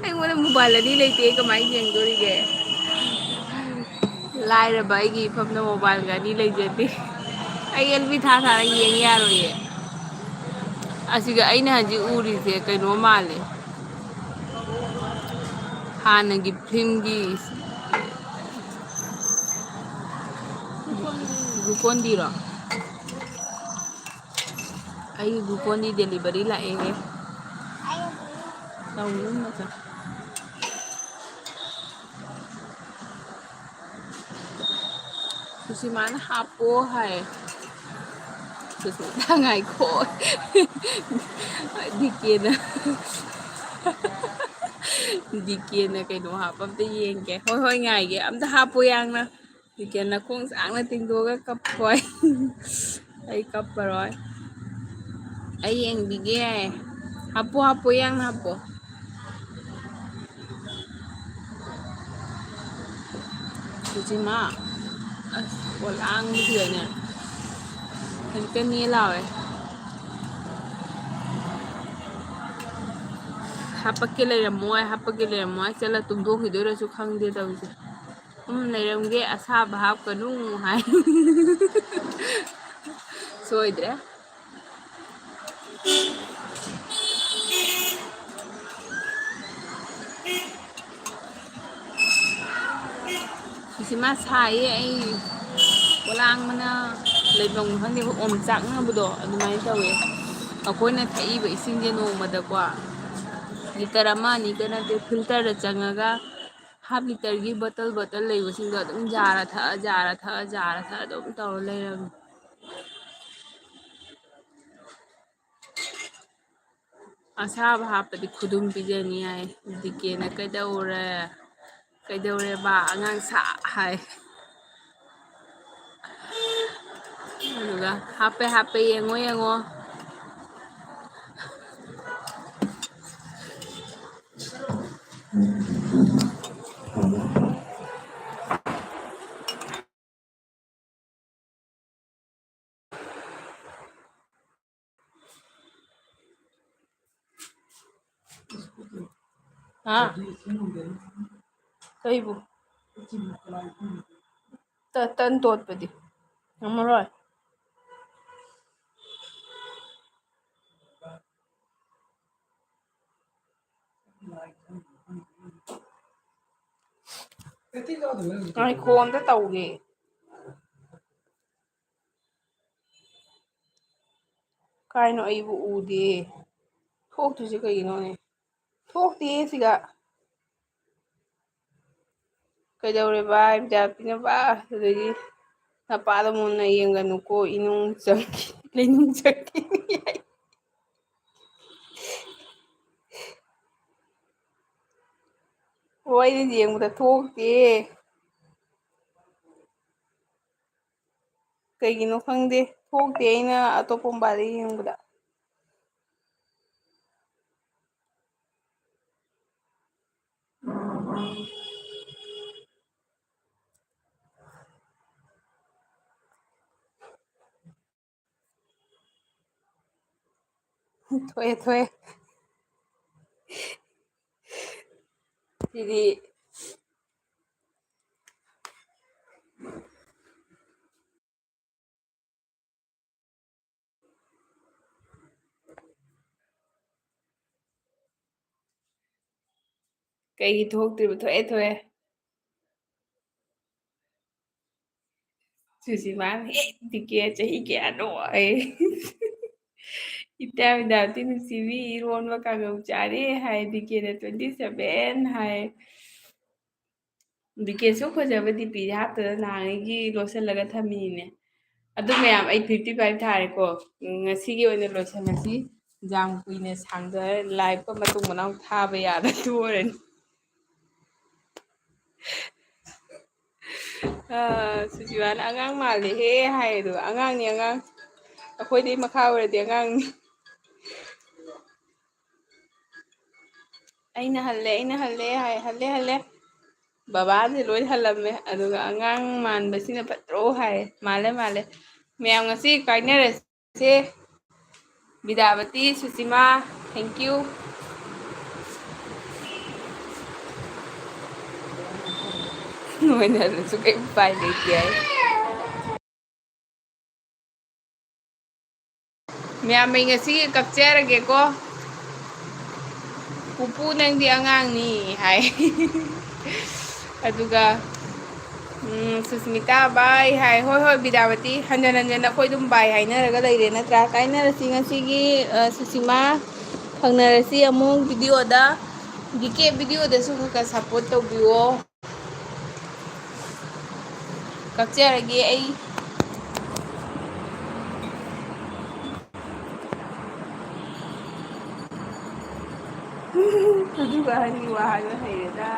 ꯑꯩꯉꯣꯟꯗ ꯃꯣꯕꯥꯏꯜ ꯑꯅꯤ ꯂꯩꯇꯦ ꯀꯃꯥꯏꯅ ꯌꯦꯡꯗꯣꯔꯤꯒꯦ ꯂꯥꯏꯔꯕ ꯑꯩꯒꯤ ꯏꯐꯝꯗ ꯃꯣꯕꯥꯏꯜꯒ ꯑꯅꯤ ꯂꯩꯖꯗꯦ ꯑꯩ ꯑꯦꯜꯕꯤ ꯊꯥꯔ ꯌꯦꯡ ꯌꯥꯔꯣꯏꯌꯦ ꯑꯁꯤꯒ ꯑꯩꯅ ꯍꯧꯖꯤꯛ ꯎꯔꯤꯁꯦ ꯀꯩꯅꯣ ꯃꯥꯜꯂꯦ ꯍꯥꯟꯅꯒꯤ ꯐꯤल्मꯒꯤ ꯒ꯭ꯂꯨꯀꯣꯟꯗꯤꯔꯣ ꯑꯩꯒꯤ ꯒ꯭ꯂꯨꯀꯣꯟꯗꯤ ꯗꯦꯂꯤꯚꯔꯤ ꯂꯥꯛꯑꯦꯍꯦ ꯇꯧꯅꯨ ꯃꯆꯥ ꯁꯨꯁꯤꯃꯥꯅ ꯍꯥꯞꯄꯣ ꯍꯥꯏ ꯁꯨꯁꯃꯤꯇꯥ ꯉꯥꯏꯈꯣ ꯗꯤꯀꯦꯅ ꯗꯤꯀꯦꯅ ꯀꯩꯅꯣ ꯍꯥꯞꯄ ꯑꯝꯇ ꯌꯦꯡꯒꯦ ꯍꯣꯏ ꯍꯣꯏ ꯉꯥꯏꯒꯦ ꯑꯝꯇ ꯍꯥꯞꯄꯣ ꯌꯥꯡꯅ ꯗꯤꯀꯦ ꯅꯈꯣꯡ ꯁꯥꯡꯅ ꯇꯤꯡꯊꯣꯛꯑꯒ ꯀꯞꯄꯣꯏ ꯑꯩ ꯀꯞꯄꯔꯣꯏ ꯑꯩ ꯌꯦꯡꯕꯤꯒꯦ ꯍꯥꯞꯄꯣ ꯍꯥꯞꯄꯣ ꯌꯥꯡꯅ ꯍꯥꯞꯄꯣ ꯁꯨꯁꯤꯃꯥ ꯑꯁ ꯋꯥꯂꯥꯡꯕꯁꯤꯗꯅꯦ ꯍꯧꯖꯤꯛꯇ ꯅꯦ ꯂꯥꯎꯋꯦ ꯍꯥꯄꯛꯀꯦ ꯂꯩꯔꯝꯃꯣꯏ ꯍꯥꯄꯛꯀꯦ ꯂꯩꯔꯝꯃꯣꯏ ꯆꯠꯂ ꯇꯨꯝꯊꯣꯛꯈꯤꯗꯣꯏꯔꯁꯨ ꯈꯪꯗꯦ ꯇꯧꯔꯤꯁꯦ ꯂꯩꯔꯝꯒꯦ ꯑꯁꯥꯕ ꯍꯥꯞꯀꯅꯨ ꯍꯥꯏ ꯁꯣꯏꯗ꯭ꯔꯦ ꯁꯨꯁꯤꯃꯥ ꯁꯥꯏꯌꯦ ꯑꯩ ꯄꯣꯂꯥꯡꯕꯅ ꯂꯩꯐꯝ ꯈꯪꯗꯦꯕ ꯑꯣꯝ ꯆꯥꯛꯅꯕꯗꯣ ꯑꯗꯨꯃꯥꯏꯅ ꯇꯧꯋꯦ ꯑꯩꯈꯣꯏꯅ ꯊꯛꯏꯕ ꯏꯁꯤꯡꯁꯦ ꯅꯣꯡꯃꯗꯀꯣ ꯂꯤꯇꯔ ꯑꯃ ꯑꯅꯤꯒ ꯅꯠꯇꯦ ꯐꯤꯜꯇꯔꯗ ꯆꯪꯉꯒ ꯍꯥꯐ ꯂꯤꯇꯔꯒꯤ ꯕꯣꯇꯜ ꯂꯩꯕꯁꯤꯡꯗꯣ ꯑꯗꯨꯝ ꯖꯥꯔ ꯊꯛꯑ ꯖꯥꯔ ꯊꯛꯑ ꯖꯥꯔ ꯊꯛꯑ ꯑꯗꯨꯝ ꯇꯧꯔ ꯂꯩꯔꯝꯃꯤ ꯑꯁꯥꯕ ꯍꯥꯞꯄꯗꯤ ꯈꯨꯗꯨꯝ ꯄꯤꯖꯅꯤ ꯍꯥꯏ ꯗꯤꯀꯦꯅ ꯀꯩꯗꯧꯔꯦ ꯀꯩꯗꯧꯔꯦꯕ ꯑꯉꯥꯡ ꯁꯥ ꯍꯥꯏ ꯑꯗꯨꯒ ꯍꯥꯞꯄꯦ ꯍꯥꯞꯄꯦ ꯌꯦꯡꯉꯣ ꯌꯦꯡꯉꯣ ꯍꯥ ꯀꯩꯕꯨ ꯇꯟ ꯇꯣꯠꯄꯗꯤ ꯉꯝꯃꯔꯣꯏ ꯉꯥꯏꯈꯣ ꯑꯝꯇ ꯇꯧꯒꯦ ꯀꯥꯏꯅꯣ ꯑꯩꯕꯨ ꯎꯗꯦ ꯊꯣꯛꯇ꯭ꯔꯤꯁꯦ ꯀꯩꯒꯤꯅꯣꯅꯦ ꯊꯣꯛꯇꯦ ꯁꯤꯗ ꯀꯩꯗꯧꯔꯦꯕ ꯕꯤꯗ꯭ꯌꯥꯄꯇꯤꯅ ꯑꯗꯨꯗꯒꯤ ꯅꯄꯥꯗ ꯃꯨꯟꯅ ꯌꯦꯡꯒꯅꯨꯀꯣ ꯏꯅꯨꯡ ꯆꯪꯈꯤ ꯂꯩꯅꯨꯡ ꯆꯪꯈꯤꯅꯤ ꯍꯣ ꯑꯩꯅ ꯌꯦꯡꯕꯗ ꯊꯣꯛꯇꯦ ꯀꯩꯒꯤꯅꯣ ꯈꯪꯗꯦ ꯊꯣꯛꯇꯦ ꯑꯩꯅ ꯑꯇꯣꯞꯄ ꯃꯣꯕꯥꯏꯜꯗ ꯌꯦꯡꯕꯗ ꯊꯣꯛꯑꯦ ꯊꯣꯛꯑꯦ ꯁꯤꯗꯤ ꯀꯩꯒꯤ ꯊꯣꯛꯇ꯭ꯔꯤꯕ ꯊꯣꯛꯑꯦ ꯊꯣꯛꯑꯦ ꯁꯨꯁꯤꯃꯥꯅ ꯍꯦ ꯗꯤꯀꯦ ꯆꯍꯤ ꯀꯌꯥꯅꯣ ꯑꯌꯦ ꯏꯇꯥ ꯕꯤꯗ꯭ꯌꯥꯄꯇꯤ ꯅꯨꯡꯁꯤꯕꯤ ꯏꯔꯣꯟꯕ ꯀꯥꯡꯉꯧ ꯆꯥꯔꯦ ꯍꯥꯏ ꯗꯤꯀꯦꯅ 27 ꯍꯥꯏ ꯗꯤꯀꯦ ꯁꯨꯛ ꯐꯖꯕ ꯗꯤꯄꯤꯗꯤ ꯍꯥꯞꯇꯅ ꯅꯍꯥꯟꯉꯩꯒꯤ ꯂꯣꯠꯁꯤꯜꯂꯒ ꯊꯝꯃꯤꯅꯤꯅꯦ ꯑꯗꯨ ꯃꯌꯥꯝ ꯑꯩ 55 ꯊꯥꯔꯦꯀꯣ ꯉꯁꯤꯒꯤ ꯑꯣꯏꯅ ꯂꯣꯏꯁꯤꯜꯂꯁꯤ ꯌꯥꯝ ꯀꯨꯏꯅ ꯁꯥꯡꯊꯔꯦ ꯂꯥꯏꯚꯀ ꯃꯇꯨꯡ ꯃꯅꯥꯎ ꯊꯥꯕ ꯌꯥꯗꯕꯗꯨ ꯑꯣꯏꯔꯅꯤ ꯁꯨꯁꯤꯃꯥꯅ ꯑꯉꯥꯡ ꯃꯥꯜꯂꯦꯍꯦ ꯍꯥꯏꯌꯦꯗꯣ ꯑꯉꯥꯡꯅꯤ ꯑꯉꯥꯡ ꯑꯩꯈꯣꯏꯗꯩ ꯃꯈꯥ ꯑꯣꯏꯔꯗꯤ ꯑꯉꯥꯡꯅꯤ ꯑꯩꯅ ꯍꯜꯂꯦ ꯍꯥꯏ ꯍꯜꯂꯦ ꯕꯕꯥꯁꯦ ꯂꯣꯏ ꯍꯜꯂꯝꯃꯦ ꯑꯗꯨꯒ ꯑꯉꯥꯡ ꯃꯥꯟꯕꯁꯤꯅ ꯐꯠꯇ꯭ꯔꯣ ꯍꯥꯏ ꯃꯥꯜꯂꯦ ꯃꯌꯥꯝ ꯉꯁꯤ ꯀꯥꯏꯅꯔꯁꯦ ꯕꯤꯗ꯭ꯌꯥꯄꯇꯤ ꯁꯨꯁꯤꯃꯥ ꯊꯦꯡꯀ꯭ꯌꯨ ꯅꯣꯏꯅꯔꯁꯨ ꯀꯩ ꯎꯄꯥꯏ ꯂꯩꯇꯦ ꯍꯥꯏ ꯃꯌꯥꯝ ꯑꯩ ꯉꯁꯤꯒꯤ ꯀꯛꯆꯔꯒꯦꯀꯣ ꯄꯨꯄꯨ ꯅꯪꯗꯤ ꯑꯉꯥꯡꯅꯤ ꯍꯥꯏ ꯑꯗꯨꯒ ꯁꯨꯁꯃꯤꯇꯥ ꯕꯥꯏ ꯍꯥꯏ ꯍꯣꯏ ꯕꯤꯗ꯭ꯌꯥꯄꯇꯤ ꯍꯟꯖꯟ ꯑꯩꯈꯣꯏ ꯑꯗꯨꯝ ꯕꯥꯏ ꯍꯥꯏꯅꯔꯒ ꯂꯩꯔꯦ ꯅꯠꯇ꯭ꯔꯥ ꯀꯥꯏꯅꯔꯁꯤ ꯉꯁꯤꯒꯤ ꯁꯨꯁꯤꯃꯥ ꯐꯪꯅꯔꯁꯤ ꯑꯃꯨꯛ ꯚꯤꯗꯤꯑꯣꯗ ꯗꯤꯀꯦ ꯚꯤꯗꯤꯑꯣꯗꯁꯨ ꯈꯔ ꯁꯞꯄꯣꯔꯠ ꯇꯧꯕꯤꯌꯣ ꯀꯛꯆꯔꯒꯦ ꯑꯩ ꯑꯗꯨꯒ ꯑꯍꯟꯒꯤ ꯋꯥ ꯍꯥꯏꯕ ꯍꯩꯔꯦꯗ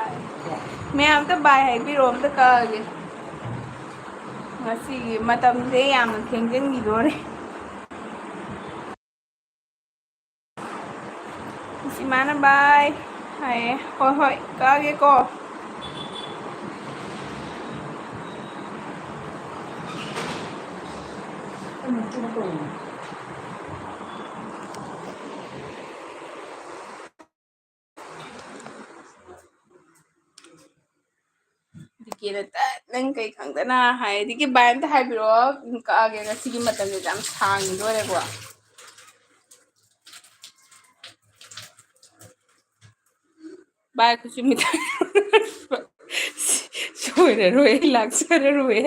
ꯃꯌꯥꯝ ꯑꯝꯇ ꯕꯥꯏ ꯍꯥꯏꯕꯤꯔꯛꯑꯣ ꯑꯝꯇ ꯀꯛꯑꯒꯦ ꯉꯁꯤꯒꯤ ꯃꯇꯝꯁꯦ ꯌꯥꯝꯅ ꯊꯦꯡꯖꯤꯟꯈꯤꯗꯣꯔꯦ ꯁꯨꯁꯤꯃꯥꯅ ꯕꯥꯏ ꯍꯥꯏꯌꯦ ꯍꯣꯏ ꯀꯛꯑꯒꯦꯀꯣ ꯗꯤꯀꯦꯅ ꯅꯪ ꯀꯩ ꯈꯪꯗꯅ ꯍꯥꯏ ꯗꯤꯀꯦ ꯕꯥꯏ ꯑꯝꯇ ꯍꯥꯏꯕꯤꯔꯛꯑꯣ ꯀꯛꯑꯒꯦ ꯉꯁꯤꯒꯤ ꯃꯇꯝꯁꯦ ꯌꯥꯝ ꯁꯥꯡꯈꯤꯗꯣꯔꯦꯀꯣ ꯕꯥꯏ ꯈꯨꯆꯨꯝꯃꯤꯇꯥ ꯁꯣꯏꯔꯔꯣꯏ ꯂꯥꯛꯆꯔꯔꯣꯏ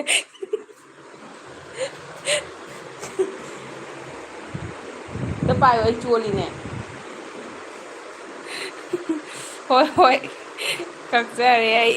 ꯑꯝꯇ ꯄꯥꯏꯌꯣ ꯑꯩ ꯆꯣꯜꯂꯤꯅꯦ ꯍꯣꯏ ꯀꯛꯆꯔꯦ ꯑꯩ